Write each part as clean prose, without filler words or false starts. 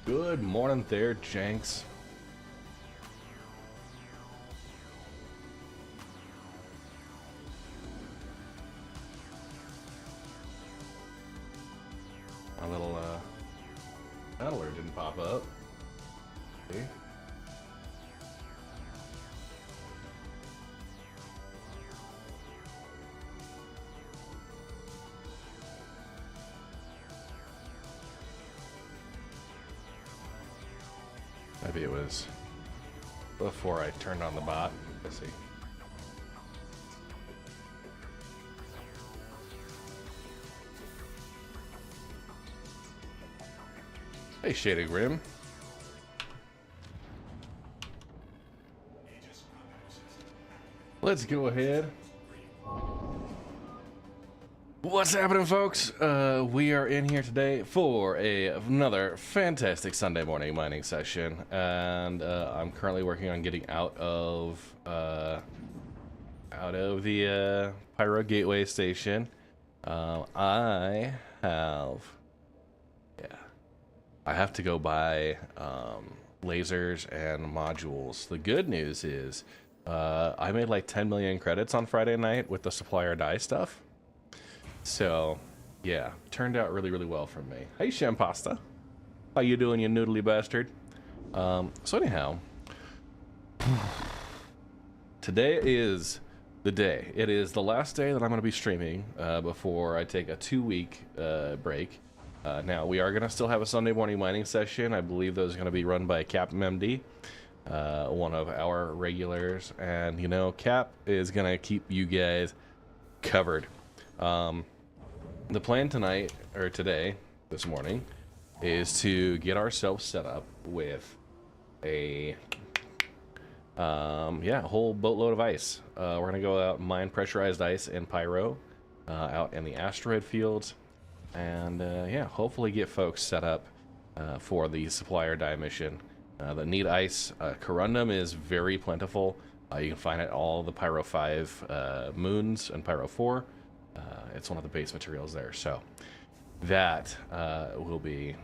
Good morning there, Jenks. My little battler didn't pop up. See? Maybe it was before I turned on the bot. Let's see. Hey, Shaded Grim. Let's go ahead. What's happening, folks? We are in here today for another fantastic Sunday morning mining session, and I'm currently working on getting out of the Pyro Gateway Station. I have to go buy lasers and modules. The good news is I made like 10 million credits on Friday night with the supplier die stuff. So, yeah, turned out really, really well for me. Hey, Shampasta. How you doing, you noodly bastard? So anyhow, today is the day. It is the last day that I'm going to be streaming before I take a 2-week break. Now, we are going to still have a Sunday morning mining session. I believe those are going to be run by Captain MD, one of our regulars. And, you know, Cap is going to keep you guys covered. The plan tonight, or today, this morning, is to get ourselves set up with a whole boatload of ice. We're gonna go out and mine pressurized ice in Pyro, out in the asteroid fields, and yeah, hopefully get folks set up for the supplier die mission that need ice. Corundum is very plentiful. You can find it all the Pyro 5 moons and Pyro 4. It's one of the base materials there, so that will be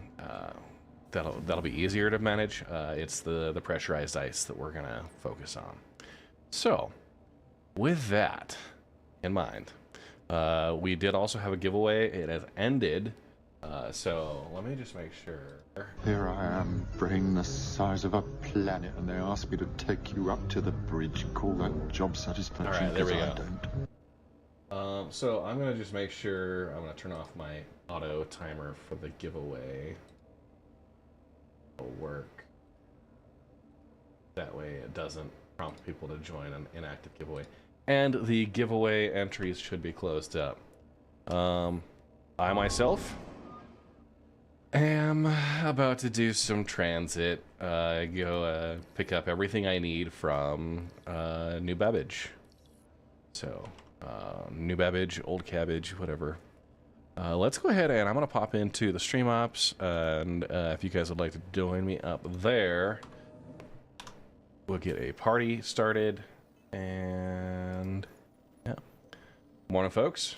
that'll be easier to manage. It's the pressurized ice that we're gonna focus on. So with that in mind, we did also have a giveaway. It has ended. So let me just make sure. Here I am, brain the size of a planet, and they ask me to take you up to the bridge. Call that job satisfaction? All right, there we 'Cause I go. don't. So I'm gonna just make sure I'm gonna turn off my auto timer for the giveaway. It'll work. That way it doesn't prompt people to join an inactive giveaway. And the giveaway entries should be closed up. I myself am about to do some transit. Go pick up everything I need from New Babbage. So, New Babbage, Old Cabbage, whatever. Let's go ahead and I'm going to pop into the stream ops. And if you guys would like to join me up there, we'll get a party started. And yeah. Morning, folks.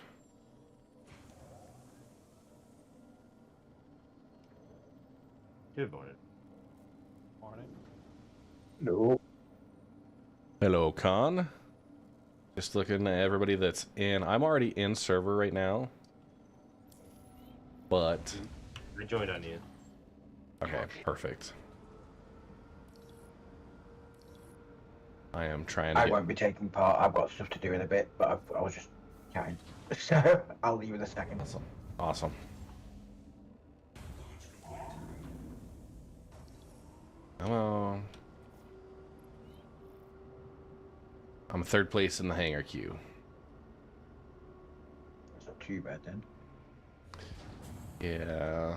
Good morning. Morning. No. Hello, Con. Just looking at everybody that's in. I'm already in server right now. But... I joined on you. Okay, perfect. I am trying to I won't be taking part. I've got stuff to do in a bit, but I was just chatting. So I'll leave in a second. Awesome. Awesome. Come on. I'm third place in the hangar queue. It's not too bad then. Yeah.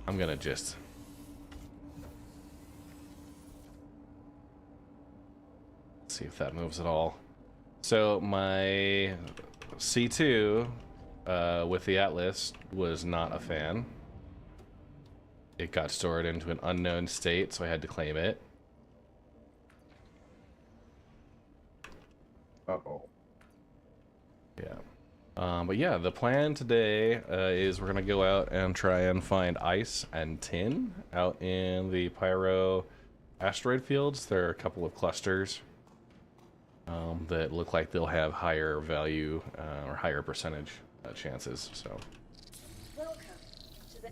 I'm gonna just... see if that moves at all. So my C2 with the Atlas was not a fan. It got stored into an unknown state, so I had to claim it. Uh-oh. Yeah. But yeah, the plan today is we're gonna go out and try and find ice and tin out in the Pyro asteroid fields. There are a couple of clusters that look like they'll have higher value or higher percentage chances. So.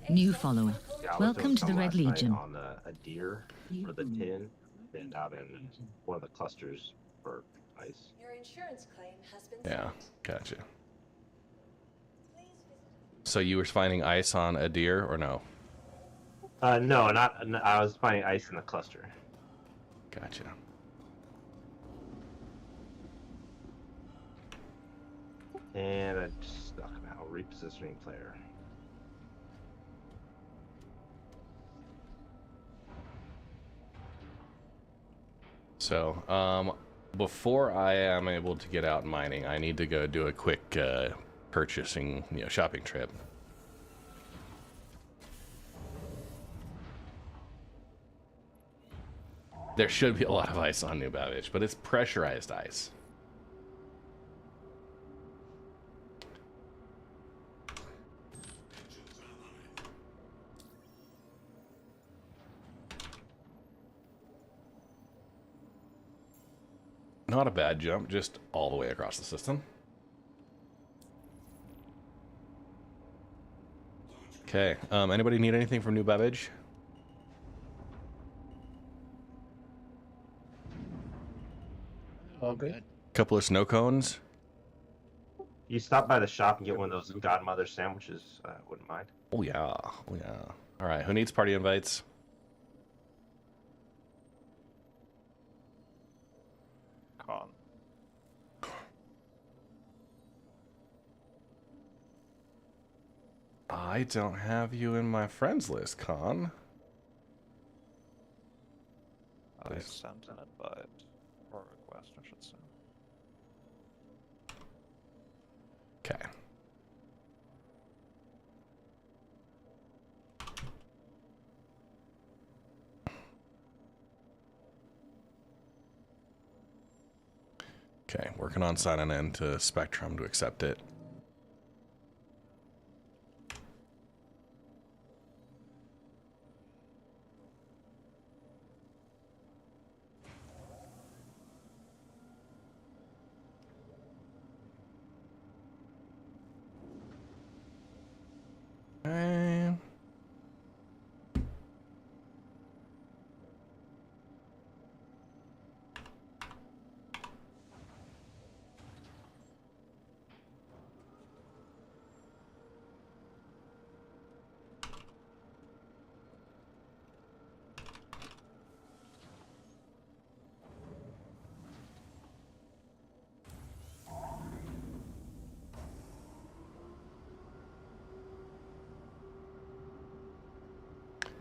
New follower. Yeah, I was Welcome doing to the some Red last night Legion. on a deer for the tin, and out in one of the clusters for ice. Your insurance claim has been Yeah, sent. gotcha. Please visit. So you were finding ice on a deer or no? No, not. I was finding ice in the cluster. Gotcha. And I just stuck now. Repositioning player. So, before I am able to get out mining, I need to go do a quick purchasing, shopping trip. There should be a lot of ice on New Babbage, but it's pressurized ice. Not a bad jump, just all the way across the system. Okay, anybody need anything from New Babbage? All good. Couple of snow cones. You stop by the shop and get one of those Godmother sandwiches. Wouldn't mind. Oh yeah, oh yeah. All right, who needs party invites? Con. I don't have you in my friends list, Con. I sent an invite. Or request, I should say. Okay. Okay, working on signing in to Spectrum to accept it.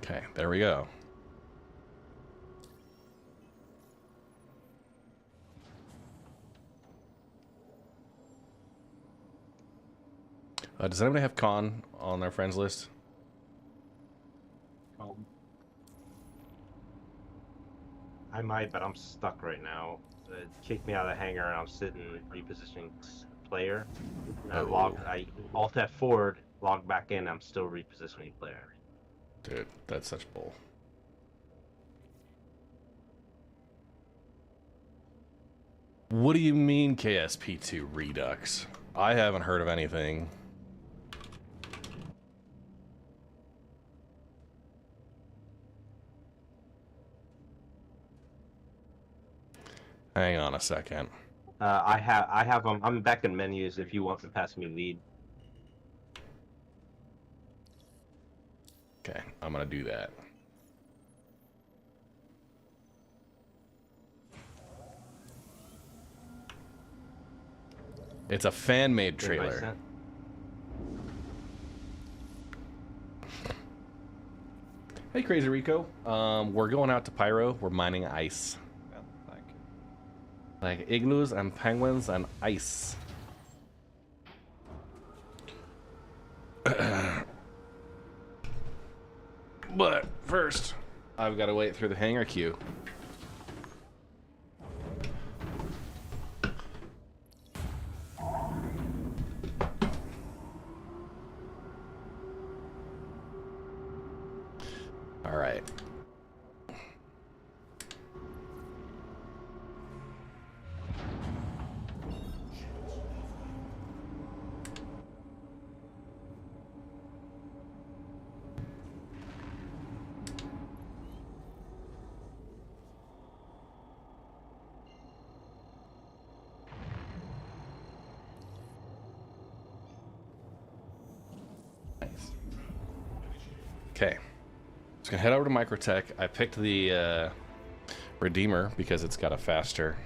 Okay, there we go. Does anybody have Con on their friends list? I might, but I'm stuck right now. It kicked me out of the hangar, and I'm sitting repositioning player. And I alt F4, log back in. I'm still repositioning player. Dude, that's such bull. What do you mean KSP2 Redux? I haven't heard of anything. Hang on a second. I have them. I'm back in menus. If you want to pass me lead. Okay, I'm gonna do that. It's a fan-made trailer. Hey, Crazy Rico. We're going out to Pyro. We're mining ice. Yeah, thank you. Like igloos and penguins and ice. But first, I've got to wait through the hangar queue. All right. Nice. Okay. Just gonna head over to Microtech. I picked the Redeemer because it's got a faster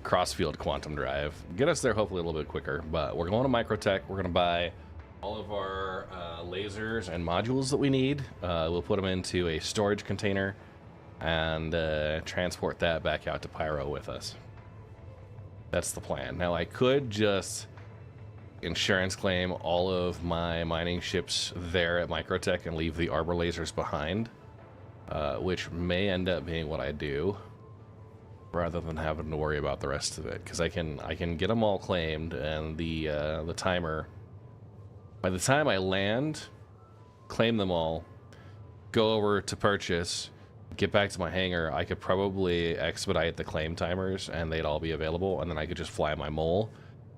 crossfield quantum drive. Get us there hopefully a little bit quicker, but we're going to Microtech. We're gonna buy all of our lasers and modules that we need. We'll put them into a storage container and transport that back out to Pyro with us. That's the plan. Now I could just insurance claim all of my mining ships there at Microtech and leave the arbor lasers behind, which may end up being what I do, rather than having to worry about the rest of it, because I can get them all claimed, and the timer, by the time I land, claim them all, go over to purchase, get back to my hangar, I could probably expedite the claim timers and they'd all be available, and then I could just fly my mole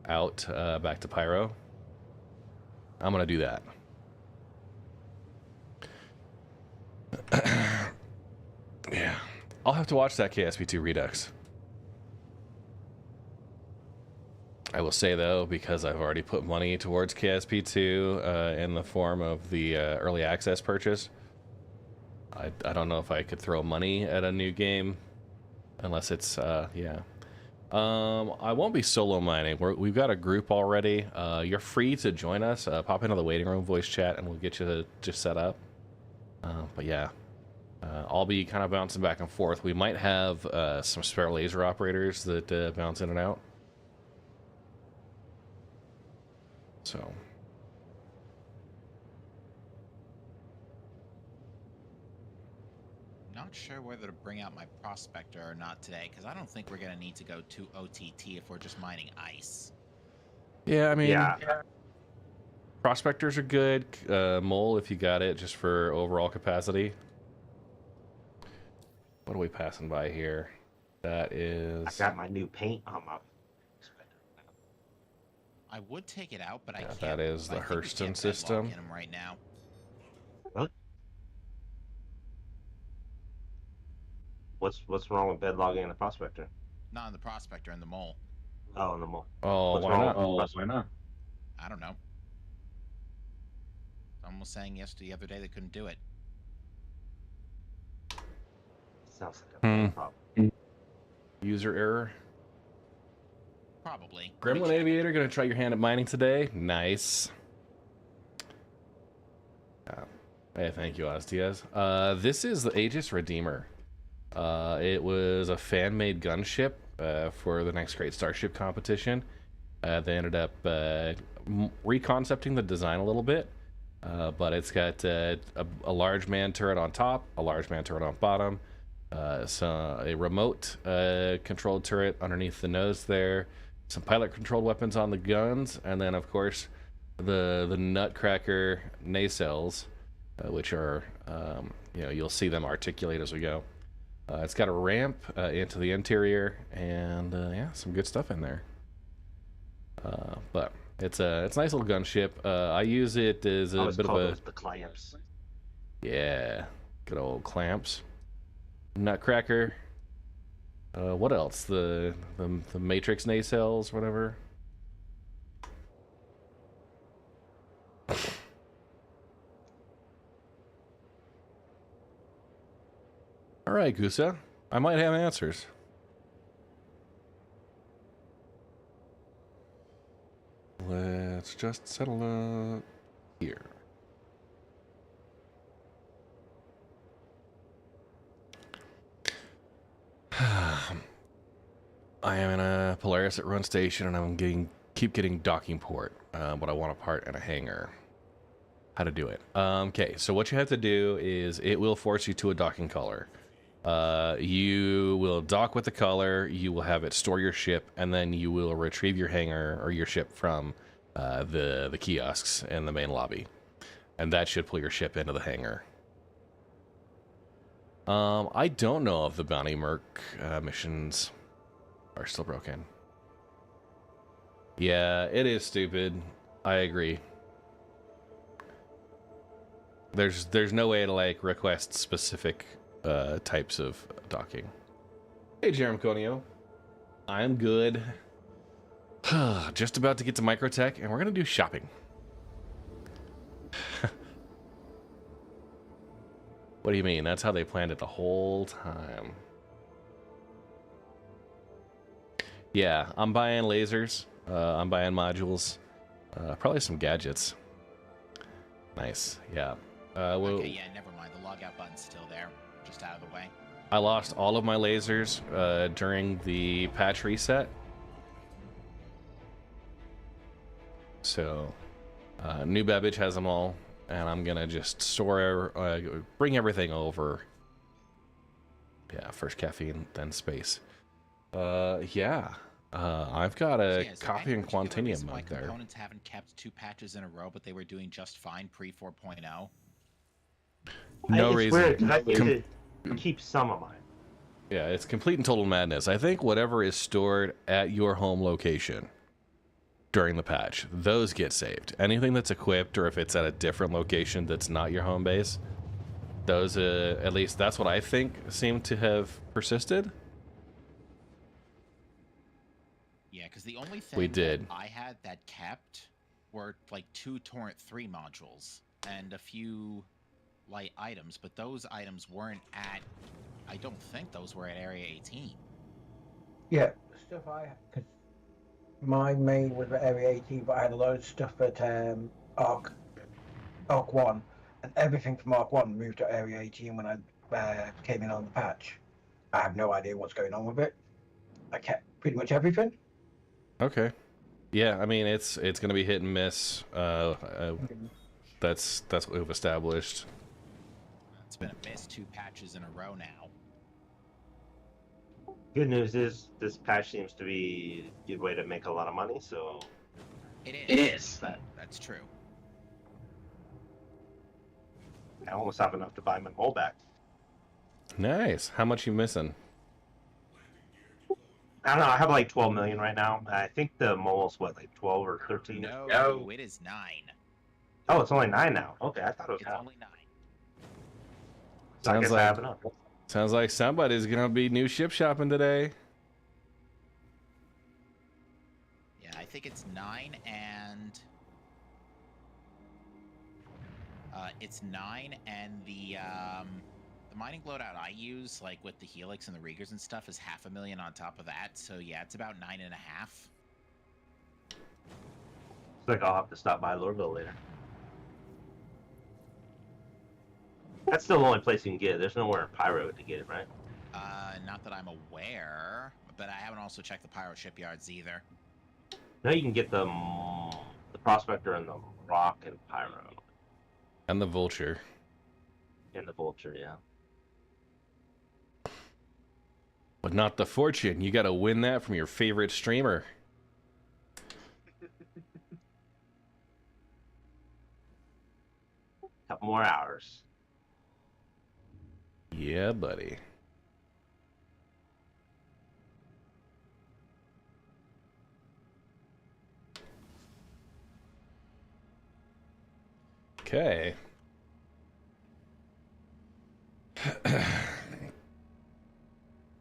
out back to Pyro. I'm gonna do that. Yeah, I'll have to watch that KSP2 Redux. I will say though, because I've already put money towards KSP2 in the form of the early access purchase, I don't know if I could throw money at a new game unless it's yeah. I won't be solo mining. We've got a group already. You're free to join us. Pop into the waiting room voice chat and we'll get you just set up. But yeah, I'll be kind of bouncing back and forth. We might have some spare laser operators that bounce in and out. So. Not sure whether to bring out my prospector or not today, because I don't think we're going to need to go to OTT if we're just mining ice. Yeah, I mean, Yeah. prospectors are good. Mole, if you got it, just for overall capacity. What are we passing by here? That is... I got my new paint on my. I would take it out, but I Yeah, can't. that is the I think we Hurston can't system. bedlock in 'em right now. What's wrong with bed logging in the prospector? Not in the prospector, in the mole. Oh, in the mole. Oh, What's why wrong not? with the prospector? I don't know. Someone was saying the other day they couldn't do it. Sounds like a problem. User error. Probably. Gremlin Aviator, gonna try your hand at mining today? Nice. Hey, thank you, Ostias. This is the Aegis Redeemer. It was a fan-made gunship for the next Great Starship competition. They ended up reconcepting the design a little bit, but it's got a large man turret on top, a large man turret on bottom, so a remote controlled turret underneath the nose there, some pilot-controlled weapons on the guns, and then, of course, the Nutcracker nacelles, which are, you'll see them articulate as we go. It's got a ramp into the interior, and yeah, some good stuff in there. But it's a nice little gunship. I use it as a bit of a the clamps. Yeah, good old clamps. Nutcracker. What else? The Matrix nacelles, whatever. All right, Gusa. I might have answers. Let's just settle here. I am in a Polaris at Run Station, and I'm keep getting docking port, but I want a part and a hangar. How to do it? Okay, so what you have to do is it will force you to a docking color. You will dock with the color, you will have it store your ship, and then you will retrieve your hangar or your ship from the kiosks in the main lobby. And that should pull your ship into the hangar. I don't know if the Bounty Merc missions are still broken. Yeah, it is stupid. I agree. There's no way to like request specific types of docking. Hey, Jerem Conio. I'm good. Just about to get to Microtech, and we're gonna do shopping. What do you mean? That's how they planned it the whole time. Yeah, I'm buying lasers. I'm buying modules. Probably some gadgets. Nice. Yeah. Okay, yeah, never mind. The logout button's still there, just out of the way. I lost all of my lasers during the patch reset. So, New Babbage has them all, and I'm gonna just bring everything over. Yeah, first caffeine, then space. Yeah. I've got a copy in Quantinium mode there. Components haven't kept 2 patches in a row, but they were doing just fine pre 4.0. No reason. Weird, 'cause I need to keep some of mine. Yeah, it's complete and total madness. I think whatever is stored at your home location during the patch, those get saved. Anything that's equipped, or if it's at a different location that's not your home base, those, at least that's what I think, seem to have persisted. Yeah, because the only thing that I had that kept were like 2 Torrent 3 modules and a few light items, but those items weren't at, I don't think those were at Area 18. Yeah, stuff because my main was at Area 18, but I had a load of stuff at Arc 1, and everything from Arc 1 moved to Area 18 when I came in on the patch. I have no idea what's going on with it. I kept pretty much everything. Okay. Yeah, I mean it's gonna be hit and miss. That's what we've established. It's been a miss 2 patches in a row now. Good news is this patch seems to be a good way to make a lot of money, so It is. It is. That's true. I almost have enough to buy my mole back. Nice. How much you missing? I don't know. I have like 12 million right now. I think the mole's what, like 12 or 13? No, it is 9. Oh, it's only 9 now. Okay, I thought it was It's more. only 9. So I guess I have enough. Sounds like somebody's gonna be new ship shopping today. Yeah, I think it's 9 and it's 9 and the mining loadout I use, like with the Helix and the Riegers and stuff, is 500,000 on top of that. So yeah, it's about 9.5. Looks like I'll have to stop by Lorville later. That's still the only place you can get it. There's nowhere in Pyro to get it, right? Not that I'm aware, but I haven't also checked the Pyro shipyards either. No, you can get the Prospector and the Rock and Pyro. And the Vulture. And the Vulture, yeah. But not the Fortune. You gotta win that from your favorite streamer. Couple more hours. Yeah, buddy. Okay.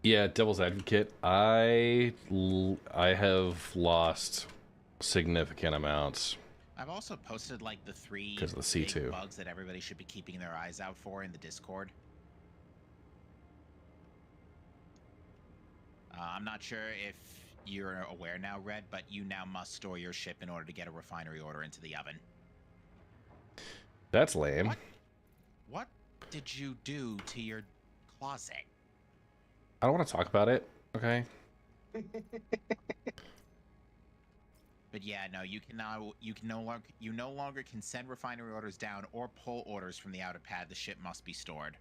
Yeah, Devil's Advocate. I have lost significant amounts. I've also posted like the 3 'Cause of the big C2. bugs that everybody should be keeping their eyes out for in the Discord. I'm not sure if you're aware now, Red, but you now must store your ship in order to get a refinery order into the oven. That's lame. What did you do to your closet? I don't want to talk about it. Okay. But yeah, no, you no longer can send refinery orders down or pull orders from the outer pad. The ship must be stored.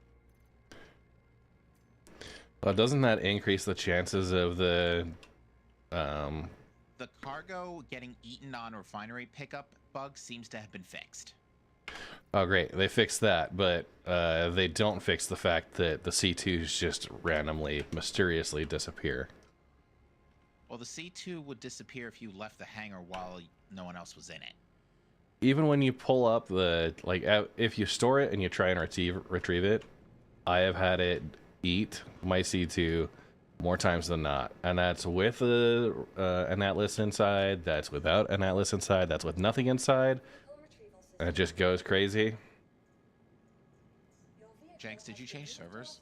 Well, doesn't that increase the chances of the The cargo getting eaten on refinery pickup bug seems to have been fixed. Oh, great. They fixed that, but they don't fix the fact that the C2s just randomly, mysteriously disappear. Well, the C2 would disappear if you left the hangar while no one else was in it. Even when you pull up the, like, if you store it and you try and retrieve it, I have had it eat my C2 more times than not. And that's with an Atlas inside, that's without an Atlas inside, that's with nothing inside. And it just goes crazy. Jenks, did you change servers?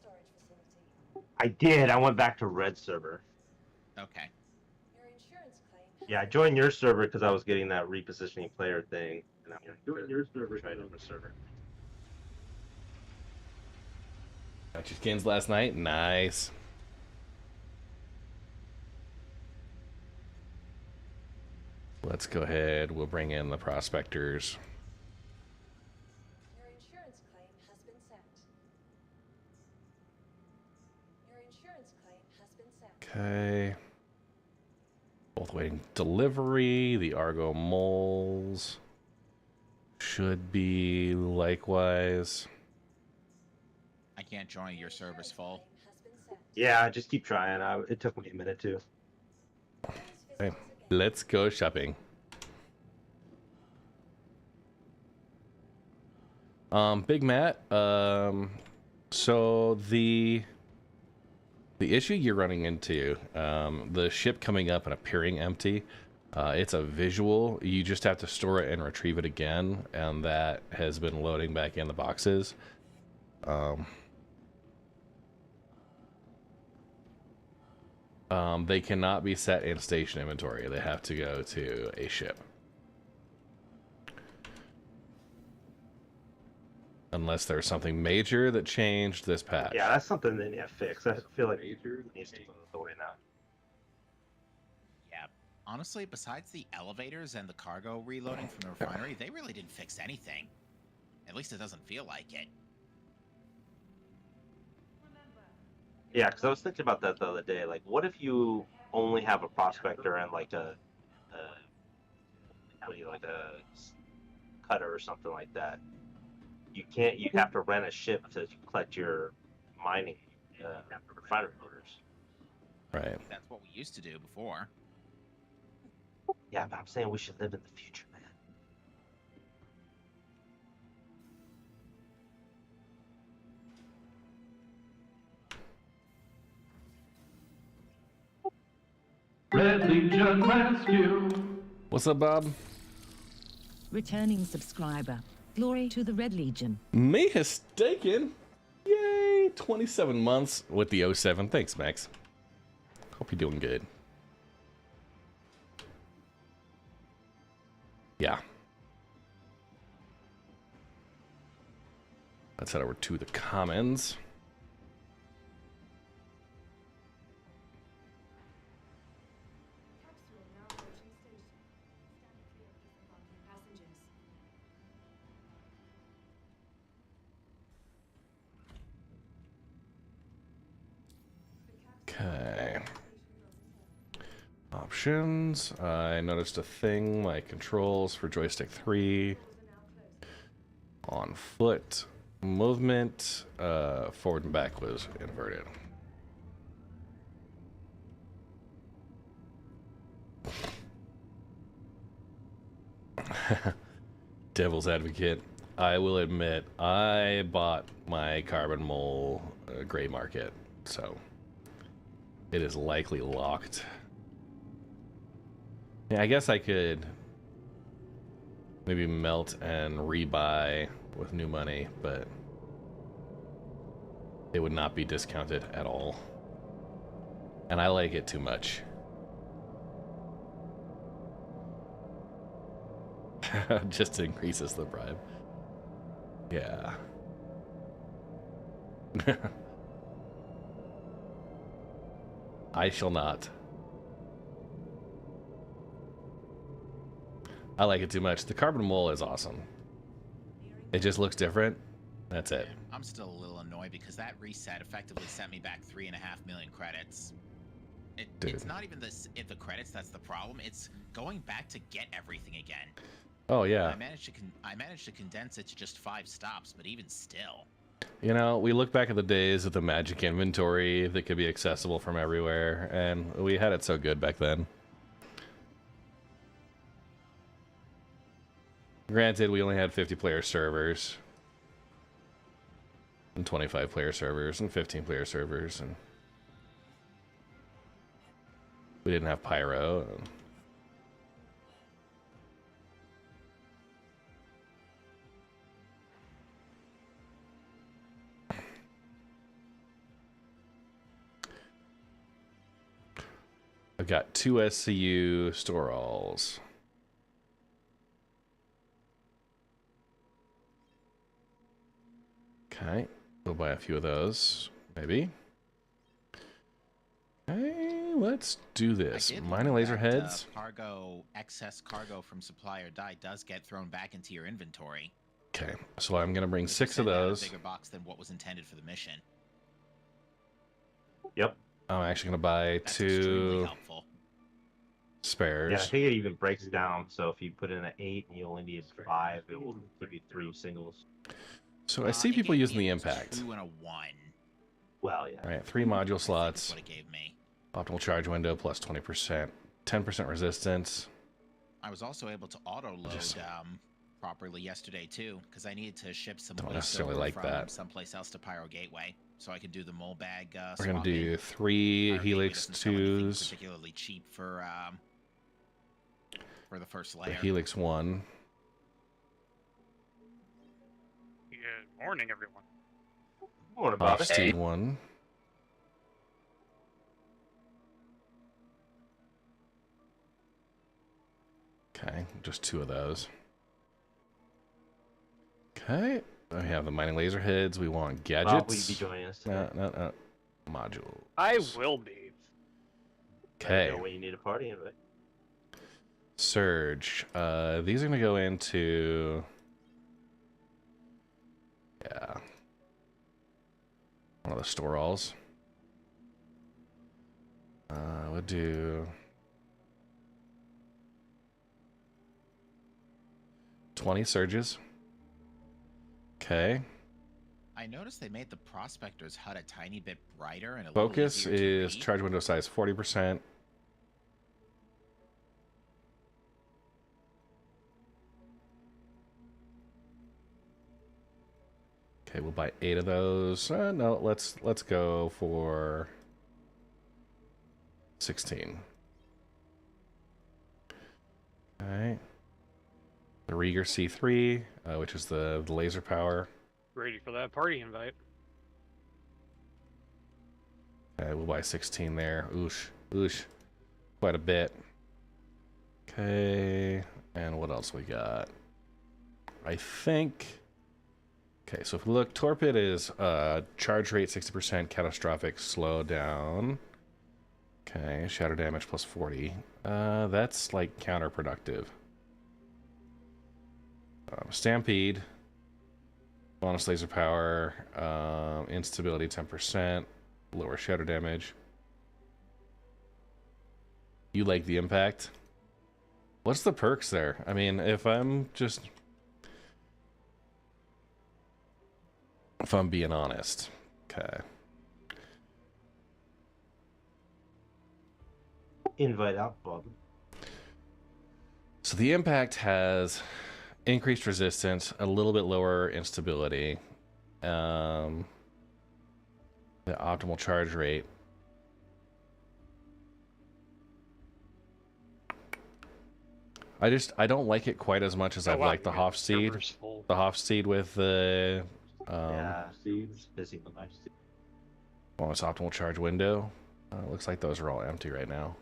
I did. I went back to Red server. Okay. Your insurance claim. Yeah, I joined your server because I was getting that repositioning player thing. And I'm doing your server, trying to server. Got your skins last night? Nice. Let's go ahead. We'll bring in the prospectors. Your insurance claim has been sent. Your insurance claim has been sent. Okay. Both waiting delivery. The Argo moles should be likewise. I can't join your server's full. Claim has been sent. Yeah, just keep trying. It took me a minute too. Okay. Let's go shopping. Big Matt, so the issue you're running into, the ship coming up and appearing empty, it's a visual. You just have to store it and retrieve it again, and that has been loading back in the boxes. They cannot be set in station inventory. They have to go to a ship. Unless there's something major that changed this patch. Yeah, that's something they need to fix. I feel like it needs to go the way now. Yeah. Honestly, besides the elevators and the cargo reloading from the refinery, they really didn't fix anything. At least it doesn't feel like it. Yeah, because I was thinking about that the other day. Like, what if you only have a prospector and like a cutter or something like that? You can't. You have to rent a ship to collect your mining refinery orders. Right. That's what we used to do before. Yeah, but I'm saying we should live in the future, man. Red Legion Rescue. What's up, Bob? Returning subscriber. Glory to the Red Legion. Me mistaken. Yay! 27 months with the 07. Thanks, Max. Hope you're doing good. Yeah. Let's head over to the commons. Capsule now approaching station. Stand clear of disembarking passengers. Okay. Options. I noticed a thing, my controls for joystick 3. On foot. Movement. Forward and back was inverted. Devil's advocate. I will admit, I bought my carbon mole gray market, so it is likely locked. Yeah, I guess I could maybe melt and rebuy with new money, but it would not be discounted at all. And I like it too much. Just increases the bribe. Yeah. I shall not. I like it too much. The carbon mole is awesome. It just looks different. That's it. I'm still a little annoyed because that reset effectively sent me back 3.5 million credits. It's not even the credits that's the problem. It's going back to get everything again. Oh yeah. I managed to condense it to just 5 stops, but even still. You know, we look back at the days of the magic inventory that could be accessible from everywhere, and we had it so good back then. Granted, we only had 50-player servers, and 25-player servers, and 15-player servers, and we didn't have Pyro. I've got 2 SCU store alls. Okay, we'll buy a few of those, maybe. Okay, let's do this. Mining laser heads. Excess cargo from supply or die does get thrown back into your inventory. Okay, so I'm gonna bring 6 of those. A bigger box than what was intended for the mission. Yep. I'm actually gonna buy 2 spares. Yeah, I think it even breaks down. So if you put in an 8 and you only need 5, it will give you 3 singles. So I see people using the impact. 2 and a 1. Well, yeah. All right, 3 module slots. What it gave me. Optimal charge window plus 20%, 10% resistance. I was also able to auto load properly yesterday too, because I needed to ship some waste over from someplace else to Pyro Gateway, so I could do the mole bag. We're gonna do 3 Helix 2s. Particularly cheap for the first layer. The Helix 1. Good morning, everyone. Morning, Bob. Steed 1. Okay, just 2 of those. Okay, we have the mining laser heads. We want gadgets. Bob, will you be joining us today? No. Module. I will be. Okay. When you need a party invite. Surge. These are gonna go into. Yeah. One of the store alls. We'll do 20 surges. Okay. I noticed they made the Prospector's HUD a tiny bit brighter and a Focus little easier to is read. charge window size 40%. Okay, we'll buy 8 of those. No, let's go for 16. Okay. The Rieger C3, which is the laser power. Ready for that party invite. Okay, we'll buy 16 there. Oosh. Quite a bit. Okay, and what else we got? I think Okay, so if we look, torpid is charge rate 60%, catastrophic slowdown. Okay, shatter damage plus 40. That's like counterproductive. Stampede, bonus laser power, instability 10%, lower shatter damage. You like the impact? What's the perks there? I mean, if I'm being honest. Okay. Invite out, Bob. So the impact has increased resistance, a little bit lower instability, the optimal charge rate. I don't like it quite as much as I've liked the Hofstede. The Hofstede with the seeds. Busy with my seeds. bonus optimal charge window. Looks like those are all empty right now.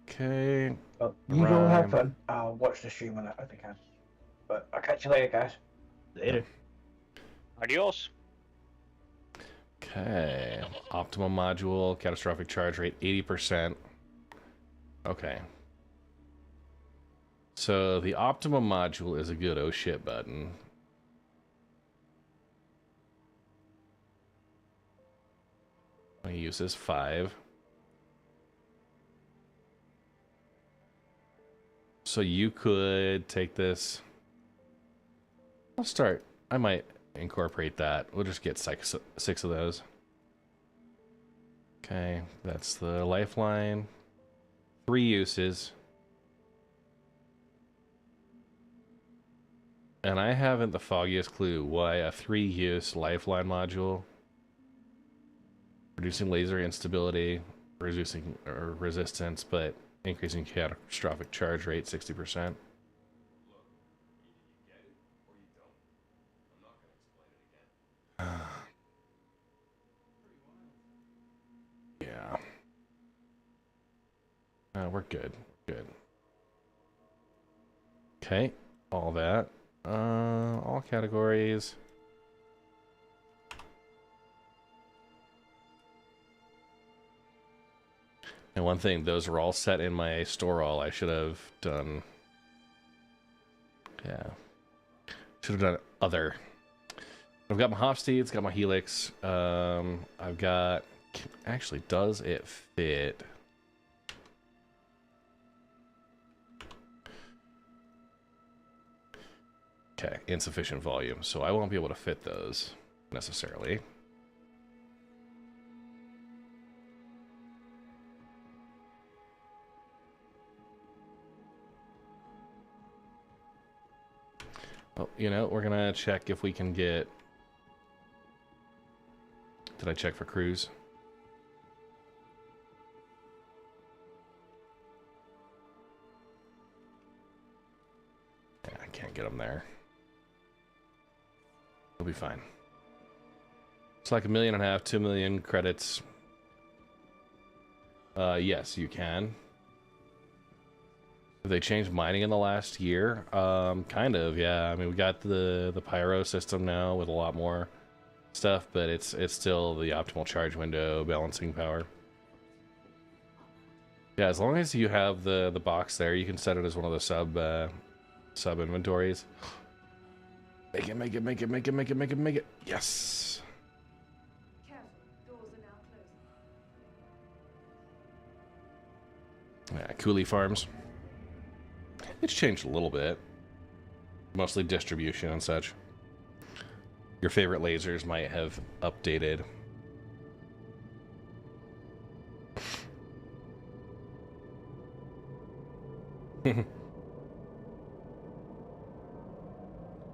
Okay. Well, you all have fun. I'll watch the stream when I can. But I'll catch you later, guys. Later. Adios. Okay. Optimum module, catastrophic charge rate 80%. Okay. So the optimum module is a good oh shit button. I use this 5. So you could take this. I'll start. I might incorporate that. We'll just get 6 of those. Okay, that's the lifeline. 3 uses. And I haven't the foggiest clue why a 3-use lifeline module. Reducing laser instability, reducing resistance, but increasing catastrophic charge rate 60%. Yeah. We're good. Good. Okay. All that. All categories. And one thing, those are all set in my store all. I should have done. Yeah. Should have done other. I've got my Hofsteeds, got my Helix. I've got. Actually, does it fit? Okay, insufficient volume, so I won't be able to fit those necessarily. Well, you know, we're gonna check if we can get... Did I check for crews? Yeah, I can't get them there. We'll be fine. It's like $1.5 million, 2 million credits. Yes, you can. Have they changed mining in the last year? Kind of, yeah. I mean, we got the Pyro system now with a lot more stuff, but it's still the optimal charge window, balancing power. Yeah, as long as you have the box there, you can set it as one of the sub inventories. Make it, make it, make it, make it, make it, make it, make it. Yes. Careful, doors are now closing. Yeah, Coolie Farms. It's changed a little bit. Mostly distribution and such. Your favorite lasers might have updated.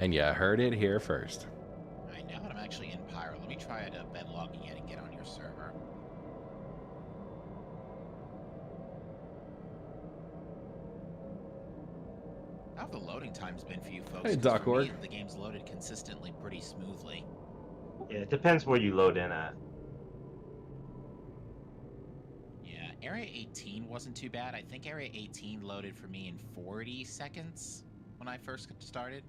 And yeah, heard it here first. Alright, now that I'm actually in Pyro, let me try to bed logging in and get on your server. How have the loading times been for you folks? Hey, 'Cause Doc for me, Org. the game's loaded consistently pretty smoothly. Yeah, it depends where you load in at. Yeah, Area 18 wasn't too bad. I think Area 18 loaded for me in 40 seconds. when I first started.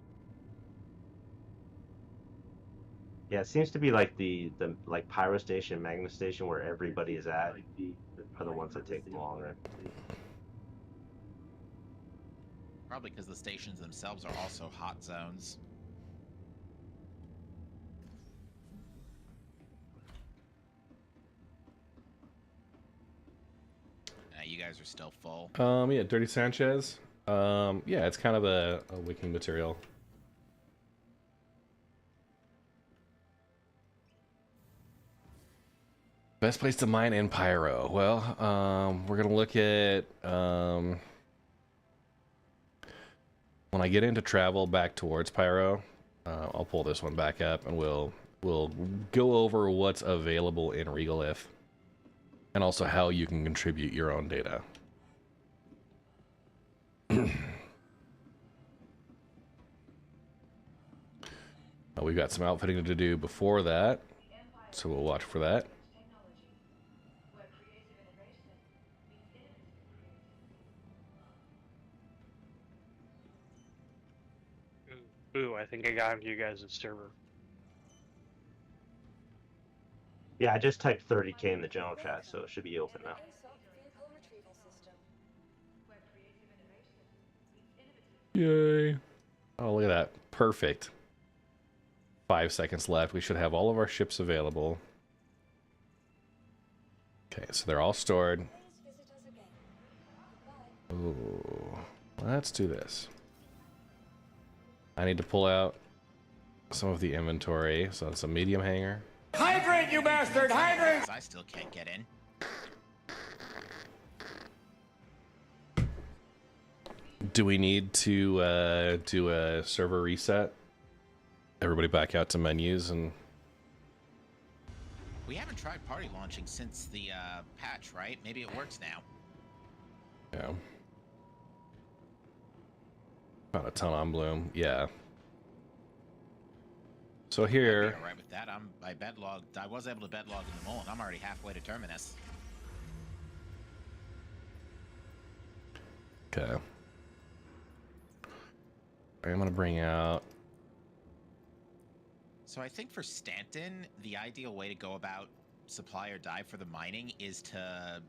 Yeah, it seems to be like the like Pyro Station, Magna Station, where everybody is at, are the ones that take longer. Probably because the stations themselves are also hot zones. You guys are still full. Yeah, Dirty Sanchez. Yeah, it's kind of a wicking material. Best place to mine in Pyro. Well, we're gonna look at when I get into travel back towards Pyro. I'll pull this one back up, and we'll go over what's available in Regolith, and also how you can contribute your own data. We've got some outfitting to do before that, so we'll watch for that. Ooh, I think I got into you guys' server. Yeah, I just typed 30K in the general chat, so it should be open now. Yay. Oh, look at that. Perfect. 5 seconds left. We should have all of our ships available. Okay, so they're all stored. Ooh. Let's do this. I need to pull out some of the inventory. So it's a medium hanger. Hydrant, you bastard! Hydrant! I still can't get in. Do we need to do a server reset? Everybody back out to menus and... We haven't tried party launching since the patch, right? Maybe it works now. Yeah. Found a ton on Bloom. Yeah. So here... All right with that. I bedlogged. I was able to bedlog in the mole, and I'm already halfway to Terminus. Okay. I'm gonna bring out... So I think for Stanton, the ideal way to go about supply or die for the mining is to...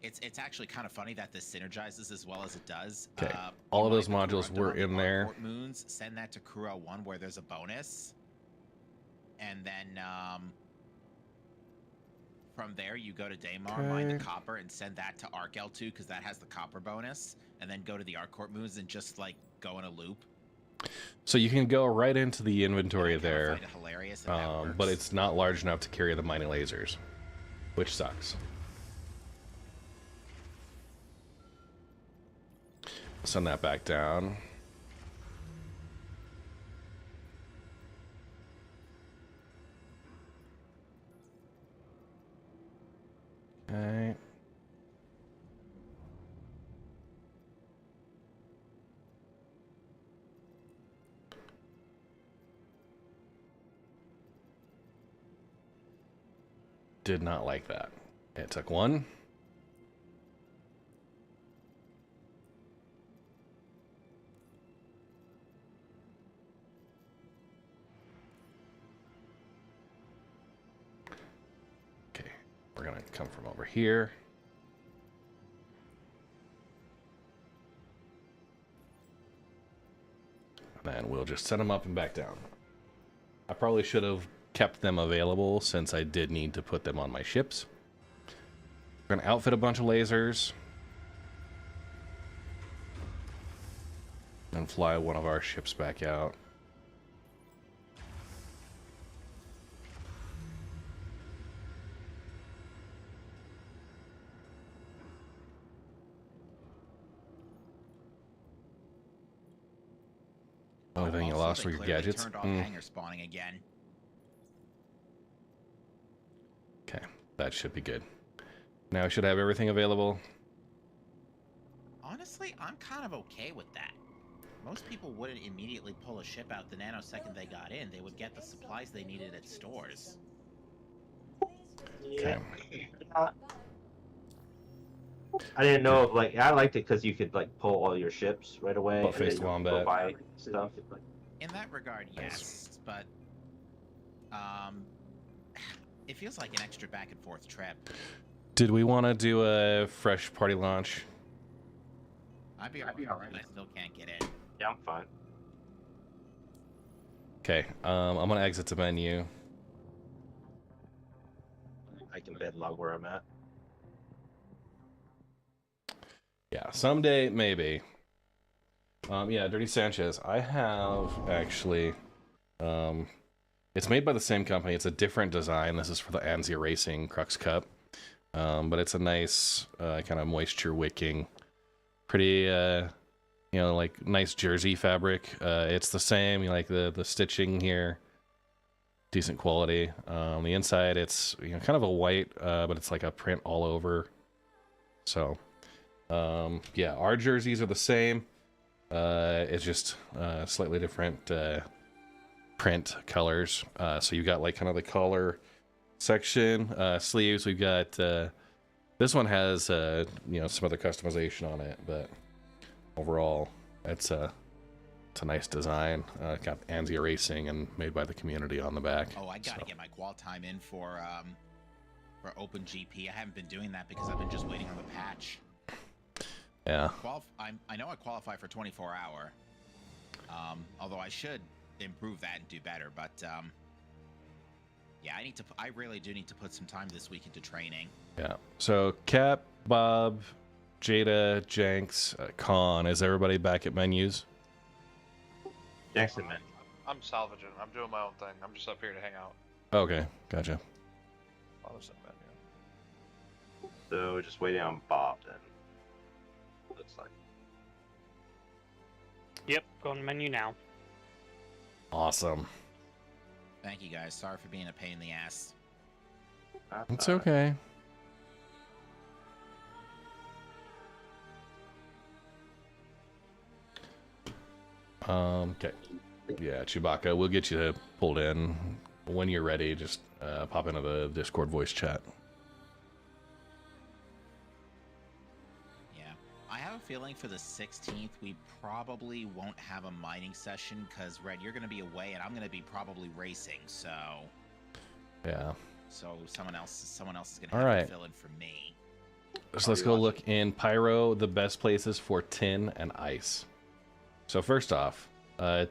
It's actually kind of funny that this synergizes as well as it does. Okay. All of those modules were in there. Moons, send that to Kuro 1 where there's a bonus. And then from there you go to Daymar, mine the copper, and send that to Arc L2 because that has the copper bonus. And then go to the Arc Court moons and just like go in a loop. So you can go right into the inventory there, hilarious but it's not large enough to carry the mining lasers, which sucks. Send that back down. Okay. Did not like that. It took one. Okay, we're gonna come from over here. And then we'll just set them up and back down. I probably should have kept them available since I did need to put them on my ships. We're gonna outfit a bunch of lasers and fly one of our ships back out. Only thing you lost were your gadgets. Turned off hangar spawning again. Okay, that should be good. Now I should have everything available. Honestly, I'm kind of okay with that. Most people wouldn't immediately pull a ship out the nanosecond they got in. They would get the supplies they needed at stores. Okay. I didn't know if I liked it because you could like pull all your ships right away and Butt-faced then you wombat. go buy stuff. In that regard, yes, but it feels like an extra back and forth trip. Did we want to do a fresh party launch? I'd be alright. I still can't get in. Yeah, I'm fine. Okay, I'm gonna exit the menu. I can bedlog where I'm at. Yeah, someday maybe. Yeah, Dirty Sanchez. I have actually. It's made by the same company. It's a different design. This is for the Anzia Racing Crux Cup, but it's a nice kind of moisture wicking, pretty like nice jersey fabric. It's the same. You like the stitching here, decent quality. The inside, it's kind of a white, but it's like a print all over. So. Yeah, our jerseys are the same. It's just slightly different print colors. So you got like kind of the collar section, sleeves. We've got this one has some other customization on it, but overall it's a nice design. Got Anzia Racing and made by the community on the back. Oh, I gotta get my qual time in for OpenGP. I haven't been doing that because I've been just waiting on the patch. Yeah. I know I qualify for 24-hour, although I should improve that and do better. But yeah, I really do need to put some time this week into training. Yeah. So Cap, Bob, Jada, Jenks, Khan. Is everybody back at menus? Jackson, man. I'm salvaging. I'm doing my own thing. I'm just up here to hang out. Okay, gotcha. So just waiting on Bob then. Looks like. Yep, going to menu now. Awesome. Thank you guys. Sorry for being a pain in the ass. It's okay. Okay. Yeah, Chewbacca, we'll get you pulled in when you're ready. Just pop into the Discord voice chat. Yeah, I have a feeling for the 16th we probably won't have a mining session because Red, you're going to be away and I'm going to be probably racing. So yeah. So someone else is going to have to fill in for me. So let's go look in Pyro, the best places for tin and ice. So first off,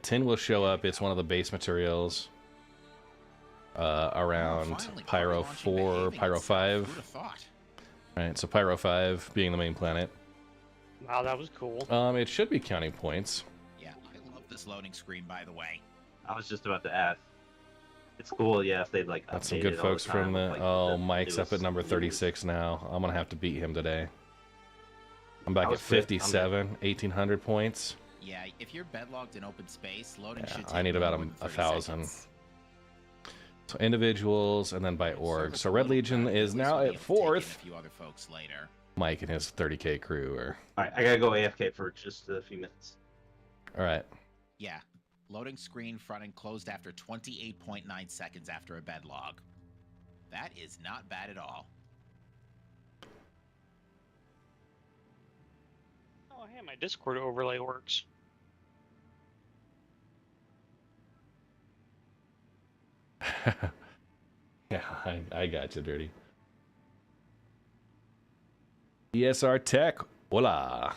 tin will show up. It's one of the base materials around Pyro 4, Pyro 5. Right, so Pyro 5 being the main planet. Wow, that was cool. It should be counting points. Yeah, I love this loading screen, by the way. I was just about to ask. It's cool, yeah, if they'd like Got some good folks from the... Mike's up at number 36 now. I'm going to have to beat him today. I'm back at 57, 1,800 points. Yeah, if you're bedlogged in open space, loading should take I need about 1,000. So individuals and then by org. So Red Legion is now at 4th. A few other folks later. Mike and his 30k crew are... Alright, I gotta go AFK for just a few minutes. Alright. Yeah. Loading screen front and closed after 28.9 seconds after a bedlog. That is not bad at all. Oh, hey, my Discord overlay works. Yeah, I got you, Dirty. ESR Tech, voila.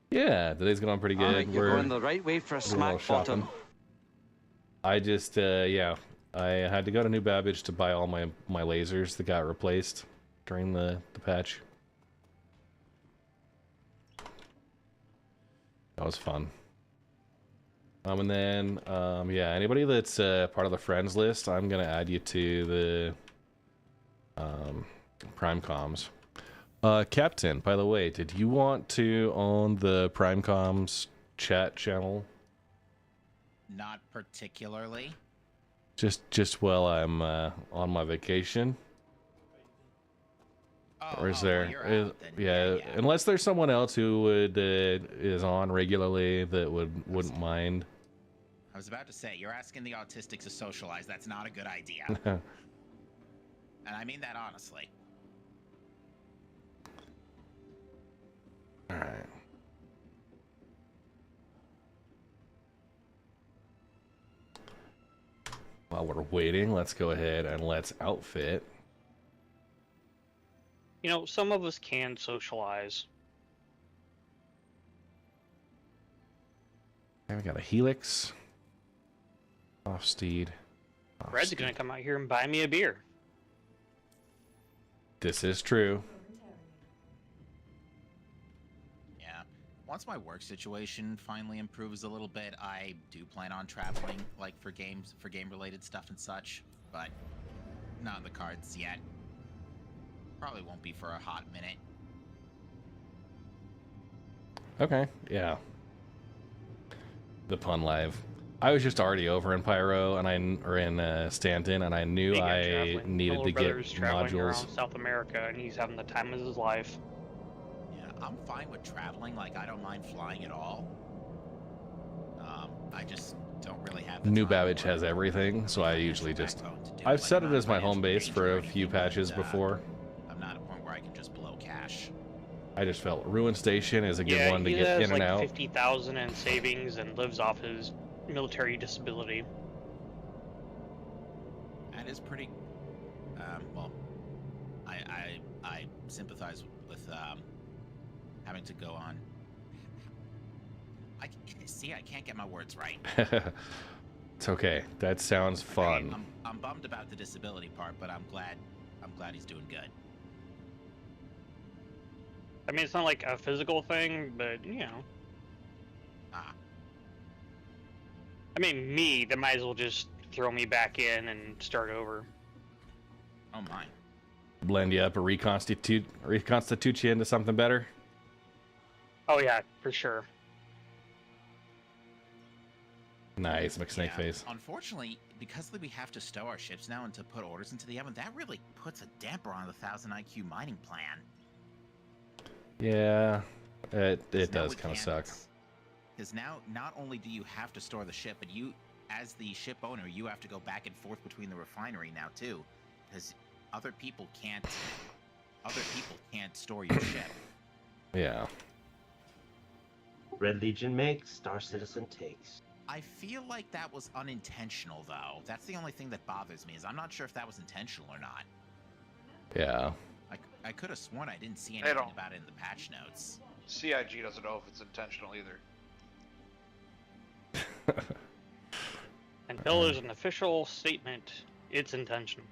Yeah, today's going pretty good. You're going the right way for a smack bottom. I just, yeah, I had to go to New Babbage to buy all my lasers that got replaced during the patch. That was fun. And then, yeah, anybody that's part of the friends list, I'm gonna add you to the Prime Comms. Captain, by the way, did you want to own the Prime Comms chat channel? Not particularly. Just while I'm on my vacation. Or is there? Yeah, unless there's someone else who would is on regularly that wouldn't mind. I was about to say, you're asking the autistics to socialize. That's not a good idea. mean that honestly. All right. While we're waiting, let's go ahead and let's outfit. You know, some of us can socialize. And we got a Helix. Off steed. Red's gonna come out here and buy me a beer. This is true. Yeah. Once my work situation finally improves a little bit, I do plan on traveling, like for game-related stuff and such, but not in the cards yet. Probably won't be for a hot minute. Okay, yeah. The pun live. I was just already over in Pyro and in Stanton, and I knew I needed to get traveling around modules. South America, and he's having the time of his life. Yeah, I'm fine with traveling. Like, I don't mind flying at all. I just don't really have the New time Babbage for it. has everything, so I usually just... Backbone to do it. I've Like, set I'm it not as my financial home base danger for or a few anything, patches but, before. I'm not at a point where I can just blow cash. I just felt Ruin Station is a good Yeah, one to he get has in and like out. 50,000 in savings and lives off his military disability. That is pretty. Well, I sympathize with having to go on. I can't get my words right. It's okay. That sounds fun. I'm bummed about the disability part, but I'm glad he's doing good. I mean, it's not like a physical thing, but you know. I mean, they might as well just throw me back in and start over. Oh my. Blend you up or reconstitute you into something better. Oh yeah, for sure. Nice, McSnake face. Unfortunately, because we have to stow our ships now and to put orders into the oven, that really puts a damper on the 1000 IQ mining plan. Yeah, it does kind of suck. Because now, not only do you have to store the ship, but you, as the ship owner, you have to go back and forth between the refinery now too, because other people can't store your ship. Yeah. Red Legion makes, Star Citizen takes. I feel like that was unintentional, though. That's the only thing that bothers me, is I'm not sure if that was intentional or not. Yeah. I could have sworn I didn't see anything about it in the patch notes. CIG doesn't know if it's intentional either. Until there's an official statement, it's intentional.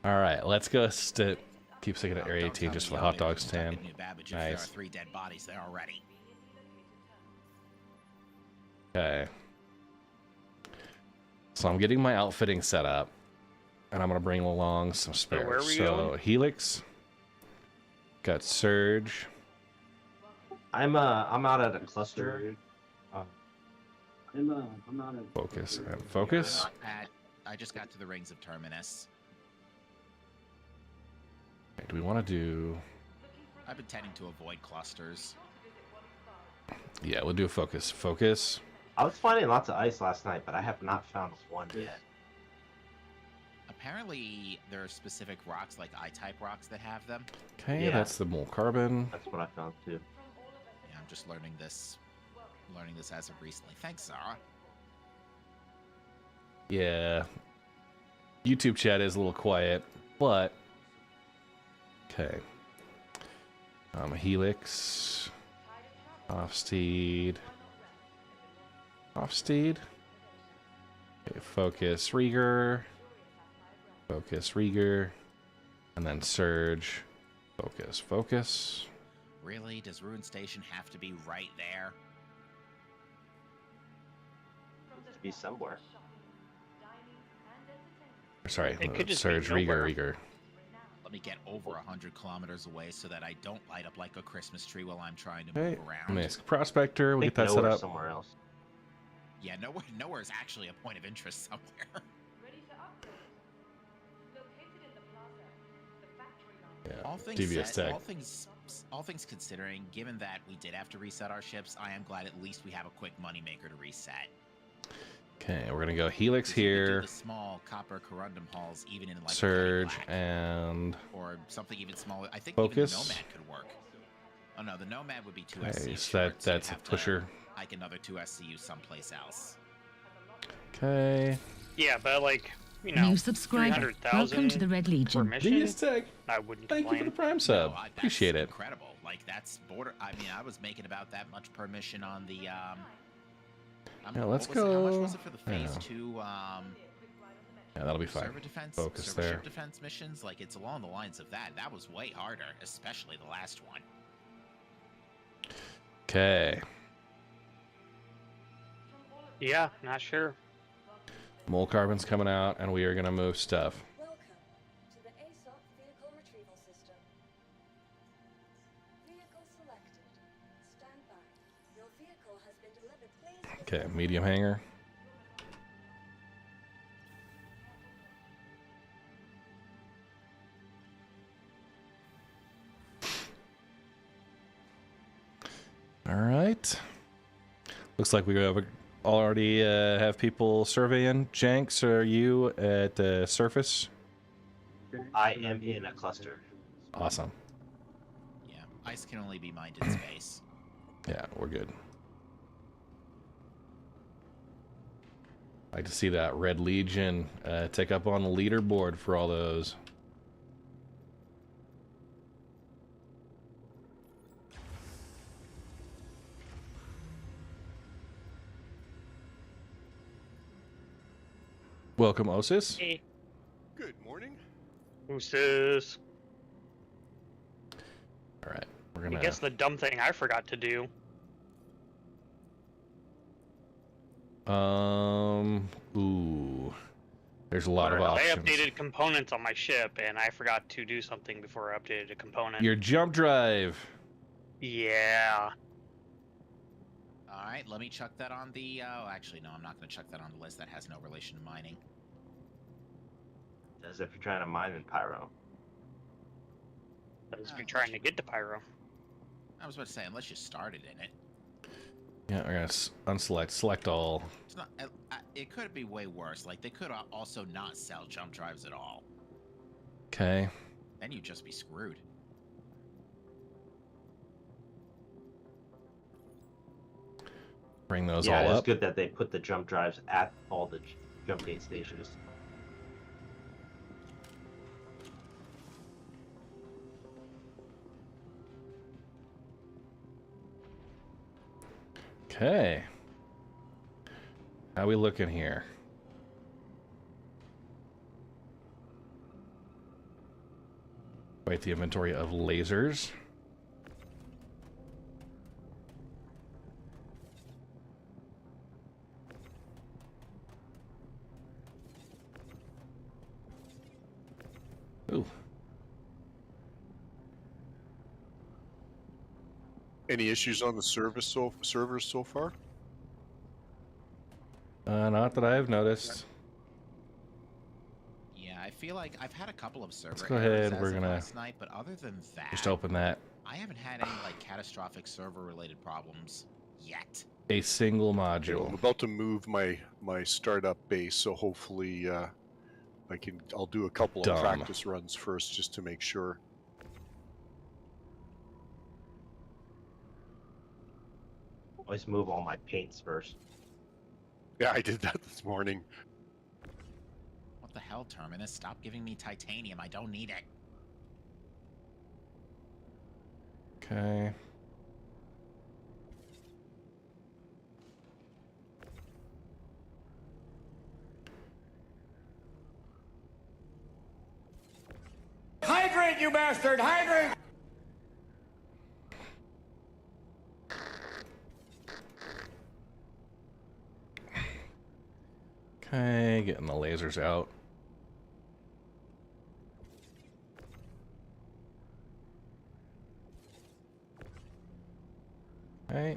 All right, let's go keep sticking at Area 18 just for the hot dog stand. Nice. There are 3 dead bodies there already. Okay. So I'm getting my outfitting set up, and I'm gonna bring along some spares. where are we So going? Helix, got Surge. I'm out at a cluster. I'm out at Focus and Focus. I just got to the Rings of Terminus. Okay, do we want to do? I've been tending to avoid clusters. Yeah, we'll do a Focus. Focus. I was finding lots of ice last night, but I have not found one yet. Apparently, there are specific rocks, like I-type rocks, that have them. Okay, Yeah. that's the mole carbon. That's what I found too. Yeah, I'm just learning this as of recently. Thanks, Zara. Yeah. YouTube chat is a little quiet, but okay. Helix. Off-steed. Okay, Focus Rieger. Focus Rieger. And then Surge. Focus. Really? Does Ruin Station have to be right there? To be somewhere. Sorry, It could just Surge be nowhere. Rieger. Let me get over 100 kilometers away so that I don't light up like a Christmas tree while I'm trying to Okay, move around. nice. Prospector, we'll I think get that set nowhere up. somewhere else. Yeah, nowhere is actually a point of interest somewhere. Yeah, All things devious said, tech. all things considering, given that we did have to reset our ships, I am glad at least we have a quick moneymaker to reset. Okay, we're gonna go Helix here. The small copper corundum halls, even in like Surge and or something even smaller. I think Focus. even the Nomad could work. Oh no, the Nomad would be 2 Okay, SCU. so that's a pusher. Like another 2 SCU someplace else. Okay. Yeah, but like, you know, New subscriber. Welcome to the Red Legion. Tech. I wouldn't Thank you for the Prime sub. Appreciate it. Incredible. Like that's border. I mean, I was making about that much per mission on the. Yeah, let's go. How much was it for the I don't phase know. 2? Yeah, that'll be fine. Server defense, Focus server there. ship defense missions. Like it's along the lines of that. That was way harder, especially the last one. Okay. Yeah, not sure. Mole Carbon's coming out, and we are gonna move stuff. Welcome to the ASOP vehicle retrieval system. Vehicle selected. Stand by. Your vehicle has been delivered. Please. Okay, medium hangar. All right. Looks like we already have people surveying. Jenks, are you at the surface? I am in a cluster. Awesome. Yeah, ice can only be mined in space. Yeah, we're good. I like to see that Red Legion take up on the leaderboard for all those. Welcome, Osis. Hey, Good morning. who's this? All right, we're I gonna. guess the dumb thing I forgot to do. Ooh. There's a lot of I options. updated components on my ship, and I forgot to do something before I updated a component. Your jump drive. Yeah. All right, let me chuck that on the. Oh, actually, no, I'm not going to chuck that on the list. That has no relation to mining. As if you're trying to mine in Pyro. As if you're trying to get to Pyro. I was about to say, unless you started in it. Yeah, we're gonna select all. It's not. It could be way worse. Like they could also not sell jump drives at all. Okay. Then you'd just be screwed. Bring those Yeah, all it's up. good that they put the jump drives at all the jump gate stations. Okay. How we looking here? Wait, the inventory of lasers. Ooh. Any issues on the servers so far? Not that I've noticed. Yeah, I feel like I've had a couple of server Let's go errors ahead. as We're of gonna last night, but other than that, just open that. I haven't had any like catastrophic server-related problems yet. A single I'm module. about to move my startup base, so hopefully I'll do a couple Dumb. of practice runs first just to make sure. Always move all my paints first. Yeah, I did that this morning. What the hell, Terminus? Stop giving me titanium. I don't need it. Okay. Hydrate, you bastard! Hydrate! Okay, getting the lasers out. Okay.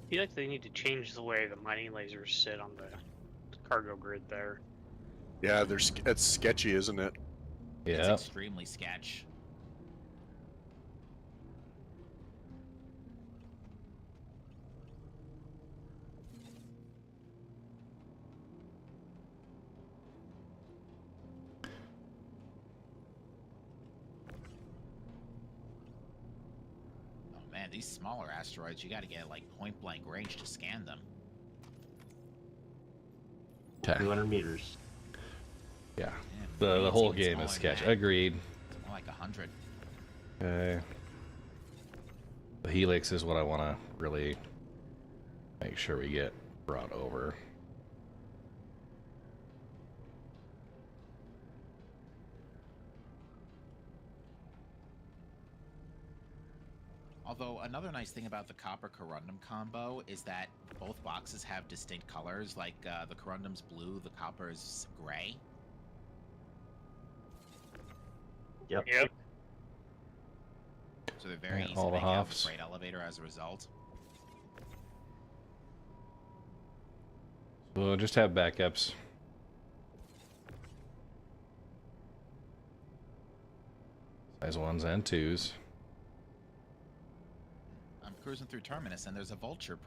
I feel like they need to change the way the mining lasers sit on the cargo grid there. Yeah, it's sketchy, isn't it? Yeah. It's extremely sketch. Oh man, these smaller asteroids, you gotta get like point blank range to scan them. 200 meters. Yeah. The whole game is sketch. Agreed. It's more like 100. Okay. The helix is what I want to really make sure we get brought over. Although another nice thing about the copper corundum combo is that both boxes have distinct colors. Like the corundum's blue, the copper is gray. Yep. So they're very easy all to the make out of hops. the freight elevator as a result. We'll just have backups. Size 1s and 2s. I'm cruising through Terminus and there's a vulture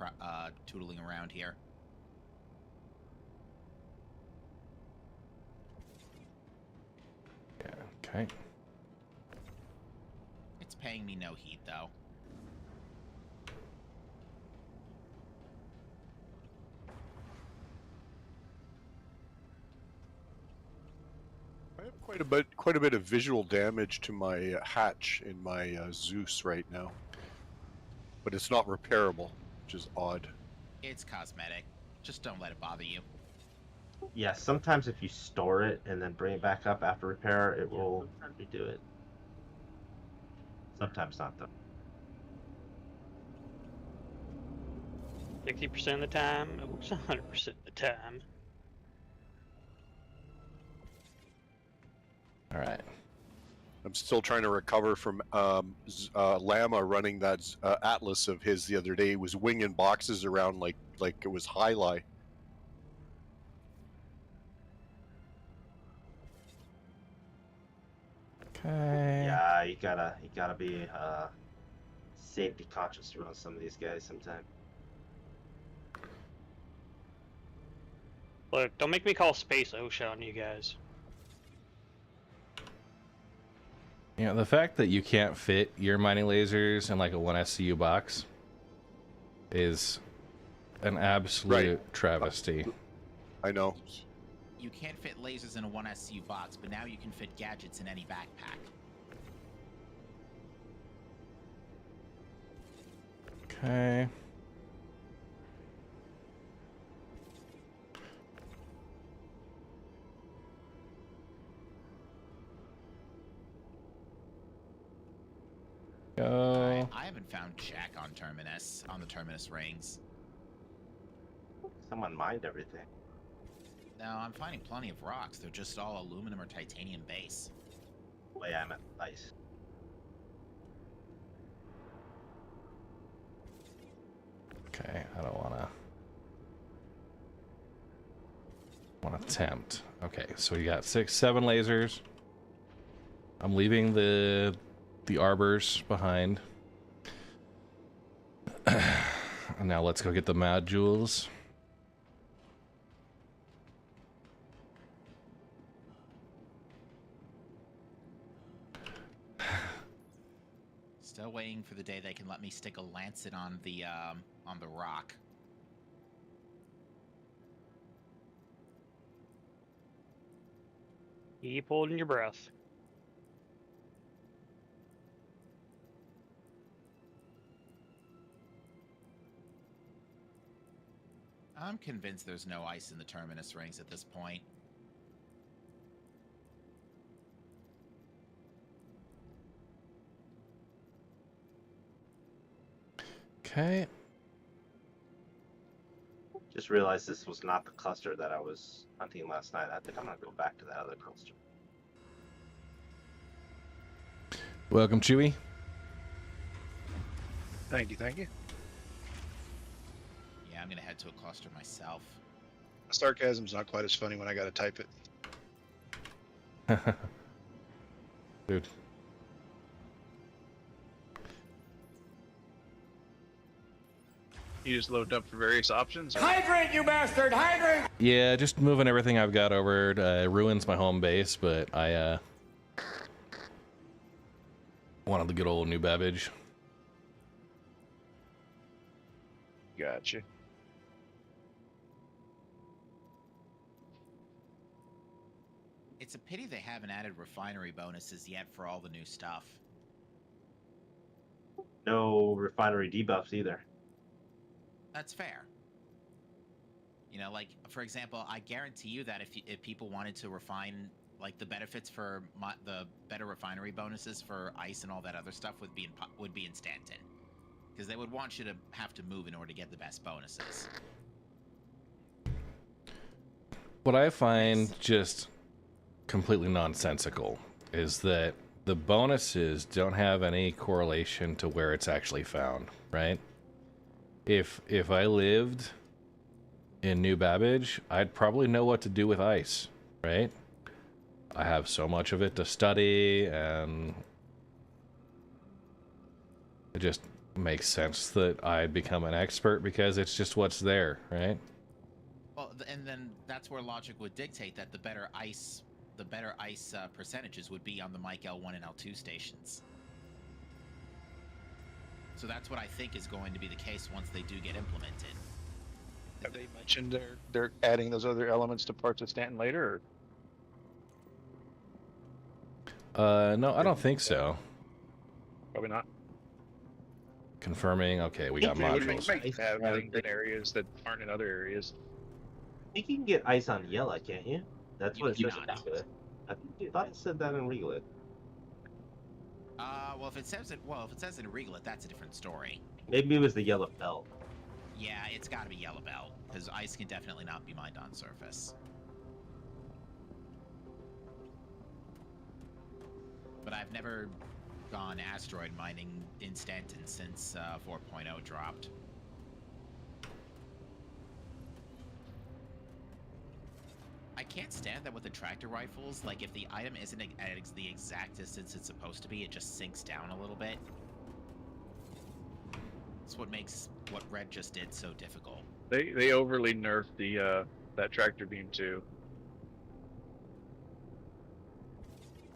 tootling around here. Yeah, okay. It's paying me no heat though. I have quite a bit of visual damage to my hatch in my Zeus right now, but it's not repairable, which is odd. It's cosmetic. Just don't let it bother you. Yeah, sometimes if you store it and then bring it back up after repair, it will redo it. Sometimes not, though. 60% of the time, it works 100% of the time. All right. I'm still trying to recover from Llama running that Atlas of his the other day. He was winging boxes around like it was highlight. Okay. Yeah, you gotta be safety conscious around some of these guys sometimes. Look, don't make me call Space OSHA on you guys. You know, the fact that you can't fit your mining lasers in like a 1 SCU box is an absolute travesty. I know. You can't fit lasers in a 1 SCU box, but now you can fit gadgets in any backpack. Okay. Go. I haven't found Jack on the Terminus rings. Someone mined everything. No, I'm finding plenty of rocks. They're just all aluminum or titanium base. Way I'm at ice. Okay, I don't wanna tempt. Okay, so we got 6, 7 lasers. I'm leaving the arbors behind. And now let's go get the modules. Still waiting for the day they can let me stick a lancet on the rock. Keep holding your breath. I'm convinced there's no ice in the Terminus rings at this point. Okay. Just realized this was not the cluster that I was hunting last night. I think I'm gonna go back to that other cluster. Welcome, Chewie. Thank you, thank you. Yeah, I'm gonna head to a cluster myself. Sarcasm's not quite as funny when I gotta type it. Dude. You just load up for various options? Hydrant, you bastard! Hydrant! Yeah, just moving everything I've got over ruins my home base, but I wanted the good old New Babbage. Gotcha. It's a pity they haven't added refinery bonuses yet for all the new stuff. No refinery debuffs either. That's fair. You know, like, for example, I guarantee you that if people wanted to refine, like, the benefits for the better refinery bonuses for ice and all that other stuff would be in Stanton. Because they would want you to have to move in order to get the best bonuses. What I find just completely nonsensical is that the bonuses don't have any correlation to where it's actually found, right? If I lived in New Babbage, I'd probably know what to do with ice, right? I have so much of it to study, and it just makes sense that I'd become an expert because it's just what's there, right? Well, and then that's where logic would dictate that the better ice percentages would be on the Mike L1 and L2 stations. So that's what I think is going to be the case once they do get implemented. Have they mentioned they're adding those other elements to parts of Stanton later? No, I don't think so. Probably not. Confirming. Okay, we got They would modules. make have things in areas that aren't in other areas. I think you can get ice on yellow, can't you? That's what it says in cannot. Regulate. I thought it said that in Regulate. Well, if it says in Regalit, that's a different story. Maybe it was the yellow belt. Yeah, it's got to be yellow belt because ice can definitely not be mined on surface. But I've never gone asteroid mining in Stanton since 4.0 dropped. I can't stand that with the tractor rifles. Like, if the item isn't at the exact distance it's supposed to be, it just sinks down a little bit. It's what makes what Red just did so difficult. They overly nerfed the that tractor beam too.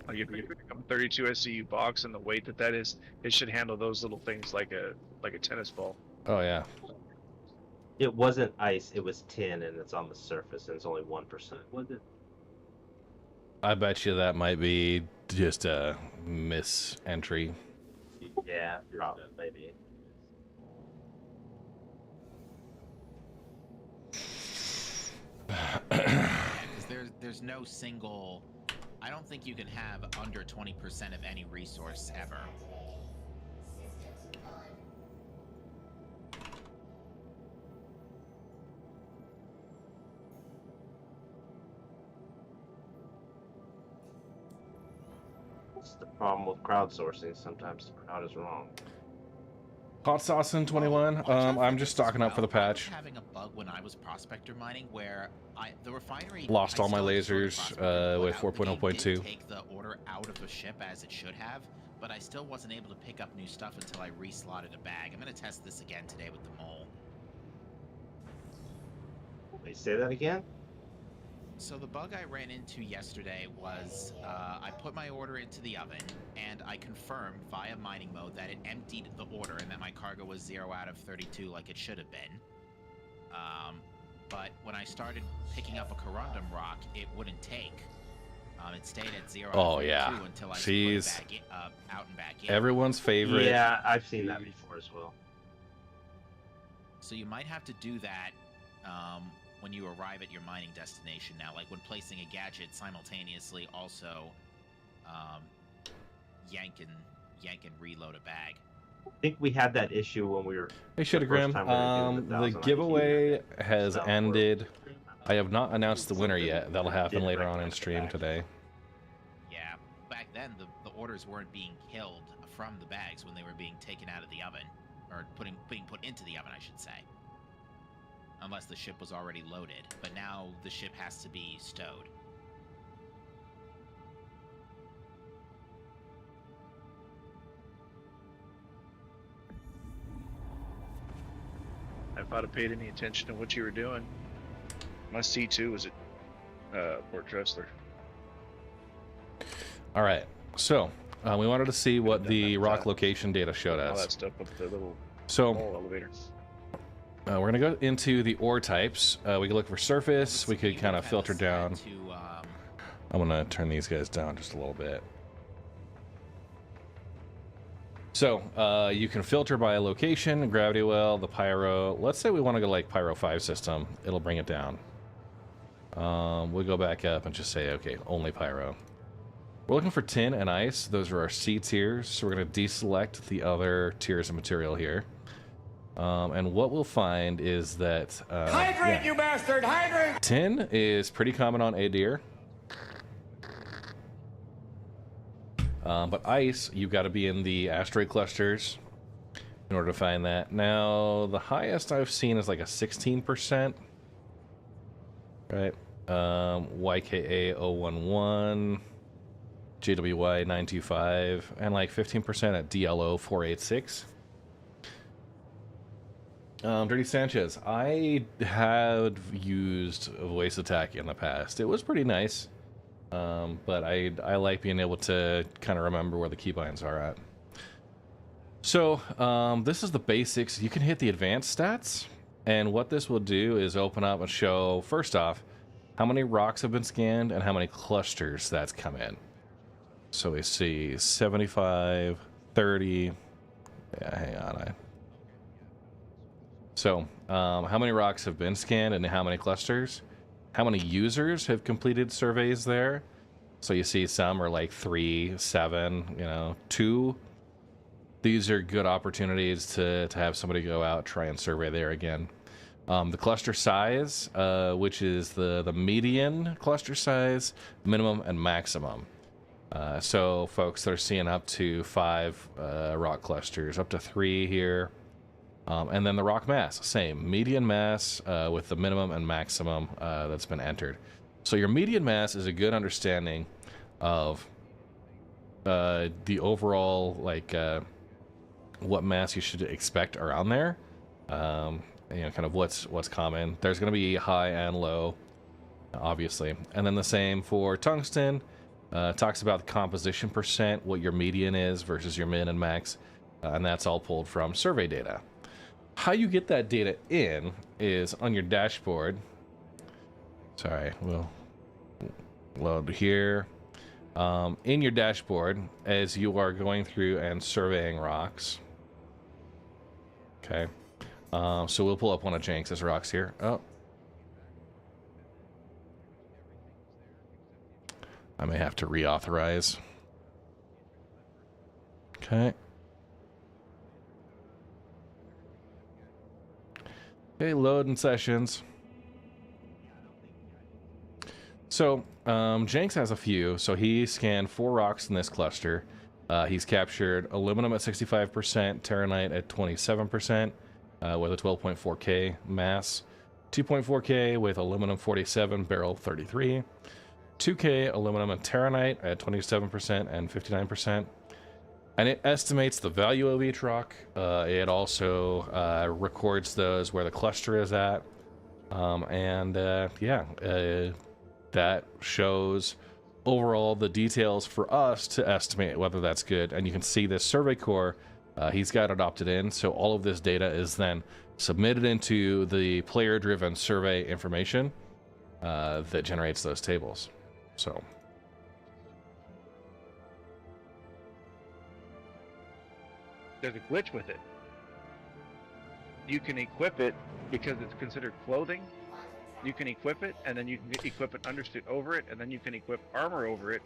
Like if you pick up a 32 SCU box and the weight that is, it should handle those little things like a tennis ball. Oh yeah. It wasn't ice, it was tin, and it's on the surface, and it's only 1%. Was it? I bet you that might be just a misentry. Yeah, probably, maybe. Because there's no single... I don't think you can have under 20% of any resource ever. That's the problem with crowdsourcing. Sometimes the crowd is wrong. Hot sauce in 21. I'm just stocking up for the patch. I was having a bug when I was prospector mining where the refinery Lost all my lasers with 4.0.2. Take the order out of a ship as it should have, but I still wasn't able to pick up new stuff until I reslotted a bag. I'm going to test this again today with the mole. Wait, say that again? So the bug I ran into yesterday was I put my order into the oven and I confirmed via mining mode that it emptied the order and that my cargo was 0 out of 32 like it should have been. But when I started picking up a corundum rock, it wouldn't take. It stayed at 0 out of 32 until I put it back out and back in. Everyone's favorite. Yeah, I've seen that before as well. So you might have to do that when you arrive at your mining destination now, like when placing a gadget simultaneously also yank and reload a bag. I think we had that issue when we were... Hey Shittigram, the giveaway has ended. I have not announced the winner yet. That'll happen later on in stream today. Yeah, back then the orders weren't being killed from the bags when they were being taken out of the oven, or being put into the oven, I should say. Unless the ship was already loaded, but now the ship has to be stowed. if I'd have paid any attention to what you were doing. My C2 was at Port Tressler. All right, so we wanted to see what the rock location data showed All us. that stuff up the little So elevator. we're gonna go into the ore types. We could look for surface. We could kind of filter down. I'm gonna turn these guys down just a little bit. So you can filter by location, gravity well, the pyro. Let's say we want to go like Pyro 5 system. It'll bring it down. We'll go back up and just say, okay, only pyro. We're looking for tin and ice. Those are our C tiers. So we're going to deselect the other tiers of material here. And what we'll find is that... hydrant, you bastard! Hydrant! Tin is pretty common on Adir. But ice, you've got to be in the asteroid clusters in order to find that. Now, the highest I've seen is like a 16%. Right? YKA 011, JWY 925, and like 15% at DLO 486. Dirty Sanchez, I had used voice attack in the past. It was pretty nice. But I like being able to kind of remember where the keybinds are at. So this is the basics. You can hit the advanced stats, and what this will do is open up and show, first off, how many rocks have been scanned and how many clusters that's come in. So we see 75, 30. Yeah, hang on. So how many rocks have been scanned and how many clusters? How many users have completed surveys there? So you see some are like 3, 7, 2. These are good opportunities to have somebody go out, try and survey there again. The cluster size, which is the median cluster size, minimum and maximum. So folks that are seeing up to 5 rock clusters, up to 3 here. And then the rock mass, same. Median mass with the minimum and maximum that's been entered. So your median mass is a good understanding of the overall, like, what mass you should expect around there. Kind of what's common. There's going to be high and low, obviously. And then the same for tungsten. Talks about the composition percent, what your median is versus your min and max. And that's all pulled from survey data. How you get that data in is on your dashboard. Sorry, we'll load here. In your dashboard, as you are going through and surveying rocks. Okay. So we'll pull up one of Jenks' rocks here. Oh. I may have to reauthorize. Okay. Okay, loading sessions. So, Jenks has a few. So he scanned 4 rocks in this cluster. He's captured aluminum at 65%, terranite at 27%, with a 12.4K mass, 2.4K with aluminum 47, beryl 33, 2K aluminum and terranite at 27% and 59%. And it estimates the value of each rock. It also records those where the cluster is at. That shows overall the details for us to estimate whether that's good. And you can see this survey core, he's got it opted in. So all of this data is then submitted into the player-driven survey information that generates those tables. So... there's a glitch with it. You can equip it because it's considered clothing. You can equip it, and then you can equip an undersuit over it, and then you can equip armor over it.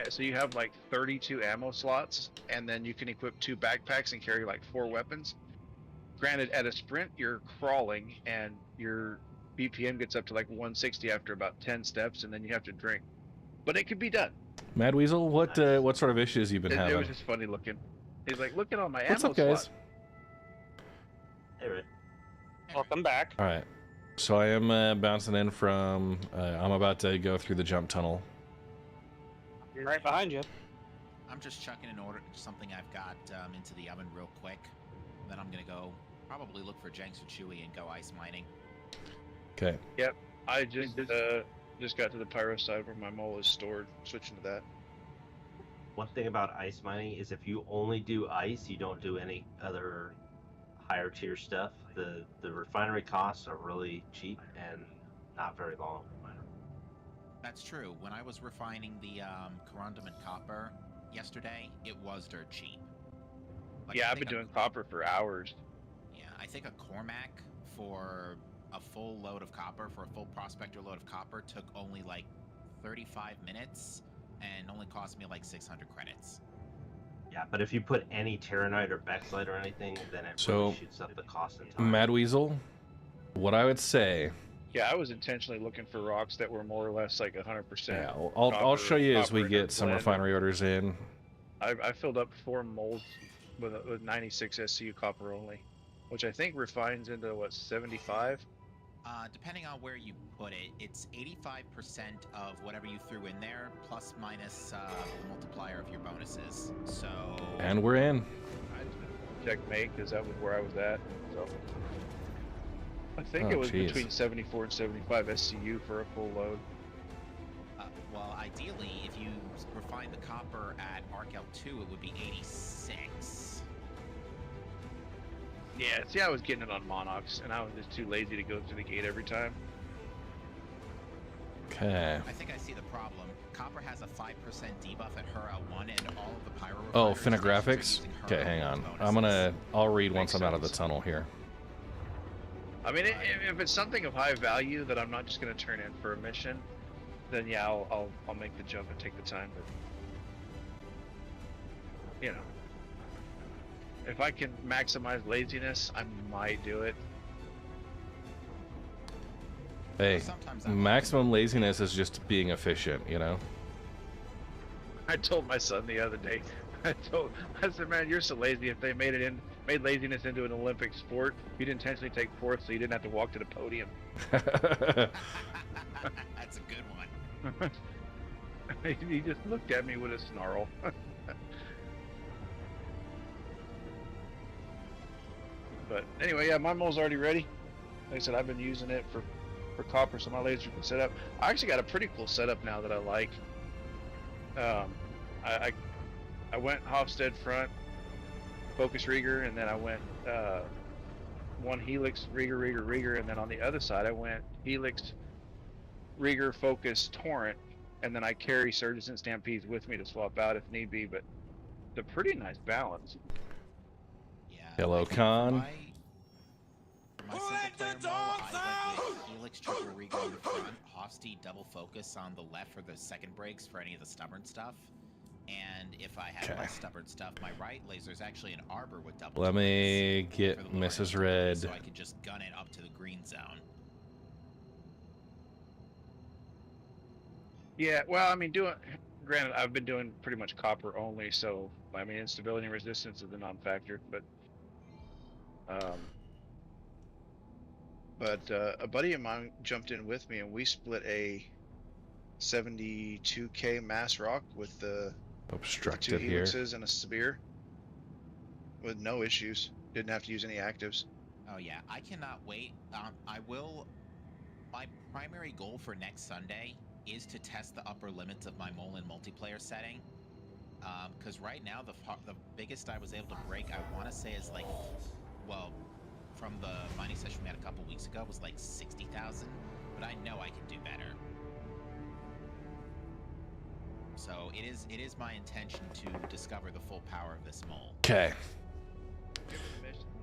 So you have like 32 ammo slots, and then you can equip 2 backpacks and carry like 4 weapons. Granted, at a sprint, you're crawling, and your BPM gets up to like 160 after about 10 steps, and then you have to drink. But it could be done. Mad Weasel, what sort of issues you've been having? It was just funny looking. He's like, look at all my What's ammo up, guys? slots. Hey, Rick. Welcome back. All right. So I am bouncing in from... I'm about to go through the jump tunnel. I'm right behind you. I'm just chucking in order something I've got into the oven real quick. Then I'm going to go probably look for Jenks or Chewy and go ice mining. Okay. Yep. I just got to the Pyro side where my mole is stored. Switching to that. One thing about ice mining is if you only do ice, you don't do any other higher tier stuff. The refinery costs are really cheap and not very long. That's true. When I was refining the corundum and copper yesterday, it was dirt cheap. Like, Yeah, I've been doing copper for hours. Yeah, I think a Cormac for a full load of copper, for a full prospector load of copper, took only like 35 minutes and only cost me like 600 credits. Yeah, but if you put any Terranite or Bexlite or anything, then it So, really shoots up the cost in time. Mad Weasel, what I would say. Yeah, I was intentionally looking for rocks that were more or less like 100%. Yeah, I'll show you as we get some refinery orders in. I filled up 4 molds with 96 SCU copper only, which I think refines into what, 75? Depending on where you put it, it's 85% of whatever you threw in there, plus minus the multiplier of your bonuses. So. And we're in. I just checked make because that was where I was at. So. I think it was between 74 and 75 SCU for a full load. Well, ideally, if you refine the copper at Arc L2, it would be 86. Yeah, see, I was getting it on Monox, and I was just too lazy to go through the gate every time. Okay. I think I see the problem. Copper has a 5% debuff at her L1, and all of the Pyro. Oh, Finographics? Okay, hang on. I'll read once I'm out of the tunnel here. I mean, if it's something of high value that I'm not just going to turn in for a mission, then yeah, I'll make the jump and take the time. But you know, if I can maximize laziness, I might do it. Hey, maximum laziness is just being efficient, you know? I told my son the other day, I said, man, you're so lazy. If they made laziness into an Olympic sport, you'd intentionally take 4th so you didn't have to walk to the podium. That's a good one. He just looked at me with a snarl. But anyway, yeah, my mole's already ready. Like I said, I've been using it for copper, so my laser can set up. I actually got a pretty cool setup now that I like. I went Hofstede front, focus rigger, and then I went one helix rigger, and then on the other side I went helix rigger focus torrent, and then I carry surges and stampedes with me to swap out if need be. But it's a pretty nice balance. Yeah. Hello, Khan. For my single player mole, I went with helix triple rigger in the front, Hofstede double focus on the left for the second brakes for any of the stubborn stuff. And if I had less stubborn stuff, my right laser is actually an arbor with double. Let me get Mrs. Red. So I could just gun it up to the green zone. Yeah, well, I mean, granted, I've been doing pretty much copper only, so I mean, instability and resistance is a non-factor. But a buddy of mine jumped in with me, and we split a 72K mass rock with the obstructed 2 helixes and a spear with no issues. Didn't have to use any actives. Oh yeah, I cannot wait. I will. My primary goal for next Sunday is to test the upper limits of my mole in multiplayer setting. Because right now the biggest I was able to break, I want to say, is like, well, from the mining session we had a couple weeks ago, was like 60,000. But I know I can do better. So it is my intention to discover the full power of this mole. Okay.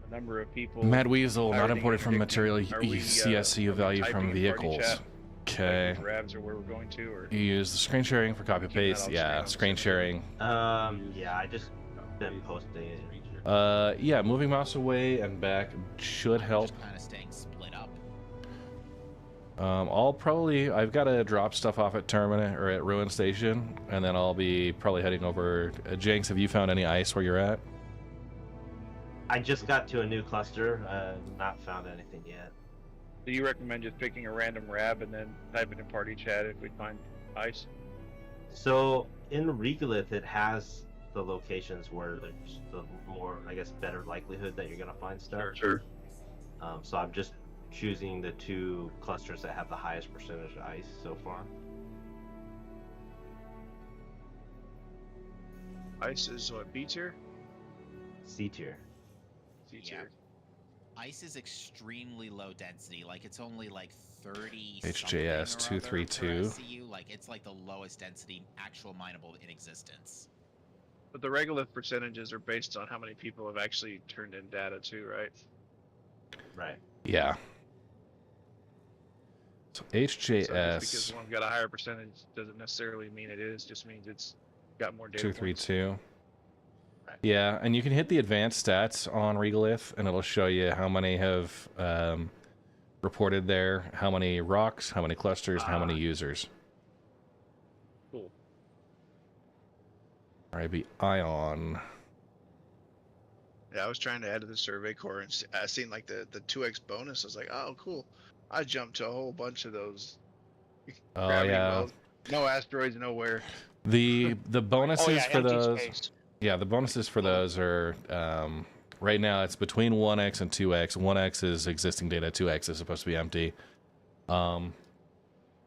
A number of people. Mad Weasel, not imported from material. CSCU value from vehicles. Okay. Grabs are where we're going to, or you use the screen sharing for copy paste. Yeah, screen sharing. Yeah, I just been posting it. Yeah, moving mouse away and back should help. Just kind of staying split up. I've got to drop stuff off at Terminate or at Ruin Station, and then I'll be probably heading over. Jenks, have you found any ice where you're at? I just got to a new cluster, not found anything yet. Do you recommend just picking a random rab and then typing in party chat if we find ice? So in Regolith, it has the locations where there's the more, I guess, better likelihood that you're gonna find stuff. Sure. So I'm just choosing the 2 clusters that have the highest percentage of ice so far. Ice is what, B tier? C tier. C tier. Ice is extremely low density. Like it's only like 30. HJS 232. Like it's like the lowest density actual mineable in existence. But the regolith percentages are based on how many people have actually turned in data too, right? Right. Yeah. So So just HJS because one got a higher percentage doesn't necessarily mean it is. Just means it's got more data. 232. Yeah, and you can hit the advanced stats on regolith, and it'll show you how many have reported there, how many rocks, how many clusters, how many users. Cool. RIB Ion. Yeah, I was trying to add to the survey core and I seen like the 2x bonus. I was like, oh, cool. I jumped to a whole bunch of those. Oh yeah. Wells. No asteroids, nowhere. The bonuses for empty those. space. Yeah, the bonuses for those are right now it's between 1x and 2x. 1x is existing data. 2x is supposed to be empty.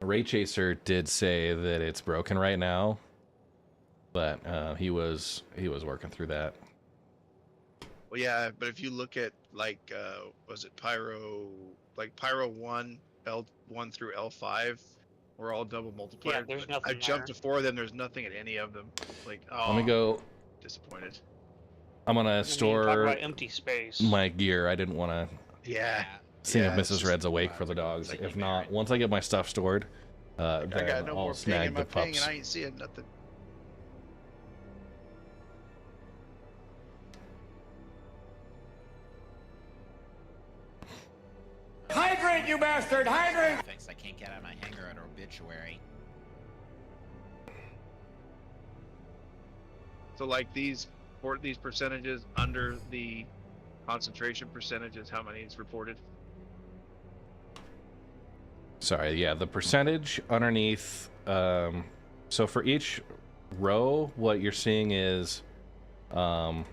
Ray Chaser did say that it's broken right now, but he was working through that. Well, yeah, but if you look at like, was it Pyro? Like Pyro 1, L1 through L5, were all double multipliers. Yeah, there's nothing I jumped there. to 4 of them. There's nothing at any of them. Like, oh, Let me go. Disappointed. I'm gonna Talk store about empty space. my gear. I didn't want to. Yeah. See Yeah, if it's Mrs. just Red's awake for the dogs. If not, once I get my stuff stored, I then got no I'll more ping snag in the my ping, pups. and I ain't seeing nothing. Hydrate, you bastard! Hydrate! I can't get out of my hangar at Obituary. So like these percentages under the concentration percentages, how many is reported? Sorry, yeah, the percentage underneath. So for each row, what you're seeing is, so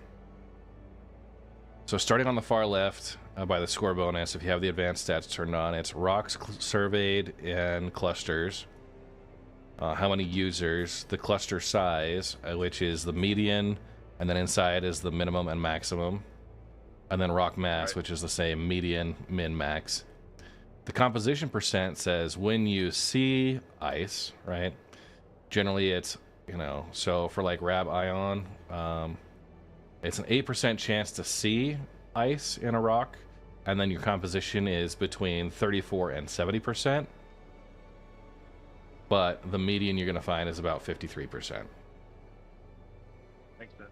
starting on the far left by the score bonus, if you have the advanced stats turned on, it's rocks surveyed and clusters. How many users, the cluster size, which is the median, and then inside is the minimum and maximum, and then rock mass, which is the same median, min, max. The composition percent says when you see ice, right? Generally, it's, so for like Rab Ion, it's an 8% chance to see ice in a rock, and then your composition is between 34 and 70%. But the median you're going to find is about 53%. Makes sense.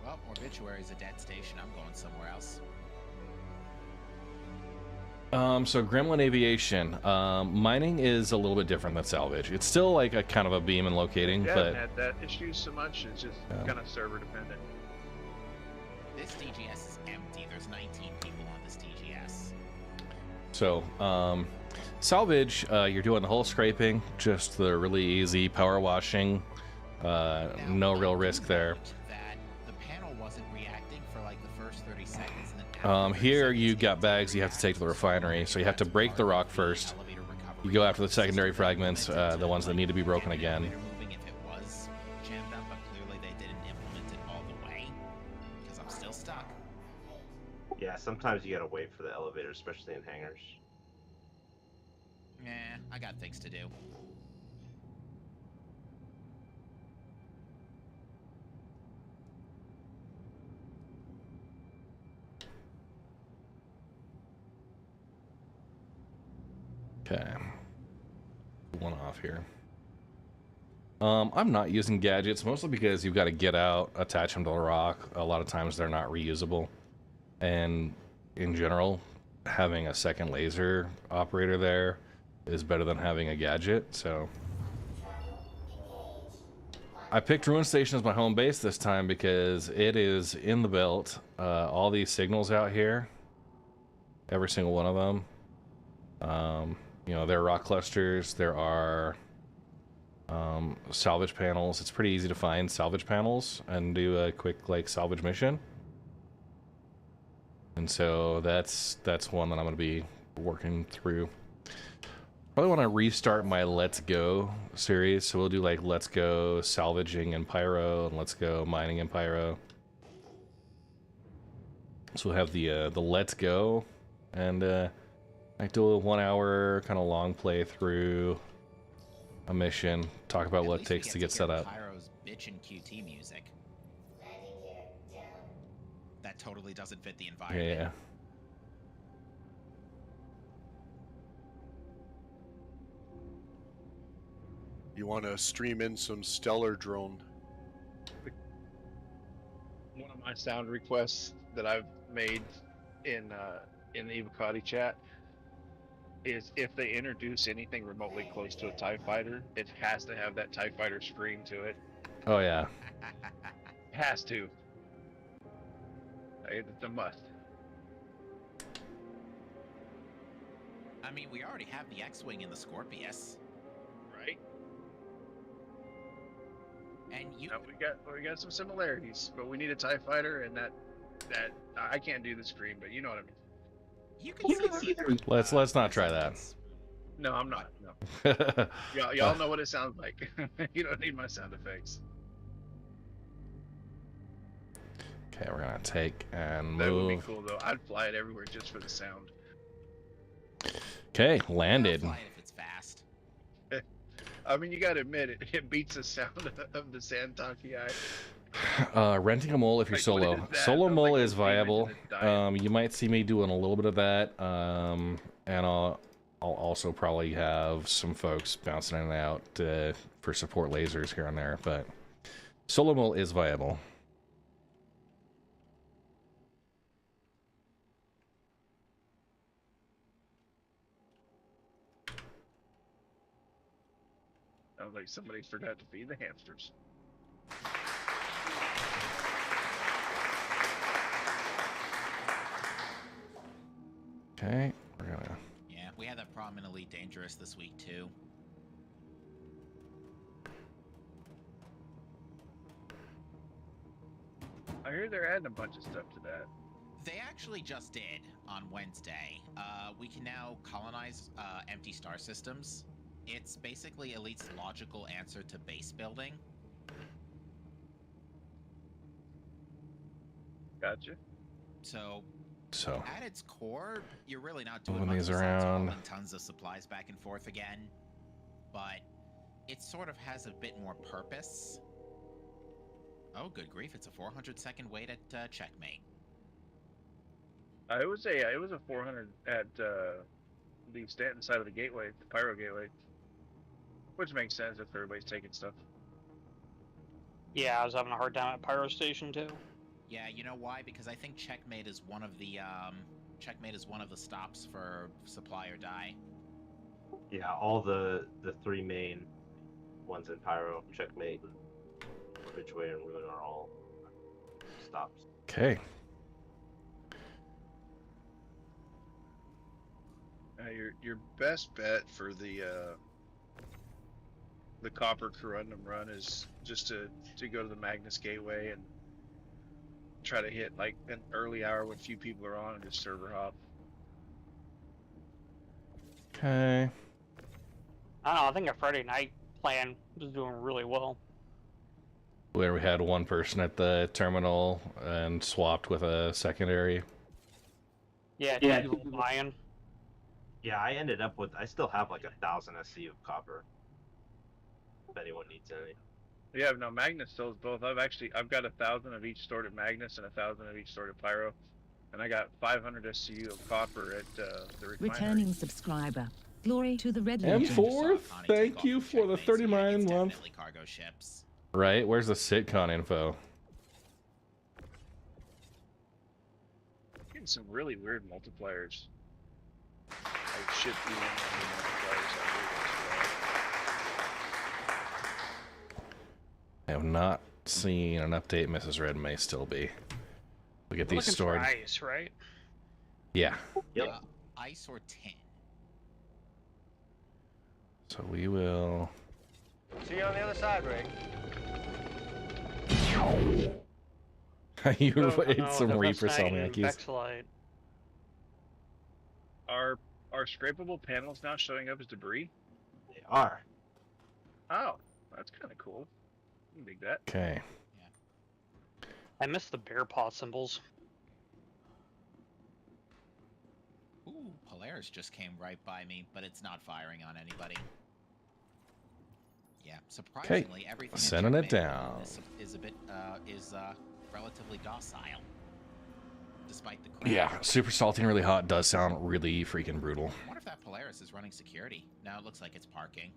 Well, Obituary is a dead station. I'm going somewhere else. So Gremlin Aviation, mining is a little bit different than salvage. It's still like a kind of a beam and locating, Yeah, I but haven't had that issue so much. It's just kind of server dependent. This DGS is empty. There's 19 people on this DGS. so salvage, you're doing the whole scraping, just the really easy power washing, no real risk there. That the panel wasn't reacting for like the first 30 seconds. And then Here you got bags you have to take to the refinery, so you have to break the rock first. You go after the secondary fragments, the ones that need to be broken again. moving if it was jammed up, but clearly they didn't implement it all the way because I'm still stuck. Yeah, sometimes you gotta wait for the elevator, especially in hangars. I got things to do. Okay. One off here. I'm not using gadgets, mostly because you've got to get out, attach them to the rock. A lot of times they're not reusable. And in general, having a second laser operator there is better than having a gadget, so... I picked Ruin Station as my home base this time because it is in the belt. All these signals out here, every single one of them, there are rock clusters, there are salvage panels. It's pretty easy to find salvage panels and do a quick like salvage mission. And so that's one that I'm going to be working through. Probably want to restart my Let's Go series, so we'll do like Let's Go salvaging in Pyro and Let's Go mining in Pyro. So we'll have the Let's Go, and I do a 1 hour kind of long playthrough a mission, talk about what it takes to get set up. Pyro's bitchin' QT music. That totally doesn't fit the environment. Yeah. You want to stream in some Stellar Drone? One of my sound requests that I've made in the Evocati chat is if they introduce anything remotely close to a TIE fighter, it has to have that TIE fighter scream to it. Oh yeah. Has to. It's a must. I mean, we already have the X-Wing in the Scorpius. Right. And you we got some similarities, but we need a TIE fighter, and that I can't do the scream, but you know what I mean. You can see Let's not try that. No, I'm not. No. Y'all know what it sounds like. You don't need my sound effects. Okay, we're gonna take and move. That would be cool though. I'd fly it everywhere just for the sound. Okay, landed. Fly it if it's fast. I mean, you gotta admit it beats the sound of the Santaki eye. Renting a mole if you're solo. Solo mole is viable. You might see me doing a little bit of that, and I'll also probably have some folks bouncing in and out for support lasers here and there. But solo mole is viable. Sounds like somebody forgot to feed the hamsters. Okay, we're gonna. Yeah, we had that problem in Elite Dangerous this week too. I hear they're adding a bunch of stuff to that. They actually just did on Wednesday. We can now colonize empty star systems. It's basically Elite's logical answer to base building. Gotcha. So at its core, you're really not doing moving much these besides around. hauling tons of supplies back and forth again. But it sort of has a bit more purpose. Oh, good grief! It's a 400-second wait at checkmate. It was a 400 at the Stanton side of the gateway, the Pyro gateway, which makes sense if everybody's taking stuff. Yeah, I was having a hard time at Pyro Station too. Yeah, you know why? Because I think checkmate is one of the stops for supply or die. Yeah, all the three main ones in Pyro, checkmate, Ridgeway, and Ruin are all stops. Okay. Your best bet for the Copper Corundum run is just to go to the Magnus Gateway and try to hit like an early hour when few people are on and just server hop. Okay. I don't know, I think a Friday night plan was doing really well. Where we had one person at the terminal and swapped with a secondary. Yeah, people buying. Yeah, I ended up with, I still have like 1,000 SC of copper. If anyone needs any. Yeah, no, Magnus sells both. I've got 1,000 of each stored at Magnus and 1,000 of each stored at Pyro, and I got 500 SCU of copper at the refinery. Returning subscriber. Glory to the Red Legion. M4, thank you for the 39 month. Cargo ships. Right, where's the sitcon info? Getting some really weird multipliers. Like shit being multipliers. I have not seen an update. Mrs. Red may still be. We get these stored. Ice, right? Yeah. Yep. Ice or tin. So we will See you on the other side, Ray. You ate some the Reaper Best Night and Salmiakis. Vexilite. Are scrapable panels now showing up as debris? They are. Oh, that's kind of cool. I can dig that. Okay. I miss the bear paw symbols. Ooh, Polaris just came right by me, but it's not firing on anybody. Yeah, surprisingly, everything sending it down. is a bit relatively docile, despite the crap. Yeah, super salty and really hot does sound really freaking brutal. I wonder if that Polaris is running security. No, it looks like it's parking.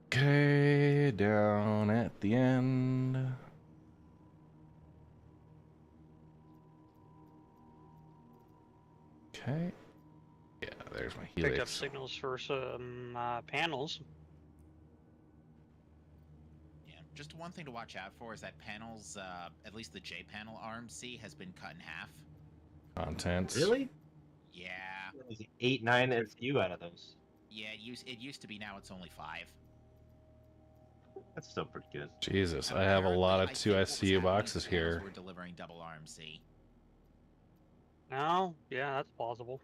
Okay, down at the end. Okay. Yeah, there's my helix. Picked up signals for some panels. Yeah, just one thing to watch out for is that panels, at least the J panel RMC has been cut in half. Contents. Really? Yeah. There's 8, 9 SU out of those. Yeah, it used to be. Now it's only 5. That's still pretty good. Jesus, I have a lot of 2 SCU boxes here. We're delivering double RMC. No, yeah, that's plausible.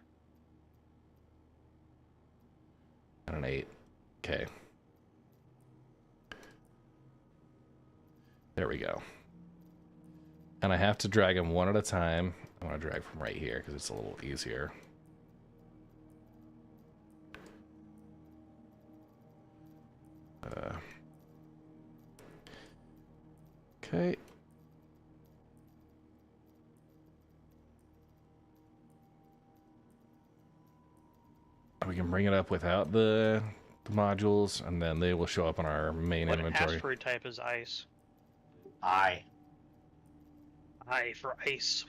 And an 8. Okay. There we go. And I have to drag them one at a time. I want to drag from right here because it's a little easier. Okay. We can bring it up without the modules, and then they will show up on our main What inventory. asteroid type is ice? I. I for ice.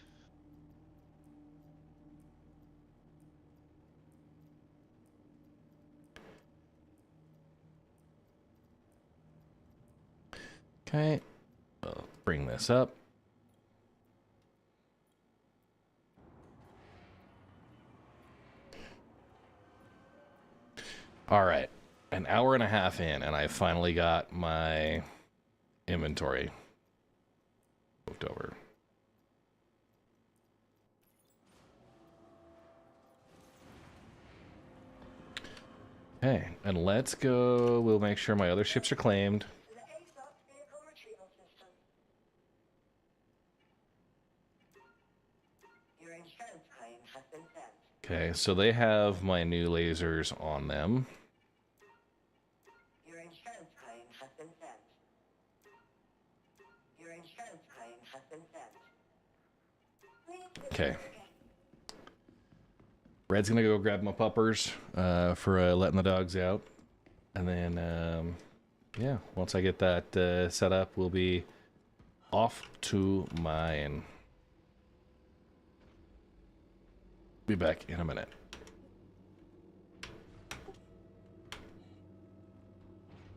Okay. I'll bring this up. All right, an hour and a half in, and I finally got my inventory moved over. Okay, and let's go. We'll make sure my other ships are claimed. Okay, so they have my new lasers on them. Your insurance claim has been sent. Your insurance claim has been sent. Okay. Red's gonna go grab my puppers for letting the dogs out. And then, yeah, once I get that set up, we'll be off to mine. Be back in a minute.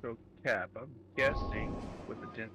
So, Cap, I'm guessing with the dent.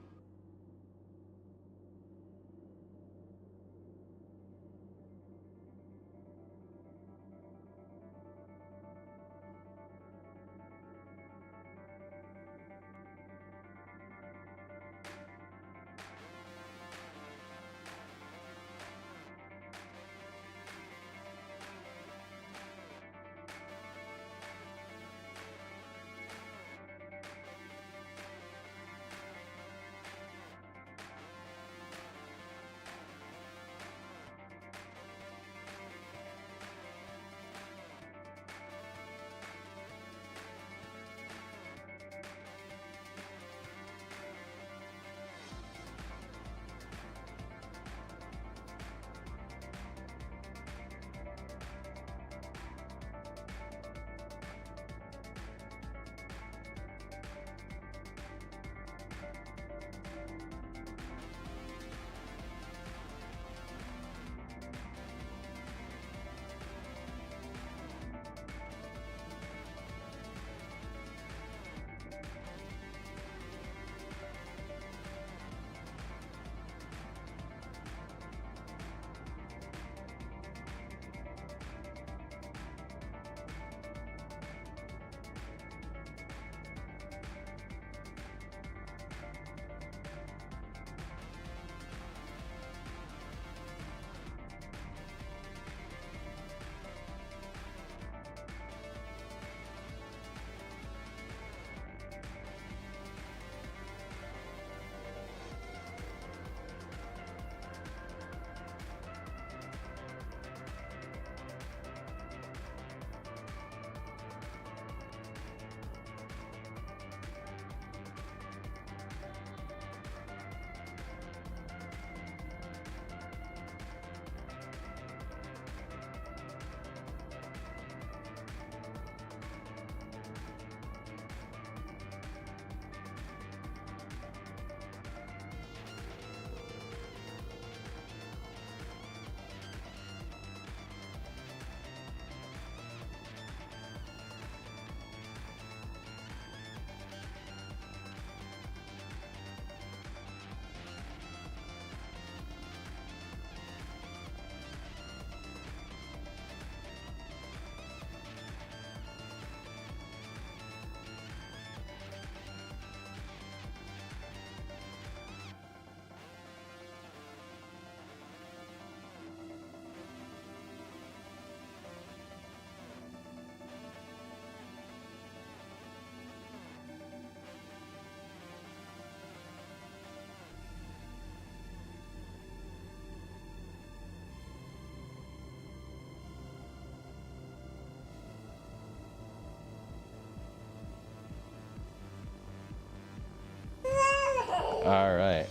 All right.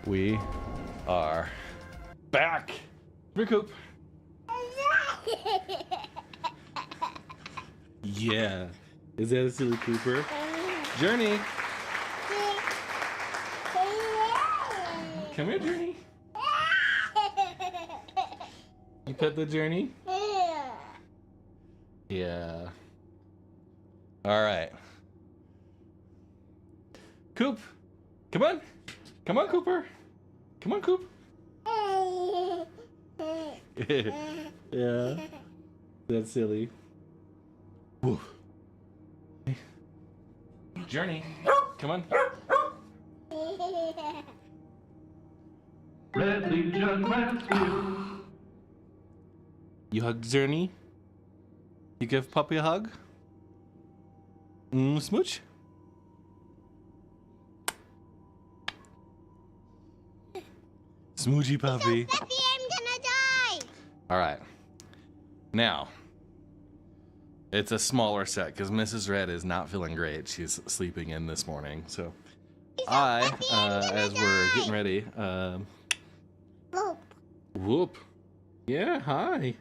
We are back. Recoup. Yeah. Is that a silly Cooper? Journey. Come here, Journey. You pet the Journey? Yeah. All right. Coop. Come on. Come on, Cooper. Come on, Coop. Yeah. That's silly. Woo. Journey. Come on. Red Legion Rescue. You hug Journey? You give Puppy a hug? Smooch? Smoochy puppy. I'm gonna die. All right. Now, it's a smaller set because Mrs. Red is not feeling great. She's sleeping in this morning. So, as we're getting ready, whoop. Yeah, hi.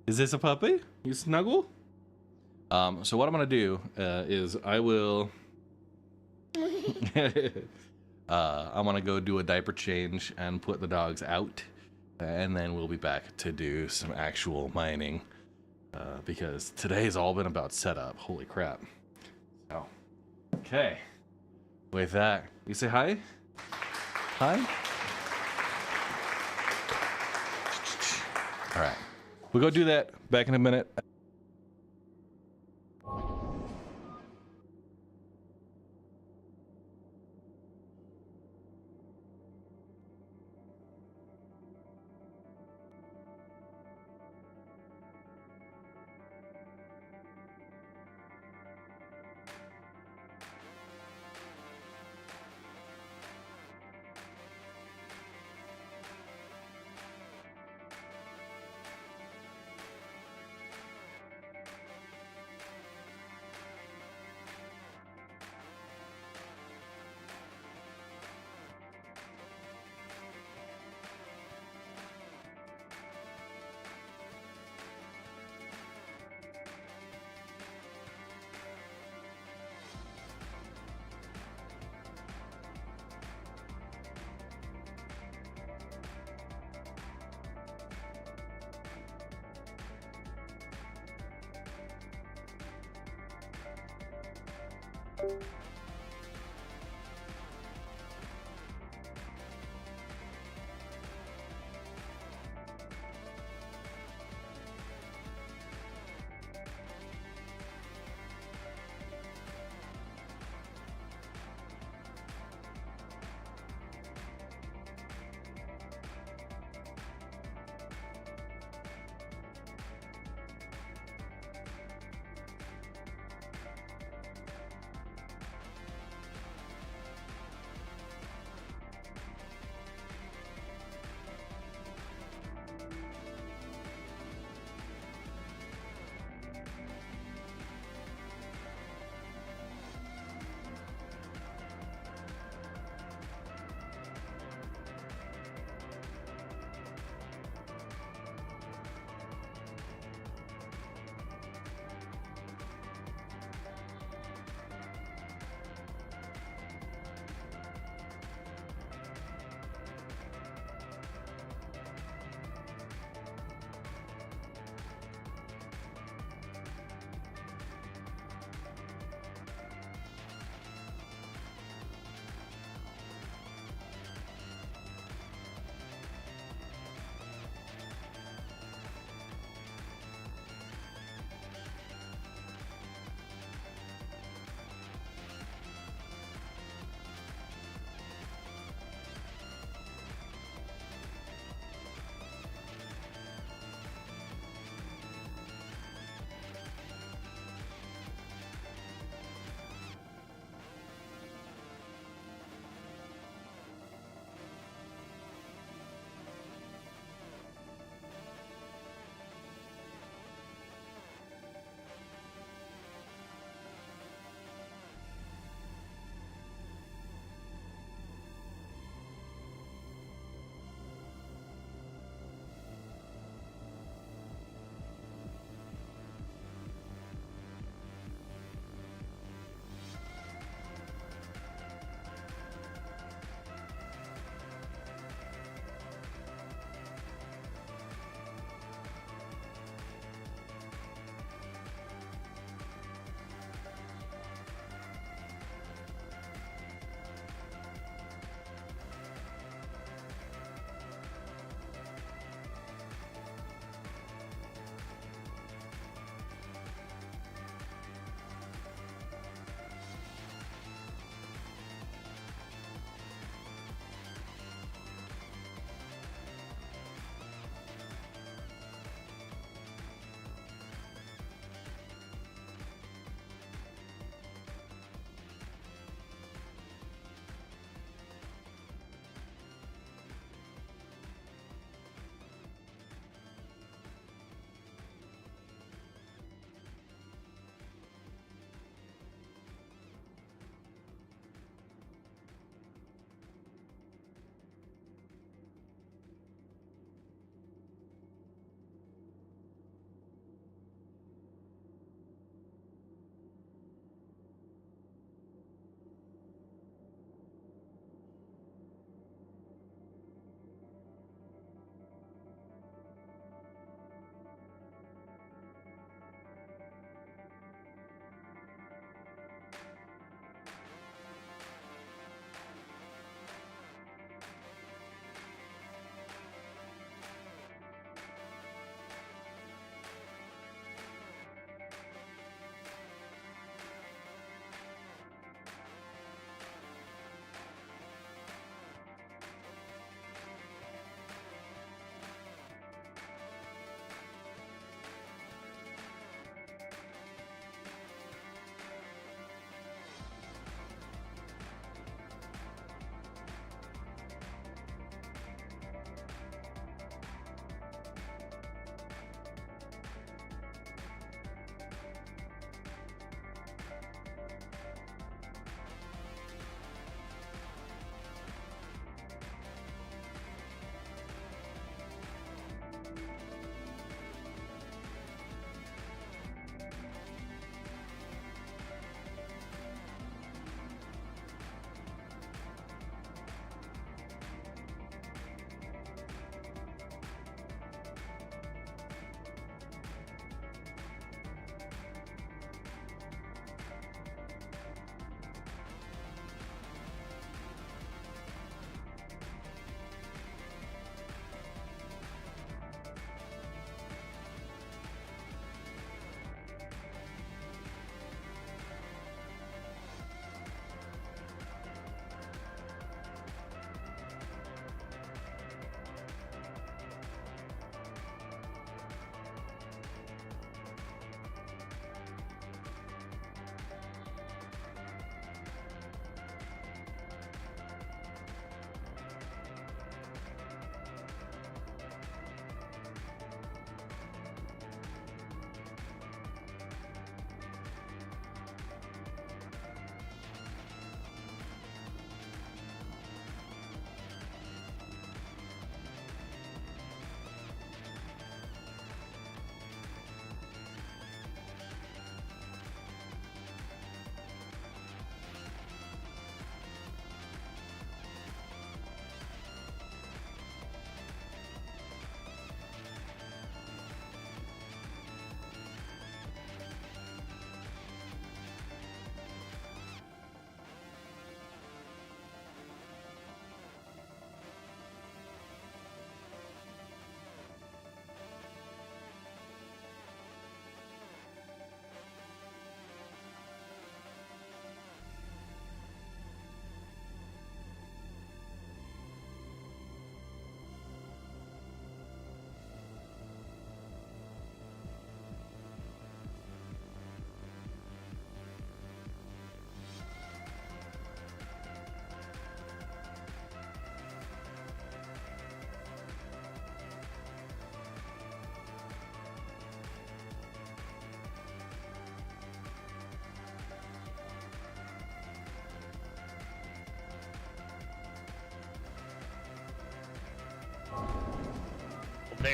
Is this a puppy? You snuggle? So what I'm gonna do is I will. I'm gonna go do a diaper change and put the dogs out, and then we'll be back to do some actual mining, because today's all been about setup. Holy crap. So, okay. With that, you say hi? Hi? All right. We'll go do that. Back in a minute.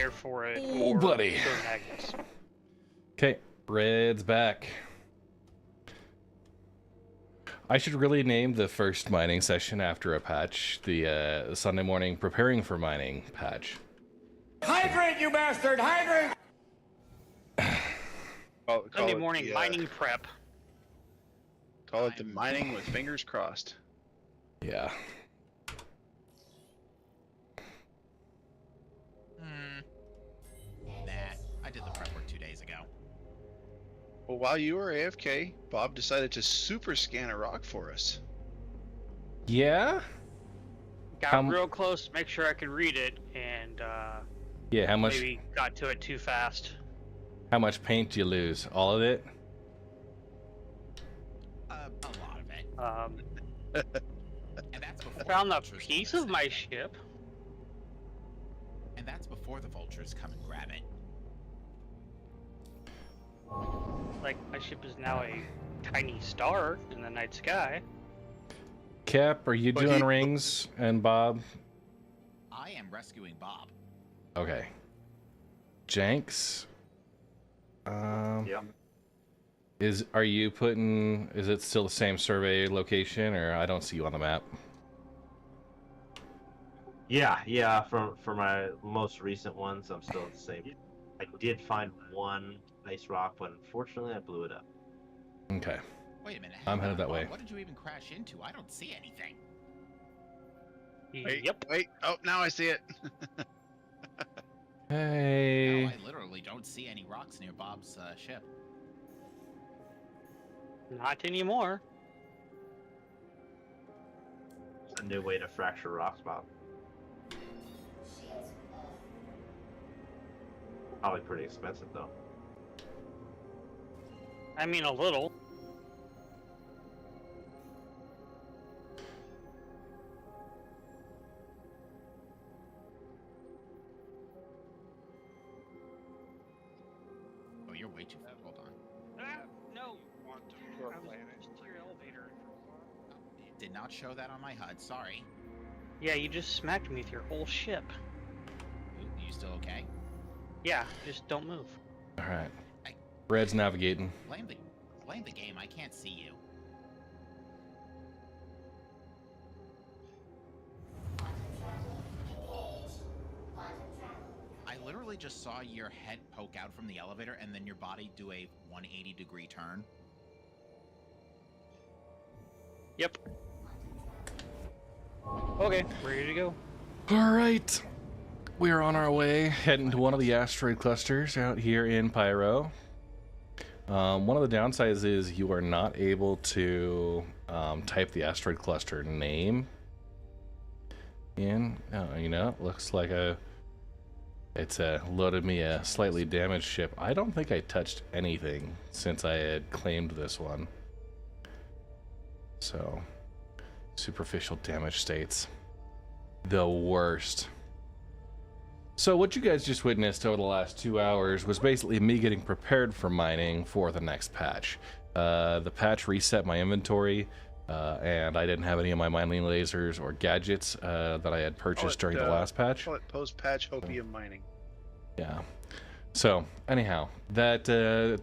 there for it. Oh, or buddy. go to Magnus. Okay, Red's back. I should really name the first mining session after a patch, the Sunday morning preparing for mining patch. Hydrate, you bastard! Hydrate! Sunday morning mining prep. Call it the mining with fingers crossed. Yeah. Nah, I did the prep work 2 days ago. Well, while you were AFK, Bob decided to super scan a rock for us. Yeah? Got real close to make sure I could read it, and Yeah, how much? maybe got to it too fast. How much paint do you lose? All of it? A lot of it. And that's before Found the a vultures piece come of my ship. And that's before the vultures come and grab it. Like, my ship is now a tiny star in the night sky. Cap, are you doing rings? And Bob? I am rescuing Bob. Okay. Jenks? Yep. Are you putting, is it still the same survey location, or I don't see you on the map? Yeah. For my most recent ones, I'm still at the same. I did find one nice rock, but unfortunately, I blew it up. Okay. Wait a minute. I'm headed that way. What did you even crash into? I don't see anything. Wait. Oh, now I see it. Hey. No, I literally don't see any rocks near Bob's ship. Not anymore. It's a new way to fracture rocks, Bob. Probably pretty expensive, though. I mean, a little. Oh, you're way too far. Hold on. No. I was just to your elevator. It did not show that on my HUD. Sorry. Yeah, you just smacked me with your whole ship. You still okay? Yeah, just don't move. All right. Red's navigating. Blame the game. I can't see you. I literally just saw your head poke out from the elevator and then your body do a 180-degree turn. Yep. Okay, ready to go. All right. We are on our way, heading to one of the asteroid clusters out here in Pyro. One of the downsides is you are not able to type the asteroid cluster name in. You know, it looks like it's loaded me a slightly damaged ship. I don't think I touched anything since I had claimed this one. So, superficial damage states. The worst. So what you guys just witnessed over the last 2 hours was basically me getting prepared for mining for the next patch. The patch reset my inventory, and I didn't have any of my mining lasers or gadgets that I had purchased during the last patch. Call it post-patch hopium mining. Yeah. So anyhow, that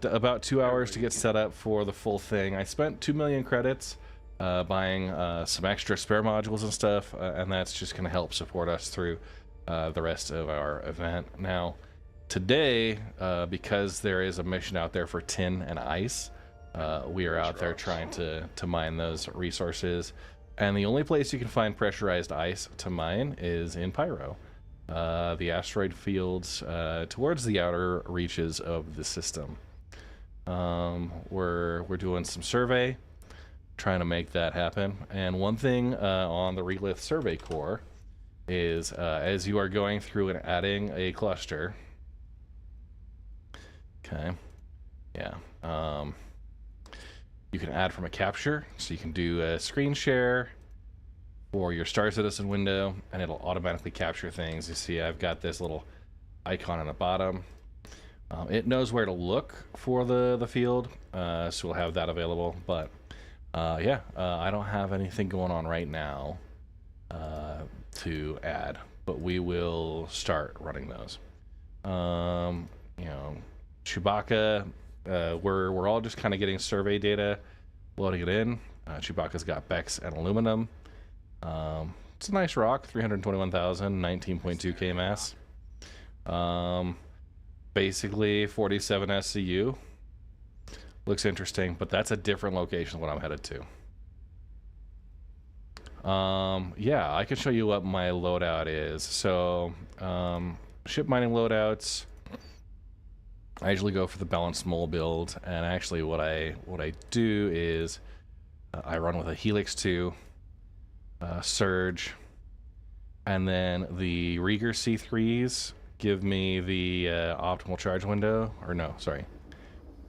about 2 hours to get set up for the full thing. I spent 2 million credits buying some extra spare modules and stuff, and that's just going to help support us through the rest of our event. Now, today, because there is a mission out there for tin and ice, we are out there trying to mine those resources. And the only place you can find pressurized ice to mine is in Pyro. The asteroid fields towards the outer reaches of the system. We're doing some survey, trying to make that happen. And one thing on the Relith Survey Core is as you are going through and adding a cluster, okay, yeah, you can add from a capture, so you can do a screen share for your Star Citizen window, and it'll automatically capture things. You see, I've got this little icon on the bottom. It knows where to look for the field, so we'll have that available. But yeah, I don't have anything going on right now to add, but we will start running those. You know, Chewbacca. We're all just kind of getting survey data, loading it in. Chewbacca's got Bex and aluminum. It's a nice rock, 321,000, 19.2k mass. Basically 47 SCU. Looks interesting, but that's a different location than what I'm headed to. Yeah, I can show you what my loadout is. So, ship mining loadouts. I usually go for the balanced mole build, and actually what I do is I run with a Helix 2, Surge, and then the Rieger C3s give me the optimal charge window, or no, sorry.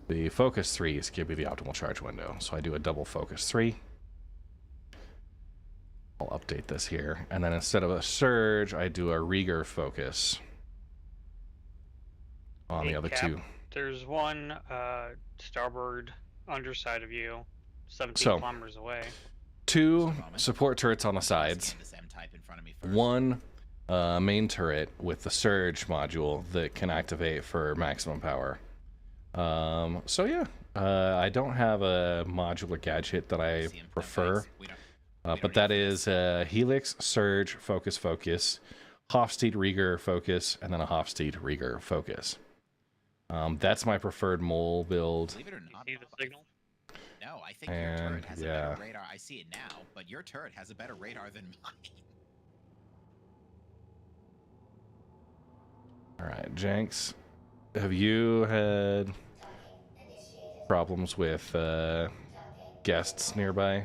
The Focus 3s give me the optimal charge window. So I do a double Focus 3. I'll update this here. And then instead of a Surge, I do a Rieger Focus on the other two. There's one starboard underside of you, 17 kilometers away. 2 support turrets on the sides. 1 main turret with the Surge module that can activate for maximum power. So yeah, I don't have a modular gadget that I prefer, but that is Helix, Surge, Focus, Hofstede, Rieger, Focus, and then a Hofstede, Rieger, Focus. That's my preferred mole build. Believe it or not, see the signal? No, I think your turret has a better radar. I see it now, but your turret has a better radar than mine. All right, Jenks, have you had problems with guests nearby?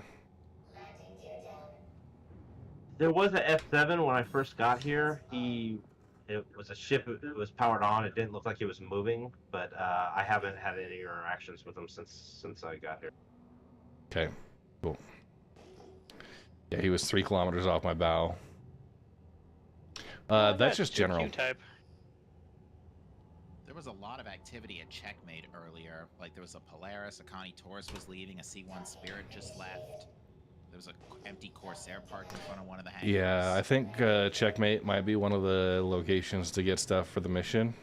There was an F7 when I first got here. It was a ship. It was powered on. It didn't look like it was moving, but I haven't had any interactions with him since I got here. Okay, cool. Yeah, he was 3 kilometers off my bow. That's just general. Q-type. There was a lot of activity at Checkmate earlier. Like there was a Polaris, a Connie Taurus was leaving, a C1 Spirit just left. There was an empty Corsair parked in front of one of the hangars. Yeah, I think Checkmate might be one of the locations to get stuff for the mission.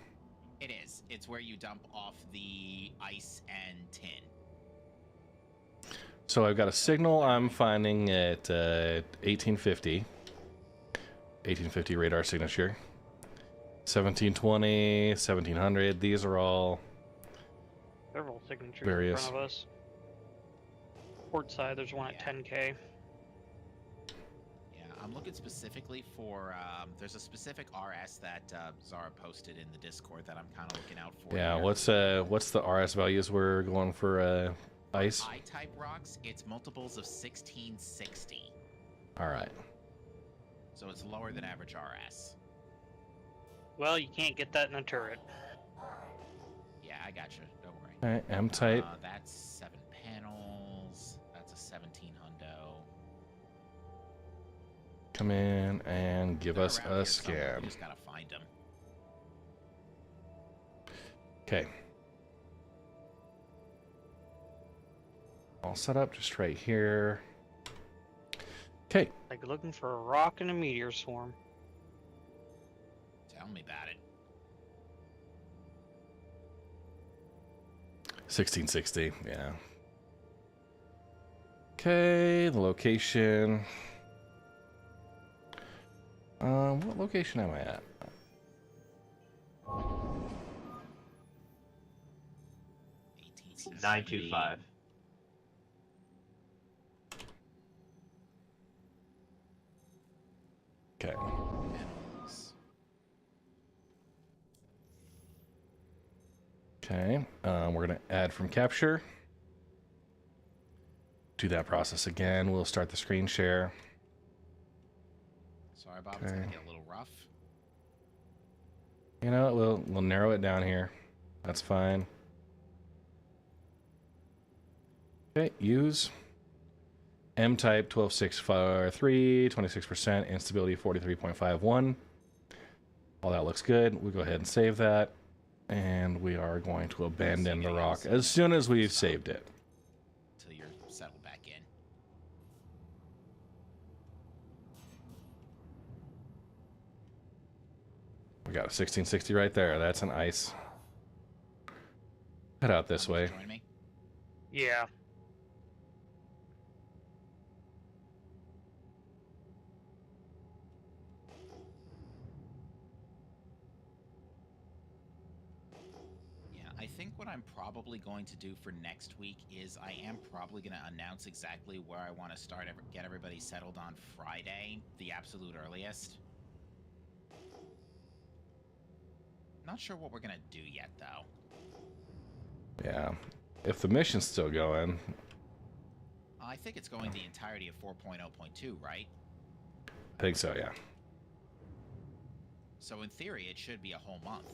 It is. It's where you dump off the ice and tin. So I've got a signal I'm finding at 1850 radar signature. 1720, 1700, these are all Several signatures various. in front of us. Port side, there's one at 10k. Yeah, I'm looking specifically for, there's a specific RS that Zara posted in the Discord that I'm kind of looking out for. Yeah, here. what's the RS values we're going for ice? I-type rocks, it's multiples of 1660. All right. So it's lower than average RS. Well, you can't get that in a turret. Yeah, I got you. Don't worry. All right, M-type. That's 7 panels. That's a 17 hundo. Come in and give us a scan. We just gotta find them. Okay. All set up just right here. Okay. Like looking for a rock in a meteor swarm. Tell me about it. 1660, yeah. Okay, the location. What location am I at? 925. Okay. Okay, we're gonna add from capture. Do that process again. We'll start the screen share. Sorry, Bob, it's gonna get a little rough. You know, we'll narrow it down here. That's fine. Okay, use. M-type 12653, 26%, instability 43.51. All that looks good. We'll go ahead and save that. And we are going to abandon the rock as soon as we've saved it. Until you're settled back in. We got a 1660 right there. That's an ice. Head out this way. Join me. Yeah. I think what I'm probably going to do for next week is I am probably going to announce exactly where I want to start, get everybody settled on Friday, the absolute earliest. Not sure what we're going to do yet, though. Yeah. If the mission's still going. I think it's going the entirety of 4.0.2, right? I think so, yeah. So in theory, it should be a whole month.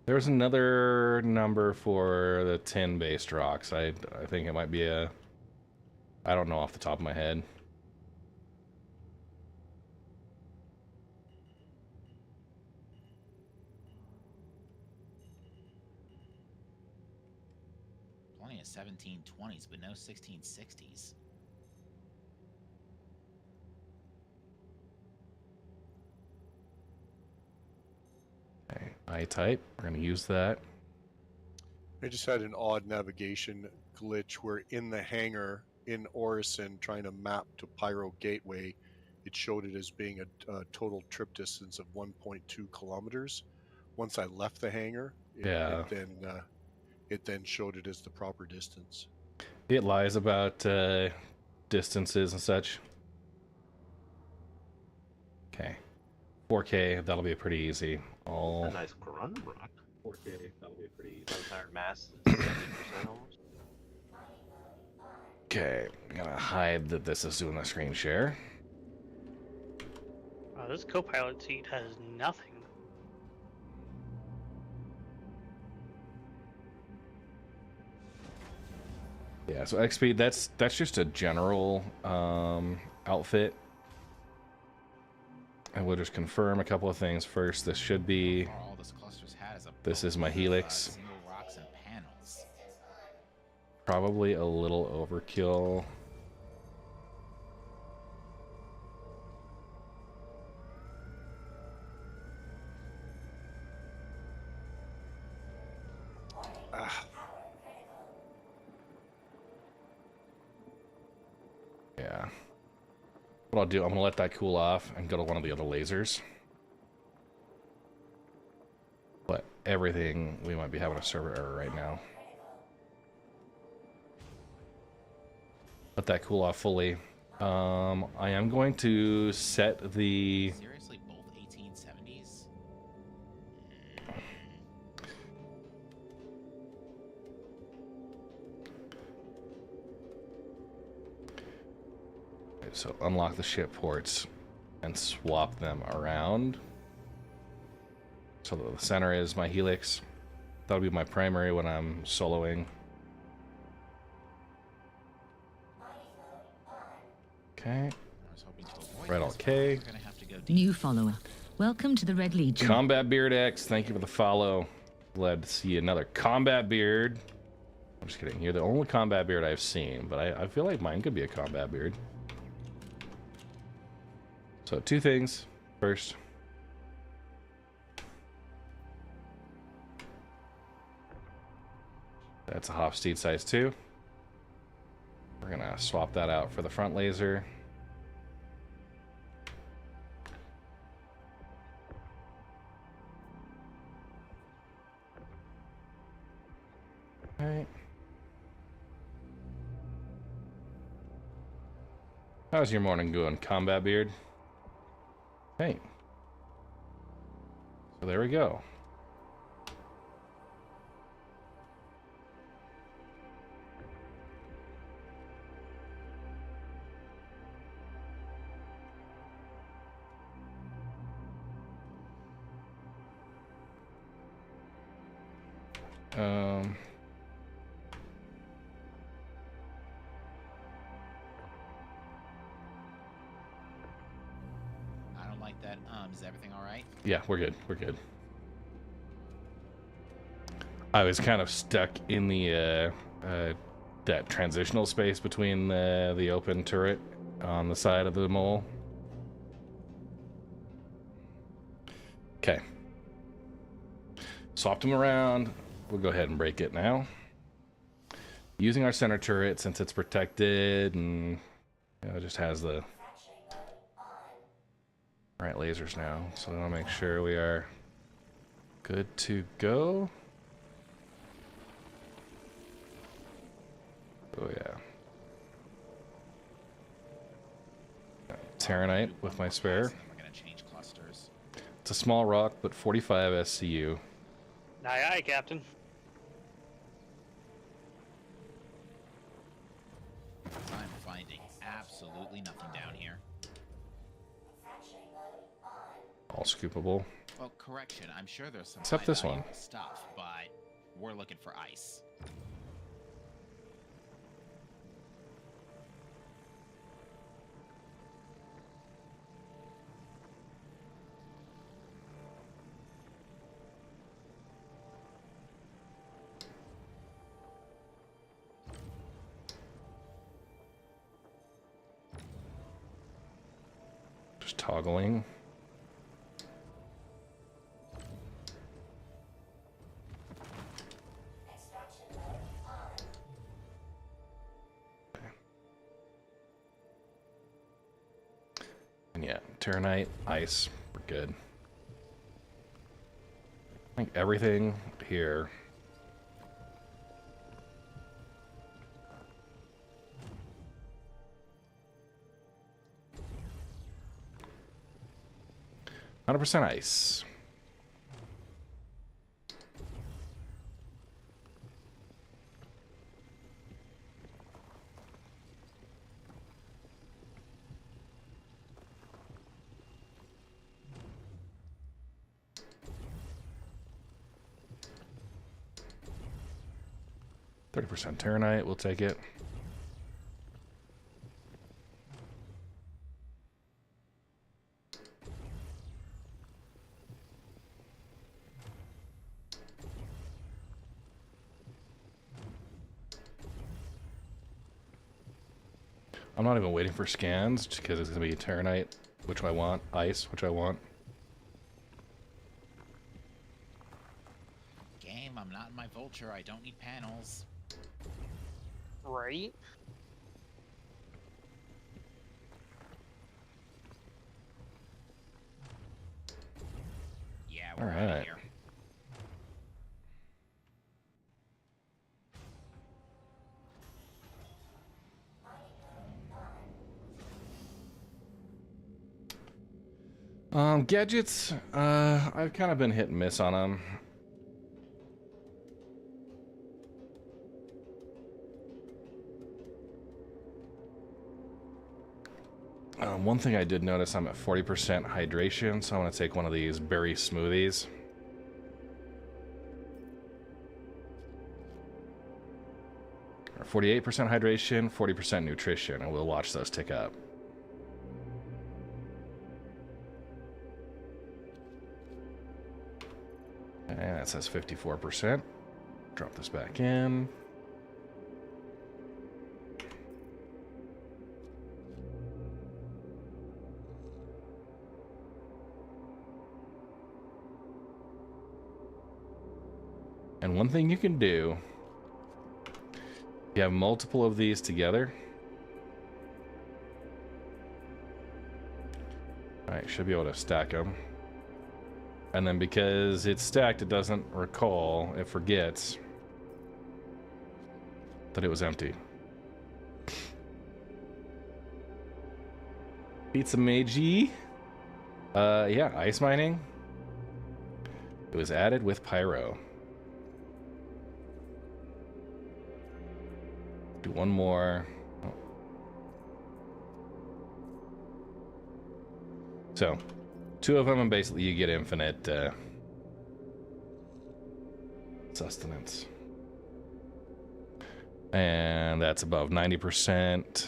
There's another number for the tin-based rocks. I think it might be a... I don't know off the top of my head. Plenty of 1720s, but no 1660s. Okay, I-type. We're going to use that. I just had an odd navigation glitch where in the hangar in Orison trying to map to Pyro Gateway, it showed it as being a total trip distance of 1.2 kilometers. Once I left the hangar, it then showed it as the proper distance. It lies about distances and such. Okay. 4K, that'll be pretty easy. A nice grunt rock. 4K, that'll be pretty easy. Entire mass is 70% almost. Okay, I'm gonna hide that this is doing a screen share. Wow, this co-pilot seat has nothing. Yeah, so XP, that's just a general outfit. And we'll just confirm a couple of things first. This should be... All this cluster's had is this is my helix. Single rocks and panels. Probably a little overkill. Yeah. What I'll do, I'm going to let that cool off and go to one of the other lasers. But everything, we might be having a server error right now. Let that cool off fully. I am going to set the... Seriously, both 1870s? So unlock the ship ports and swap them around. So the center is my helix. That'll be my primary when I'm soloing. Okay. Right on K. New follower. Welcome to the Red Legion. Combat Beard X, thank you for the follow. Glad to see another Combat Beard. I'm just kidding. You're the only Combat Beard I've seen, but I feel like mine could be a Combat Beard. So two things. First, that's a Hofstede size 2. We're gonna swap that out for the front laser. Alright. How's your morning going, Combat Beard? Hey. So there we go. I don't like that. Is everything all right? Yeah, we're good. We're good. I was kind of stuck in the that transitional space between the open turret on the side of the mole. Okay. Swapped them around. We'll go ahead and break it now. Using our center turret since it's protected and it just has the right lasers now. So I want to make sure we are good to go. Oh yeah. Terranite with my spare. We're gonna change clusters. It's a small rock, but 45 SCU. Aye, aye, Captain. I'm finding absolutely nothing down here. All scoopable. Well, correction. I'm sure there's some Except this one. high-value stuff, but we're looking for ice. Just toggling. And yeah, Terranite, ice, we're good. I think everything here. %100% ice. %30 Terranite, we'll take it. I'm not even waiting for scans because it's going to be Terranite, which I want, ice, which I want. Game, I'm not in my vulture. I don't need panels. Right? Yeah, All we're out right. of here. Gadgets, I've kind of been hit and miss on them. One thing I did notice, I'm at 40% hydration, so I'm going to take one of these berry smoothies. Or 48% hydration, 40% nutrition, and we'll watch those tick up. And that says 54%. Drop this back in. And one thing you can do, if you have multiple of these together, alright, should be able to stack them. And then because it's stacked, it doesn't recall, it forgets that it was empty. Pizza Meiji. Yeah, ice mining. It was added with Pyro. Do one more. Oh. So, 2 of them, and basically you get infinite sustenance. And that's above 90%.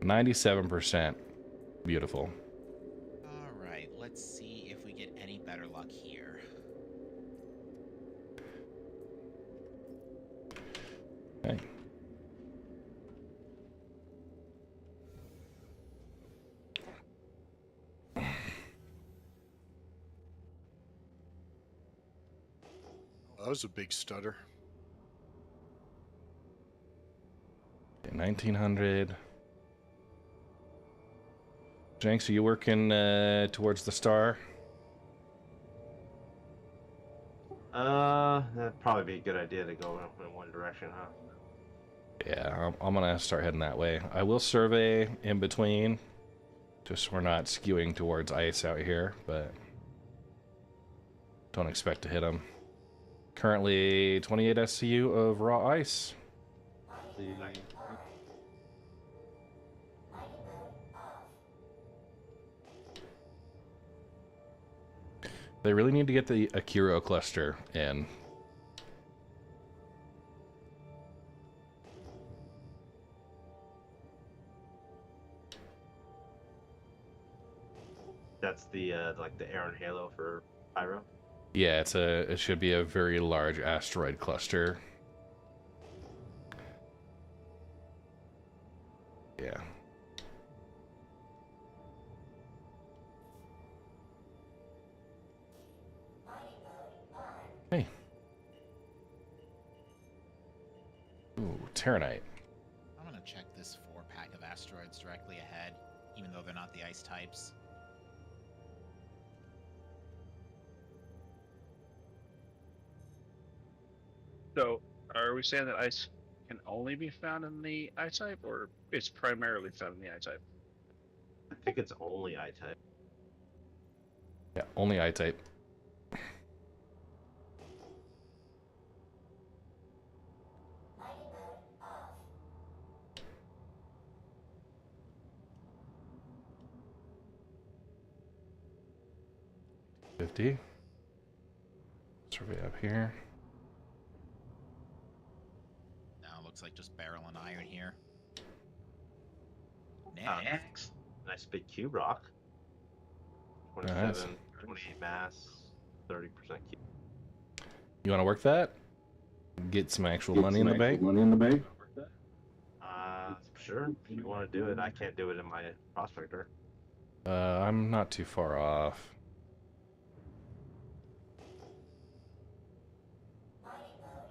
97%. Beautiful. Alright, let's see if we get any better luck here. Okay. That was a big stutter. 1900. Jenks, are you working towards the star? That'd probably be a good idea to go in one direction, huh? Yeah, I'm gonna start heading that way. I will survey in between, just so we're not skewing towards ice out here, but don't expect to hit them. Currently 28 SCU of raw ice. They really need to get the Akiro cluster in. That's the like the Aaron Halo for Pyro. Yeah, it should be a very large asteroid cluster. Yeah. Hey. Ooh, Terranite. I'm gonna check this 4-pack of asteroids directly ahead, even though they're not the ice types. So, are we saying that ice can only be found in the I-type, or it's primarily found in the I-type? I think it's only I-type. Yeah, only I-type. $50. Survey up here. Now looks like just barrel and iron here. Next. Nice big cube rock. 27, Nice. 28 mass, 30% cube. You want to work that? Get some actual money in the bank? Sure. If you want to do it, I can't do it in my prospector. I'm not too far off.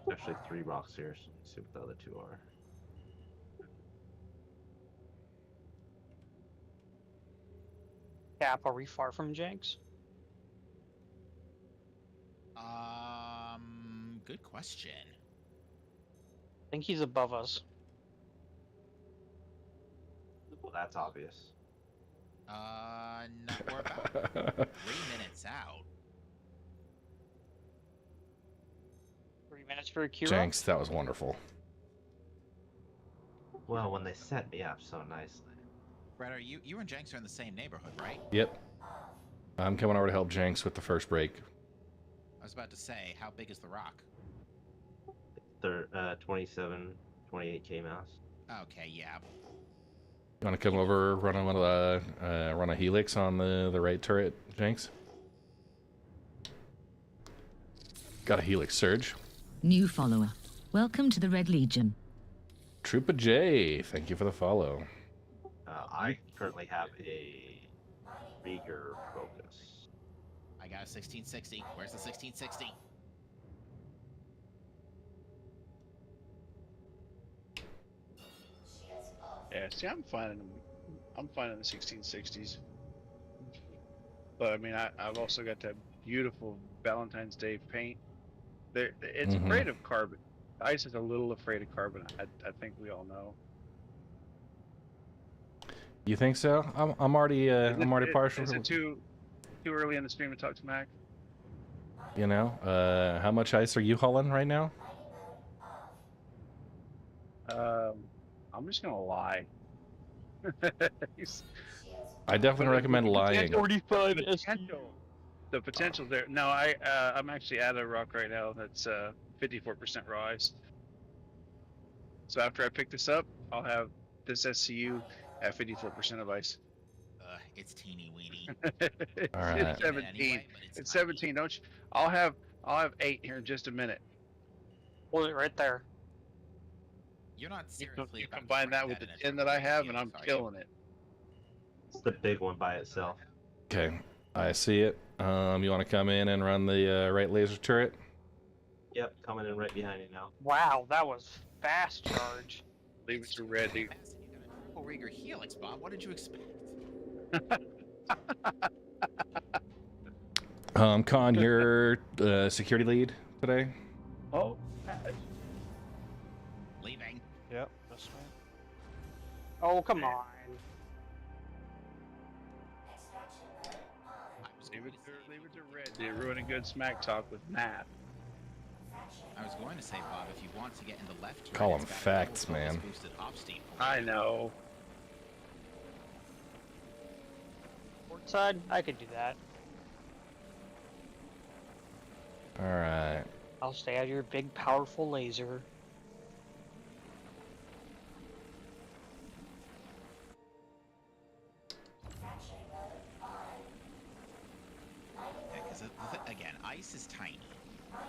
Actually, 3 rocks here, so let's see what the other 2 are. Cap, are we far from Jenks? Good question. I think he's above us. Well, that's obvious. No, we're about 3 minutes out. 3 minutes for a Kira? Jenks, that was wonderful. Well, when they set me up so nicely. Brett, you and Jenks are in the same neighborhood, right? Yep. I'm coming over to help Jenks with the first break. I was about to say, how big is the rock? 27, 28k mouse. Okay, yeah. You want to come over, run a helix on the right turret, Jenks? Got a helix surge. New follower. Welcome to the Red Legion. Troopa J, thank you for the follow. I currently have a Rieger focus. I got a 1660. Where's the 1660? Yeah, see, I'm finding the 1660s. But I mean, I've also got that beautiful Valentine's Day paint. It's afraid of carbon. Ice is a little afraid of carbon. I think we all know. You think so? I'm already partial. Is it too early in the stream to talk to Mac? You know, how much ice are you hauling right now? I'm just gonna lie. I definitely recommend lying. 45 The potential there. No, I'm actually at a rock right now that's 54% raw ice. So after I pick this up, I'll have this SCU at 54% of ice. It's teeny weeny. All right. It's 17. Anyway, it's 17. Don't you? I'll have 8 here in just a minute. Hold it right there. You're not seriously. You combine that with the 10 that I have, and I'm killing it. It's the big one by itself. Okay, I see it. You want to come in and run the right laser turret? Yep, coming in right behind you now. Wow, that was fast charge. Leave it to ready. Triple Rigger Helix, Bob. What did you expect? Con, you're security lead today? Oh. Leaving. Yep, that's me. Oh, come on. Leave it to red. You're ruining good smack talk with Matt. I was going to say, Bob, if you want to get in the left, Call them facts, man. I know. Port side, I could do that. All right. I'll stay out of your big, powerful laser. Because again, ice is tiny.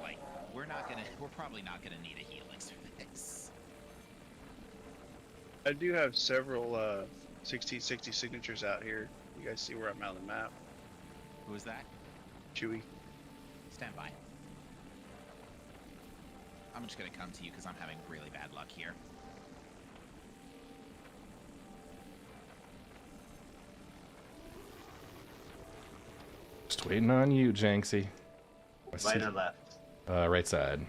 Like we're probably not gonna need a helix for this. I do have several 1660 signatures out here. You guys see where I'm on the map? Who is that? Chewy. Stand by. I'm just gonna come to you because I'm having really bad luck here. Just waiting on you, Janksy. Right or left? Right side.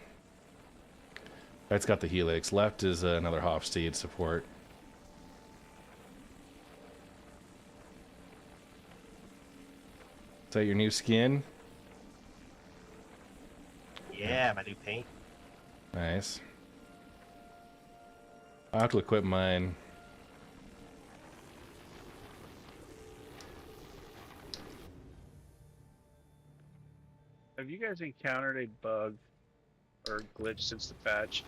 Right's got the helix. Left is another Hofstede support. Is that your new skin? Yeah, my new paint. Nice. I'll have to equip mine. Have you guys encountered a bug or glitch since the patch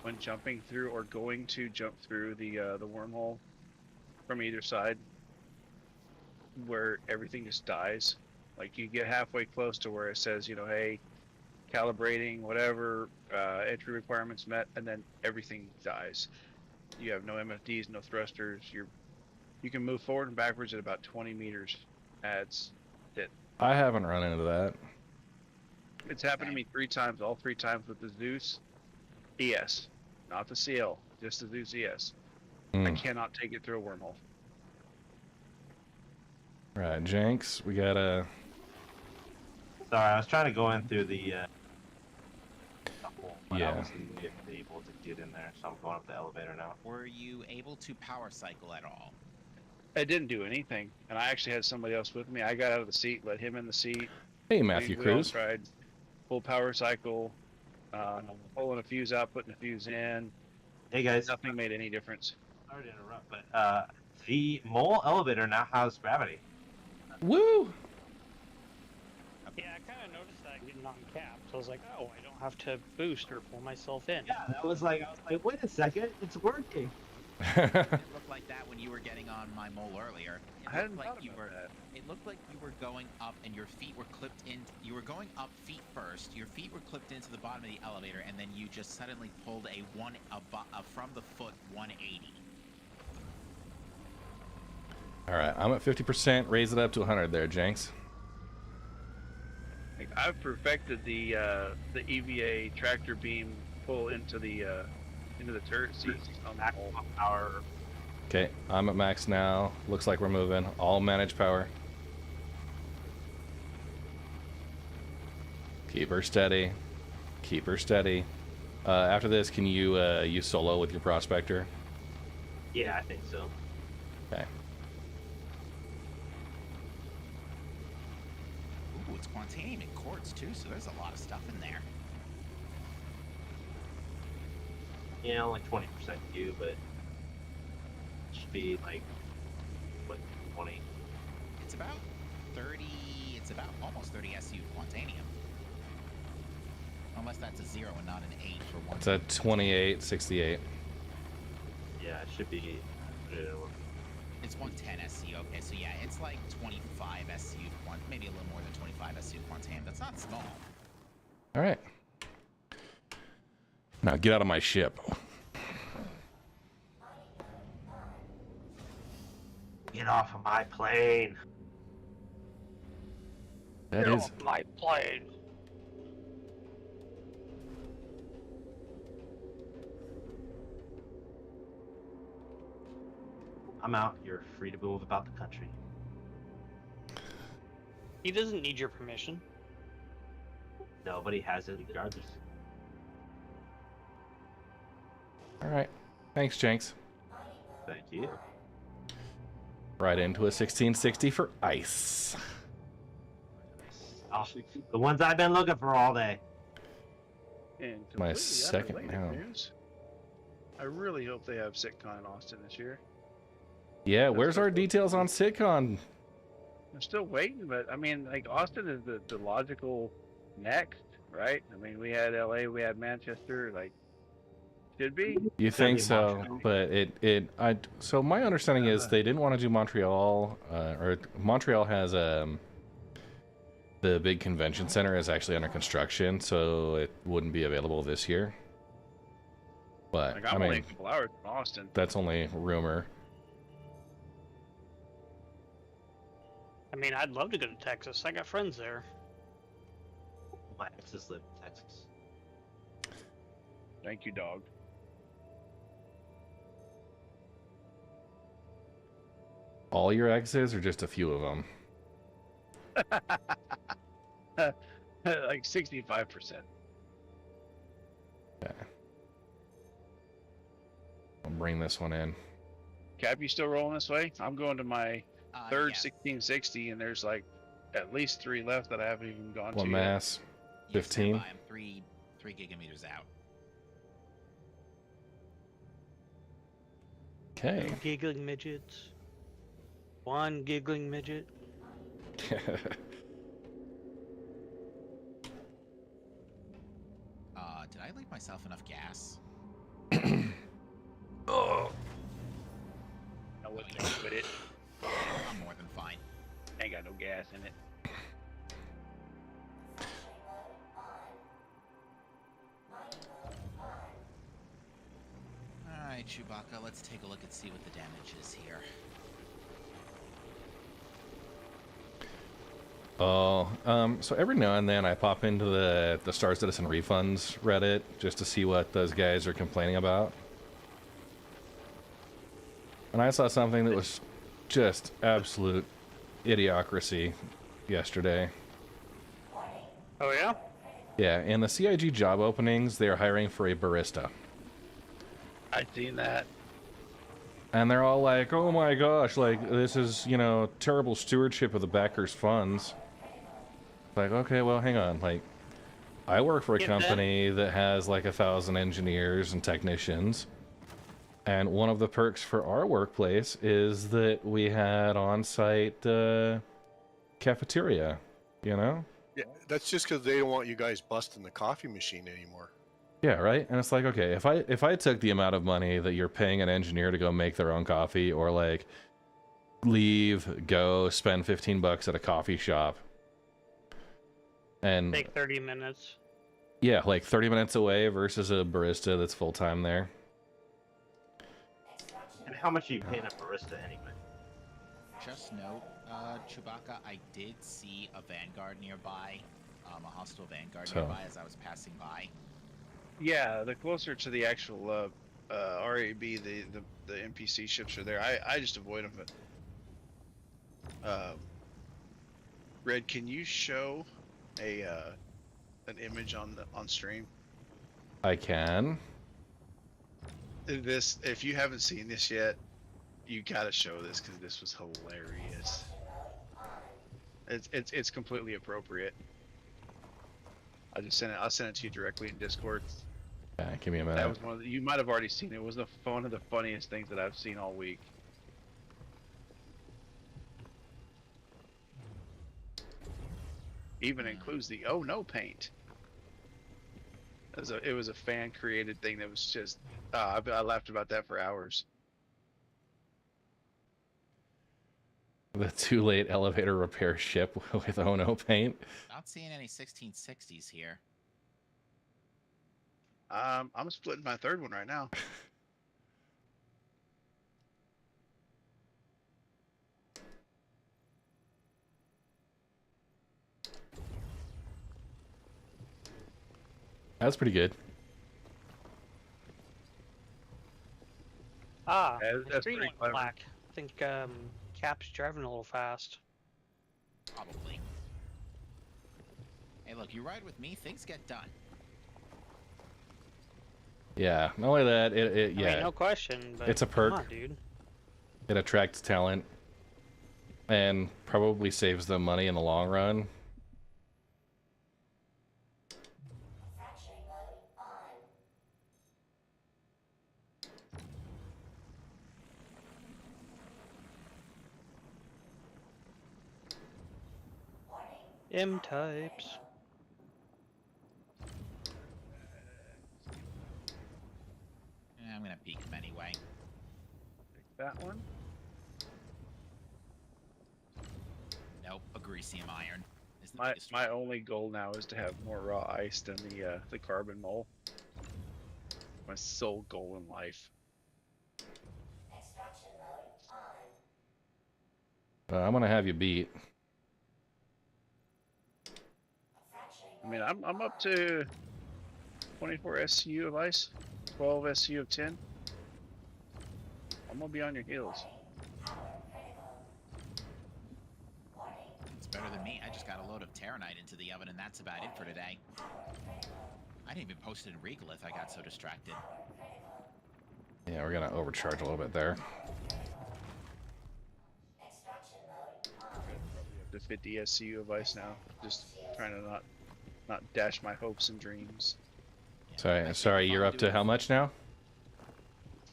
when jumping through or going to jump through the wormhole from either side where everything just dies? Like you get halfway close to where it says, you know, hey, calibrating, whatever, entry requirements met, and then everything dies. You have no MFDs, no thrusters. You can move forward and backwards at about 20 meters. That's it. I haven't run into that. It's happened to me 3 times, all 3 times with the Zeus ES, not the CL, just the Zeus ES. I cannot take it through a wormhole. Right, Jenks, we got a. Sorry, I was trying to go in through the hole, but Yeah. I wasn't able to get in there, so I'm going up the elevator now. Were you able to power cycle at all? I didn't do anything, and I actually had somebody else with me. I got out of the seat, let him in the seat. Hey, Matthew We all Cruz. tried full power cycle, pulling a fuse out, putting a fuse in. Hey guys. Nothing made any difference. Sorry to interrupt, but the mole elevator now has gravity. Woo! Yeah, I kind of noticed that getting on cap. So I was like, oh, I don't have to boost or pull myself in. Yeah, I was like, wait a second, it's working. It looked like that when you were getting on my mole earlier. I hadn't thought about that. It looked like you were going up and your feet were clipped in. You were going up feet first. Your feet were clipped into the bottom of the elevator, and then you just suddenly pulled a from the foot 180. All right, I'm at 50%. Raise it up to 100 there, Jenks. I've perfected the EVA tractor beam pull into the turret seats on the whole power. Okay, I'm at max now. Looks like we're moving. All managed power. Keep her steady. Keep her steady. After this, can you use solo with your prospector? Yeah, I think so. Okay. Ooh, it's quantanium and quartz too, so there's a lot of stuff in there. Yeah, only 20% Q, but it should be like, what, 20? It's about 30, it's about almost 30 SU quantanium. Unless that's a 0 and not an 8 for one. It's a 2868. Yeah, it should be. It's 110 SU. Okay, so yeah, it's like 25 SU, maybe a little more than 25 SU quantanium. That's not small. All right. Now get out of my ship. Get off of my plane. That Get is. off my plane. I'm out. You're free to move about the country. He doesn't need your permission. Nobody has it regardless. All right. Thanks, Jenks. Thank you. Right into a 1660 for ice. Oh, the ones I've been looking for all day. And My completely second unrelated now. news, I really hope they have SitCon in Austin this year. Yeah, where's our details on SitCon? I'm still waiting, but I mean, like Austin is the logical next, right? I mean, we had LA, we had Manchester, like should be. You think so? But so my understanding is they didn't want to do Montreal, or Montreal has the big convention center is actually under construction, so it wouldn't be available this year. But Like, I'm only a couple hours from Austin. That's only rumor. I mean, I'd love to go to Texas. I got friends there. My exes live in Texas. Thank you, dog. All your exes, or just a few of them? Like 65%. Okay. I'll bring this one in. Cap, you still rolling this way? I'm going to my third 1660, and there's like at least 3 left that I haven't even gone One to mass. 15. I'm 3 gigameters out. Okay. 2 giggling midgets. 1 giggling midget. Did I leave myself enough gas? Oh. I wasn't gonna quit it. I'm more than fine. Ain't got no gas in it. Alright, Chewbacca, let's take a look and see what the damage is here. Oh, so every now and then I pop into the Star Citizen Refunds Reddit just to see what those guys are complaining about. And I saw something that was just absolute idiocracy yesterday. Oh, yeah? Yeah, in the CIG job openings, they're hiring for a barista. I've seen that. And they're all like, oh my gosh, like, this is, you know, terrible stewardship of the backers' funds. Like, okay, well, hang on. Like, I work for a company that has like 1,000 engineers and technicians. And one of the perks for our workplace is that we had on-site cafeteria, you know? Yeah, that's just because they don't want you guys busting the coffee machine anymore. Yeah, right? And it's like, okay, if I took the amount of money that you're paying an engineer to go make their own coffee, or like leave, go spend $15 at a coffee shop, and Take 30 minutes. yeah, like 30 minutes away versus a barista that's full-time there. And how much are you paying a barista anyway? Just note, Chewbacca, I did see a Vanguard nearby, a hostile Vanguard nearby as I was passing by. Yeah, the closer to the actual RAB, the NPC ships are there. I just avoid them. But Red, can you show an image on stream? I can. This, if you haven't seen this yet, you gotta show this because this was hilarious. It's completely appropriate. I'll send it to you directly in Discord. Yeah, give me a minute. That was one of the, you might have already seen it. It was one of the funniest things that I've seen all week. Even includes the oh no paint. It was a fan created thing that was just I laughed about that for hours. The too late elevator repair ship with Ono paint. Not seeing any 1660s here. I'm splitting my third one right now. That's pretty good. Ah, Yeah, my that's screen pretty went clever. black. I think Cap's driving a little fast. Probably. Hey, look, you ride with me, things get done. Yeah, not only that, I mean, no question, but it's a perk. come on, dude. It attracts talent and probably saves them money in the long run. M-types. Yeah, I'm gonna peek him anyway. Take that one. Nope, a Greasium iron. Is the My biggest my only goal now is to have more raw ice than the carbon mole. My sole goal in life. I'm gonna have you beat. I mean, I'm up to 24 SCU of ice, 12 SCU of 10. I'm gonna be on your heels. It's better than me. I just got a load of Terranite into the oven, and that's about it for today. I didn't even post it in Regolith. I got so distracted. Yeah, we're gonna overcharge a little bit there. The 50 SCU of ice now. Just trying to not dash my hopes and dreams. Sorry, you're up to how much now?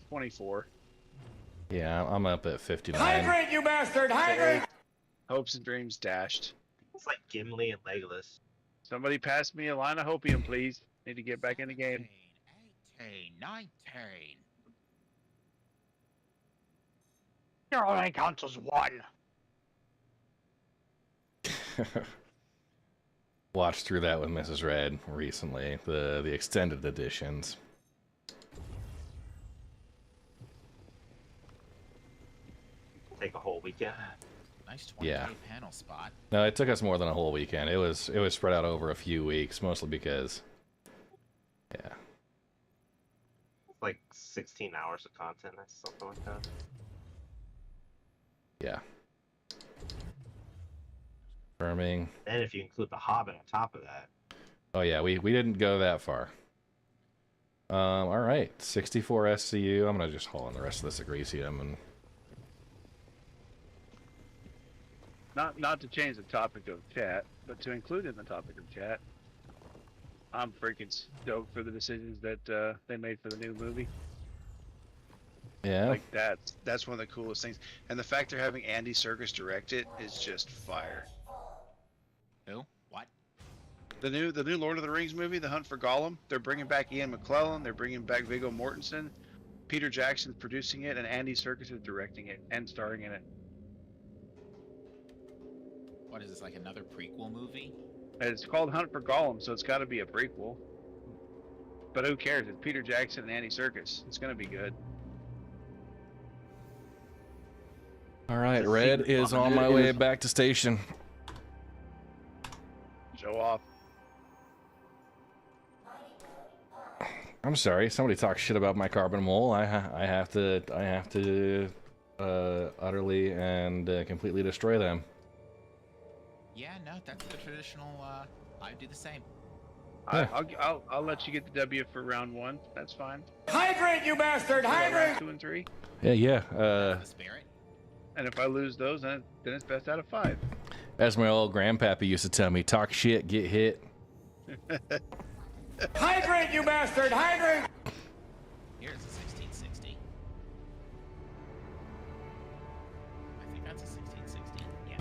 24. Yeah, I'm up at 59. Hydrate, you bastard! Hydrate! Hopes and dreams dashed. It's like Gimli and Legolas. Somebody pass me a line of hopium, please. Need to get back in the game. 18, 19. Your only counts as one. Watched through that with Mrs. Red recently, the extended editions. Take a whole weekend. Nice 20K Yeah. panel spot. No, it took us more than a whole weekend. It was spread out over a few weeks, mostly because, yeah. Like 16 hours of content, that's something like that. Yeah. Confirming. And if you include the Hobbit on top of that. Oh yeah, we didn't go that far. All right, 64 SCU. I'm gonna just haul in the rest of this Agresium and. Not to change the topic of chat, but to include in the topic of chat, I'm freaking stoked for the decisions that they made for the new movie. Yeah. Like that's one of the coolest things, and the fact they're having Andy Serkis direct it is just fire. Who? What? The new Lord of the Rings movie, The Hunt for Gollum. They're bringing back Ian McKellen. They're bringing back Viggo Mortensen. Peter Jackson's producing it, and Andy Serkis is directing it and starring in it. What is this, like another prequel movie? And it's called Hunt for Gollum, so it's got to be a prequel. But who cares? It's Peter Jackson and Andy Serkis. It's gonna be good. All right, Red is on my way back to station. Show off. I'm sorry, somebody talked shit about my carbon mole. I have to utterly and completely destroy them. Yeah, no, that's the traditional. I do the same. Yeah. I'll let you get the W for round 1. That's fine. Hydrate, you bastard! Round Hydrate! 2 and 3. Yeah. The spirit. And if I lose those, then it's best out of 5. As my old grandpappy used to tell me, talk shit, get hit. Hydrate, you bastard! Hydrate! Here's a 1660. I think that's a 1660. Yeah.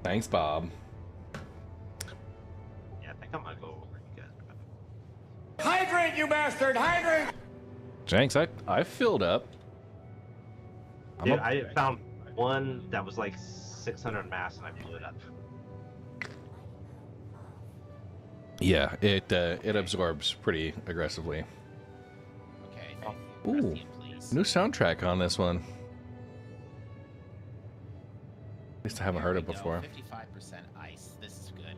Thanks, Bob. Yeah, I think I'm gonna go over you guys. Hydrate, you bastard! Hydrate! Jenks, I filled up. Dude, I found one that was like 600 mass and I blew it up. Yeah, it absorbs pretty aggressively. Okay. Ooh, new soundtrack on this one. At least I haven't heard it before. 55% ice. This is good.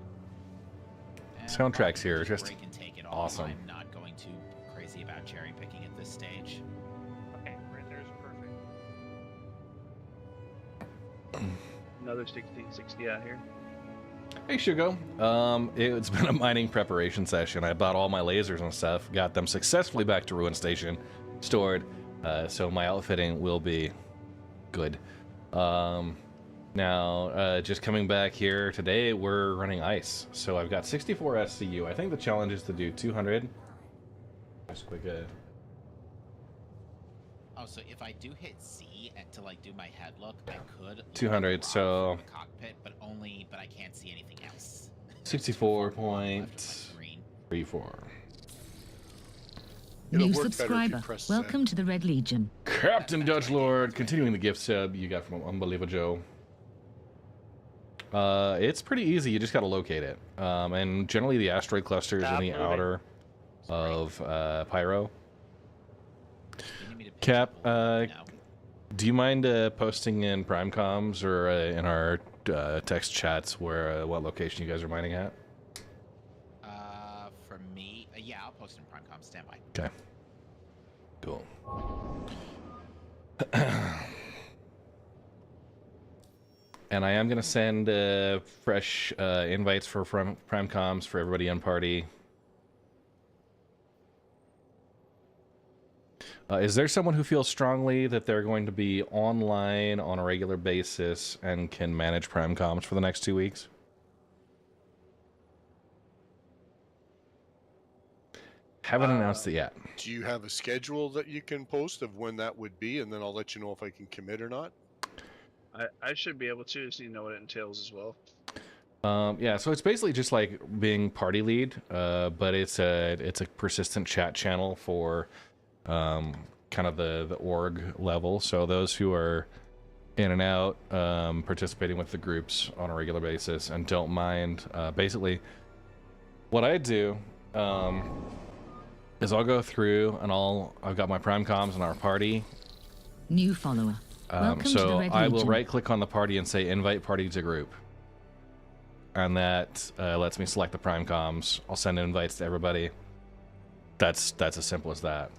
And Soundtracks here are just just break and take it Awesome. I'm not going too crazy about cherry picking at this stage. Okay, right there's perfect. Another 1660 out here. Hey, Shugo. It's been a mining preparation session. I bought all my lasers and stuff, got them successfully back to Ruin Station, stored, so my outfitting will be good. Now, just coming back here today, we're running ice. So I've got 64 SCU. I think the challenge is to do 200. Just quick. Oh, so if I do hit C to like do my head look, I could 200. So the cockpit, but I can't see anything else. 64.34. New subscriber. Welcome to the Red Legion. Captain Dutch Lord, continuing the gift sub you got from Unbelievable Joe. It's pretty easy. You just got to locate it. And generally the asteroid cluster is in the outer of Pyro. Cap, do you mind posting in Prime Comms or in our text chats where what location you guys are mining at? For me, yeah, I'll post in Prime Comms. Stand by. Okay. Cool. And I am going to send fresh invites for Prime Comms for everybody on party. Is there someone who feels strongly that they're going to be online on a regular basis and can manage Prime Comms for the next 2 weeks? Haven't announced it yet. Do you have a schedule that you can post of when that would be, and then I'll let you know if I can commit or not? I should be able to, so you know what it entails as well. Yeah, so it's basically just like being party lead, but it's a persistent chat channel for kind of the org level. So those who are in and out, participating with the groups on a regular basis and don't mind. Basically, what I do is I'll go through and I've got my Prime Comms in our party. New follower. Welcome to the Red I will Legion. right-click on the party and say invite party to group. And that lets me select the Prime Comms. I'll send invites to everybody. That's as simple as that.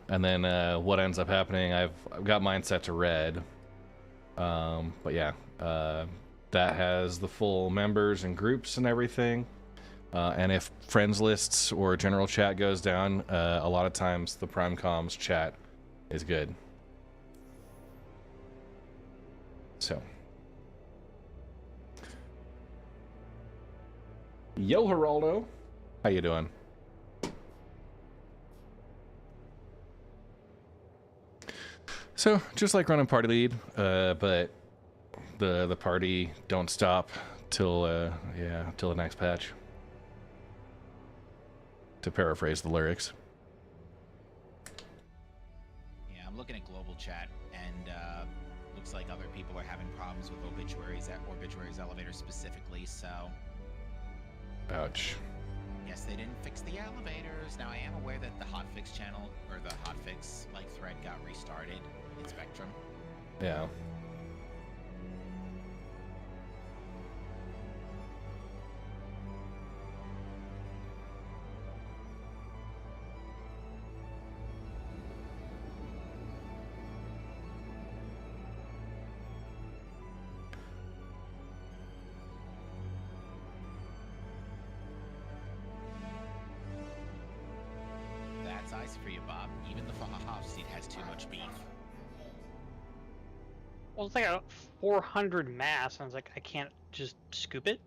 And then what ends up happening, I've got mine set to red. But yeah, that has the full members and groups and everything. And if friends lists or general chat goes down, a lot of times the Prime Comms chat is good. So. Yo, Geraldo. How you doing? So, just like running party lead, but the party don't stop till the next patch. To paraphrase the lyrics. Yeah, I'm looking at global chat, and looks like other people are having problems with obituaries elevator specifically. So. Ouch. Yes, they didn't fix the elevators. Now I am aware that the hotfix channel or the hotfix thread got restarted in Spectrum. Yeah. That's ice for you, Bob. Even the Fahahoff seat has too much beef. Well, it's like a 400 mass, and I was like, I can't just scoop it.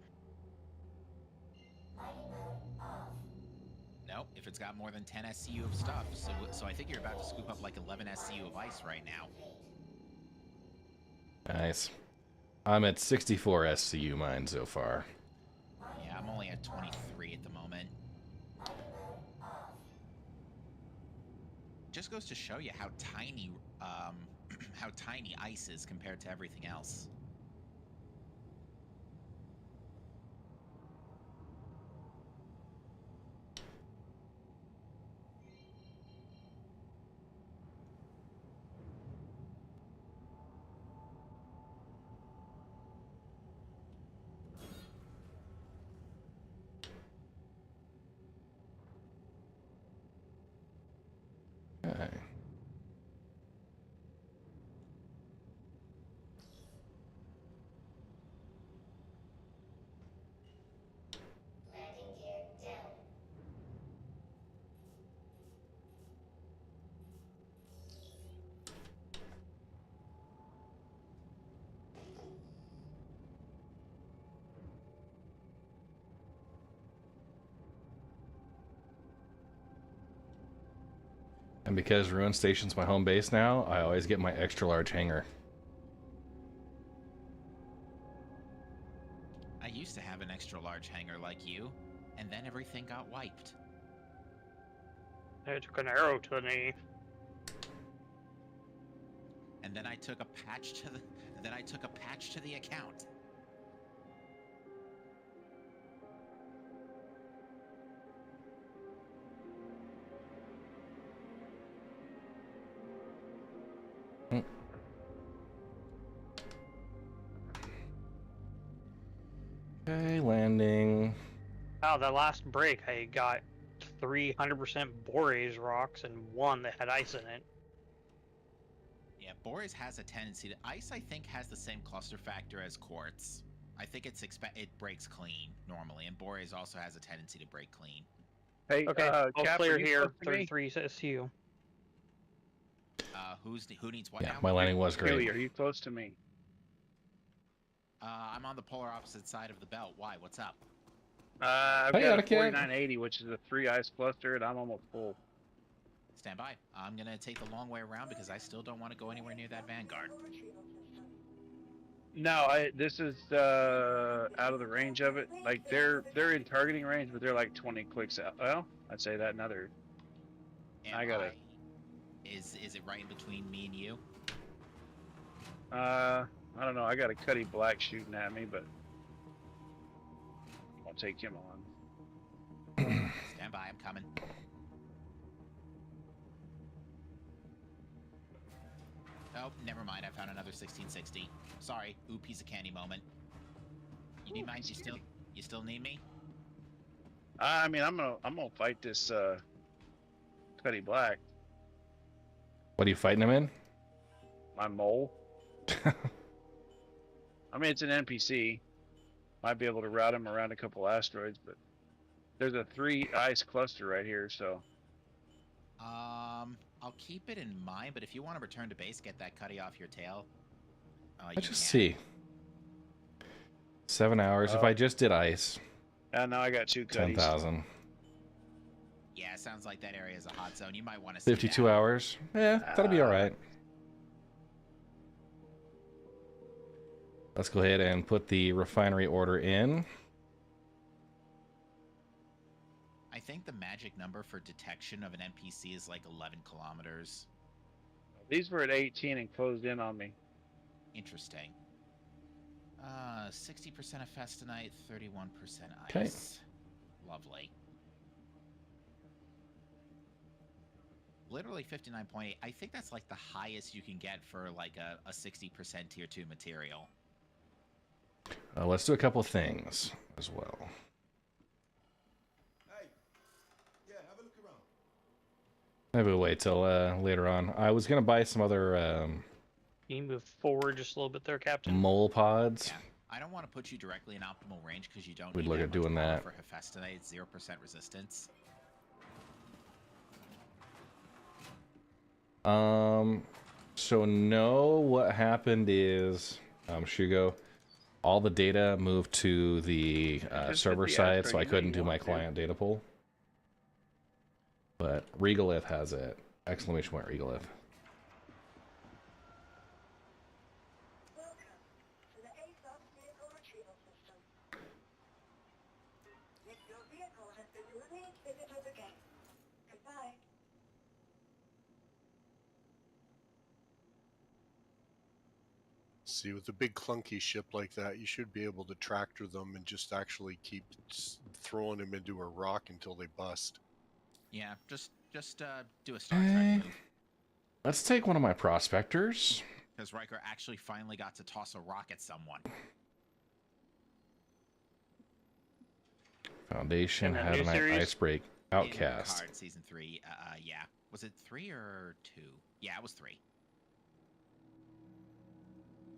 No, if it's got more than 10 SCU of stuff, so I think you're about to scoop up like 11 SCU of ice right now. Nice. I'm at 64 SCU mine so far. Yeah, I'm only at 23 at the moment. Just goes to show you how tiny ice is compared to everything else. Okay. And because Ruin Station's my home base now, I always get my extra large hangar. I used to have an extra large hangar like you, and then everything got wiped. I took an arrow to the knee. And then I took a patch to the account. Okay, landing. Oh, that last break, I got 300% Boreas rocks and one that had ice in it. Yeah, Boreas has a tendency to... Ice, I think, has the same cluster factor as Quartz. I think it breaks clean, normally, and Boreas also has a tendency to break clean. Hey, Okay, all Cap, clear are you here. close to me? 33 says to you. Who needs what Yeah, now? my landing was great. Billy, are you close to me? I'm on the polar opposite side of the belt. Why? What's up? I've Hey, got a Anakin. 4980, which is a 3 ice cluster, and I'm almost full. Stand by. I'm gonna take the long way around because I still don't want to go anywhere near that Vanguard. No, this is out of the range of it. Like they're in targeting range, but they're like 20 clicks out. Well, I'd say that another. I got it. Is it right in between me and you? I don't know. I got a Cuddy Black shooting at me, but I'll take him on. Stand by. I'm coming. Oh, never mind. I found another 1660. Sorry. Ooh, piece of candy moment. You need mine? You still need me? I mean, I'm gonna fight this Cuddy Black. What are you fighting him in? My mole. I mean, it's an NPC. Might be able to route him around a couple asteroids, but there's a 3 ice cluster right here, so. I'll keep it in mind, but if you want to return to base, get that cutty off your tail. Let's just see. 7 hours. If I just did ice. And now I got 2 cuddies. 10,000. Yeah, sounds like that area is a hot zone. You might want to. 52 hours. Yeah, that'll be all right. Let's go ahead and put the refinery order in. I think the magic number for detection of an NPC is like 11 kilometers. These were at 18 and closed in on me. Interesting. 60% of Festinite, 31% ice. Okay. Lovely. Literally 59.8. I think that's like the highest you can get for like a 60% tier 2 material. Let's do a couple things as well. Maybe we'll wait till later on. I was gonna buy some other Can you move forward just a little bit there, Captain? mole pods. Yeah. I don't want to put you directly in optimal range because you don't. We'd need look that at much doing power that. For Hephaestonite, it's 0% resistance. So no, what happened is, Shugo, all the data moved to the server side, so I couldn't do my client data pool. But Regalith has it. Exclamation point Regalith. See, with a big clunky ship like that, you should be able to tractor them and just actually keep throwing them into a rock until they bust. Yeah, just do a Star Trek move. Let's take one of my prospectors. Because Riker actually finally got to toss a rock at someone. Foundation In the had new an series? ice break. Outcast. In Picard, season 3, yeah. Was it 3 or 2? Yeah, it was 3.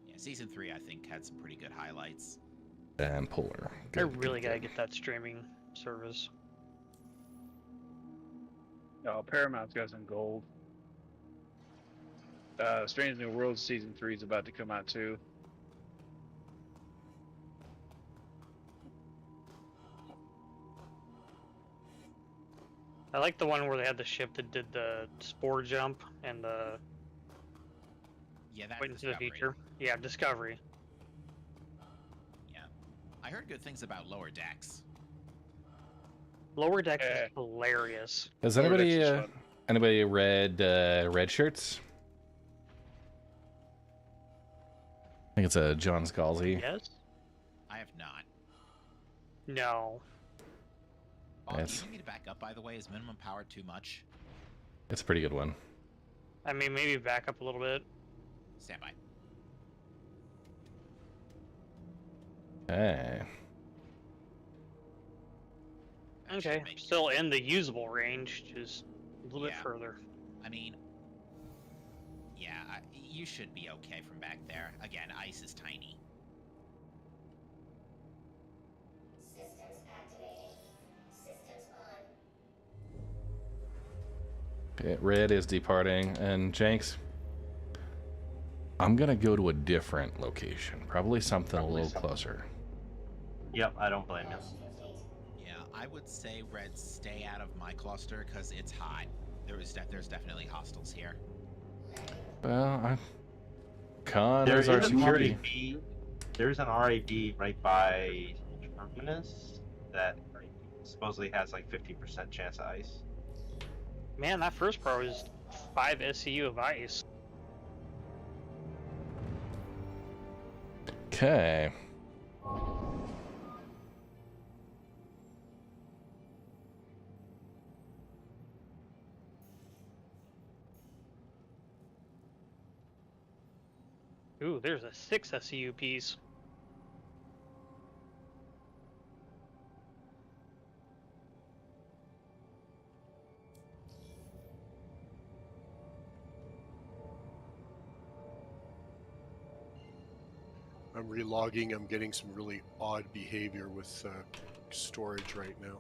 Yeah, season 3 I think had some pretty good highlights. And Polar. I really gotta get that streaming service. Oh, Paramount's got some gold. Strange New Worlds season 3 is about to come out too. I like the one where they had the ship that did the spore jump and the Yeah, that's wait into the Discovery. future. Yeah, Discovery. Yeah, I heard good things about Lower Decks. Lower Decks is hilarious. Has Lower anybody Decks is fun. anybody read Red Shirts? I think it's a John Scalzi. Yes? I have not. No. Bob, do Yes. you need me to back up, by the way? Is minimum power too much? It's a pretty good one. I mean, maybe back up a little bit. Stand by. Hey. Okay, still in the usable range, just a little bit Yeah. further. I mean, yeah, you should be okay from back there. Again, ice is tiny. Systems activating. Systems on. Okay, Red is departing, and Jenks, I'm gonna go to a different location, probably something a little closer. Yep, I don't blame you. Yeah, I would say Red, stay out of my cluster because it's hot. There's definitely hostiles here. Well, Khan There is our is an security. RAB. There's an RAB right by Terminus that supposedly has like 50% chance of ice. Man, that first part was 5 SCU of ice. Okay. Ooh, there's a 6 SCU piece. I'm relogging. I'm getting some really odd behavior with storage right now.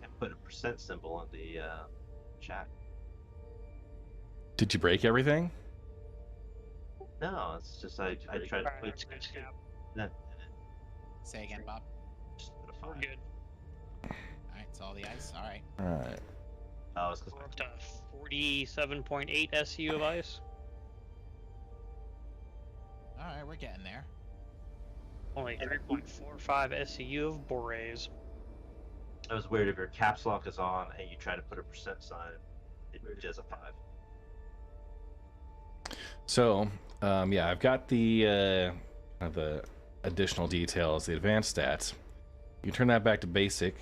And put a percent symbol in the chat. Did you break everything? No, it's just I tried to put that. Say again, Bob. Just put a We're 5. good. Alright, it's all the ice. Alright. Alright. Oh, it's We're up to 47.8 SCU of ice. Alright, we're getting there. Only 3.45 SCU of Borays. It was weird if your caps lock is on and you try to put a percent sign, it does a 5. So, yeah, I've got the additional details, the advanced stats. You turn that back to basic,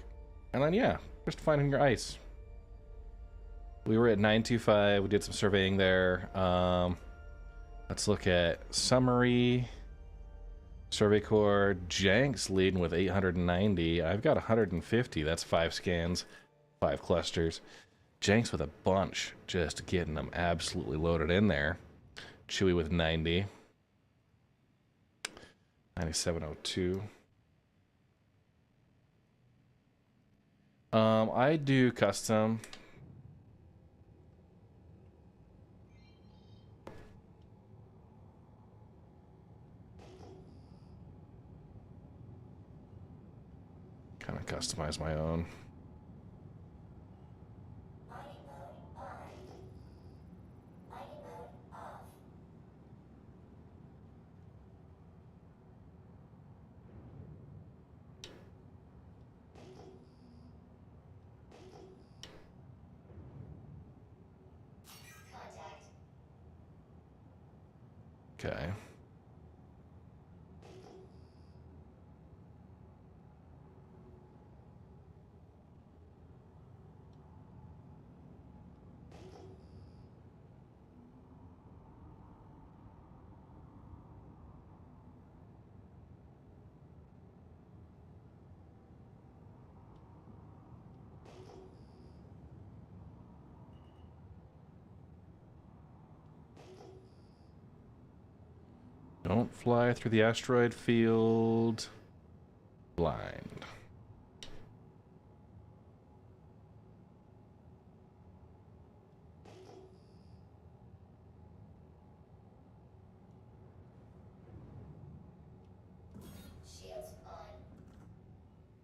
and then yeah, just finding your ice. We were at 925. We did some surveying there. Let's look at summary. Survey Corps. Jenks leading with 890. I've got 150. That's 5 scans, 5 clusters. Jenks with a bunch, just getting them absolutely loaded in there. Chewy with 90. 9702. I do custom. Kind of customize my own. Okay. Don't fly through the asteroid field blind.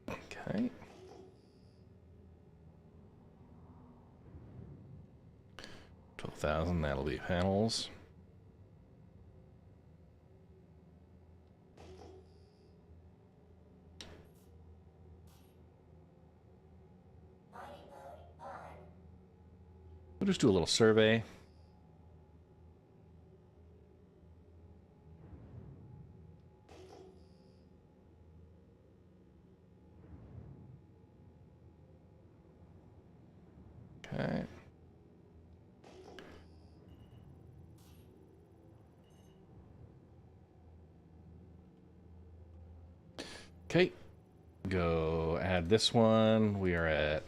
Okay. $12,000, that'll be panels. We'll just do a little survey. Okay. Okay. Go add this one. We are at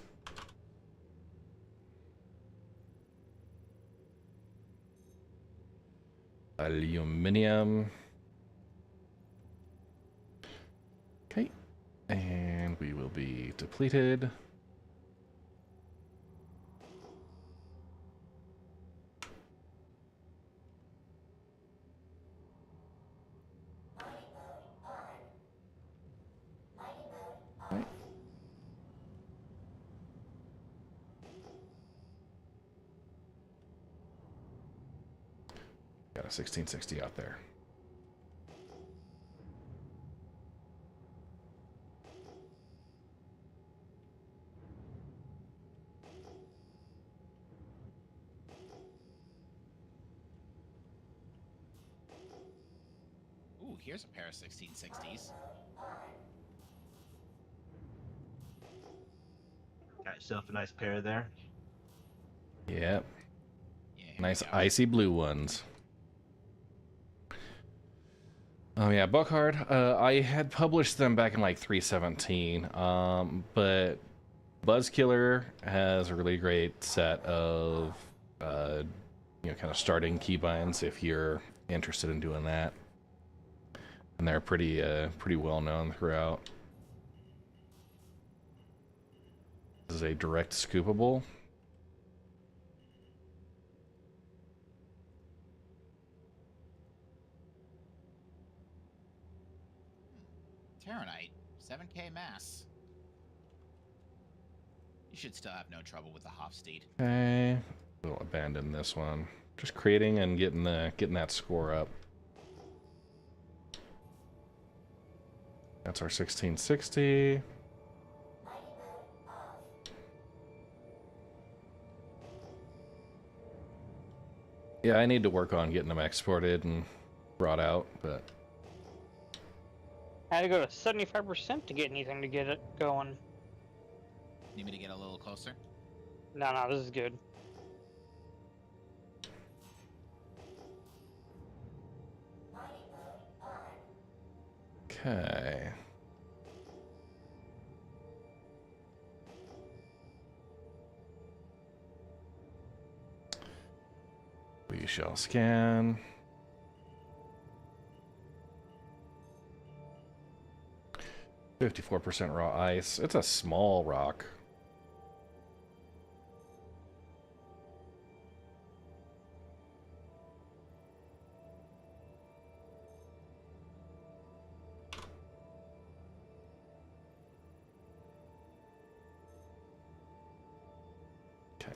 aluminum. Okay. And we will be depleted. Right. Got a 1660 out there. Ooh, here's a pair of 1660s. Got yourself a nice pair there. Yep. Yeah, Nice icy blue ones. Oh yeah, Buckhard. I had published them back in like 317, but Buzzkiller has a really great set of, kind of starting keybinds if you're interested in doing that, and they're pretty well known throughout. This is a direct scoopable. Terranite, 7k mass. You should still have no trouble with the Hofstede. Okay, we'll abandon this one. Just creating and getting that score up. That's our 1660. Yeah, I need to work on getting them exported and brought out, but I had to go to 75% to get anything to get it going. Need me to get a little closer? No, this is good. okay. We shall scan. %54% raw ice. It's a small rock. Okay.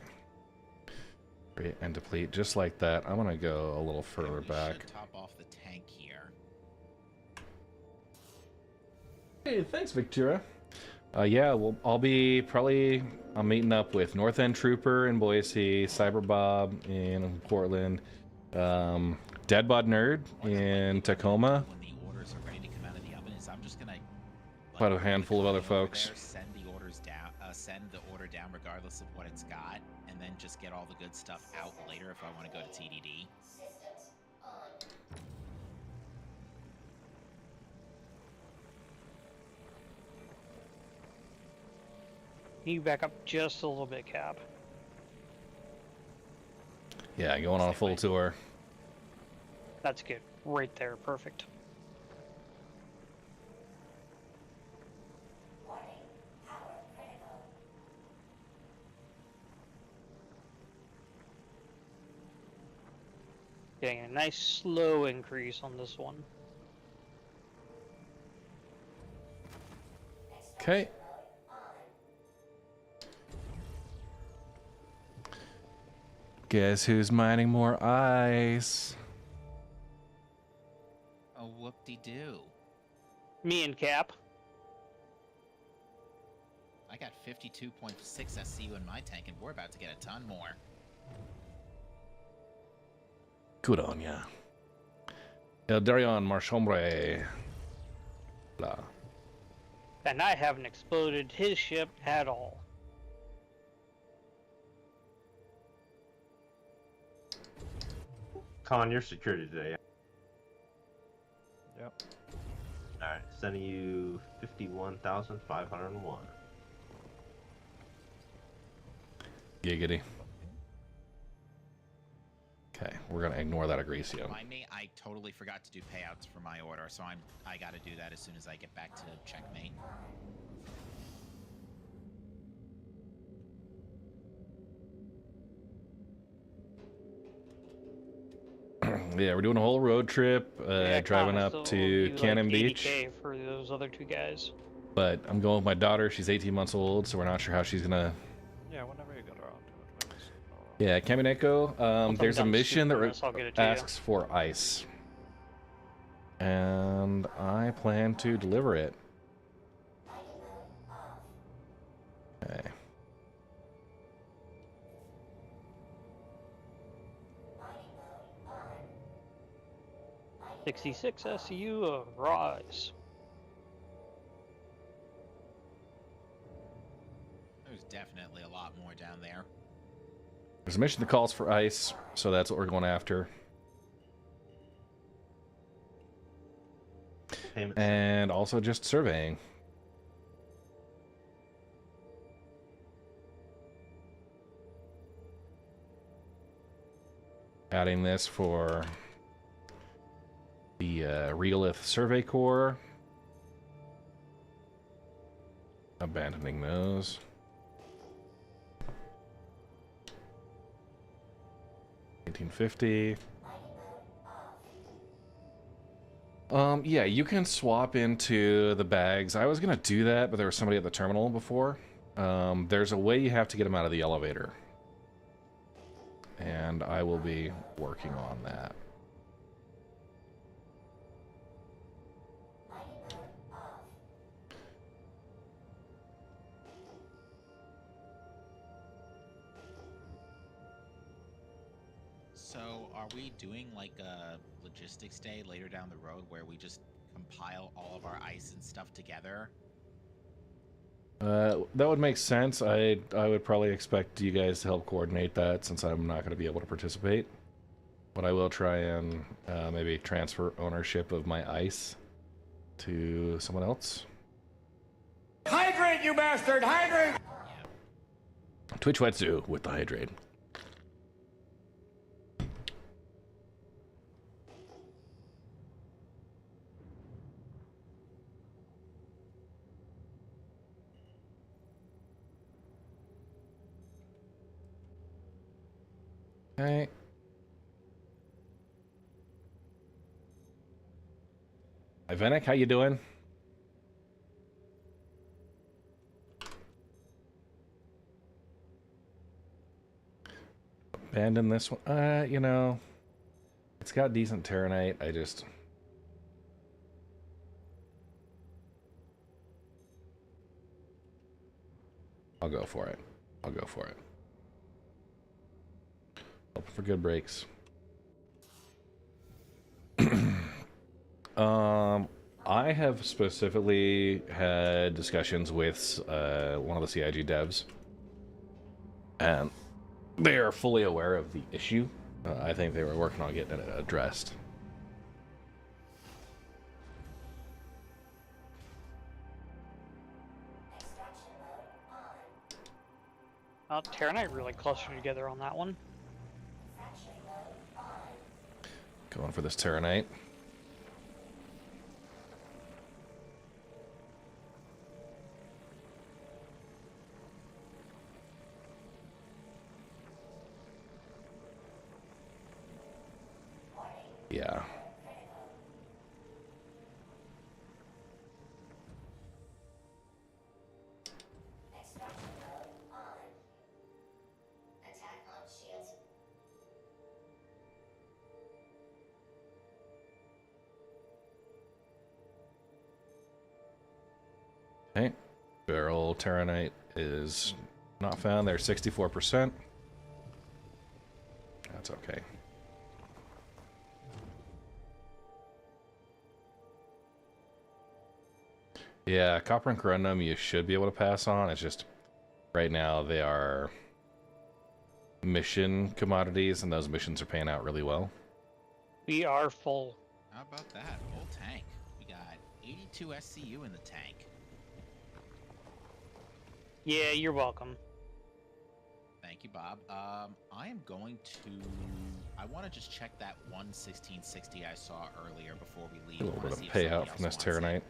Create and deplete just like that. I'm gonna go a little further back. Should top off the tank here. Hey, thanks, Victoria. Yeah, well, I'm meeting up with North End Trooper in Boise, Cyber Bob in Portland, Deadbod Nerd in Tacoma. When the orders are ready to come out of the oven, is I'm just gonna Quite a handful of other folks. there, send the orders down, send the order down regardless of what it's got, and then just get all the good stuff out later if I want to go to TDD. You back up just a little bit, Cap. Yeah, going on a full tour. That's good. right there. Perfect. Getting a nice slow increase on this one. Okay. Guess who's mining more ice? Oh, whoop-de-doo. Me and Cap. I got 52.6 SCU in my tank, and we're about to get a ton more. Good on ya. El Darion Marchombre. Blah. And I haven't exploded his ship at all. Con, your security today. Yep. Alright, sending you 51,501. Giggity. Okay, we're gonna ignore that Agrecio. Remind me, I totally forgot to do payouts for my order, so I gotta do that as soon as I get back to checkmate. Yeah, we're doing a whole road trip, Yeah, driving Con, I up still to owe you, Cannon like, Beach. 80K for those other two guys. But I'm going with my daughter. She's 18 months old, so we're not sure how she's gonna. Yeah, whenever you get around to it. Yeah, Kamineko. I'm There's a done mission that scooping this, I'll get it to you. asks for ice, and I plan to deliver it. Okay. 66 SCU of Rise. There's definitely a lot more down there. There's a mission that calls for ice, so that's what we're going after. And also just surveying. Adding this for the Regolith Survey Corps. Abandoning those. $18.50. Yeah, you can swap into the bags. I was gonna do that, but there was somebody at the terminal before. There's a way you have to get them out of the elevator. And I will be working on that. So, are we doing like a logistics day later down the road where we just compile all of our ice and stuff together? That would make sense. I would probably expect you guys to help coordinate that since I'm not going to be able to participate. But I will try and maybe transfer ownership of my ice to someone else. Hydrate, you bastard! Hydrate! Twitch Wetsu with the hydrate. Okay. Hi, Venek, how you doing? Abandon this one. You know, it's got decent Terranite. I'll go for it. I'll go for it. Hoping for good breaks. I have specifically had discussions with one of the CIG devs, and they are fully aware of the issue. I think they were working on getting it addressed. Terranite really clustered together on that one. Going for this Terranite. Yeah. Extraction mode on. Attack on shields. Okay. Barrel Terranite is not found there, 64%. That's okay. Yeah, copper and corundum you should be able to pass on. It's just right now they are mission commodities, and those missions are paying out really well. We are full. How about that? Full tank. We got 82 SCU in the tank. Yeah, you're welcome. Thank you, Bob. I am going to... I want to just check that 11660 I saw earlier before we leave. A little bit of payout from this Terranite.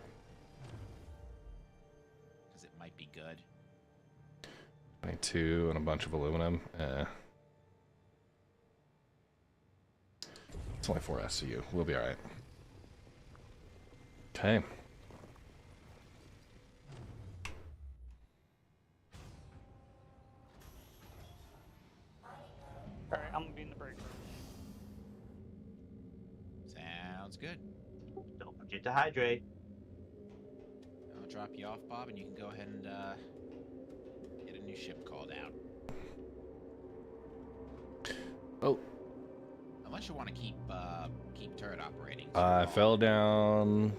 Because it might be good. 22 and a bunch of aluminum. It's only 4 SCU. We'll be alright. Okay. Alright, I'm gonna be in the break room. Sounds good. Don't forget to hydrate. I'll drop you off, Bob, and you can go ahead and get a new ship called out. Oh. Unless you want to keep turret operating. I fell down.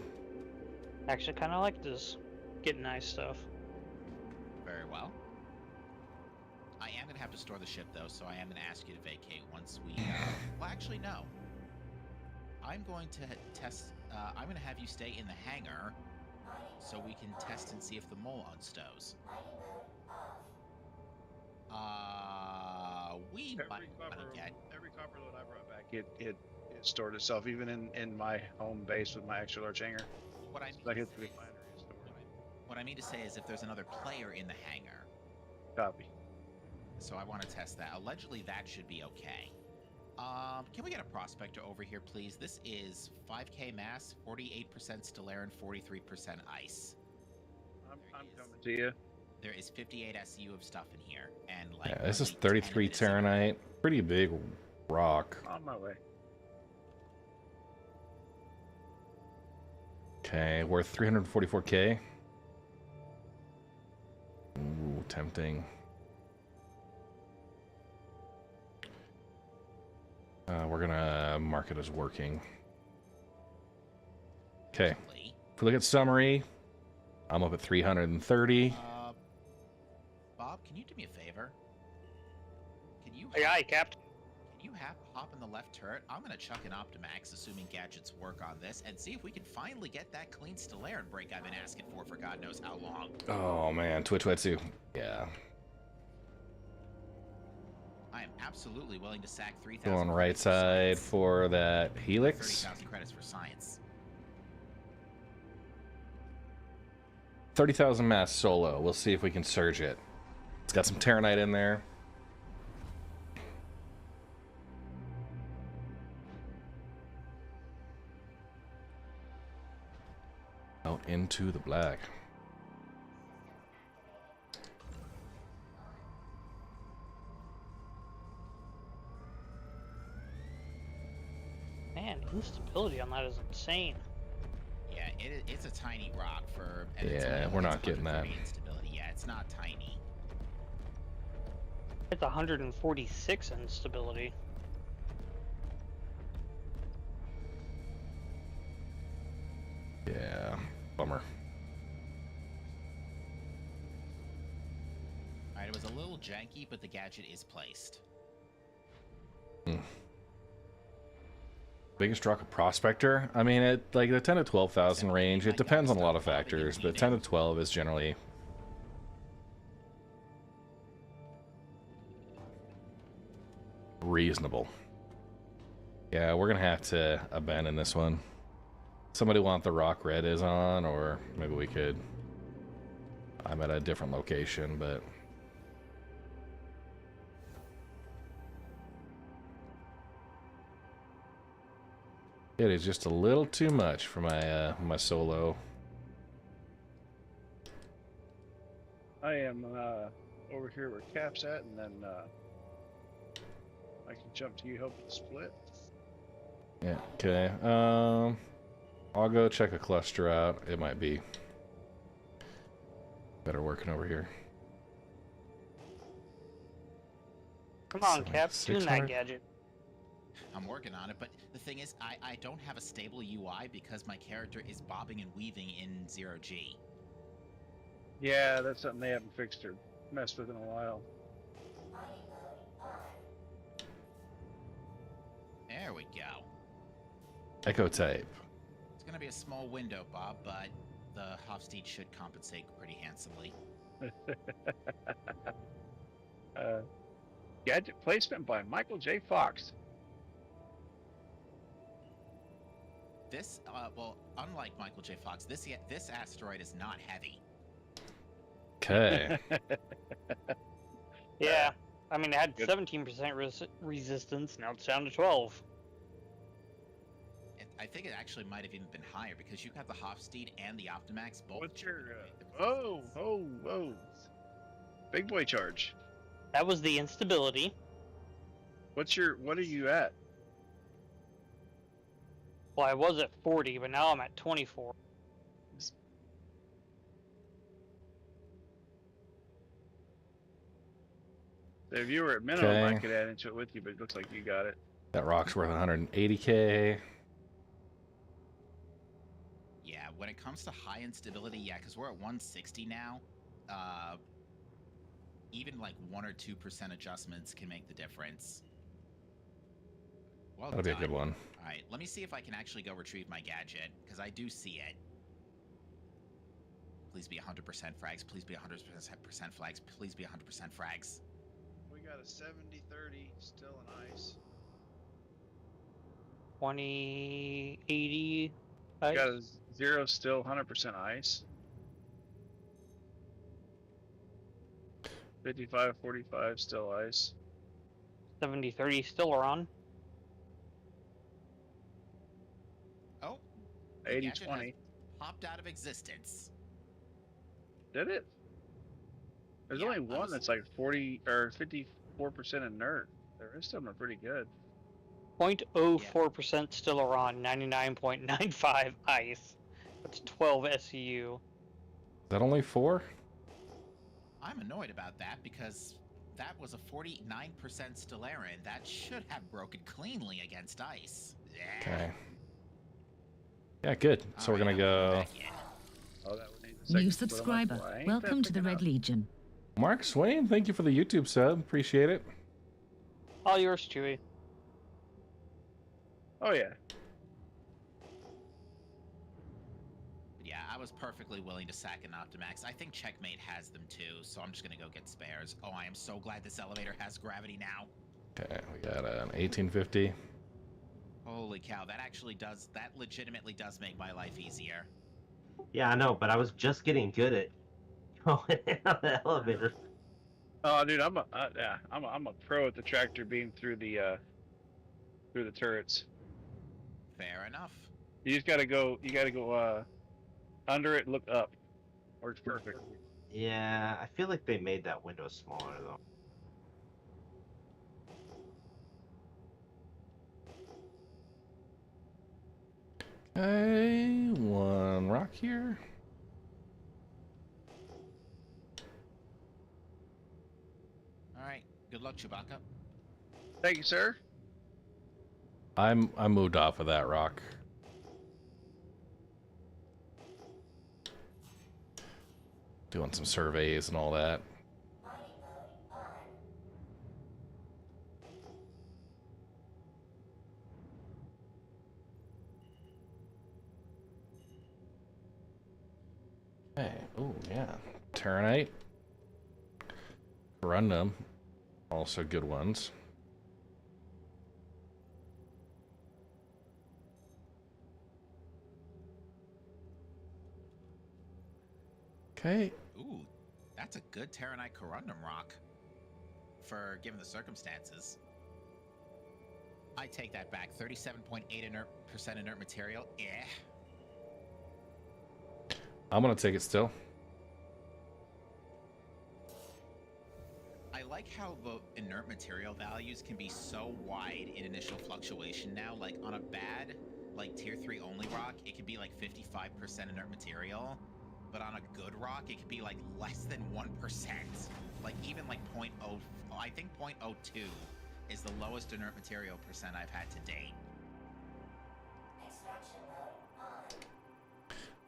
Actually, kind of like this. Getting nice stuff. Very well. I am going to have to store the ship, though, so I am going to ask you to vacate once we... well, actually, no. I'm going to test... I'm going to have you stay in the hangar so we can test and see if the mole unstows. We might want to get... Every copper load I brought back, it stored itself, even in my home base with my extra large hangar. What I mean to say is if there's another player in the hangar. Copy. So I want to test that. Allegedly, that should be okay. Can we get a prospector over here, please? This is 5K mass, 48% Stellarin, 43% ice. I'm coming to you. There is 58 SU of stuff in here, and like Yeah, this is 33 Terranite. Pretty big rock. On my way. Okay, worth 344k. Ooh, tempting. We're gonna mark it as working. Okay. If we look at summary, I'm up at 330. Bob, can you do me a favor? Can you? Aye, Captain. Can you hop in the left turret? I'm gonna chuck an Optimax, assuming gadgets work on this, and see if we can finally get that clean Stellarin break I've been asking for God knows how long. Oh man, Twitch Wetsu. Yeah. I am absolutely willing to sack 3,000. Go on right side for that Helix. 30,000 credits for science. 30,000 mass solo. We'll see if we can surge it. It's got some Terranite in there. Out into the black. Man, instability on that is insane. Yeah, it's a tiny rock for. Yeah, we're not getting that. Instability. Yeah, it's not tiny. It's 146 instability. Yeah, bummer. Alright, it was a little janky, but the gadget is placed. Biggest rock of Prospector? I mean, it like the 10 to 12,000 range. It depends on a lot of factors, but 10 to 12 is generally reasonable. Yeah, we're gonna have to abandon this one. Somebody want the rock red is on, or maybe we could. I'm at a different location, but It is just a little too much for my my solo. I am over here where Cap's at, and then I can jump to you, help it split. Yeah. Okay. I'll go check a cluster out. It might be better working over here. Come on, Cap, tune that gadget. I'm working on it, but the thing is, I don't have a stable UI because my character is bobbing and weaving in 0G. Yeah, that's something they haven't fixed or messed with in a while. There we go. Echo type. It's gonna be a small window, Bob, but the Hofstede should compensate pretty handsomely. Gadget placement by Michael J. Fox. This, well, unlike Michael J. Fox, this asteroid is not heavy. Okay. Yeah, I mean, it had 17% resistance, now it's down to 12. I think it actually might have even been higher because you got the Hofstede and the Optimax both. What's your, whoa. Big boy charge. That was the instability. What are you at? Well, I was at 40, but now I'm at 24. So if you were at minimum, I could add into it with you, but it looks like you got it. That rock's worth 180k. Yeah, when it comes to high instability, yeah, because we're at 160 now. Even like 1 or 2% adjustments can make the difference. Well That'll be a good one. All right, let me see if I can actually go retrieve my gadget, because I do see it. Please be 100% frags. Please be 100% flags. Please be 100% frags. We got a 70-30 still in ice. 20, 80. We got a 0 still, 100% ice. 55-45 still ice. 70-30 still are on. Oh, 80-20 popped out of existence. Did it? There's only one that's like 40 or 54% inert. The rest of them are pretty good. 0.04% still are on. 99.95 ice. That's 12 SEU. Is that only 4? I'm annoyed about that because that was a 49% Stellarin. That should have broken cleanly against ice. Yeah. Okay. Yeah, good. So we're gonna go. New subscriber. Welcome to the Red Legion. Mark Swain, thank you for the YouTube sub. Appreciate it. All yours, Chewy. Oh yeah. Yeah, I was perfectly willing to sack an Optimax. I think Checkmate has them too, so I'm just gonna go get spares. Oh, I am so glad this elevator has gravity now. Okay, we got an 1850. Holy cow, that actually does, that legitimately does make my life easier. Yeah, I know, but I was just getting good at going on the elevator. Oh, dude, I'm a pro at the tractor beam through the turrets. Fair enough. You just gotta go. You gotta go under it, look up. Works perfect. Yeah, I feel like they made that window smaller though. Okay, one rock here. Alright, good luck, Chewbacca. Thank you, sir. I moved off of that rock. Doing some surveys and all that. Hey, oh yeah, Terranite, Corundum, also good ones. Okay. Ooh, that's a good Terranite Corundum rock for given the circumstances. I take that back. 37.8% inert material. Yeah. I'm gonna take it still. I like how the inert material values can be so wide in initial fluctuation now. Like on a bad, like tier 3 only rock, it can be like 55% inert material. But on a good rock, it could be like less than 1%. Like even like 0.0, I think 0.02 is the lowest inert material percent I've had to date. Extraction mode on.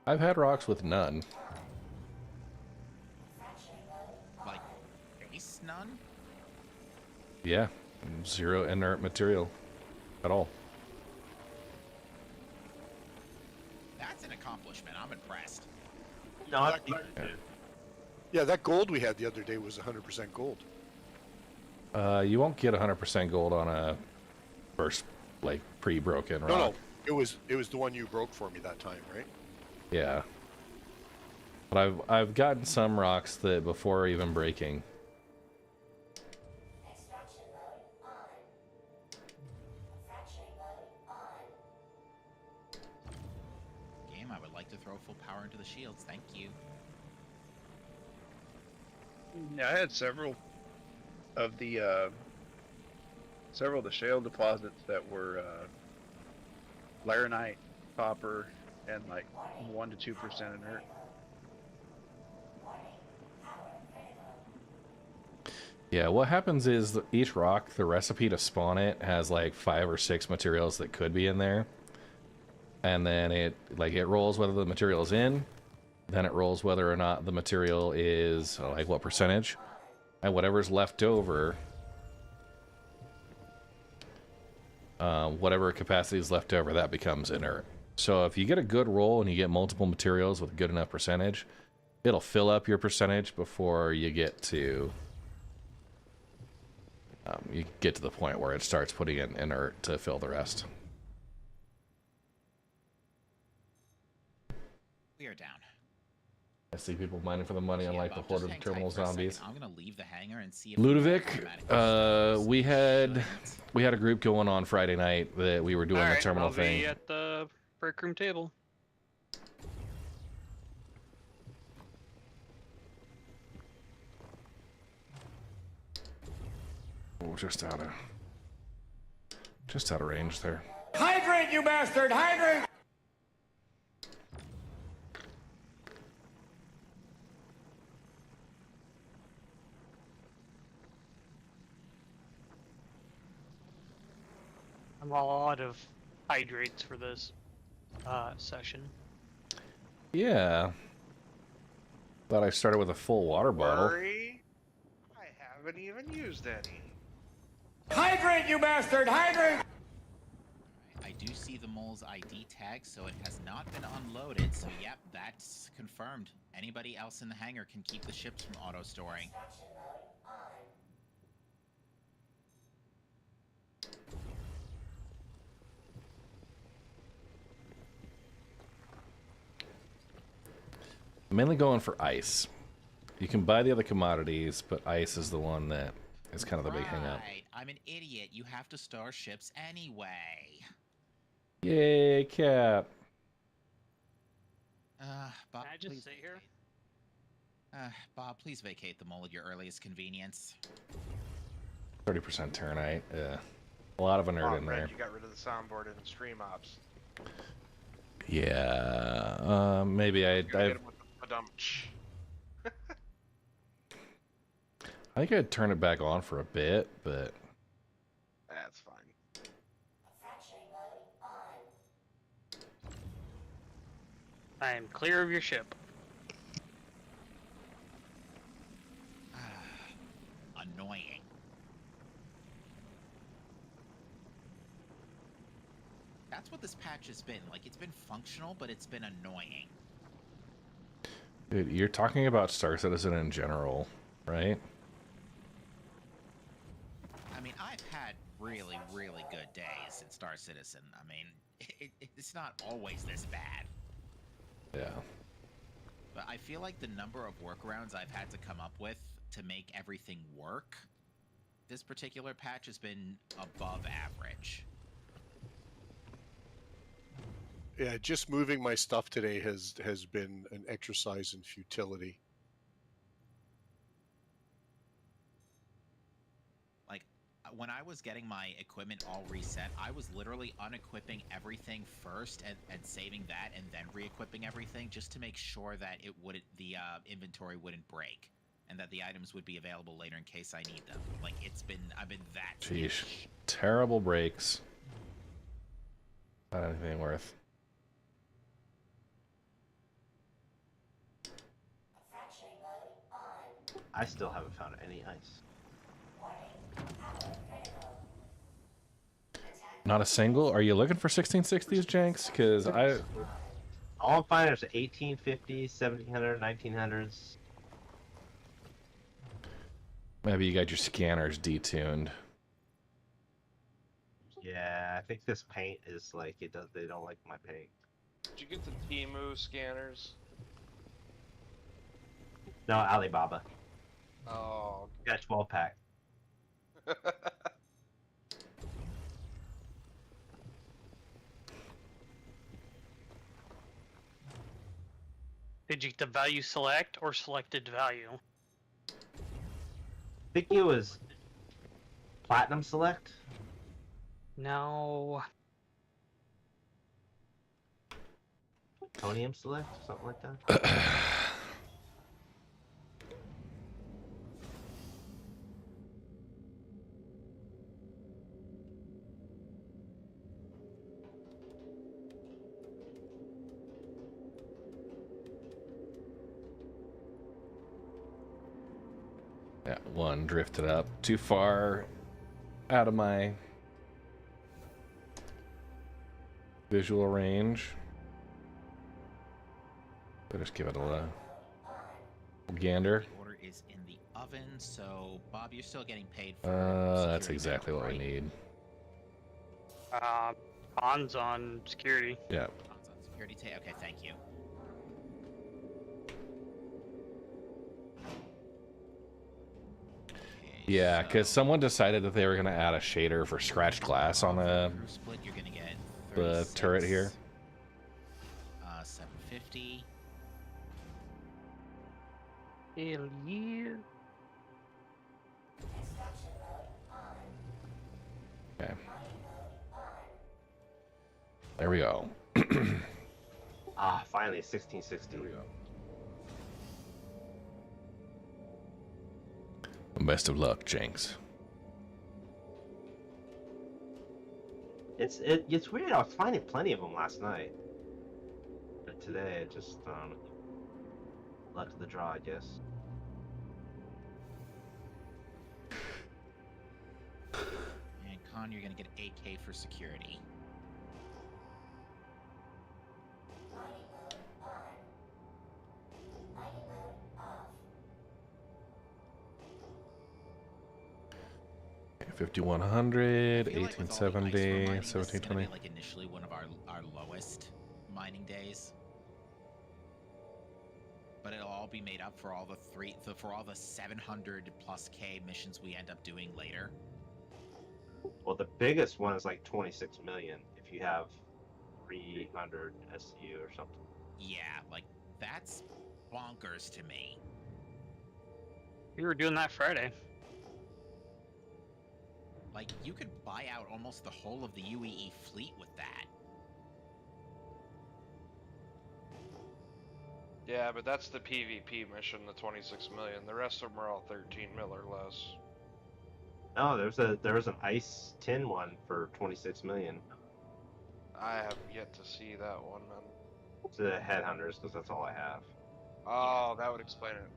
I've had rocks with none. Fracturing mode on. Like base none? Yeah, 0 inert material at all. That's an accomplishment. I'm impressed. Not Yeah, that gold we had the other day was 100% gold. You won't get 100% gold on a first, like, pre-broken rock. No, it was the one you broke for me that time, right? Yeah. But I've gotten some rocks that before even breaking. Extraction mode on. Fracturing mode on. Game, I would like to throw full power into the shields. Thank you. Yeah, I had several of the shale deposits that were laranite, copper, and like 1 to 2% inert. Yeah, what happens is that each rock, the recipe to spawn it has like 5 or 6 materials that could be in there. And then it rolls whether the material is in, then it rolls whether or not the material is like what percentage, and whatever's left over, whatever capacity is left over, that becomes inert. So if you get a good roll and you get multiple materials with a good enough percentage, it'll fill up your percentage before you get to the point where it starts putting in inert to fill the rest. We are down. I see people mining for the money, unlike the horde of terminal zombies. I'm gonna leave the hangar and see if Ludovic, we had a group going on Friday night that we were doing the terminal thing. I'll be at the break room table. Oh, just out of range there. Hydrate, you bastard! Hydrate! I'm all out of hydrates for this session. Yeah. Thought I started with a full water bottle. Worry? I haven't even used any. Hydrate, you bastard! Hydrate! I do see the mole's ID tag, so it has not been unloaded. So yep, that's confirmed. Anybody else in the hangar can keep the ships from auto-storing. Extraction mode on. I'm mainly going for ice. You can buy the other commodities, but ice is the one that is kind of the big hang-up. Right, I'm an idiot. You have to store ships anyway. Yay, Cap. Bob, Can I just please sit here? Bob, please vacate the mole at your earliest convenience. 30% Terranite. A lot of inert in Red, there. you got rid of the soundboard and stream ops. Yeah, maybe You're gonna get him with the ba-dum-tsh. I think I'd turn it back on for a bit, but That's fine. Fracturing mode on. I am clear of your ship. Annoying. That's what this patch has been. Like, it's been functional, but it's been annoying. dude, you're talking about Star Citizen in general, right? I mean, I've had really, really good days in Star Citizen. I mean, it's not always this bad. Yeah. But I feel like the number of workarounds I've had to come up with to make everything work, this particular patch has been above average. Yeah, just moving my stuff today has been an exercise in futility. Like, when I was getting my equipment all reset, I was literally unequipping everything first and saving that, and then re-equipping everything just to make sure that the inventory wouldn't break, and that the items would be available later in case I need them. Like, I've been that. Sheesh. Terrible breaks. Not anything worth. I still haven't found any ice. Not a single? Are you looking for 1660s, Jenks? Because all I'm finding is 1850s, 1700s, 1900s. Maybe you got your scanners detuned. Yeah, I think this paint is like they don't like my paint. Did you get the Temu scanners? No, Alibaba. Oh. Got a 12-pack. Did you get the value select or selected value? I think it was Platinum Select. No. Plutonium Select, something like that. Yeah, one drifted up too far out of my visual range. Better just give it a gander. The order is in the oven, so Bob, you're still getting paid for That's exactly what we need. Bonds on security. Yeah. Bonds on security. Okay, thank you. Yeah, because someone decided that they were going to add a shader for scratched glass on the Split, you're gonna get turret here. 750. Hell yeah. Okay. There we go. Finally, 1660. There we go. Best of luck, Jenks. It's weird. I was finding plenty of them last night, but today it just luck of the draw, I guess. And Con, you're gonna get 8K for security. Okay, 5100, I feel like with all the ice we're 1870, mining, this is gonna 1720. be, like, initially one of our lowest mining days. But it'll all be made up for all the 700 plus K missions we end up doing later. Well, the biggest one is like 26 million if you have 300 SU or something. Yeah, like, that's bonkers to me. We were doing that Friday. Like, you could buy out almost the whole of the UEE fleet with that. Yeah, but that's the PvP mission, the 26 million. The rest of them are all 13 mil or less. No, there was an ice tin one for 26 million. I have yet to see that one, man. It's the headhunters because that's all I have. Oh, that would explain it.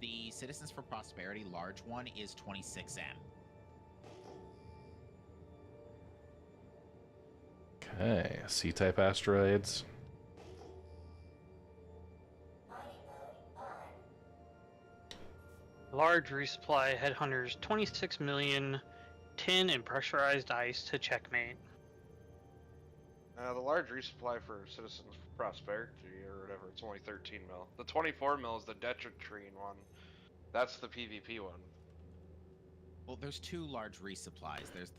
The Citizens for Prosperity large one is 26M. Okay, C-type asteroids. Large resupply headhunters 26 million tin and pressurized ice to checkmate. The large resupply for Citizens for Prosperity or whatever, it's only 13 mil. The 24 mil is the Detratrine one. That's the PvP one. Well, there's two large resupplies. There's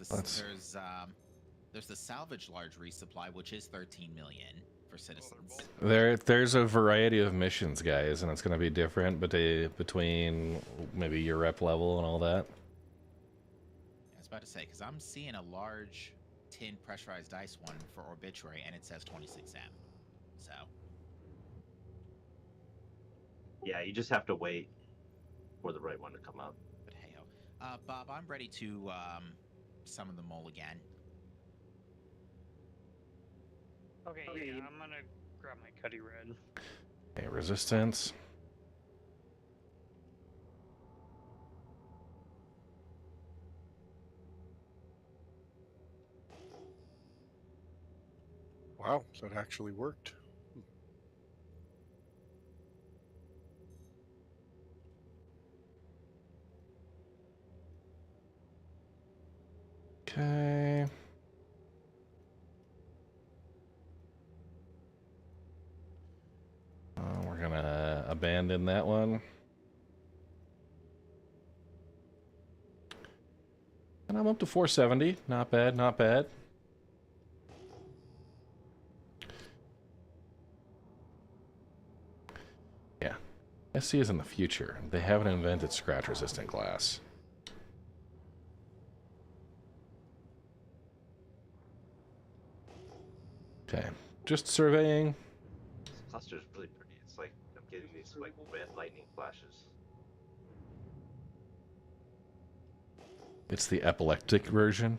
There's the salvage large resupply, which is 13 million for citizens. There's a variety of missions, guys, and it's going to be different between maybe your rep level and all that. I was about to say, because I'm seeing a large tin pressurized ice one for Obituary, and it says 26M. So. Yeah, you just have to wait for the right one to come up. But hey, Bob, I'm ready to summon the mole again. Okay, yeah, I'm gonna grab my Cuddy Red. Okay, resistance. Wow, that actually worked. Okay. We're gonna abandon that one. And I'm up to 470. Not bad, not bad. Yeah. SC is in the future. They haven't invented scratch-resistant glass. Okay. Just surveying. This cluster's really pretty. It's like I'm getting these like red lightning flashes. It's the epileptic version.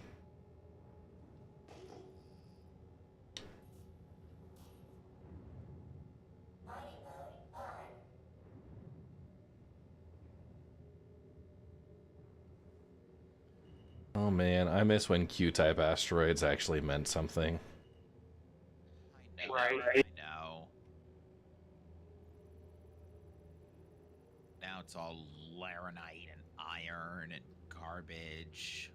Oh man, I miss when Q-type asteroids actually meant something. I know. I know. Now it's all laranite and iron and garbage.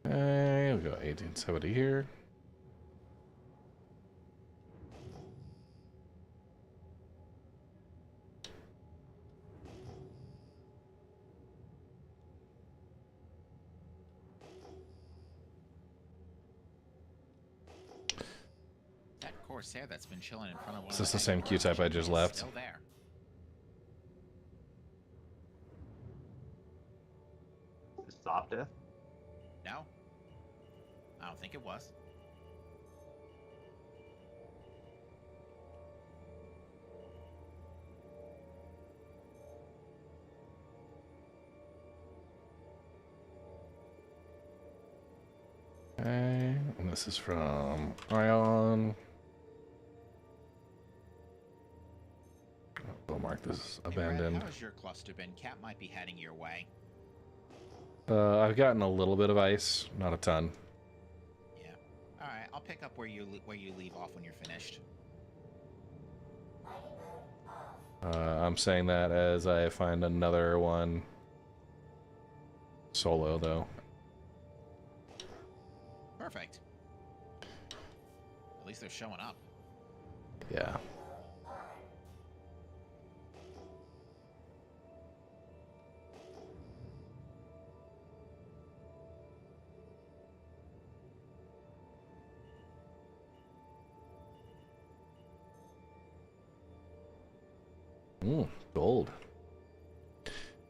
Okay, we'll go 1870 here. That Corsair that's been chilling in front of one. Is this the same Q-type I just left? Still there. Is this soft death? No, I don't think it was. Okay, and this is from Ion. We'll mark this abandoned. Hey, how's your cluster been? Cat might be heading your way. I've gotten a little bit of ice, not a ton. Yeah. All right, I'll pick up where you leave off when you're finished. I'm saying that as I find another one solo, though. Perfect. At least they're showing up. Yeah. Gold.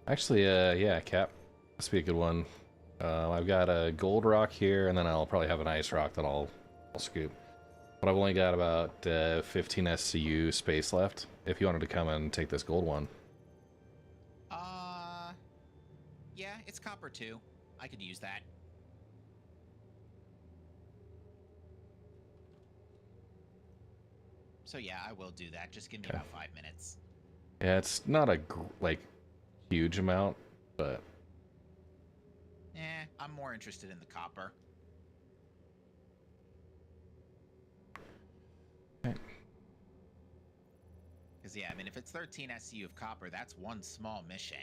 Actually, yeah, Cap. This would be a good one. I've got a gold rock here, and then I'll probably have an ice rock that I'll scoop. But I've only got about 15 SCU space left. If you wanted to come and take this gold one. Yeah, it's copper too. I could use that. So yeah, I will do that. Just give me about 5 minutes. Yeah, it's not a huge amount, but I'm more interested in the copper. Because, yeah, I mean, if it's 13 SCU of copper, that's one small mission.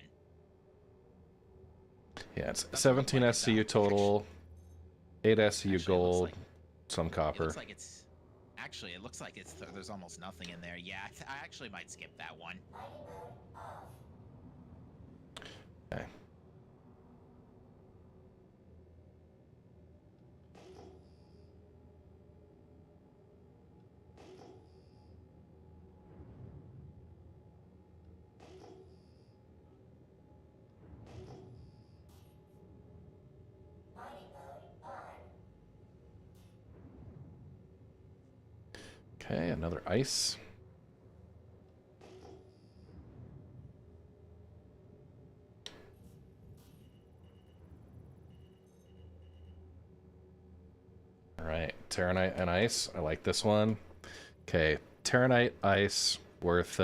Yeah, it's 17 SCU total, 8 SCU gold, some It copper. looks like it's... Actually, it looks like it's there's almost nothing in there. Yeah, I actually might skip that one. Okay. Okay, another ice. All right, Terranite and ice. I like this one. Okay, Terranite, ice, worth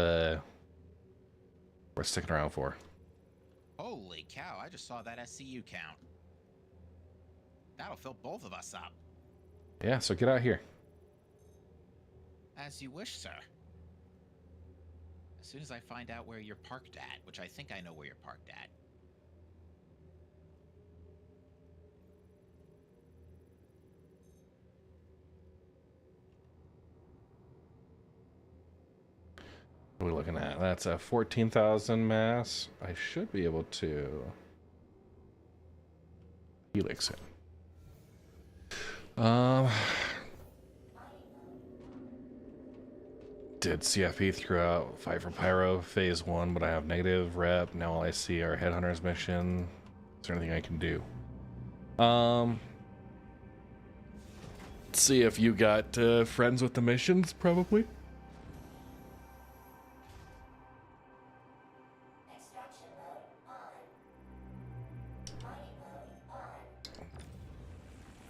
sticking around for. Holy cow, I just saw that SCU count. That'll fill both of us up. Yeah, so get out here. As you wish, sir. As soon as I find out where you're parked at, which I think I know where you're parked at. What are we looking at? That's a 14,000 mass. I should be able to helix it. Did CFP throughout Fight for Pyro phase 1, but I have negative rep. Now all I see are Headhunters mission. Is there anything I can do? Let's see if you got friends with the missions, probably. Extraction mode on. Mining mode on.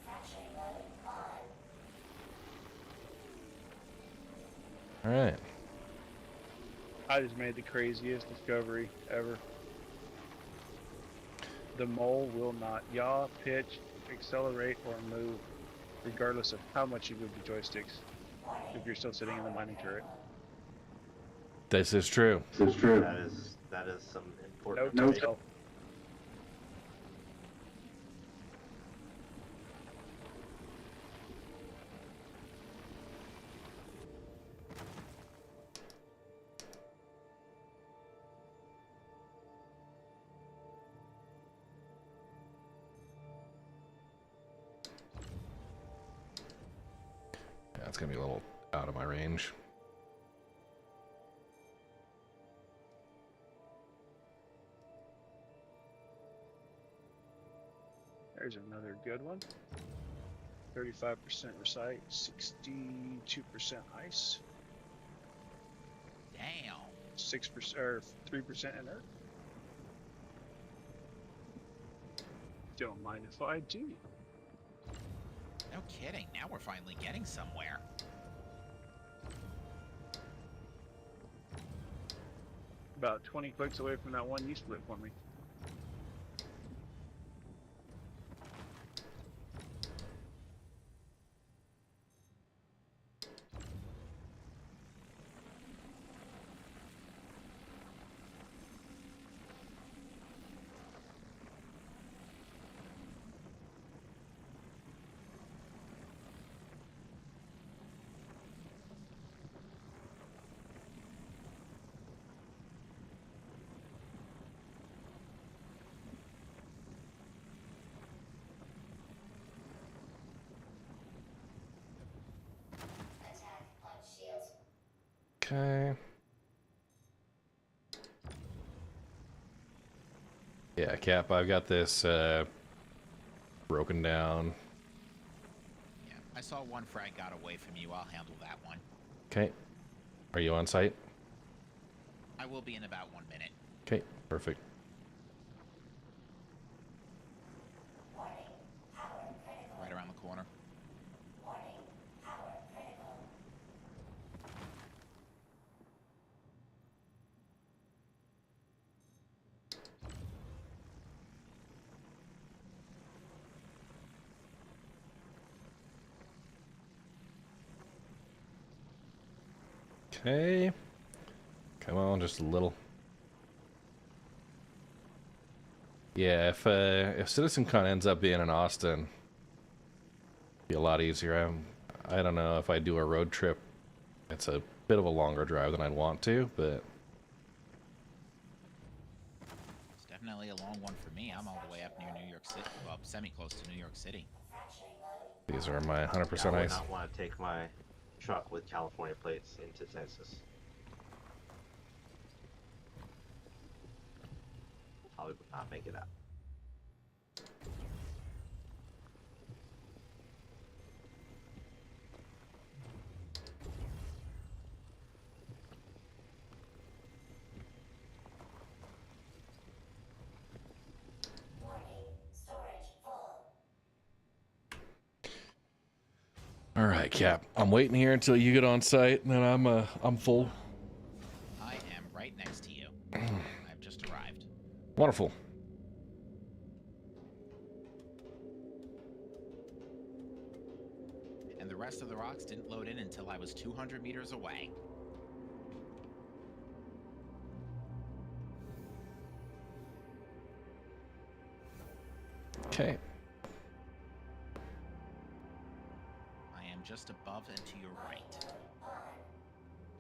Fracturing mode on. All right. I just made the craziest discovery ever. The mole will not yaw, pitch, accelerate, or move, regardless of how much you move the joysticks, if you're still sitting in the mining turret. This is true. This is true. That is some important No information. tell. Yeah, it's gonna be a little out of my range. There's another good one. 35% recite, 62% ice. Damn. 6% or 3% inert. Don't mind if I do. No kidding. Now we're finally getting somewhere. About 20 clicks away from that one you split for me. Attack on shields. Okay. Yeah, Cap, I've got this broken down. Yeah, I saw one frag got away from you. I'll handle that one. Okay. Are you on site? I will be in about 1 minute. Okay, perfect. Warning. Power critical. Right around the corner. Warning. Power critical. Okay. Come on, just a little. Yeah, if CitizenCon ends up being in Austin, it'd be a lot easier. I don't know if I do a road trip. It's a bit of a longer drive than I'd want to, but It's definitely a long one for me. I'm all the way up near New York City. Well, semi-close to New York City. these are my 100% I would ice. not want to take my truck with California plates into Texas. Probably would not make it out. All right, Cap. I'm waiting here until you get on site, and then I'm full. I am right next to you. I've just arrived. Wonderful. And the rest of the rocks didn't load in until I was 200 meters away. Okay. I am just above and to your right.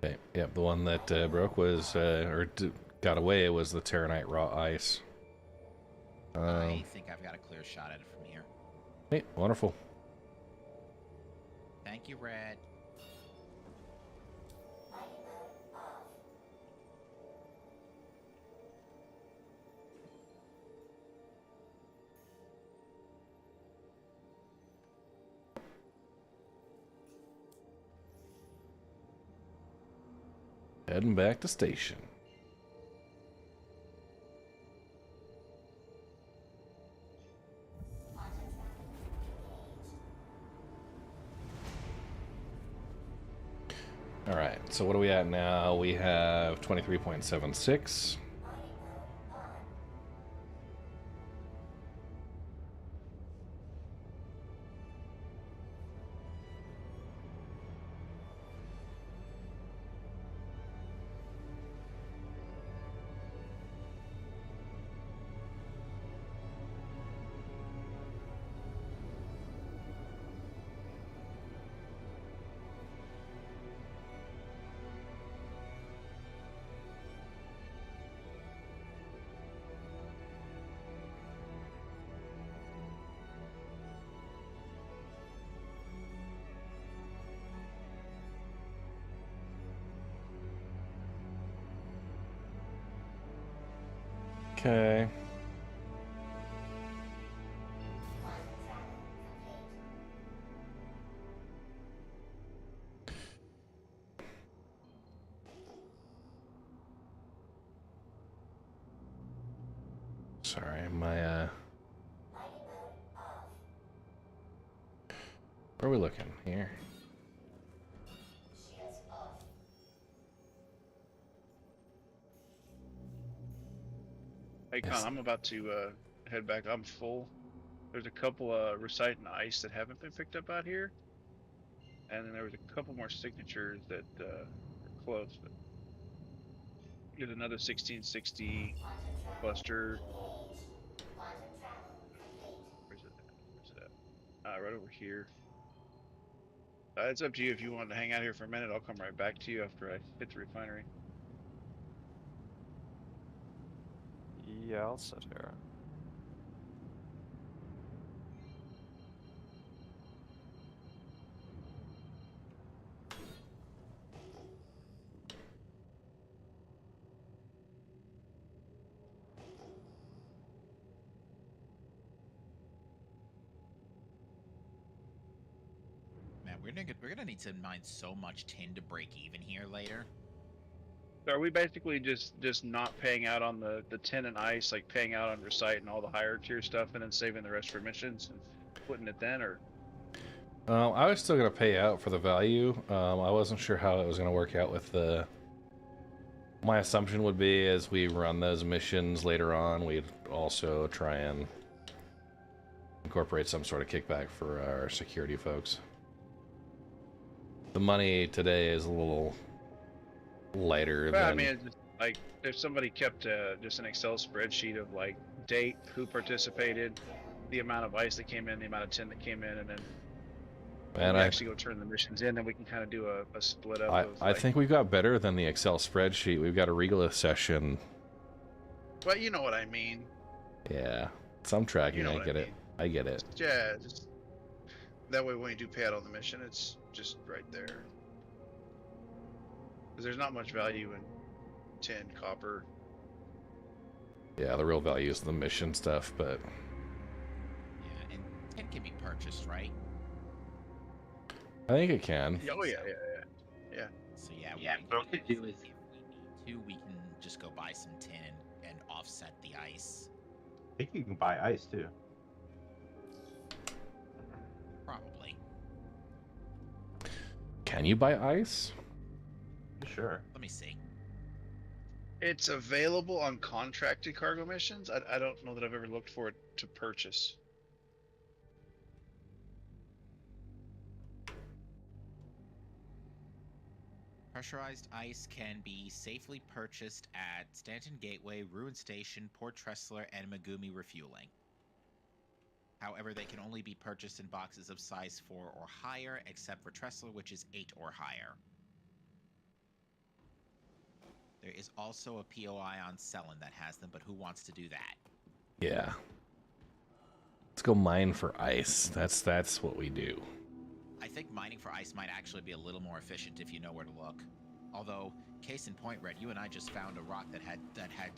Okay. Yep. The one that broke was got away was the Terranite raw ice. I think I've got a clear shot at it from here. Hey, wonderful. Thank you, Red. Heading back to station. All right, so what are we at now? We have 23.76. Okay. Sorry, my where are we looking here? Hey, Con, I'm about to head back. I'm full. There's a couple recite and ice that haven't been picked up out here, and then there was a couple more signatures that are close. But there's another 1660 cluster. Where's it? Where's it at? Right over here. It's up to you if you want to hang out here for a minute. I'll come right back to you after I hit the refinery. Yeah, I'll sit here. Man, we're gonna need to mine so much tin to break even here later. So are we basically just not paying out on the tin and ice, like paying out on recite and all the higher tier stuff, and then saving the rest for missions and splitting it then, or? I was still gonna pay out for the value. I wasn't sure how it was gonna work out with the. My assumption would be as we run those missions later on, we'd also try and incorporate some sort of kickback for our security folks. The money today is a little lighter Well, than. I mean, it's just, like if somebody kept just an Excel spreadsheet of like date, who participated, the amount of ice that came in, the amount of tin that came in, and then when Man, we actually go turn the missions in, then we can kind of do a split up of I like. think we've got better than the Excel spreadsheet. We've got a Regolith session. Well, you know what I mean. Yeah, some tracking. You know I what get I it. mean. I get it. Yeah, just that way when you do pay out on the mission, it's just right there. Because there's not much value in tin, copper. Yeah, the real value is the mission stuff, but Yeah, and tin can be purchased, right? I think it can. Oh yeah. So yeah, what we could do is if we need to, we can just go buy some tin and offset the ice. I think you can buy ice too. Probably. Can you buy ice? Sure. Let me see. It's available on contracted cargo missions. I don't know that I've ever looked for it to purchase. Pressurized ice can be safely purchased at Stanton Gateway, Ruin Station, Port Tressler, and Megumi Refueling. However, they can only be purchased in boxes of size 4 or higher, except for Tressler, which is 8 or higher. There is also a POI on Selen that has them, but who wants to do that? Yeah. Let's go mine for ice. That's what we do. I think mining for ice might actually be a little more efficient if you know where to look. Although, case in point, Red, you and I just found a rock that had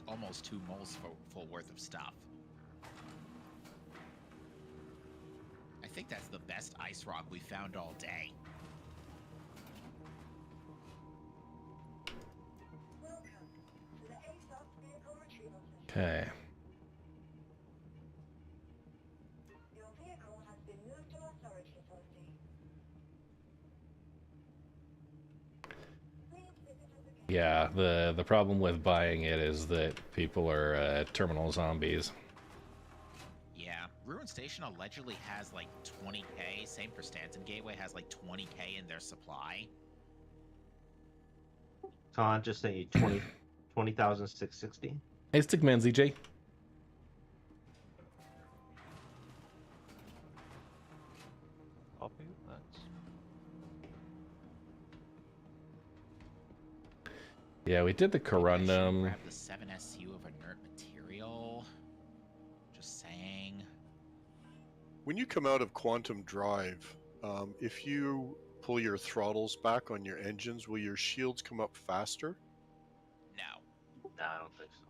almost 2 moles full worth of stuff. I think that's the best ice rock we found all day. Okay. Your vehicle has been moved to authority authority. Yeah, the problem with buying it is that people are terminal zombies. Yeah, Ruin Station allegedly has like 20k. Same for Stanton Gateway has like 20k in their supply. Con just sent you 20,660. Hey, Stickman ZJ. Copy. That's Yeah, we did the corundum. Grab the 7SU of inert material. Just saying. When you come out of Quantum Drive, if you pull your throttles back on your engines, will your shields come up faster? No. Nah, I don't think so.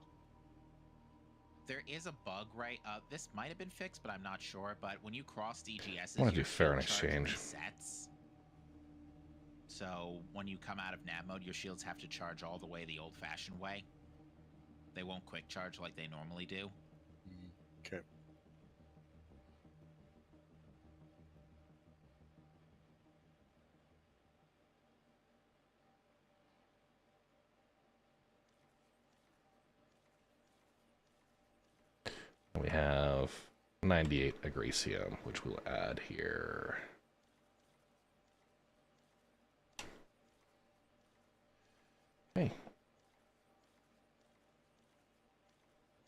There is a bug, right? This might have been fixed, but I'm not sure. But when you cross DGSs, I want to do your fair in shield charge exchange. resets. So when you come out of nav mode, your shields have to charge all the way the old-fashioned way. They won't quick charge like they normally do. Okay. We have 98 agresium, which we'll add here. Okay.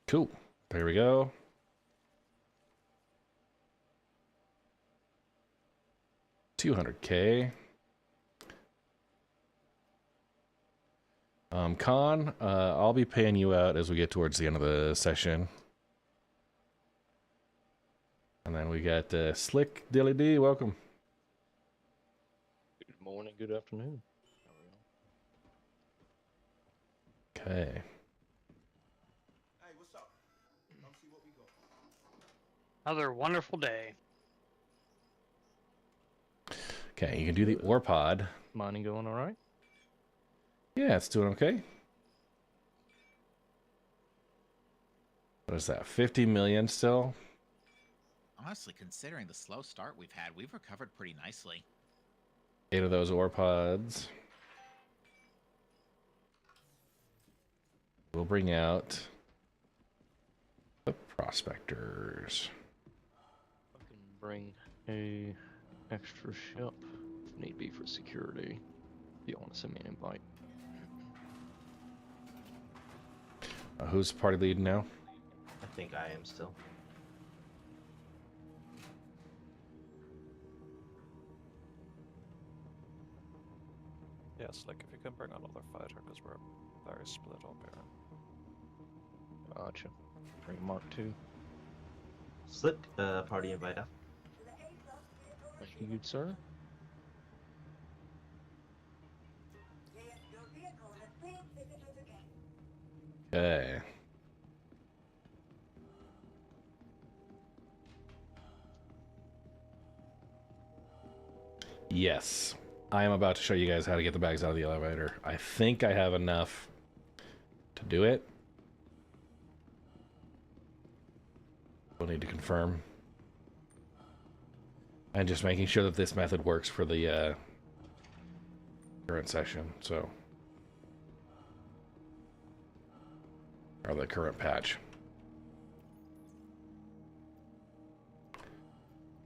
Cool. There we go. $200K. Con, I'll be paying you out as we get towards the end of the session. And then we got Slick Dilly D. Welcome. Good morning, good afternoon. Okay. Hey, what's up? Come see what we got. Another wonderful day. Okay, you can do the ore pod. Mining going all right? Yeah, it's doing okay. What is that? 50 million still? Honestly, considering the slow start we've had, we've recovered pretty nicely. 8 of those ore pods. We'll bring out the prospectors. I can bring a extra ship if need be for security. If you want to send me an invite. Who's party lead now? I think I am still. Yes, like if you can bring another fighter, because we're very split up here. Gotcha. Bring Mark 2. Slick party invite up. Thank you, good sir. Okay. Yes. I am about to show you guys how to get the bags out of the elevator. I think I have enough to do it. We'll need to confirm. And just making sure that this method works for the current session, so. Or the current patch.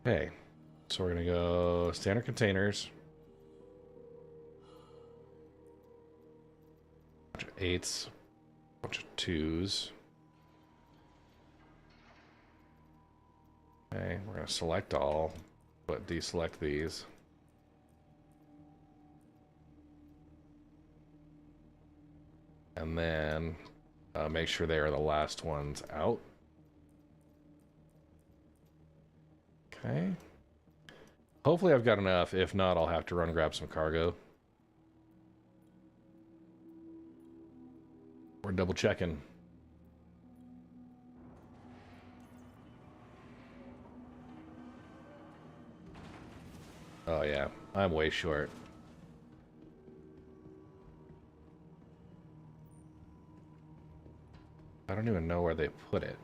Okay. So we're gonna go standard containers. Bunch of 8s. Bunch of 2s. Okay, we're gonna select all, but deselect these. And then make sure they are the last ones out. Okay. Hopefully I've got enough. If not, I'll have to run grab some cargo. We're double checking. Oh yeah, I'm way short. I don't even know where they put it.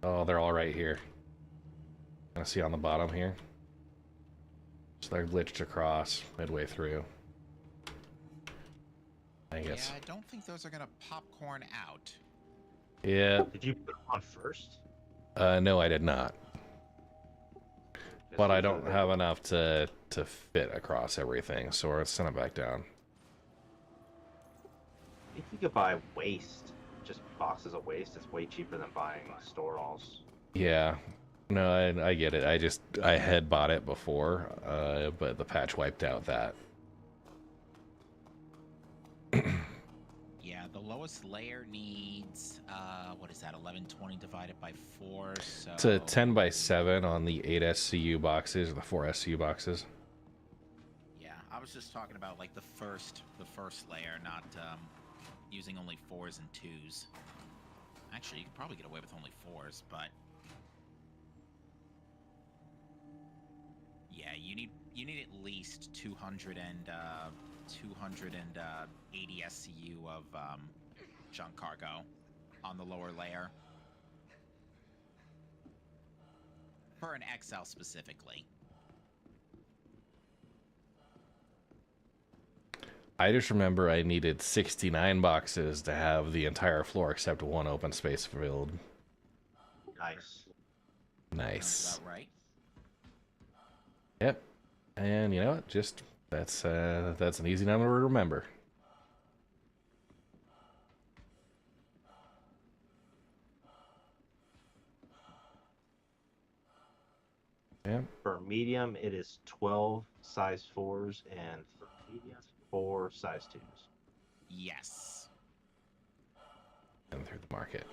Oh, they're all right here. I see on the bottom here. So they're glitched across midway through. I guess. Yeah, I don't think those are gonna popcorn out. Yeah. Did you put them on first? No, I did not. But I don't have enough to fit across everything, so we'll send it back down. I think you could buy waste, just boxes of waste. It's way cheaper than buying store-alls. Yeah. No, I get it. I had bought it before, but the patch wiped out that. Yeah, the lowest layer needs, what is that, 1120 divided by 4, so... It's a 10 by 7 on the 8 SCU boxes, or the 4 SCU boxes. Yeah, I was just talking about, like, the first layer, not, using only 4s and 2s. Actually, you could probably get away with only 4s, but... Yeah, you need at least 280 SCU of junk cargo on the lower layer for an XL specifically. I just remember I needed 69 boxes to have the entire floor except one open space filled. Nice. Nice. Sounds about right. Yep. And you know what? Just that's an easy number to remember. Yeah. For medium, it is 12 size 4s, and for medium, 4 size 2s. Yes. And through the market.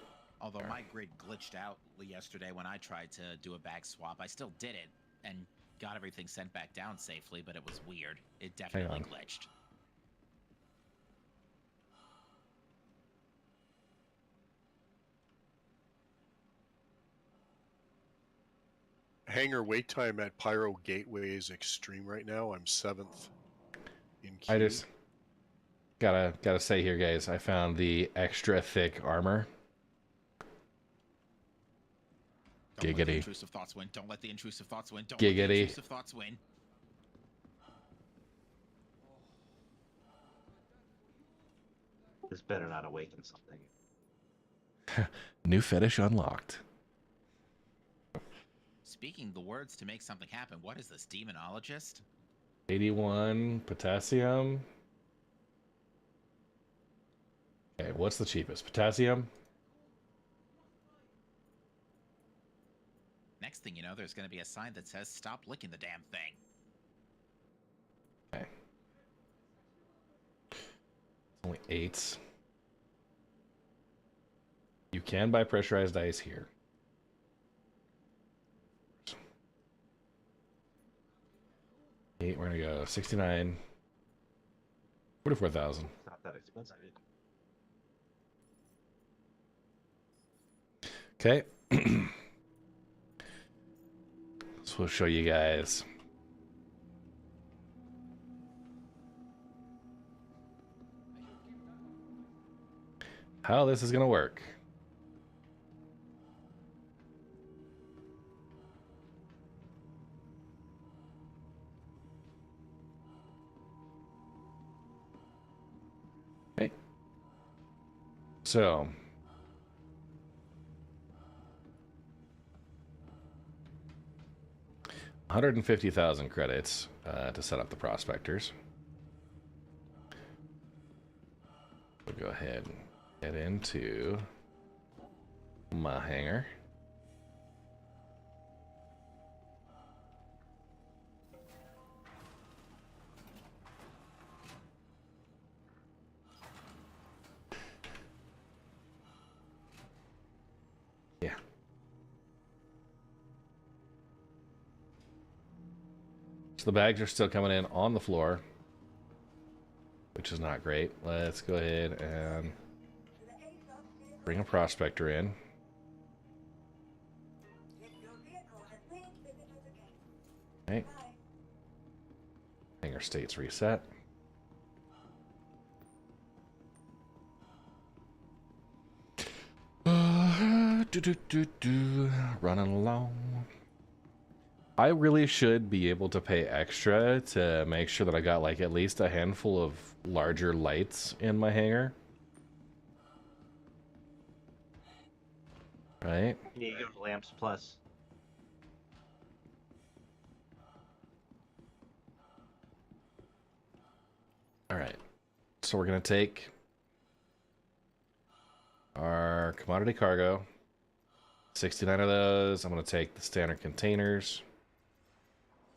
Although my grid glitched out yesterday when I tried to do a bag swap, I still did it and got everything sent back down safely, but it was weird. It definitely glitched. Hangar wait time at Pyro Gateway is extreme right now. I'm 7th in queue. I just gotta say here, guys, I found the extra thick armor. Don't let the Giggity. intrusive thoughts win. Don't let the intrusive thoughts win. Don't Giggity. let the intrusive thoughts win. This better not awaken something. New fetish unlocked. Speaking the words to make something happen, what is this, demonologist? 81 potassium. Okay, what's the cheapest? Potassium? Next thing you know, there's going to be a sign that says, stop licking the damn thing. Okay. It's only 8. You can buy pressurized ice here. We're gonna go 69, 44,000. Not that expensive. Okay. So we'll show you guys. How this is gonna work. Okay. So 150,000 credits to set up the prospectors. We'll go ahead and get into my hangar. Yeah. So the bags are still coming in on the floor, which is not great. Let's go ahead and bring a prospector in. Okay. Hangar states reset. Running along. I really should be able to pay extra to make sure that I got like at least a handful of larger lights in my hangar. Right? You need to go to Lamps Plus. Alright. So we're going to take our commodity cargo. 69 of those. I'm going to take the standard containers.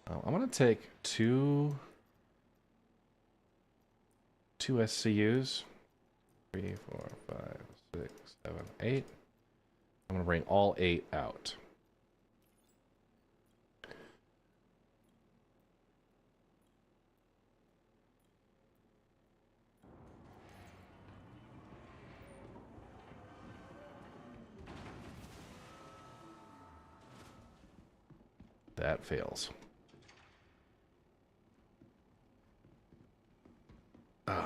I'm going to take two SCUs. 3, 4, 5, 6, 7, 8. I'm going to bring all 8 out. That fails. Oh.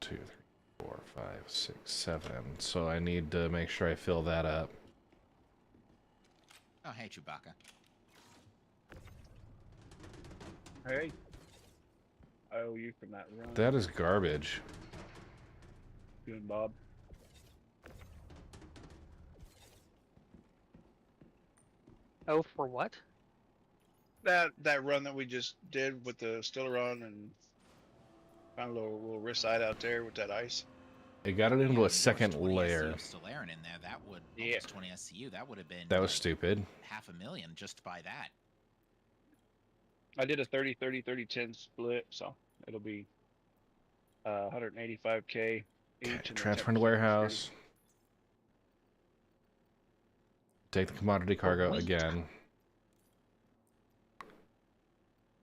2, 3, 4, 5, 6, 7. So I need to make sure I fill that up. Oh, hey, Chewbacca. Hey. I owe you from that run. That is garbage. You and Bob. Oh, for what? That run that we just did with the Stellaron and found a little recite out there with that ice. It got it into a second layer. Stellaron in there, that would Yeah. almost 20 SCU. That would have been That was stupid. $500,000 just by that. I did a 30-30-30-10 split, so it'll be 185K each. Okay, and transfer then into warehouse. Take the commodity cargo again.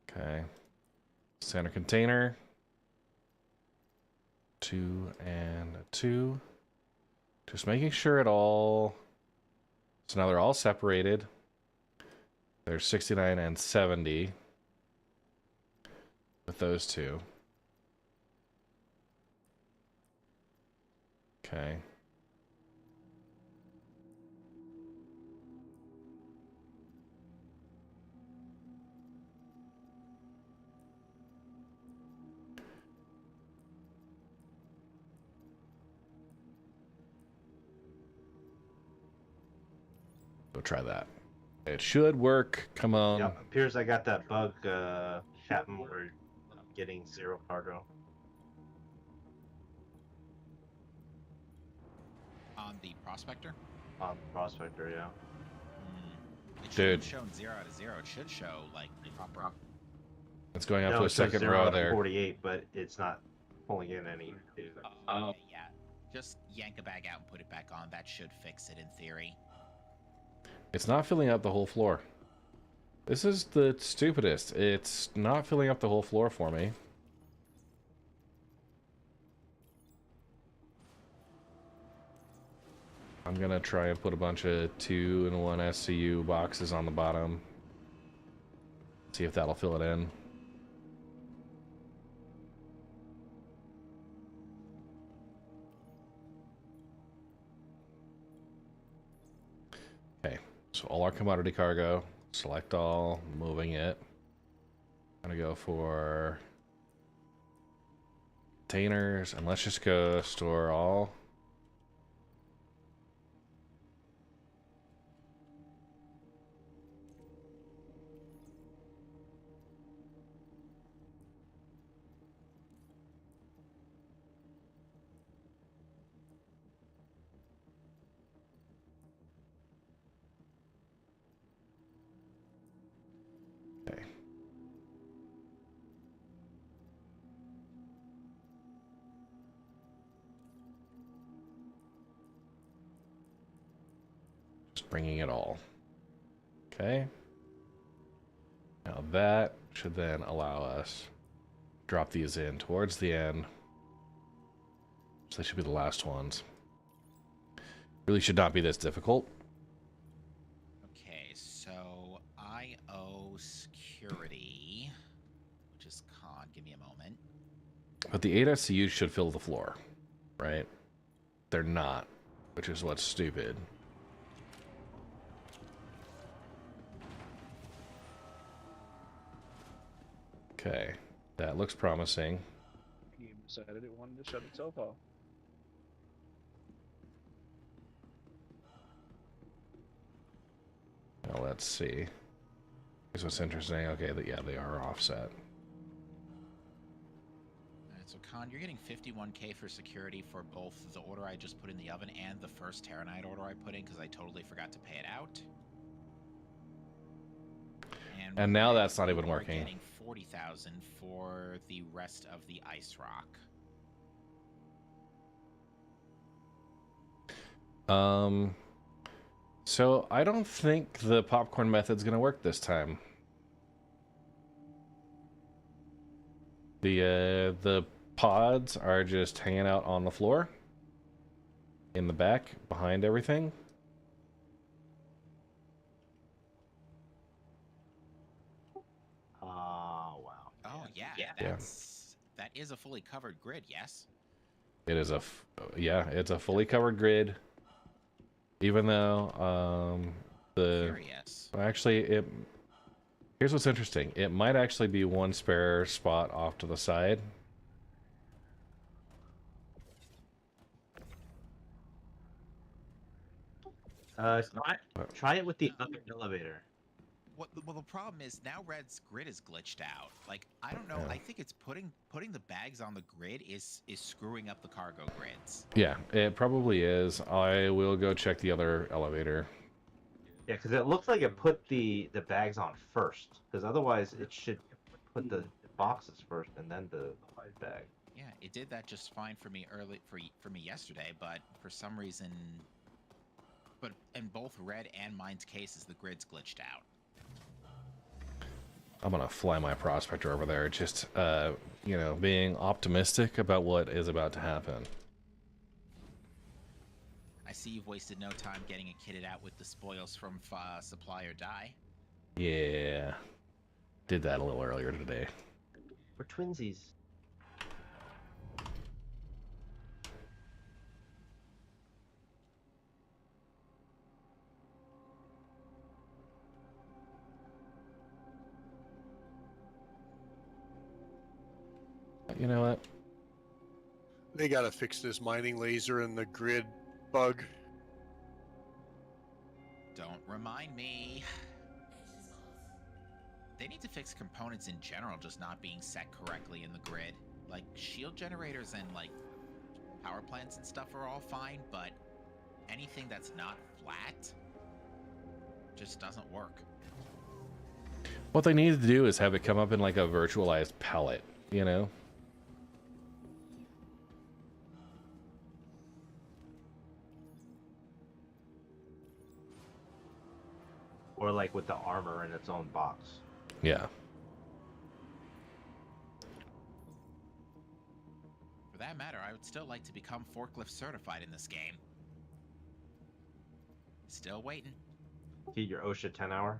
Okay. Center container. 2 and 2. Just making sure it all... So now they're all separated. There's 69 and 70 with those two. Okay. Go try that. It should work. Come on. Yep, appears I got that bug happen where I'm getting 0 cargo. On the Prospector? On Prospector, yeah. It Dude. should have shown 0 out of 0. It should show, like, proper. It's going up No, to a it says second 0 row out of there. 48, but it's not pulling in any data. Okay, yeah. Just yank a bag out and put it back on. That should fix it in theory. It's not filling up the whole floor. This is the stupidest. It's not filling up the whole floor for me. I'm gonna try and put a bunch of 2-in-1 SCU boxes on the bottom. See if that'll fill it in. Okay, so all our commodity cargo, select all, moving it. I'm gonna go for containers, and let's just go store all. Bringing it all. Okay. Now that should then allow us to drop these in towards the end. So they should be the last ones. Really should not be this difficult. Okay, so IO security, which is con. Give me a moment. But the 8 SCUs should fill the floor, right? They're not, which is what's stupid. Okay, that looks promising. Game decided it wanted to shut itself off. Now let's see. Here's what's interesting. Okay, yeah, they are offset. Alright, so Con, you're getting 51k for security for both the order I just put in the oven and the first Terranite order I put in because I totally forgot to pay it out. And now that's not even We're working. getting 40,000 for the rest of the ice rock. So I don't think the popcorn method's gonna work this time. The pods are just hanging out on the floor in the back behind everything. Oh, wow. Oh yeah, Yeah. that is a fully covered grid, yes. It is yeah, it's a fully covered grid. Even though Curious. actually here's what's interesting. It might actually be one spare spot off to the side. Try it with the other elevator. Well, the problem is now Red's grid is glitched out. Like, I don't know. Yeah. I think it's putting the bags on the grid is screwing up the cargo grids. Yeah, it probably is. I will go check the other elevator. Yeah, because it looks like it put the bags on first. Because otherwise, it should put the boxes first and then the bag. Yeah, it did that just fine for me for me yesterday, but for some reason, but in both Red and mine's cases, the grid's glitched out. I'm gonna fly my prospector over there, just you know, being optimistic about what is about to happen. I see you've wasted no time getting it kitted out with the spoils from Supply or Die. Yeah, did that a little earlier today. We're twinsies. You know what? They gotta fix this mining laser and the grid bug. Don't remind me. They need to fix components in general just not being set correctly in the grid. Like, shield generators and, like, power plants and stuff are all fine, but anything that's not flat just doesn't work. What they need to do is have it come up in like a virtualized palette, you know? Or like with the armor in its own box. Yeah. For that matter, I would still like to become forklift certified in this game. Still waiting. Get your OSHA 10 hour.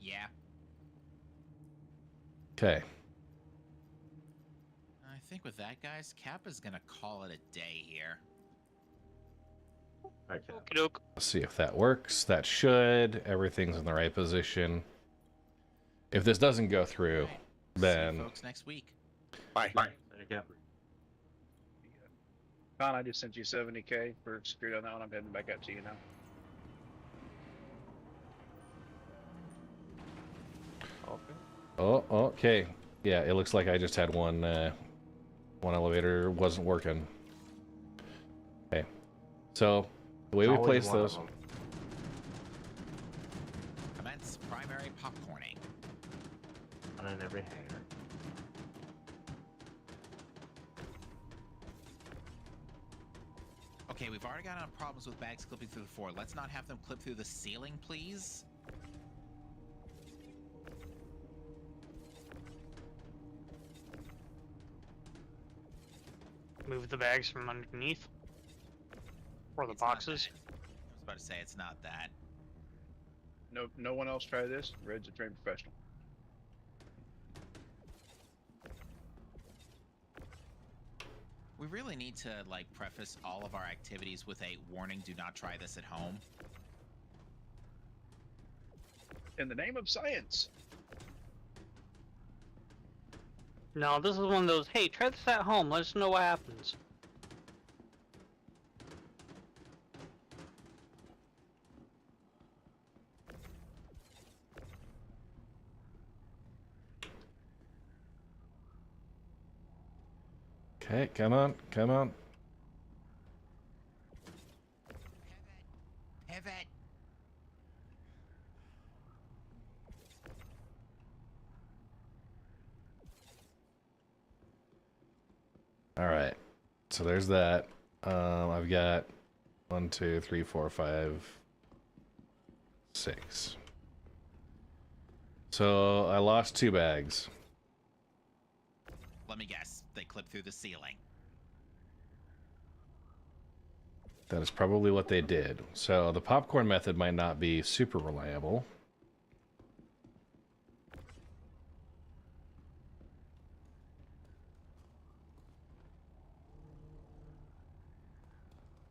Yeah. Okay. I think with that, guys, Kappa's gonna call it a day here. Okay. Let's see if that works. That should. Everything's in the right position. If this doesn't go through, then... See you folks next week. Bye. Bye. There Con, I just sent you 70K for security on that one. I'm heading back out to you now. Oh, okay. Yeah, it looks like I just had one elevator wasn't working. Okay. So, the way we place those... Commence primary popcorning. One in every hangar. Okay, we've already got enough problems with bags clipping through the floor. Let's not have them clip through the ceiling, please. Move the bags from underneath. Or the boxes. I was about to say it's not that. No one else try this. Red's a trained professional. We really need to, like, preface all of our activities with a warning, do not try this at home. In the name of science. No, this is one of those, hey, try this at home, let us know what happens. Okay, come on, come on. Pivot. All right. So there's that. I've got 1, 2, 3, 4, 5, 6. So I lost 2 bags. Let me guess, they clip through the ceiling. That is probably what they did. So the popcorn method might not be super reliable.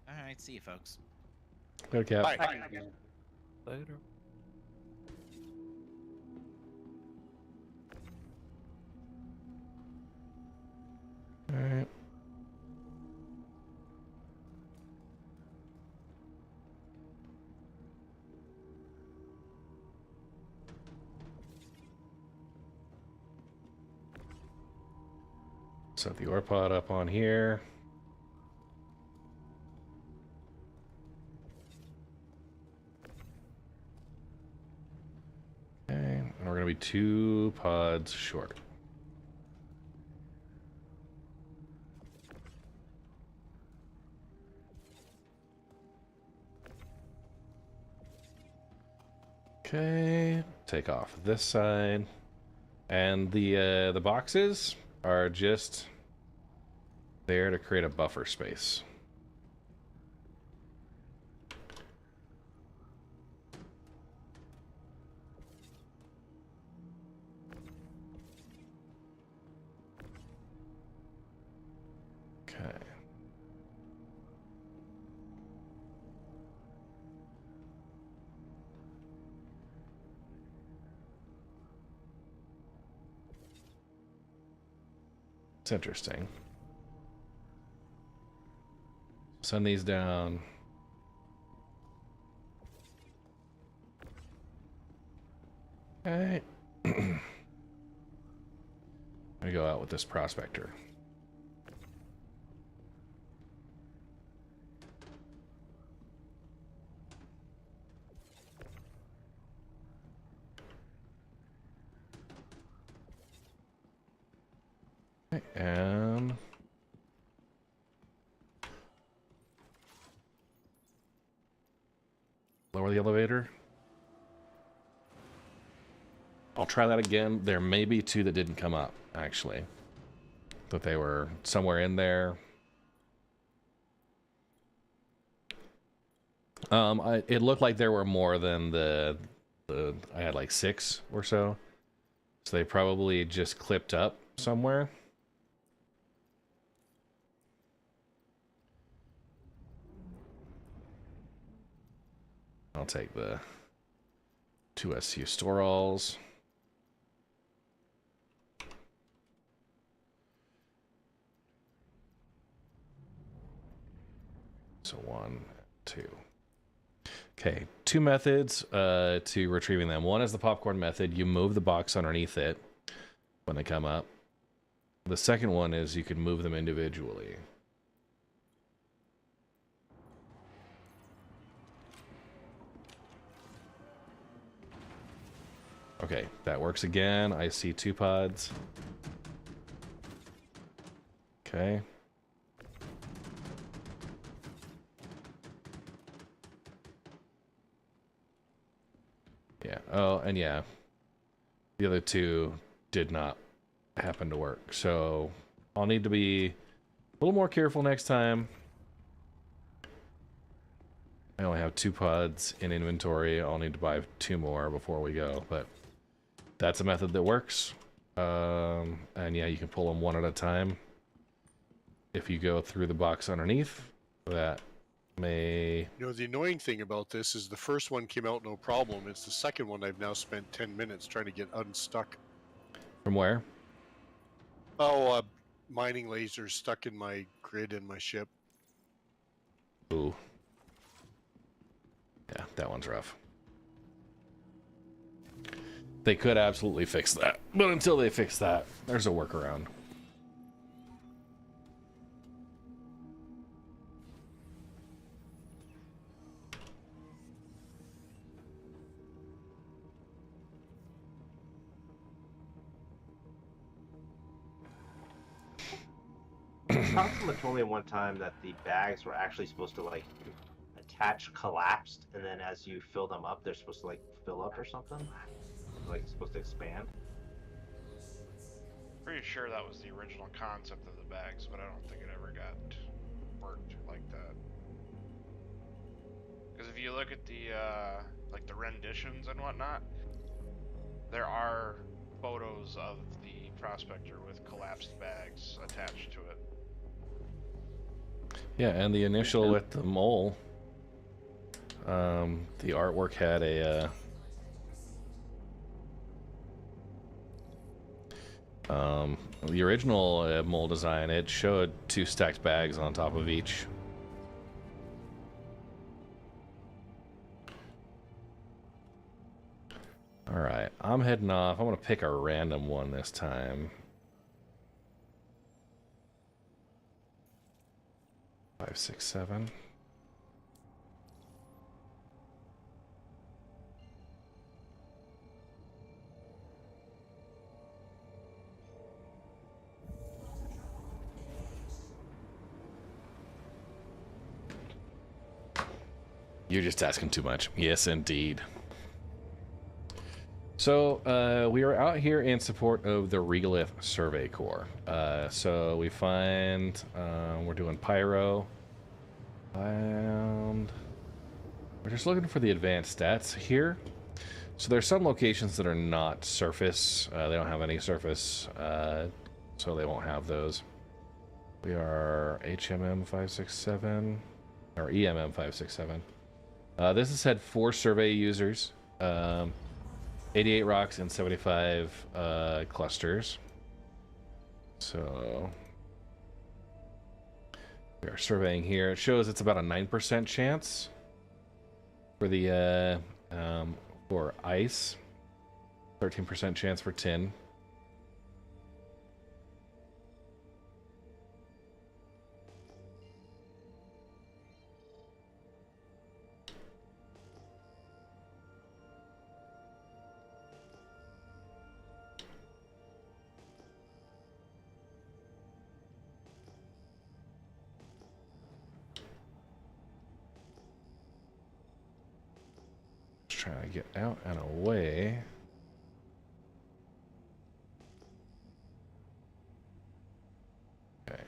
Alright, see you folks. Okay. Bye. Later. All right. Set the ore pod up on here. Okay, and we're gonna be 2 pods short. Okay, take off this side, and the boxes are just there to create a buffer space. Okay. It's interesting. Send these down. Okay. I go out with this prospector. Okay, and lower the elevator. I'll try that again. There may be two that didn't come up, actually. That they were somewhere in there. It looked like there were more than the I had like 6 or so. So they probably just clipped up somewhere. I'll take the 2 SU Storalls. So 1, 2. Okay, 2 methods to retrieving them. One is the popcorn method. You move the box underneath it when they come up. The second one is you can move them individually. Okay, that works again. I see 2 pods. Okay. Yeah. Oh, and yeah. The other 2 did not happen to work. So I'll need to be a little more careful next time. I only have 2 pods in inventory. I'll need to buy 2 more before we go, but that's a method that works. And yeah, you can pull them one at a time. If you go through the box underneath, that may... You know, the annoying thing about this is the first one came out no problem. It's the second one I've now spent 10 minutes trying to get unstuck. From where? Oh, mining lasers stuck in my grid in my ship. Ooh. Yeah, that one's rough. They could absolutely fix that. But until they fix that, there's a workaround. Someone told me one time that the bags were actually supposed to like attach collapsed, and then as you fill them up, they're supposed to like fill up or something. Like it's supposed to expand. Pretty sure that was the original concept of the bags, but I don't think it ever got worked like that. Because if you look at the like the renditions and whatnot, there are photos of the prospector with collapsed bags attached to it. Yeah, and the initial with the mole, the artwork had a the original mole design, it showed 2 stacked bags on top of each. All right, I'm heading off. I'm gonna pick a random one this time. 5, 6, 7. You're just asking too much. Yes, indeed. So we are out here in support of the Regolith Survey Corps. So we find we're doing Pyro, and we're just looking for the advanced stats here. So there's some locations that are not surface. They don't have any surface, so they won't have those. We are HMM 567 or EMM 567. This has had 4 survey users. 88 rocks and 75 clusters. So we are surveying here. It shows it's about a 9% chance for the for ice. 13% chance for tin. Just trying to get out and away. Okay.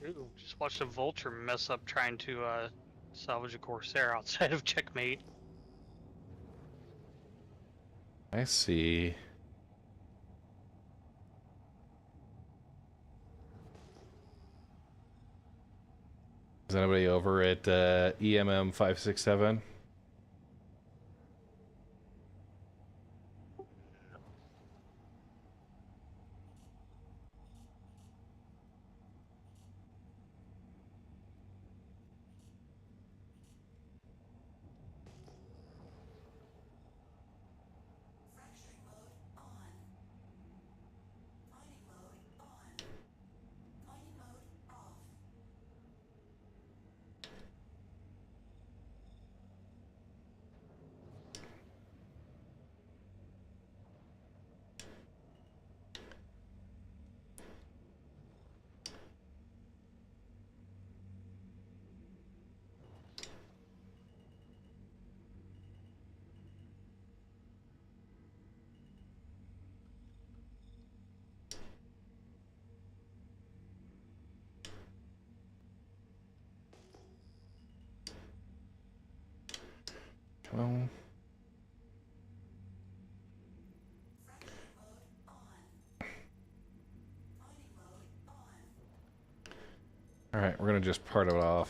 Ooh, just watched a vulture mess up trying to salvage a Corsair outside of checkmate. I see. Is anybody over at EMM 567? Come on. All right, we're gonna just part it off.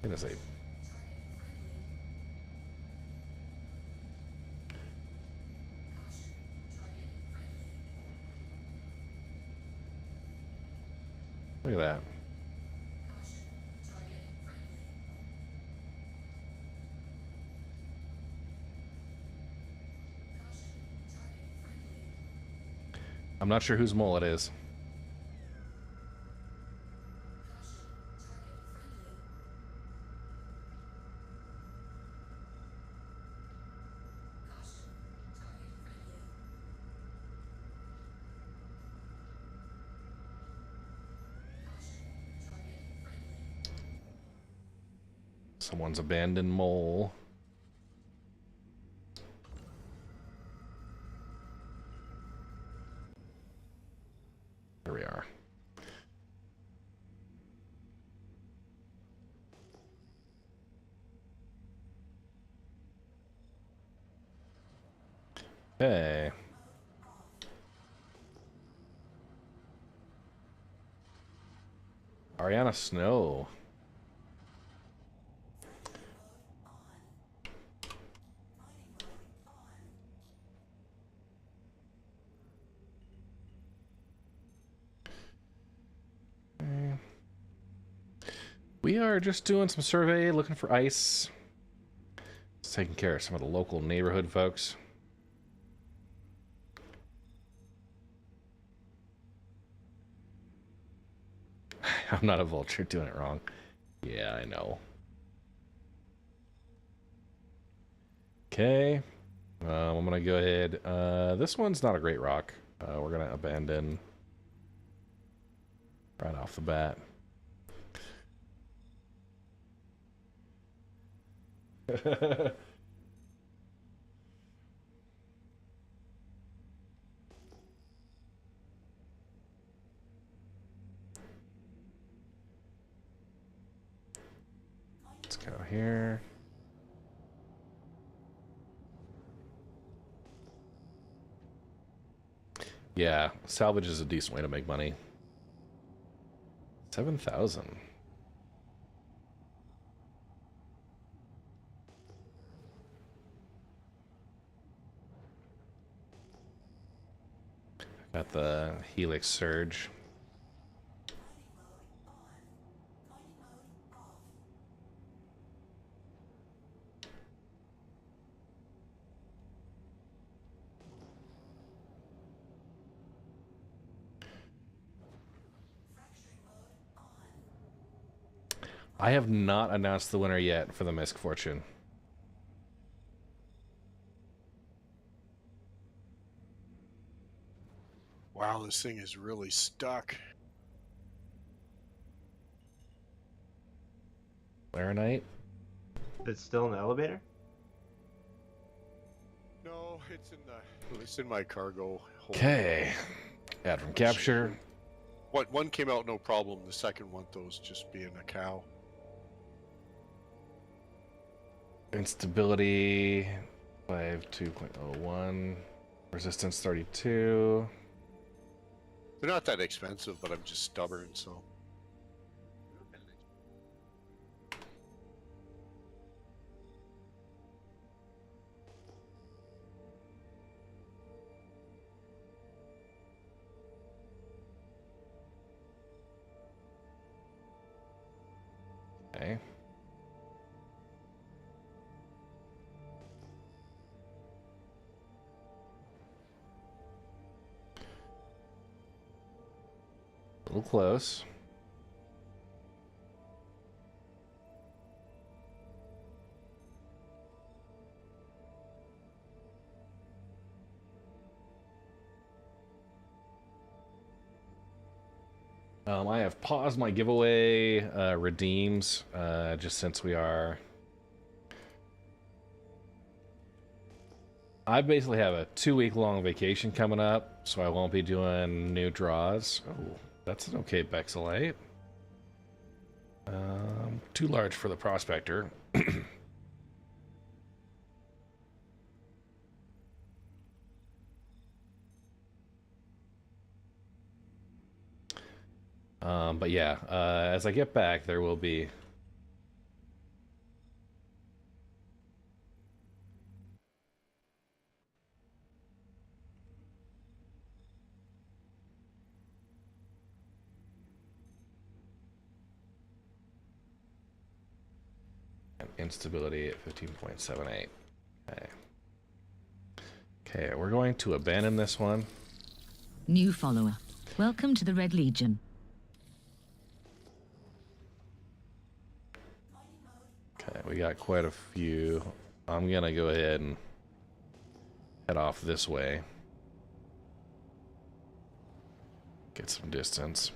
Gonna say. Look at that. I'm not sure whose mole it is. Someone's abandoned mole. Here we are. Hey. Ariana Snow. We are just doing some survey, looking for ice. Just taking care of some of the local neighborhood folks. I'm not a vulture doing it wrong. Yeah, I know. Okay. I'm gonna go ahead. This one's not a great rock. We're gonna abandon right off the bat. Let's go here. Yeah, salvage is a decent way to make money. 7,000. Got the Helix Surge. I have not announced the winner yet for the Misk Fortune. Wow, this thing is really stuck. Laranite? It's still in the elevator? No, it's in my cargo. Okay. Add from capture. What one came out no problem. The second one though is just being a cow. Instability 52.01. Resistance 32. They're not that expensive, but I'm just stubborn, so. Okay. A little close. I have paused my giveaway redeems just since we are. I basically have a 2-week long vacation coming up, so I won't be doing new draws. Oh, that's an okay Bexelite. Too large for the prospector. But yeah, as I get back, there will be. Instability at 15.78. Okay. Okay, we're going to abandon this one. New follower. Welcome to the Red Legion. Okay, we got quite a few. I'm gonna go ahead and head off this way. Get some distance.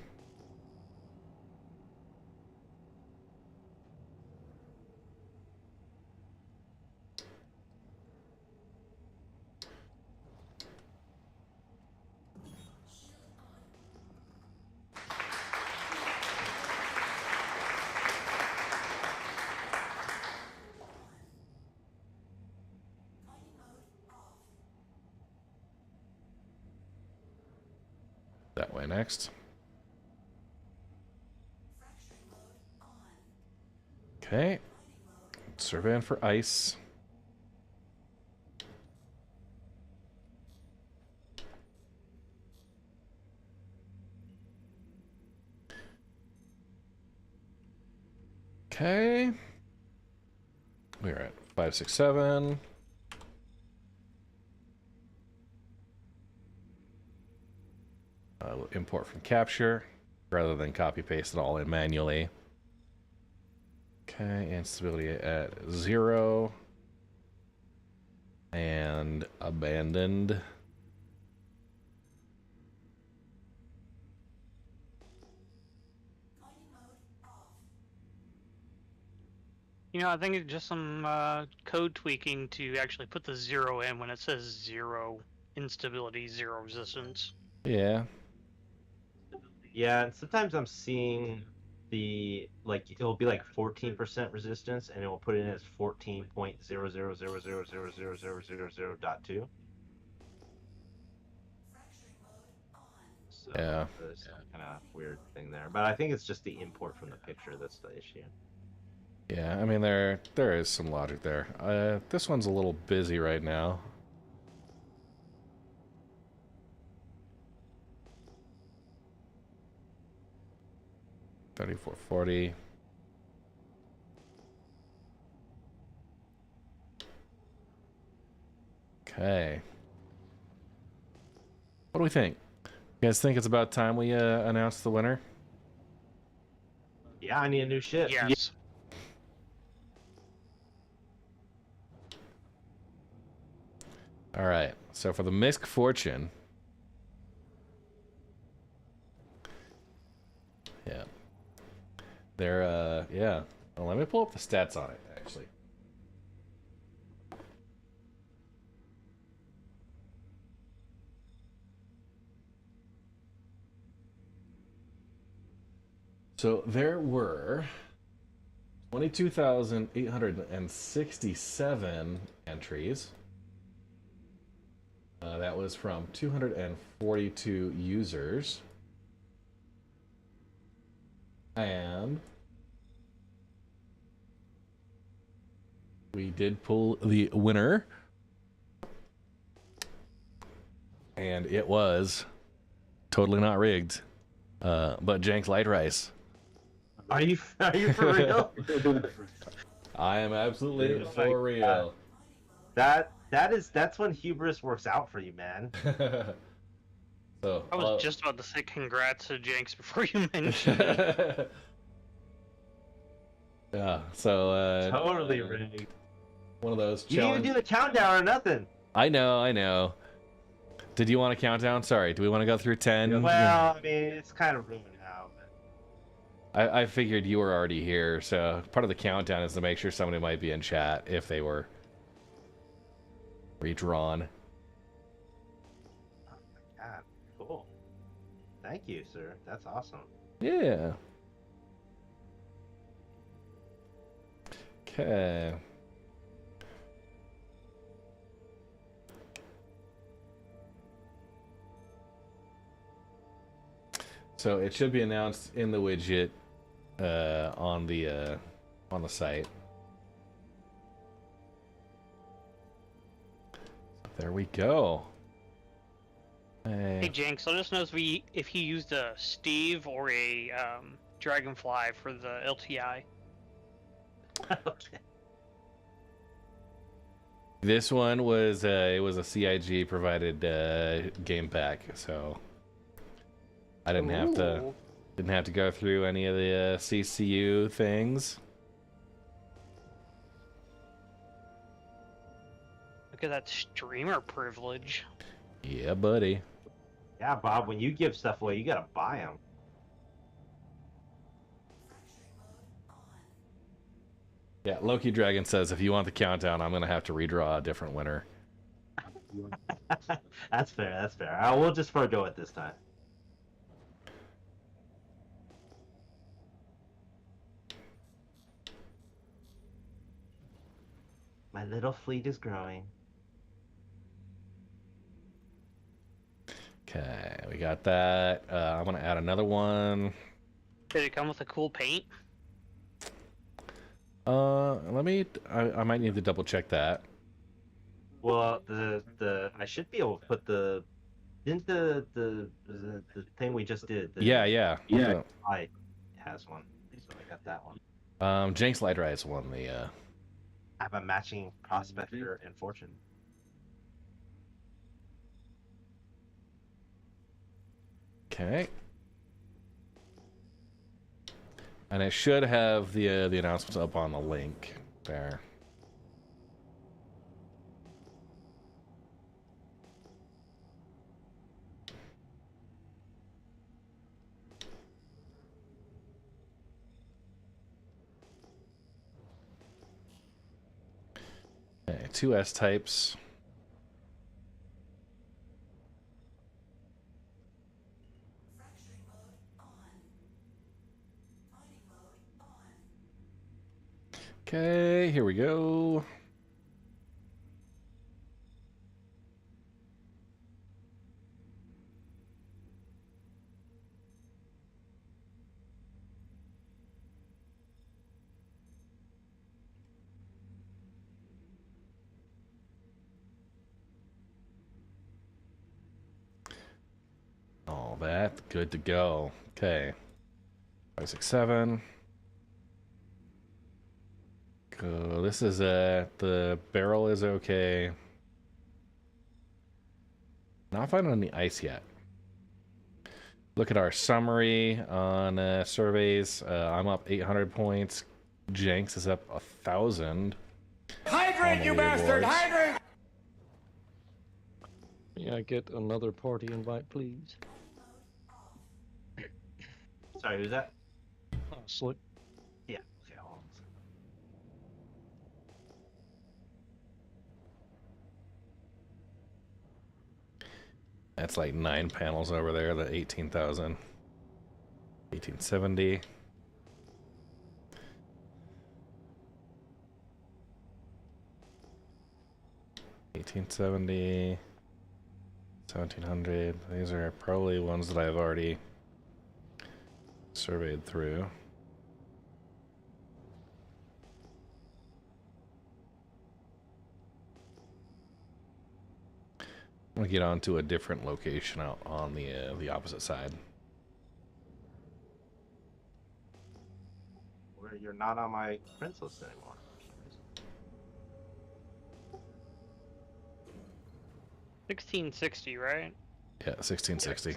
That way next. Okay. Surveying for ice. Okay. We're at 567. We'll import from capture rather than copy paste it all in manually. Okay, instability at 0 and abandoned. You know, I think it's just some code tweaking to actually put the 0 in when it says 0 instability, 0 resistance. Yeah. Yeah, and sometimes I'm seeing the it'll be like 14% resistance, and it will put it in as 14.000000000.2. So Yeah. there's some kind of weird thing there. But I think it's just the import from the picture that's the issue. Yeah, I mean there is some logic there. This one's a little busy right now. $34.40. Okay. What do we think? You guys think it's about time we announce the winner? Yeah, I need a new ship. Yes. All right. So for the Misk Fortune, yeah, they're yeah. Well, let me pull up the stats on it actually. So there were 22,867 entries. That was from 242 users. And we did pull the winner. And it was totally not rigged. But Jenks Light Rice. Are you for real? I am absolutely for real. That's when hubris works out for you, man. So I was just about to say congrats to Jenks before you mentioned it. Yeah, so Totally rigged. One of those You didn't even do the countdown or nothing. I know. Did you want a countdown? Sorry, do we want to go through 10? Well, I mean, it's kind of ruined now. But... I figured you were already here, so part of the countdown is to make sure somebody might be in chat if they were redrawn. Oh my god, cool. Thank you, sir. That's awesome. Yeah. Okay. So it should be announced in the widget on the site. So there we go. Hey Jenks, let us know if he used a Steve or a Dragonfly for the LTI. Okay. This one was it was a CIG provided game pack, so I didn't have to go through any of the CCU things. Look at that streamer privilege. Yeah, buddy. Yeah, Bob, when you give stuff away, you gotta buy them. Yeah, Loki Dragon says if you want the countdown, I'm gonna have to redraw a different winner. That's fair, that's fair. I will just forgo it this time. My little fleet is growing. Okay, we got that. I'm gonna add another one. Did it come with a cool paint? Let me. I might need to double check that. Well, I should be able to put the the thing we just did. Yeah. I has one, so I got that one. Jenks Light Rice won the. I have a matching Prospector and Fortune. Okay. And it should have the announcements up on the link there. Okay, 2 S types. Okay, here we go. that. Good to go. Okay. 5, 6, 7. Go. This is the barrel is okay. Not finding any ice yet. Look at our summary on surveys. I'm up 800 points. Jenks is up 1,000. Hydrate, you bastard! Hydrate! May I get another party invite, please? Sorry, who's that? Slick. Yeah. Okay, hold on. That's like 9 panels over there, the 18,000. 1870. $1870, 1,700. These are probably ones that I've already surveyed through. I'm gonna get on to a different location out on the opposite side. Where you're not on my friends list anymore. 1660, right? Yeah, 1660.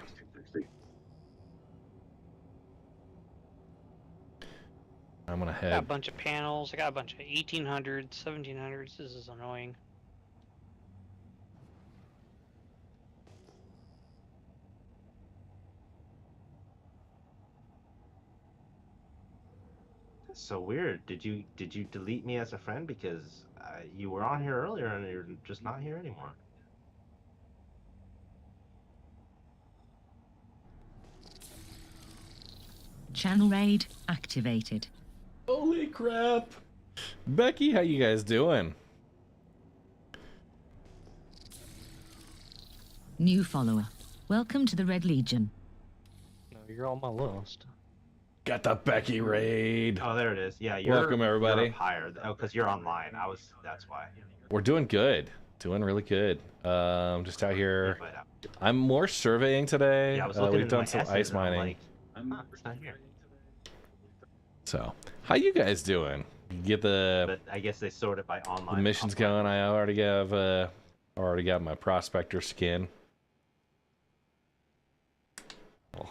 I'm gonna I got a head. bunch of panels. I got a bunch of 1800s, 1700s. This is annoying. That's so weird. Did you delete me as a friend because you were on here earlier and you're just not here anymore? Channel raid activated. Holy crap! Becky, how you guys doing? New follower. Welcome to the Red Legion. No, you're on my list. Got the Becky raid. Oh, there it is. Yeah, you're Welcome everybody. You're up higher. Oh, because you're online. That's why. We're doing good. Doing really good. Just out here. I'm more surveying today. Yeah, I was looking We've into my done some essays ice and I'm mining. like, it's not here. So, how you guys doing? You get But I guess they sort it by online. the missions going. I already got my prospector skin. Oh,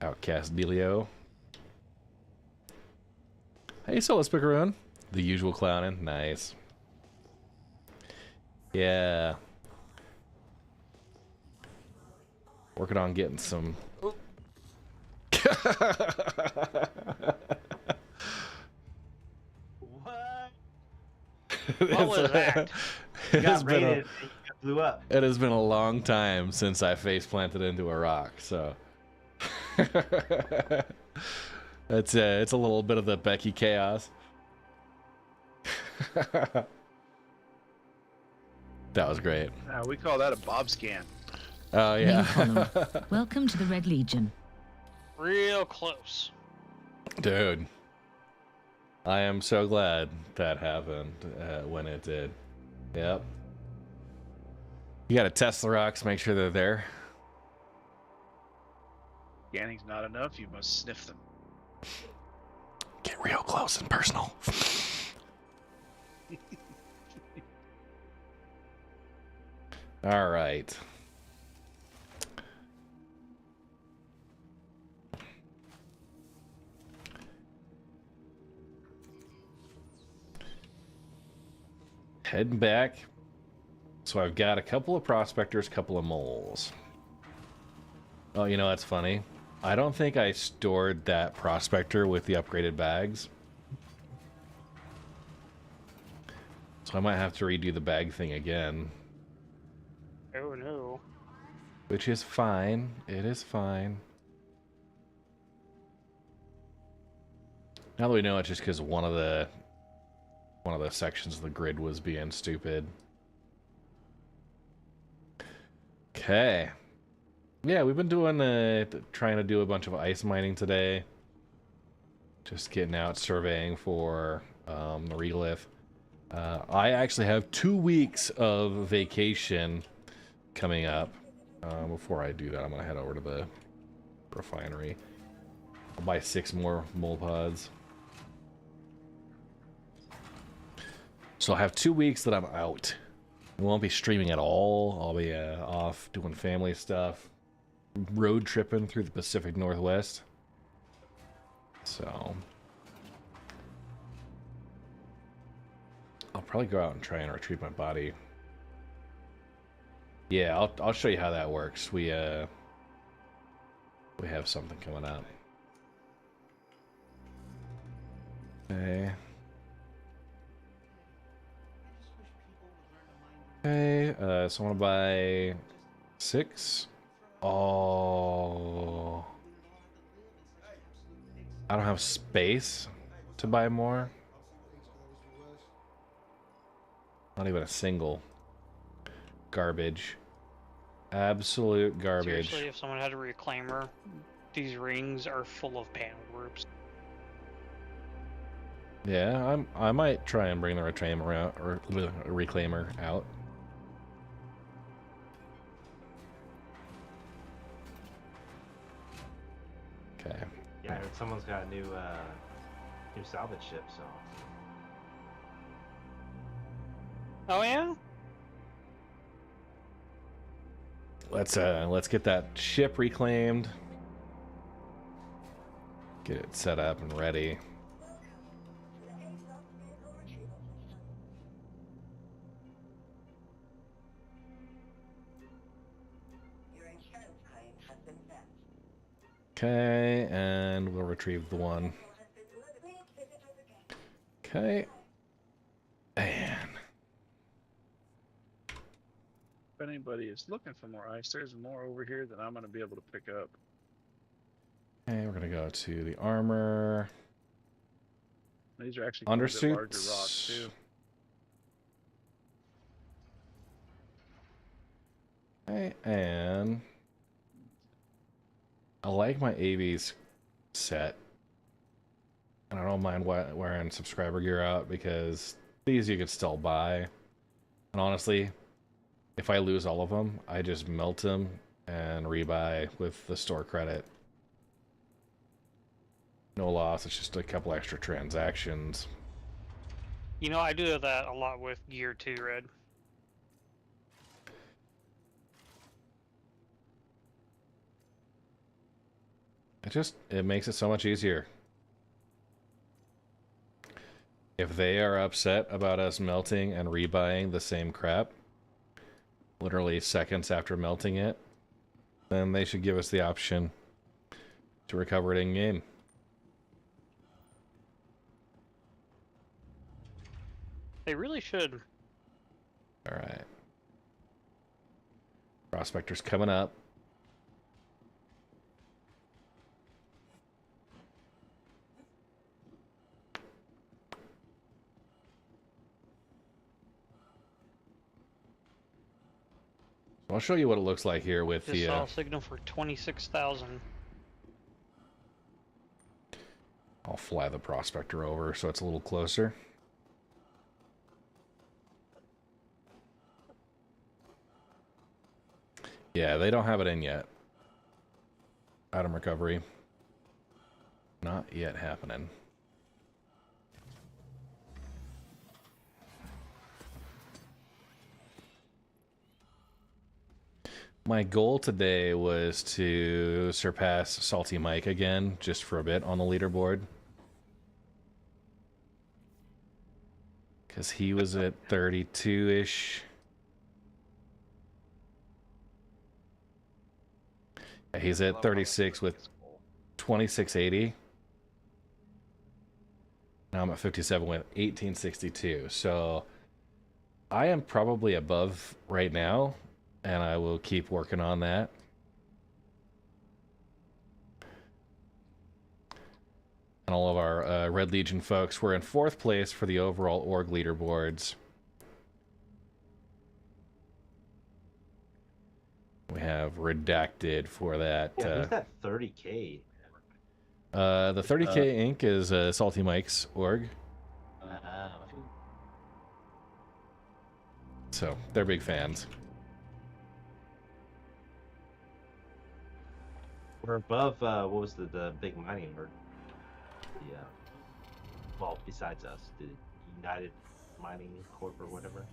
Outcast Delio. Hey, Solus Picaroon. The usual clowning. Nice. Yeah. Working on getting some. What was that? You got raided and you blew up. It has been a long time since I face planted into a rock, so it's a little bit of the Becky chaos. That was great. We call that a Bob scan. Oh New yeah. follower. Welcome to the Red Legion. Real close. Dude, I am so glad that happened when it did. Yep. You gotta test the rocks, make sure they're there. Scanning's not enough. You must sniff them. Get real close and personal. All right. Heading back. So I've got a couple of prospectors, couple of moles. Oh, you know, that's funny. I don't think I stored that prospector with the upgraded bags. So I might have to redo the bag thing again. Oh no. Which is fine. It is fine. Now that we know it's just because one of the sections of the grid was being stupid. Okay. Yeah, we've been doing trying to do a bunch of ice mining today. Just getting out surveying for the regolith. I actually have 2 weeks of vacation coming up. Before I do that, I'm gonna head over to the refinery. I'll buy 6 more mole pods. So I'll have 2 weeks that I'm out. I won't be streaming at all. I'll be off doing family stuff, road tripping through the Pacific Northwest. So I'll probably go out and try and retrieve my body. Yeah, I'll show you how that works. We have something coming up. Okay. Okay, so I want to buy 6. Oh, I don't have space to buy more. Not even a single. Garbage. Absolute garbage. Seriously, if someone had a reclaimer, these rings are full of panel groups. Yeah, I might try and bring the reclaimer out, or the reclaimer out. Okay. Yeah, I heard someone's got a new salvage ship, so. Oh yeah? Let's get that ship reclaimed. Get it set up and ready. Okay, and we'll retrieve the one. Okay. And If anybody is looking for more ice, there's more over here that I'm going to be able to pick up. okay, we're gonna go to the armor. These are actually quite a bit larger Undersuits. rocks too. Okay, and I like my AV's set. And I don't mind wearing subscriber gear out because these you could still buy. And honestly, if I lose all of them, I just melt them and rebuy with the store credit. No loss, it's just a couple extra transactions. You know, I do that a lot with gear too, Red. It makes it so much easier. If they are upset about us melting and rebuying the same crap, literally seconds after melting it, then they should give us the option to recover it in game. They really should. All right. Prospector's coming up. I'll show you what it looks like here with Just the saw a signal for 26,000. I'll fly the prospector over so it's a little closer. Yeah, they don't have it in yet. Item recovery. Not yet happening. My goal today was to surpass Salty Mike again, just for a bit on the leaderboard. Because he was at 32-ish. Yeah, he's at 36 with 2680. Now I'm at 57 with 1862. So I am probably above right now. And I will keep working on that. And all of our Red Legion folks were in 4th place for the overall org leaderboards. We have redacted for that. Yeah, who's that 30K? The 30K Inc. is Salty Mike's org. So they're big fans. We're above, what was the big mining or the, well, besides us, the United Mining Corp or whatever.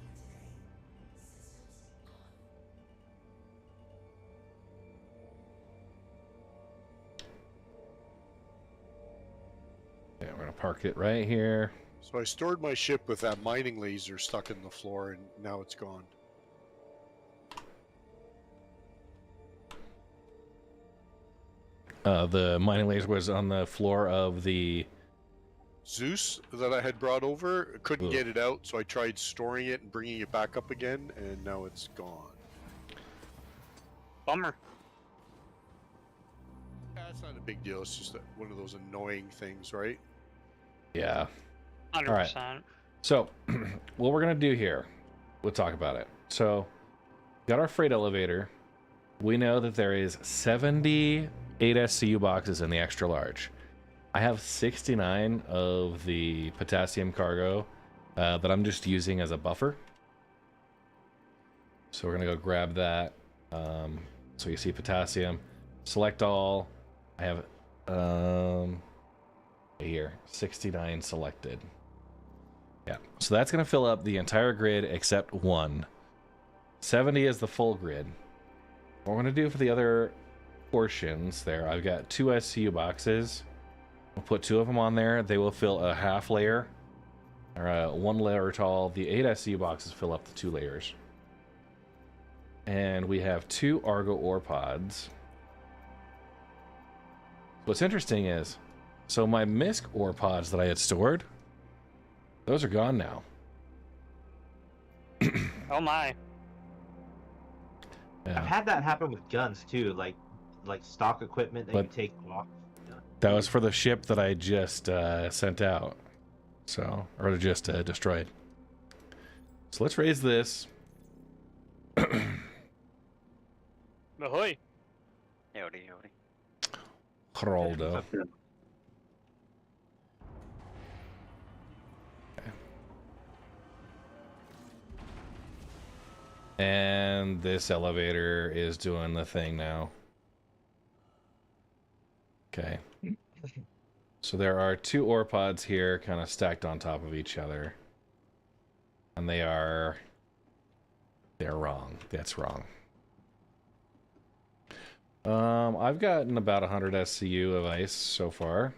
Yeah, we're gonna park it right here. So I stored my ship with that mining laser stuck in the floor, and now it's gone. The mining laser was on the floor of the Zeus that I had brought over, couldn't Ugh. get it out, so I tried storing it and bringing it back up again, and now it's gone. Bummer. That's not a big deal. It's just one of those annoying things, right? Yeah. 100%. All right. So, what we're gonna do here, we'll talk about it. So, got our freight elevator. We know that there is 78 SCU boxes in the extra large. I have 69 of the potassium cargo that I'm just using as a buffer. So we're gonna go grab that. So you see potassium, select all. I have here 69 selected. Yeah, so that's gonna fill up the entire grid except one. 70 is the full grid. What we're gonna do for the other portions there, I've got 2 SCU boxes. We'll put 2 of them on there. They will fill a half layer, or 1 layer tall. The 8 SCU boxes fill up the 2 layers. And we have 2 Argo ore pods. What's interesting is, so my MISC ore pods that I had stored, those are gone now. Oh my. Yeah. I've had that happen with guns too, like stock equipment that you take off. That was for the ship that I just sent out, so, or just destroyed. So let's raise this. Ahoy. Howdy, howdy. Geraldo. And this elevator is doing the thing now. Okay. So there are 2 ore pods here kind of stacked on top of each other. And they're wrong. That's wrong. I've gotten about 100 SCU of ice so far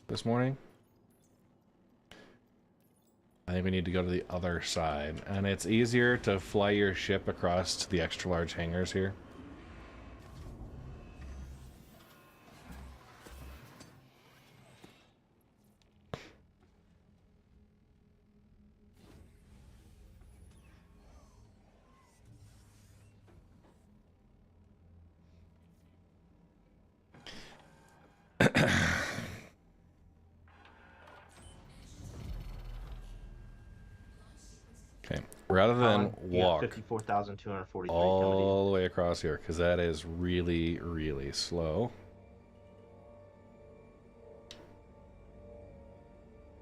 this morning. I think we need to go to the other side. And it's easier to fly your ship across to the extra large hangars here. Okay, rather than walk 54,243 all the way across here, because that is really, really slow.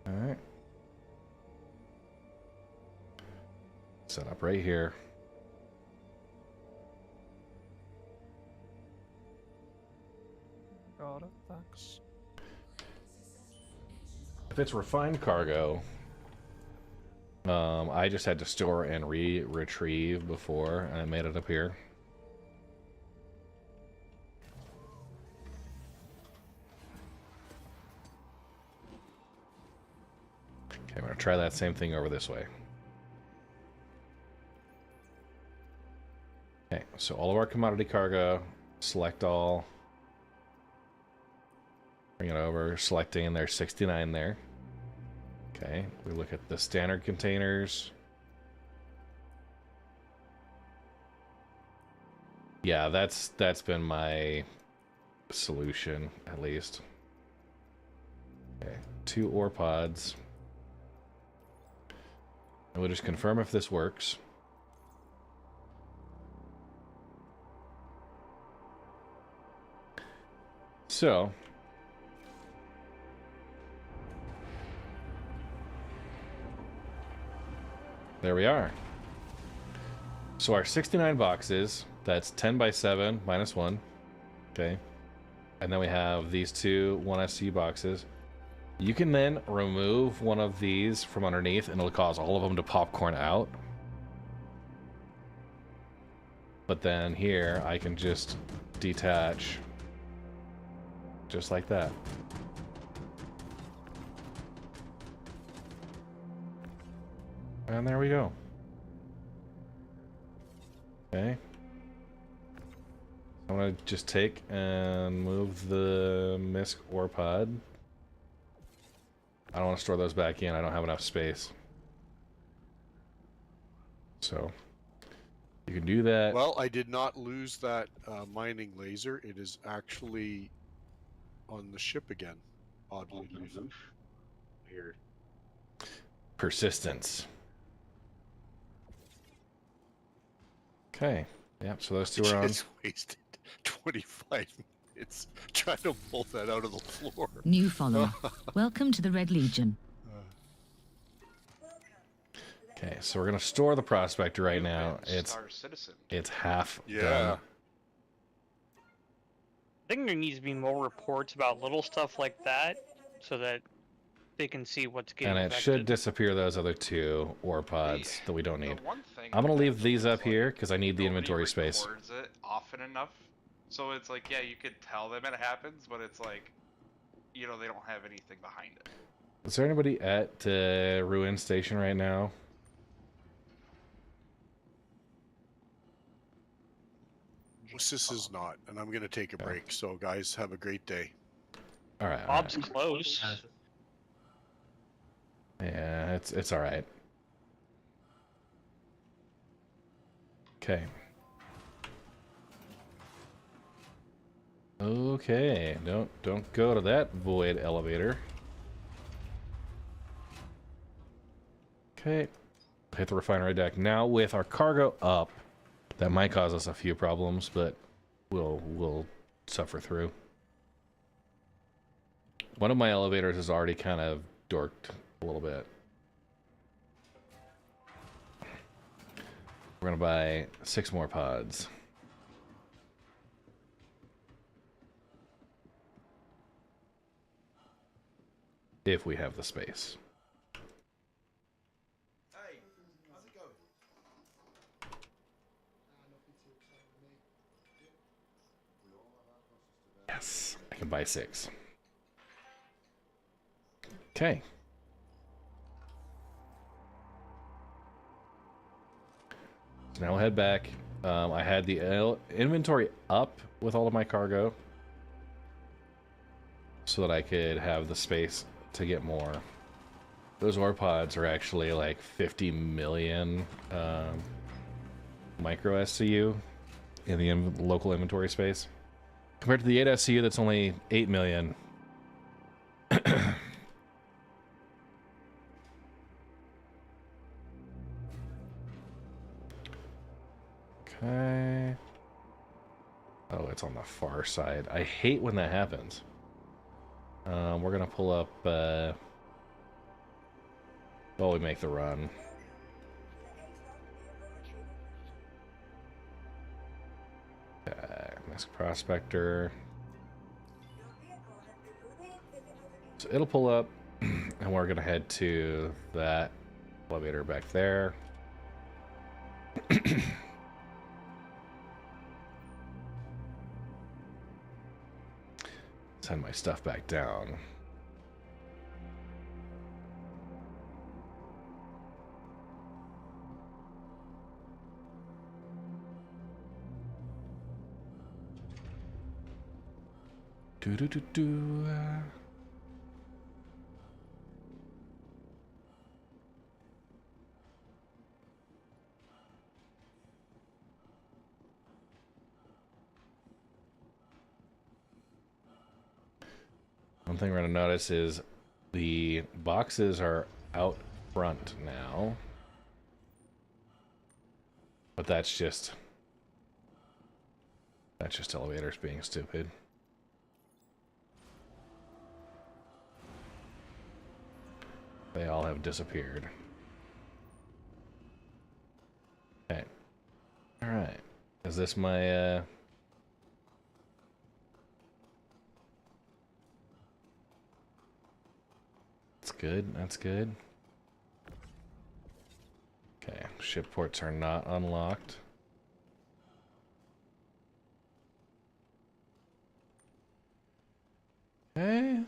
All right. Set up right here. Got it, thanks. If it's refined cargo, I just had to store and retrieve before, and I made it up here. Okay, I'm gonna try that same thing over this way. Okay, so all of our commodity cargo, select all. Bring it over, selecting, and there's 69 there. Okay, we look at the standard containers. Yeah, that's been my solution, at least. Okay, 2 ore pods. And we'll just confirm if this works. So, there we are. So our 69 boxes, that's 10 by 7 minus 1. Okay. and then we have these two 1SC boxes. You can then remove one of these from underneath, and it'll cause all of them to popcorn out. But then here, I can just detach, just like that. And there we go. Okay. I'm gonna just take and move the MISC ore pod. I don't want to store those back in. I don't have enough space. So you can do that. Well, I did not lose that mining laser. It is actually on the ship again, oddly enough. Weird. Persistence. Okay. Yep, so those two are on. Just wasted 25 minutes trying to pull that out of the floor. New follower. Welcome to the Red Legion. Okay, so we're gonna store the prospector right now. Star Citizen. It's half Yeah. done. I think there needs to be more reports about little stuff like that, so that they can see what's getting And it affected. should disappear those other two ore pods that we don't need. The one thing I'm gonna with leave that these is, up like, here because I need the nobody inventory space. records it often enough, so it's like, yeah, you could tell them it happens, but it's like, you know, they don't have anything behind it. Is there anybody at Ruin Station right now? This is not, and I'm going to take a break. So, guys, have a great day. All right. Bob's close. Yeah, it's all right. Okay. Okay, don't go to that void elevator. Okay. Hit the refinery deck. Now with our cargo up, that might cause us a few problems, but we'll suffer through. One of my elevators is already kind of dorked a little bit. We're gonna buy 6 more pods. If we have the space. Hey, how's it going? Yes, I can buy 6. Okay. So now we'll head back. I had the inventory up with all of my cargo so that I could have the space to get more. Those ore pods are actually like 50 million micro SCU in the local inventory space. Compared to the 8 SCU, that's only 8 million. Okay. Oh, it's on the far side. I hate when that happens. We're gonna pull up while we make the run. MISC Prospector. So it'll pull up, and we're gonna head to that elevator back there. Send my stuff back down. Do do do do. One thing we're going to notice is the boxes are out front now. But that's just elevators being stupid. They all have disappeared. Okay. All right. Is this my good. That's good. Okay, ship ports are not unlocked. Okay.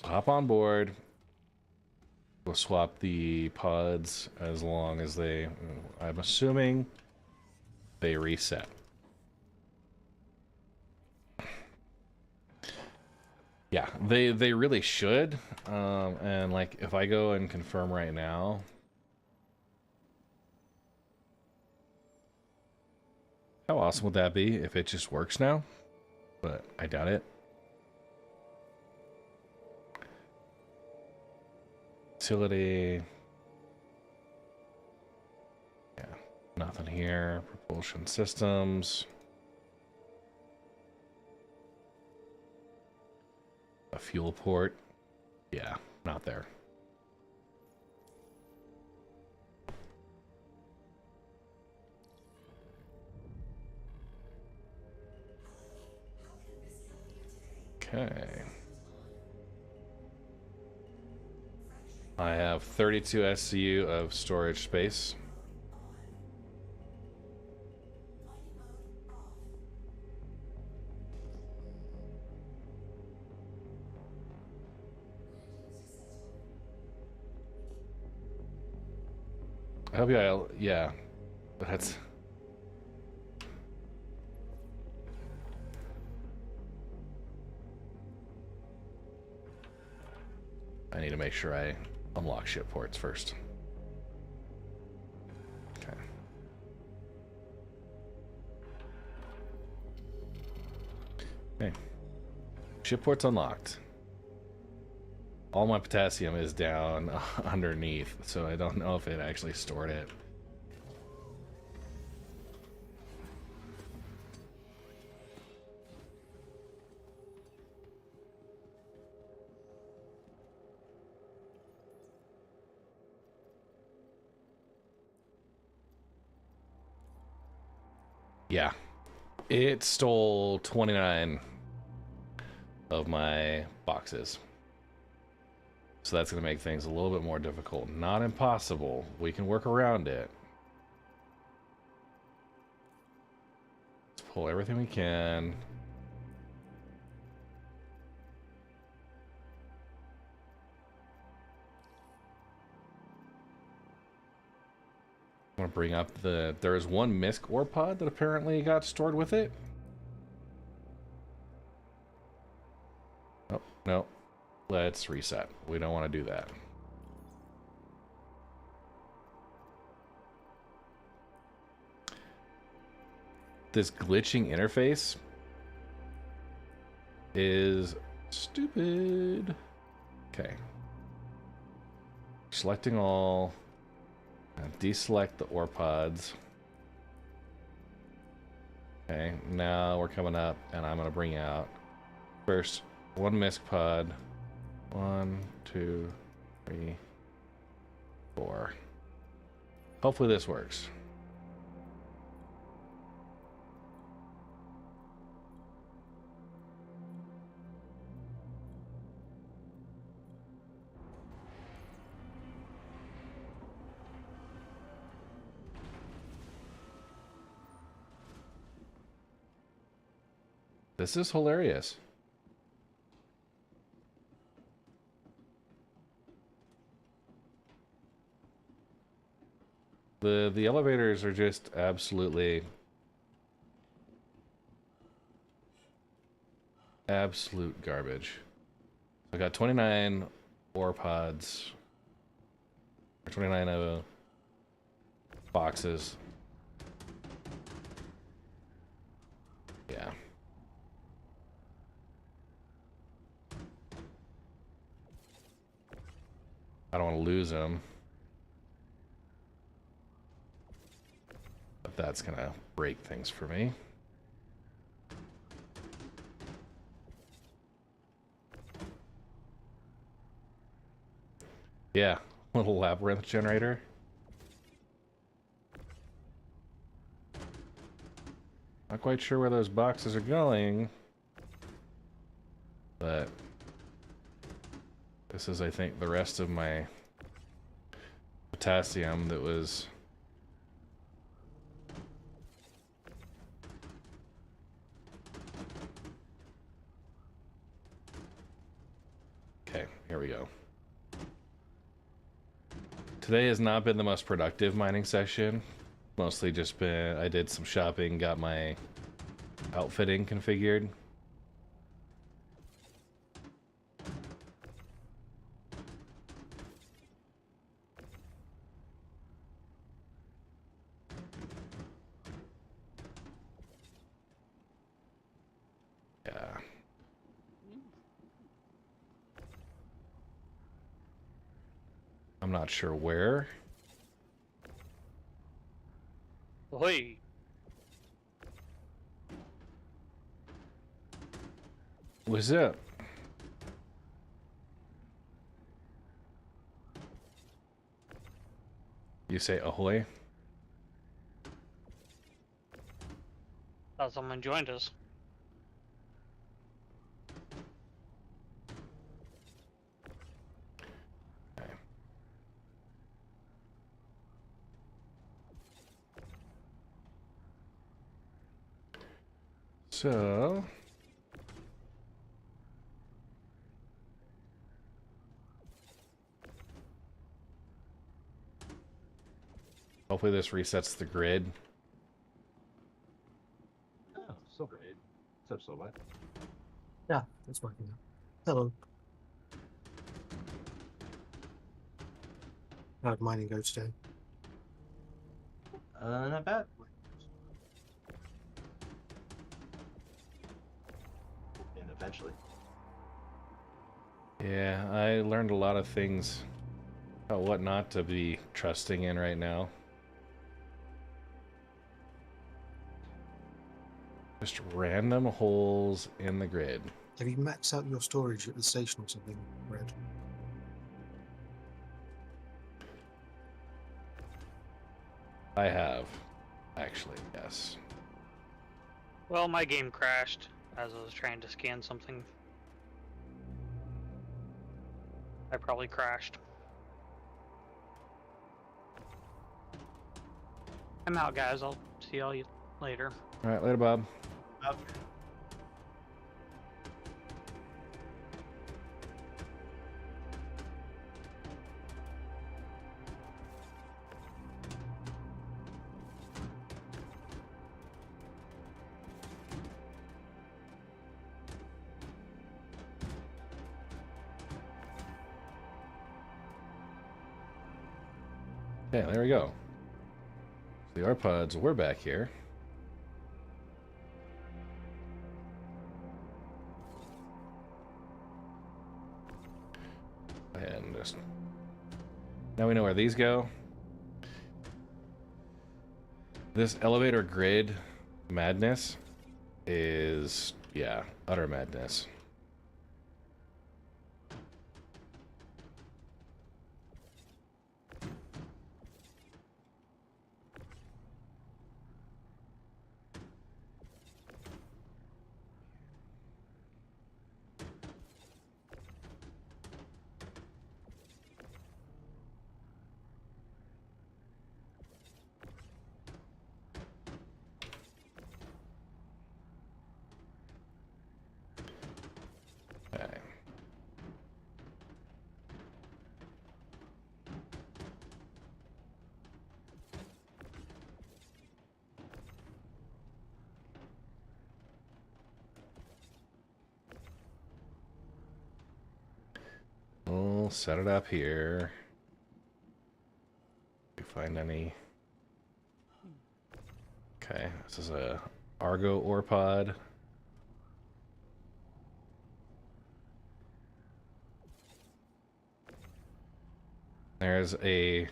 So hop on board. We'll swap the pods as long as they, I'm assuming they reset. Yeah, they really should. And like if I go and confirm right now, how awesome would that be if it just works now? But I doubt it. Utility. Yeah, nothing here. Propulsion systems. A fuel port. Yeah, not there. Okay. I have 32 SCU of storage space. I hope yeah, that's... I need to make sure I unlock ship ports first. Okay. Okay. Ship ports unlocked. All my potassium is down underneath, so I don't know if it actually stored it. Yeah, it stole 29 of my boxes. So that's going to make things a little bit more difficult. Not impossible. We can work around it. Let's pull everything we can. I'm going to bring up the... There is one MISC ore pod that apparently got stored with it. Oh, no. Let's reset. We don't want to do that. This glitching interface is stupid. Okay. Selecting all. Deselect the ore pods. Okay, now we're coming up and I'm going to bring out first one MISC pod. 1, 2, 3, 4. Hopefully this works. This is hilarious. The elevators are just absolute garbage. I got 29 ore pods, or 29 boxes. Yeah. I don't want to lose them. But that's gonna break things for me. Yeah, little labyrinth generator. Not quite sure where those boxes are going, but this is, I think, the rest of my potassium that was... Okay, here we go. Today has not been the most productive mining session. Mostly just been, I did some shopping, got my outfitting configured. Yeah. I'm not sure where. Hey. What's up? You say ahoy? Thought someone joined us. So... hopefully this resets the grid. Oh, so great. What's up, so what? Yeah, it's working now. Hello. How'd mining go today? Not bad. And eventually. Yeah, I learned a lot of things about what not to be trusting in right now. Just random holes in the grid. Have you maxed out your storage at the station or something, Red? I have, actually, yes. Well, my game crashed as I was trying to scan something. I probably crashed. I'm out, guys. I'll see y'all later. All right, later, Bob. Okay, there we go. The AirPods were back here. And just... now we know where these go. This elevator grid madness is, yeah, utter madness. Okay. We'll set it up here. Do we find any? Okay, this is a Argo ore pod. There's a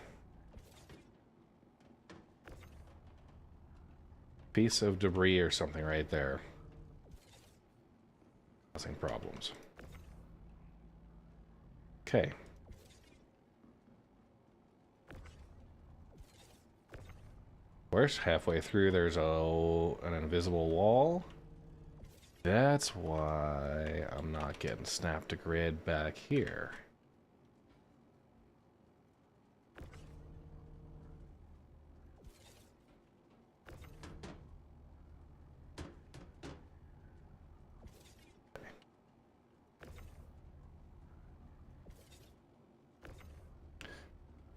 piece of debris or something right there, causing problems. Okay. course, halfway through there's an invisible wall. That's why I'm not getting snap to grid back here.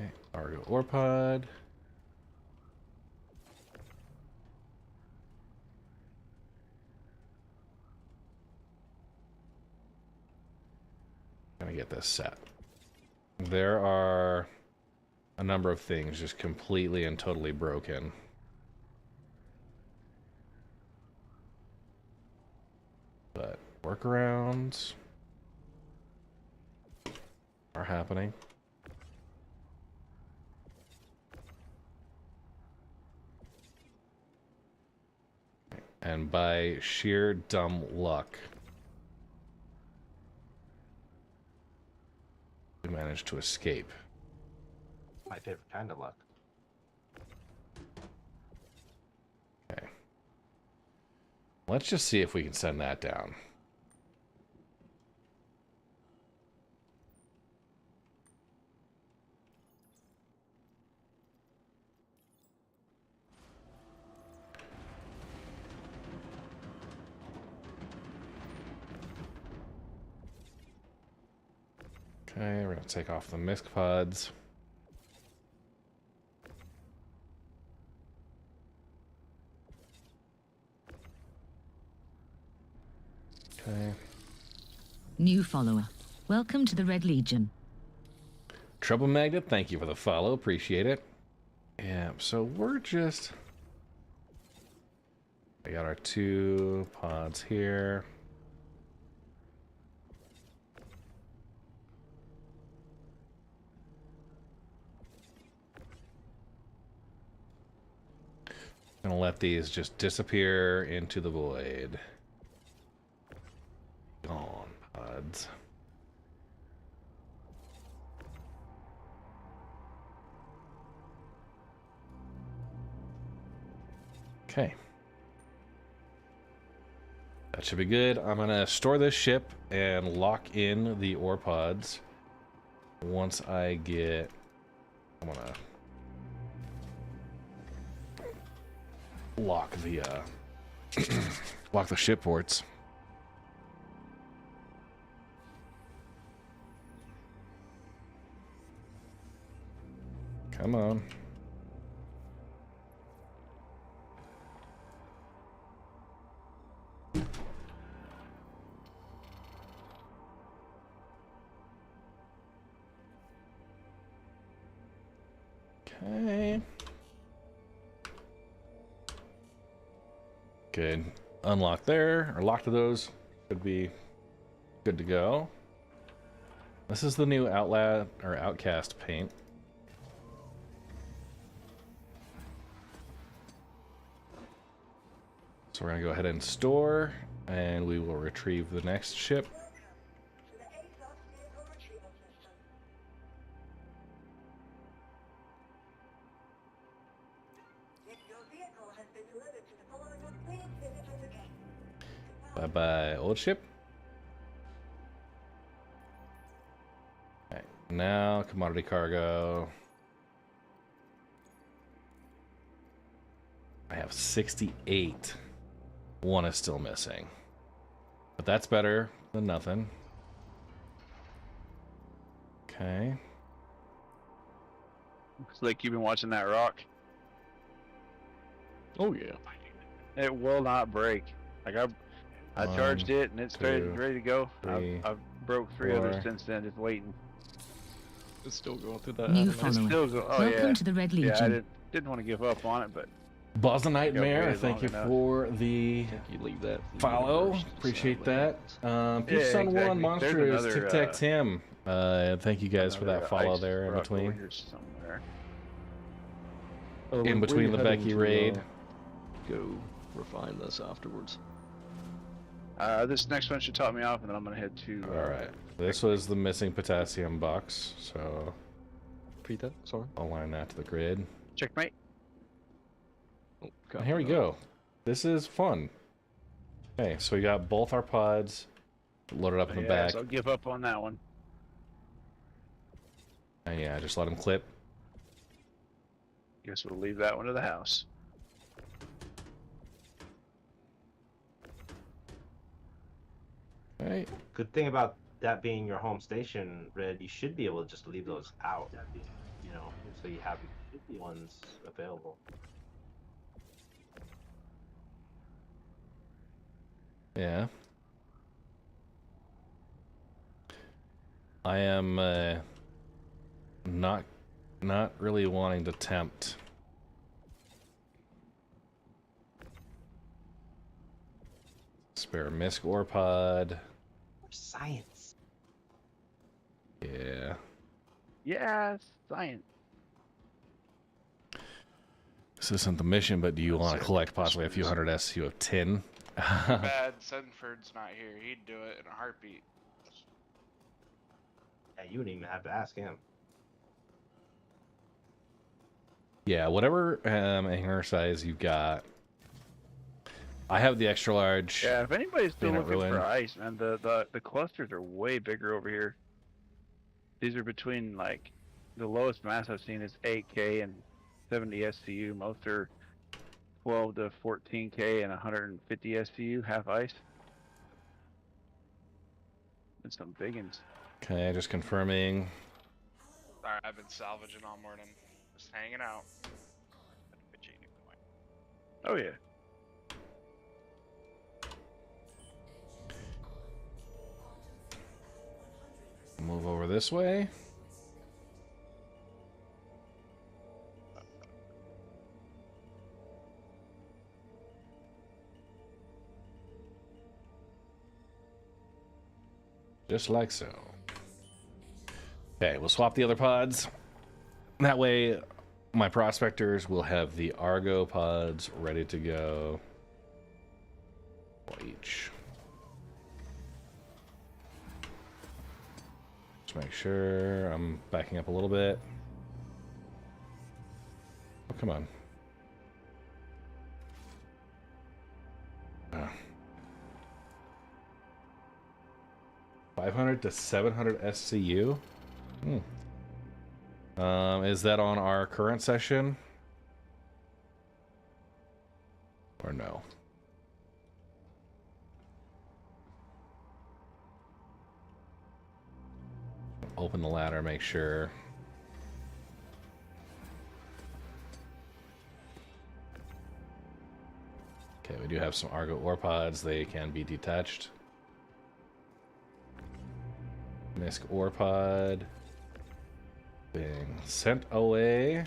Okay, Argo ore pod. Gonna get this set. There are a number of things just completely and totally broken. But workarounds are happening. And by sheer dumb luck, we managed to escape. My favorite kind of luck. Okay. Let's just see if we can send that down. Okay, we're gonna take off the misc pods. Okay. New follower. Welcome to the Red Legion. Trouble Magnet, thank you for the follow. Appreciate it. Yeah, so we're just... I got our 2 pods here. Gonna let these just disappear into the void. Gone, pods. Okay. That should be good. I'm gonna store this ship and lock in the ore pods. Once I get... I'm gonna... lock the lock the ship ports. Come on. Okay. Good. Unlock there, or lock to those. Should be good to go. This is the new Outcast paint. So we're gonna go ahead and store, and we will retrieve the next ship. Bye-bye, old ship. Alright, now commodity cargo. I have 68. One is still missing. But that's better than nothing. Okay. Looks like you've been watching that rock. Oh yeah. It will not break. Like I charged it and it's ready to go. I've broke 3 others since then, just waiting. It's still going through that. New animation. follower. Still go, oh Welcome yeah. to the Red Legion. Yeah, I didn't want to give up on it, but Buzz the Nightmare, waited thank you long enough. for the You leave that. for the follow. universe to Appreciate decide that. Yeah, Peach Sun exactly. 1 Monster There's is another, Tic Tac Tim. Thank you guys for that another follow ice there in rock between. over here somewhere. later. In between the Becky raid. Go refine this afterwards. This next one should top me off, and then I'm gonna head to. Alright. This was the missing potassium box, so Repeat that. Sorry. I'll line that to the grid. Checkmate. And here we go. This is fun. Okay, so we got both our pods loaded up in the back. So I'll give up on that one. And yeah, just let them clip. Guess we'll leave that one to the house. Right. Good thing about that being your home station, Red, you should be able to just leave those out, you know, so you have ones available. Yeah. I am not really wanting to tempt. Spare misc ore pod. Science. Yeah. Yeah, science. This isn't the mission, but do you want to collect possibly a few hundred SU of tin? Bad Senford's not here. He'd do it in a heartbeat. Yeah, you wouldn't even have to ask him. Yeah, whatever hangar size you got. I have the extra large. Yeah, if anybody's still Peanut looking ruin. for ice, man, the clusters are way bigger over here. These are between, like, the lowest mass I've seen is 8K and 70 SCU. Most are 12 to 14K and 150 SCU, half ice. And some big ones. Okay, just confirming. Sorry, I've been salvaging all morning. Just hanging out. Oh, yeah. Move over this way. Just like so. Okay, we'll swap the other pods. That way, my prospectors will have the Argo pods ready to go. Each. Just make sure I'm backing up a little bit. Oh, come on. 500 to 700 SCU? Is that on our current session? Or no? Open the ladder, make sure. Okay, we do have some Argo ore pods. They can be detached. Misc ore pod being sent away.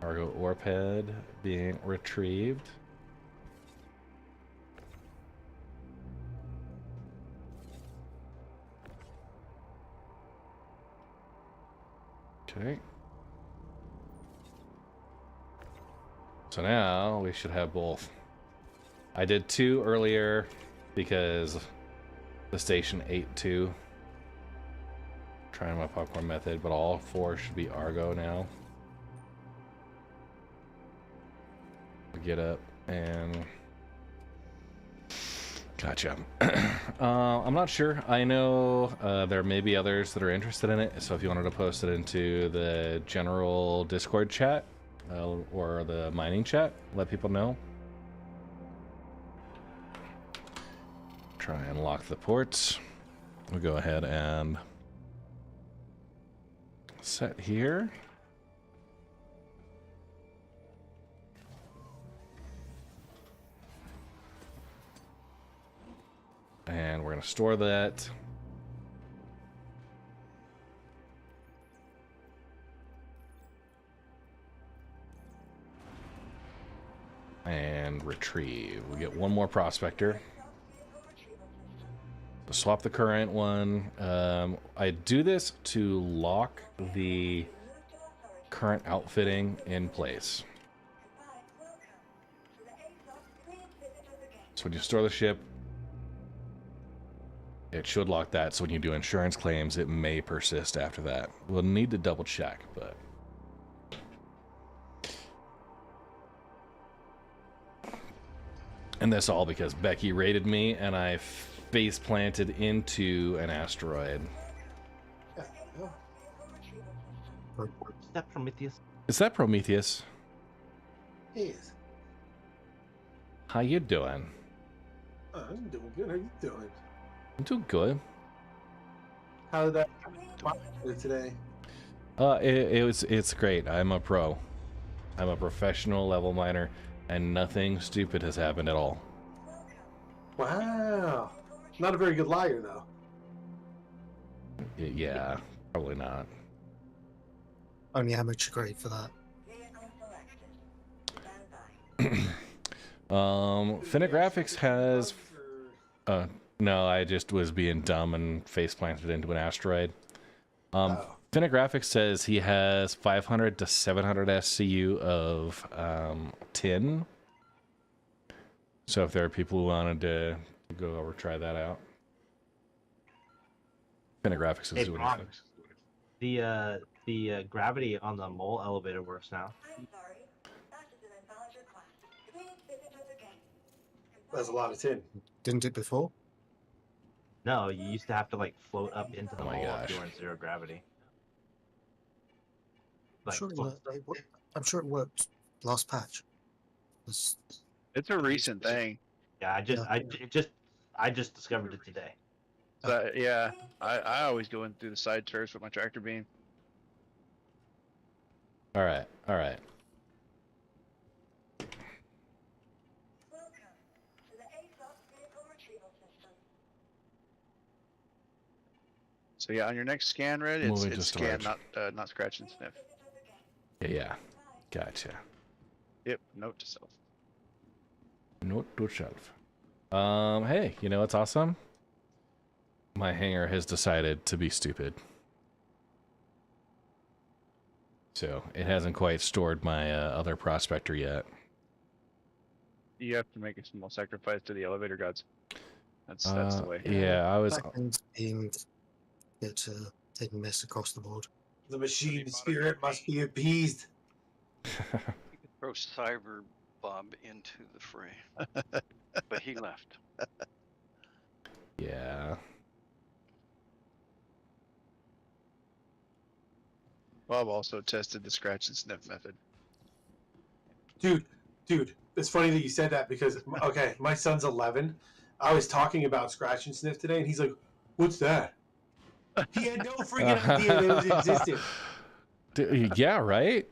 Argo ore pad being retrieved. Okay. So now we should have both. I did 2 earlier because the station ate 2. Trying my popcorn method, but all 4 should be Argo now. Get up and gotcha. I'm not sure. I know there may be others that are interested in it, so if you wanted to post it into the general Discord chat or the mining chat, let people know. Try and lock the ports. We'll go ahead and set here. And we're going to store that. And retrieve. We get 1 more prospector. So swap the current one. I do this to lock the current outfitting in place. So when you store the ship, it should lock that, so when you do insurance claims, it may persist after that. We'll need to double check, but... And that's all because Becky raided me and I face planted into an asteroid. Yeah. Is that Prometheus? Is that Prometheus? Yes. How you doing? I'm doing good. How you doing? I'm doing good. How did that go today? It's great. I'm a pro. I'm a professional level miner, and nothing stupid has happened at all. Wow. Not a very good liar, though. Yeah, probably not. Only amateur grade for that. Finagraphics has... no, I just was being dumb and face planted into an asteroid. Finagraphics says he has 500 to 700 SCU of tin. So if there are people who wanted to go over try that out. Finagraphics is doing it. The gravity on the mole elevator works now. There's a lot of tin. Didn't it before? No, you used to have to like float up into the Oh my mole gosh. if you were in zero gravity. I'm sure it worked last patch. It's a recent thing. Yeah, I just discovered it today. So, yeah, I always go in through the side turrets with my tractor beam. All right. So yeah, on your next scan, Red, Moving to it's scan, storage. not scratch and sniff. Yeah. Gotcha. Yep, note to self. Note to self. Hey, you know what's awesome? My hangar has decided to be stupid. So it hasn't quite stored my other prospector yet. You have to make a small sacrifice to the elevator gods. That's the way. Yeah, I was. It's taking mess across the board. The machine spirit must be appeased. Throw Cyber Bob into the fray, but he left. Yeah. Bob also tested the scratch and sniff method. Dude, it's funny that you said that because, okay, my son's 11. I was talking about scratch and sniff today, and he's like, "What's that?" He had no freaking idea that it was existent. Yeah, right.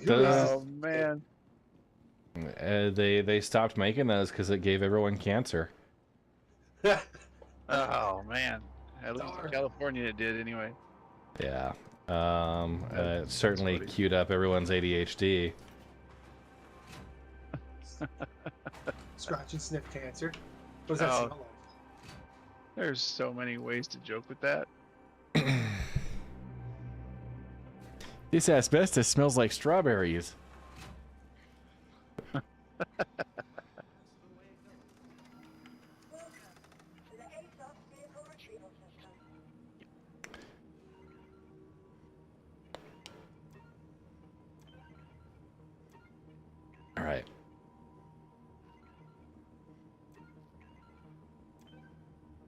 Oh man. They stopped making those because it gave everyone cancer. Oh man. At least in California it did anyway. Yeah. It certainly queued up everyone's ADHD. Scratch and sniff cancer. What does that smell like? There's so many ways to joke with that. This asbestos smells like strawberries. All right.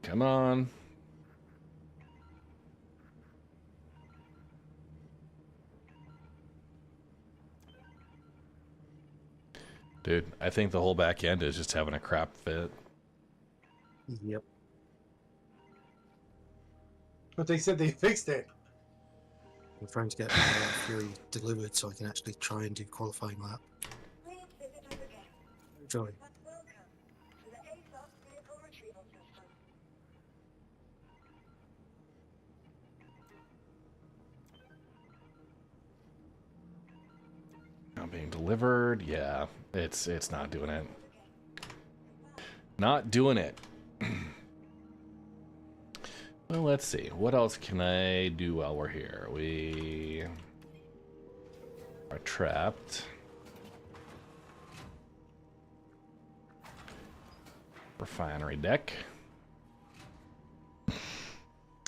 Come on. Dude, I think the whole back end is just having a crap fit. Yep. But they said they fixed it. I'm trying to get Fury delivered so I can actually try and do qualifying lap. Enjoy. Not being delivered. Yeah, it's not doing it. Not doing it. Well, let's see. What else can I do while we're here? We are trapped. Refinery deck.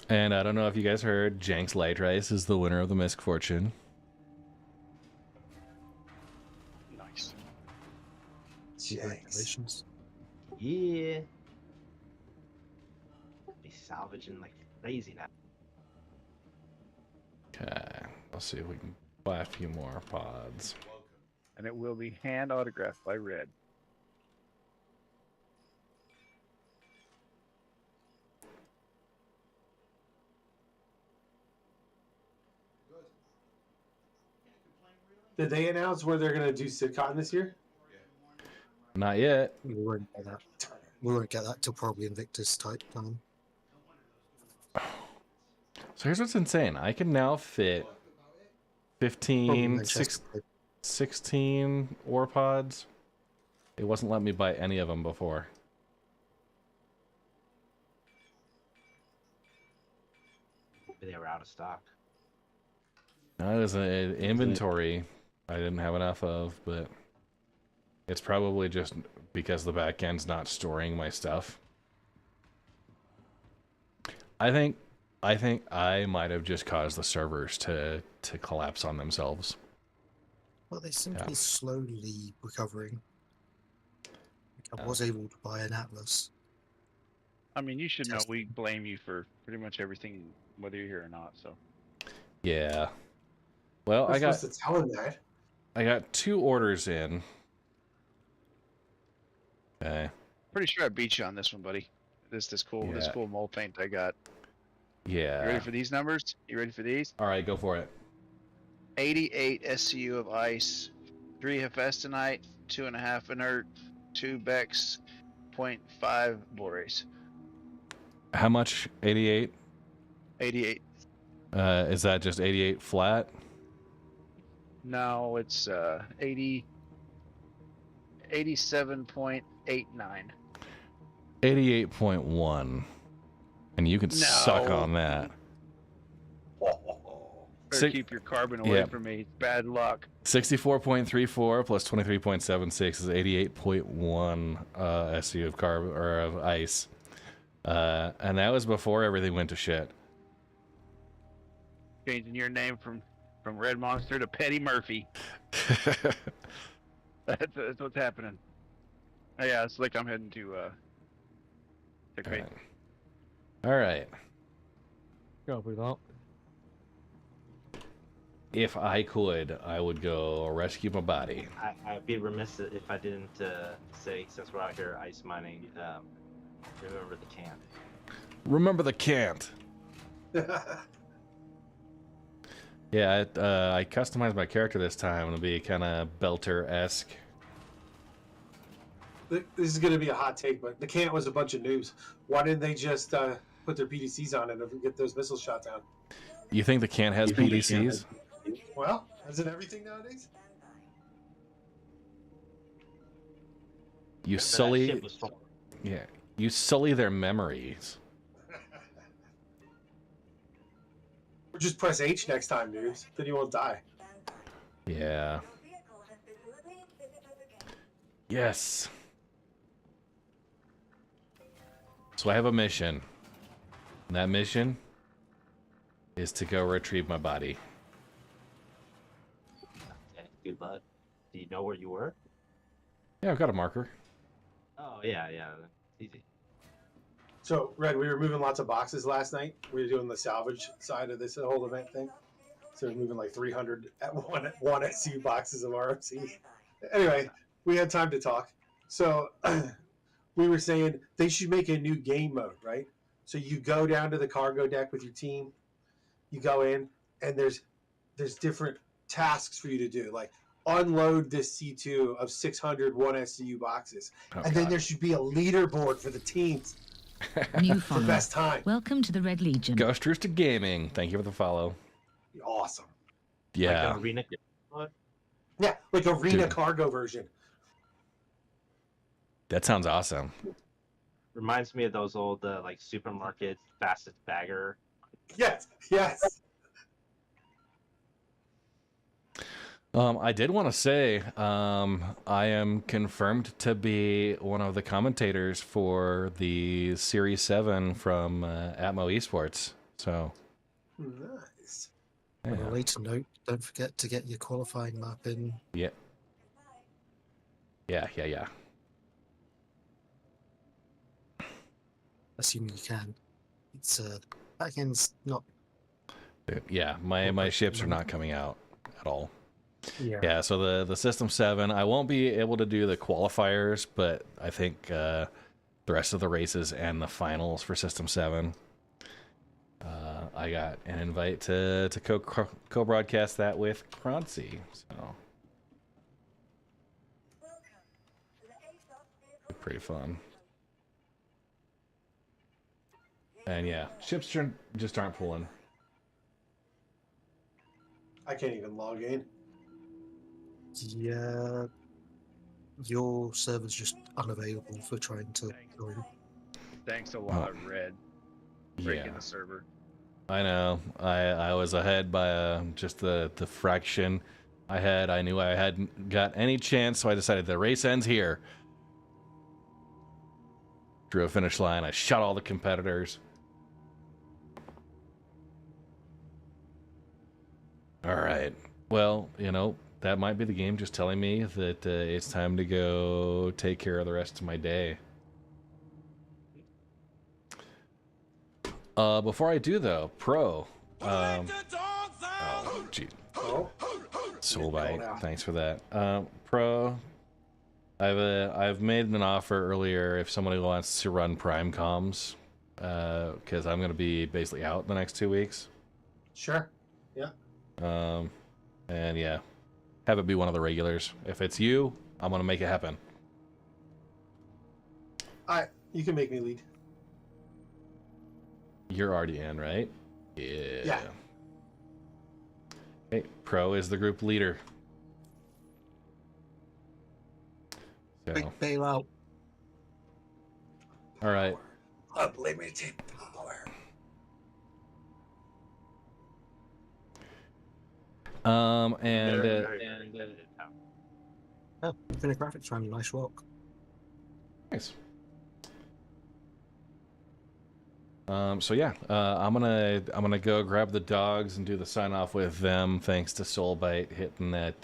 And I don't know if you guys heard, Jenks Light Rice is the winner of the Misc Fortune. Nice. Congratulations. yeah. Be salvaging like crazy now. Okay, let's see if we can buy a few more pods. And it will be hand autographed by Red. Did they announce where they're going to do SidCon this year? Not yet. We won't get that. We won't get that till probably Invictus type time. So here's what's insane. I can now fit 15, 16 ore pods. It wasn't letting me buy any of them before. Maybe they were out of stock. No, it was an inventory I didn't have enough of, but it's probably just because the back end's not storing my stuff. I think I might have just caused the servers to collapse on themselves. Well, they seem to be slowly recovering. I was able to buy an Atlas. I mean, you should know we blame you for pretty much everything, whether you're here or not. So. Yeah. Well, We're supposed to tell him that. I got 2 orders in. Okay. Pretty sure I beat you on this one, buddy. This cool mold paint I got. Yeah. You ready for these numbers? You ready for these? All right, go for it. 88 SCU of ice, 3 Hephaestonite, 2.5 inert, 2 Bex, 0.5 Borace. How much? 88? 88. Is that just 88 flat? No, it's 87.89. 88.1. And you can suck on that. Better keep your carbon away from me. Bad luck. 64.34 plus 23.76 is 88.1 SU of carbon or of ice. And that was before everything went to shit. Changing your name from Red Monster to Petty Murphy. That's what's happening. Oh, yeah, it's like I'm heading to Crate. All right. Copy that. If I could, I would go rescue my body. I'd be remiss if I didn't say, since we're out here ice mining, remember the can't. Remember the can't. Yeah, I customized my character this time to be kind of Belter-esque. This is going to be a hot take, but the can't was a bunch of noobs. Why didn't they just put their PDCs on it and get those missiles shot down? You think the can't has PDCs? Well, isn't everything nowadays? You sully, you sully their memories. Or just press H next time, noobs. Then you won't die. Yeah. Yes. So I have a mission. And that mission is to go retrieve my body. Okay, good luck. Do you know where you were? Yeah, I've got a marker. Oh, yeah. Easy. So, Red, we were moving lots of boxes last night. We were doing the salvage side of this whole event thing. So we're moving like 300 at one SU boxes of RMC. Anyway, we had time to talk. So we were saying they should make a new game mode, right? So you go down to the cargo deck with your team. You go in, and there's different tasks for you to do, like unload this C2 of 600 1SCU boxes. And then there should be a leaderboard for the teams. New for follower. best time. Welcome to the Red Legion. Ghost Rooster Gaming. Thank you for the follow. Awesome. Yeah. Like an arena. Yeah, like arena Dude. cargo version. That sounds awesome. Reminds me of those old like supermarket fastest bagger. Yes. I did want to say I am confirmed to be one of the commentators for the Series 7 from Atmo Esports. So Nice. On a later note, don't forget to get your qualifying map in. Yeah. assuming you can. It's back end's not. Yeah, my ships are not coming out at all. Yeah. Yeah, so the System 7, I won't be able to do the qualifiers, but I think the rest of the races and the finals for System 7, I got an invite to co-broadcast that with Croncy, so pretty fun. And yeah, ships just aren't pulling. I can't even log in. Yeah, your server's just unavailable for trying to join. Thanks a lot, Red. Breaking Yeah. the server. I know. I was ahead by just the fraction I had. I knew I hadn't got any chance, so I decided the race ends here. Drew a finish line. I shot all the competitors. All right. Well, you know, that might be the game just telling me that it's time to go take care of the rest of my day. Before I do, though, Pro. Oh, gee. Soulbite. Thanks for that. Pro. I've made an offer earlier if somebody wants to run Prime Comms, because I'm gonna be basically out the next 2 weeks. Sure. Yeah. And yeah, have it be one of the regulars. If it's you, I'm gonna make it happen. You can make me lead. You're already in, right? Yeah. Yeah. Hey, Pro is the group leader. So, Big bailout. all right. Unlimited power. Oh, Infinite Graphics ran nice work. Nice. So yeah, I'm gonna go grab the dogs and do the sign off with them. Thanks to Soulbite hitting that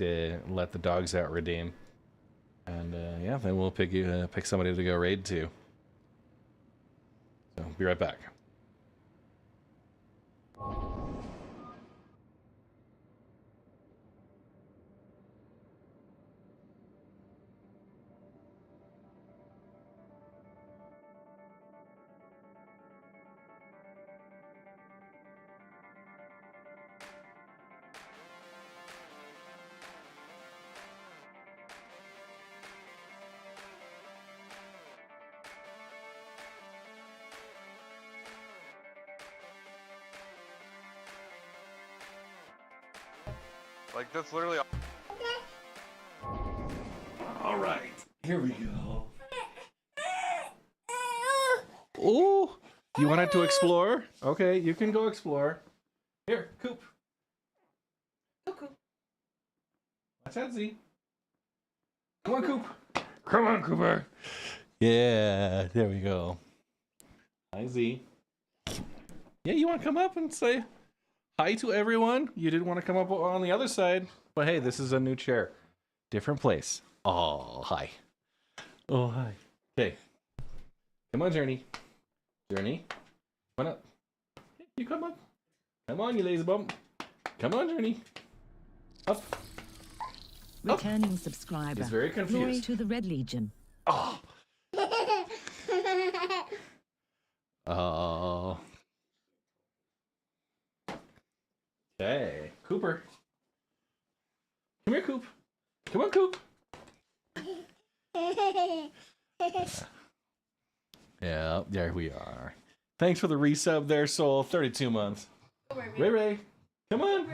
let the dogs out redeem, and yeah, then we'll pick somebody to go raid to. So be right back. Like, that's literally. All right, here we go. Oh, you wanted to explore? Okay, you can go explore. Here, Coop. Go, Coop. Watch out, Z. Come on, Coop. Come on, Cooper. Yeah, there we go. Hi, Z. Yeah, you want to come up and say hi to everyone? You didn't want to come up on the other side, but hey, this is a new chair. Different place. Oh, hi. Oh, hi. Okay. Come on, Journey. Journey. Come on up. You come up. Come on, you lazy bum. Come on, Journey. Up. Returning subscriber. He's very confused. Glory to the Red Legion. Oh. Oh. Okay. Cooper. Come here, Coop. Come on, Coop. Yeah, there we are. Thanks for the resub there, Soul. 32 months. Ray Ray. Come on.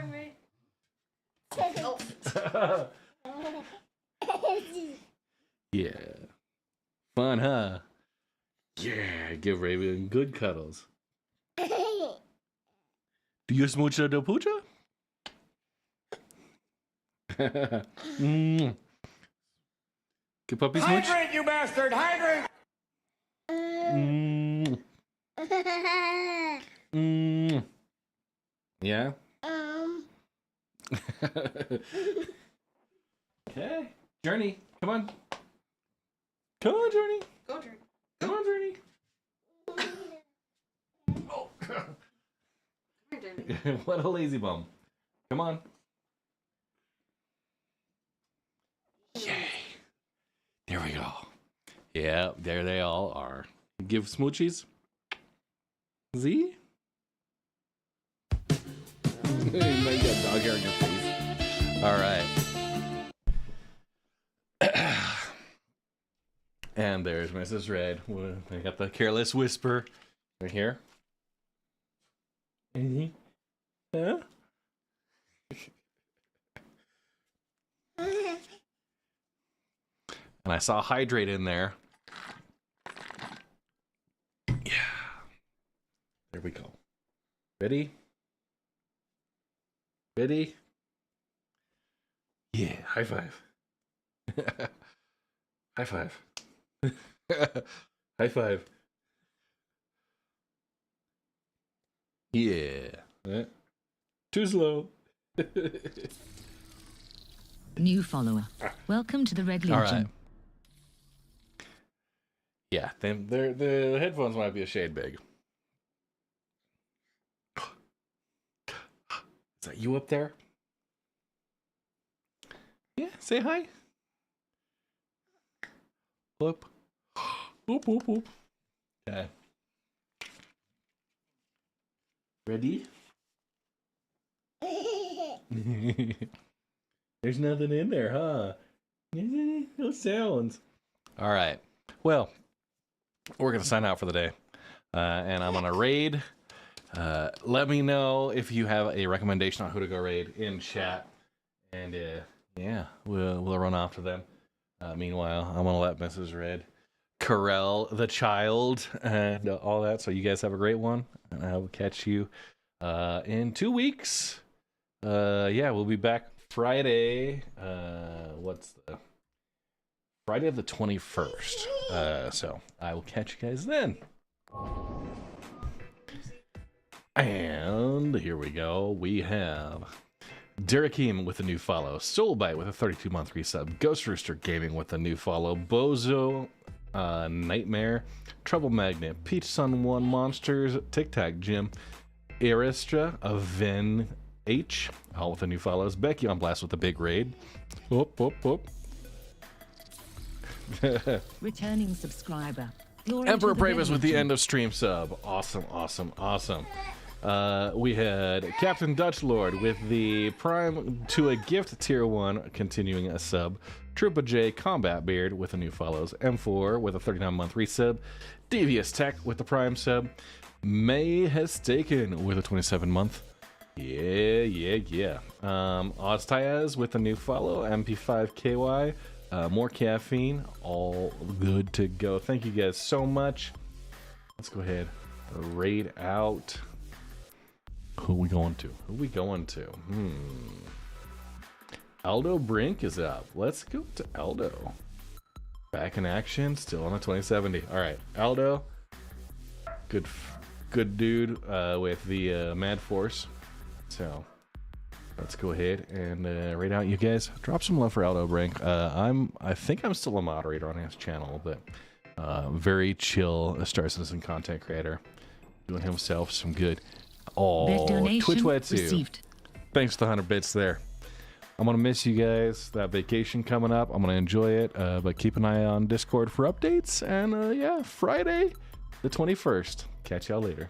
Yeah. Fun, huh? Yeah, give Raven good cuddles. Do you smooch the poocha? Good puppy smooch? Hydrate, you bastard! Hydrate! Yeah? Okay. Journey, come on. Come on, Journey. Go, Journey. Come on, Journey. Oh. What a lazy bum. Come on. Yay. There we go. Yeah, there they all are. Give smoochies. Z? You might get dog hair on your face. All right. And there's Mrs. Red. I got the careless whisper right here. Huh? And I saw hydrate in there. Yeah. There we go. Ready? Ready? Yeah. High five. High five. High five. Yeah. Too slow. New follower. Welcome to the Red Legion. All right. Yeah, the headphones might be a shade big. Is that you up there? Yeah, say hi. Whoop. Whoop, whoop, whoop. Okay. Ready? There's nothing in there, huh? No sounds. All right. Well, we're going to sign out for the day. And I'm on a raid. Let me know if you have a recommendation on who to go raid in chat. And yeah, we'll run off to them. Meanwhile, I'm going to let Mrs. Red corral the child and all that. So you guys have a great one. And I will catch you in 2 weeks. Yeah, we'll be back Friday. Friday the 21st. So I will catch you guys then. And here we go. We have Derekim with a new follow. Soulbite with a 32-month resub. Ghost Rooster Gaming with a new follow. Bozo Nightmare. Trouble Magnet. Peach Sun 1 Monsters. Tic Tac Jim. Aristra of Ven H. All with the new follows. Becky on Blast with the big raid. Whoop, whoop, whoop. Returning subscriber. Emperor Bravus with the end of stream sub. Awesome, awesome, awesome. We had Captain Dutch Lord with the Prime to a Gift Tier 1 continuing a sub. Troopa J Combat Beard with the new follows. M4 with a 39-month resub. Devious Tech with the Prime sub. May has taken with a 27-month. Yeah. Oz Tyaz with a new follow. MP5KY. More caffeine, all good to go. Thank you guys so much. Let's go ahead, raid out. Who we going to? Aldo Brink is up. Let's go to Aldo. Back in action, still on a 2070. All right, Aldo. Good dude with the Mad Force. So let's go ahead and raid out you guys. Drop some love for Aldo Brink. I think I'm still a moderator on his channel, but very chill Star Citizen content creator. Doing himself some good. Oh, Twitch Wetsu. Received. Thanks for the 100 bits there. I'm going to miss you guys. That vacation coming up. I'm going to enjoy it, but keep an eye on Discord for updates. And yeah, Friday the 21st. Catch y'all later.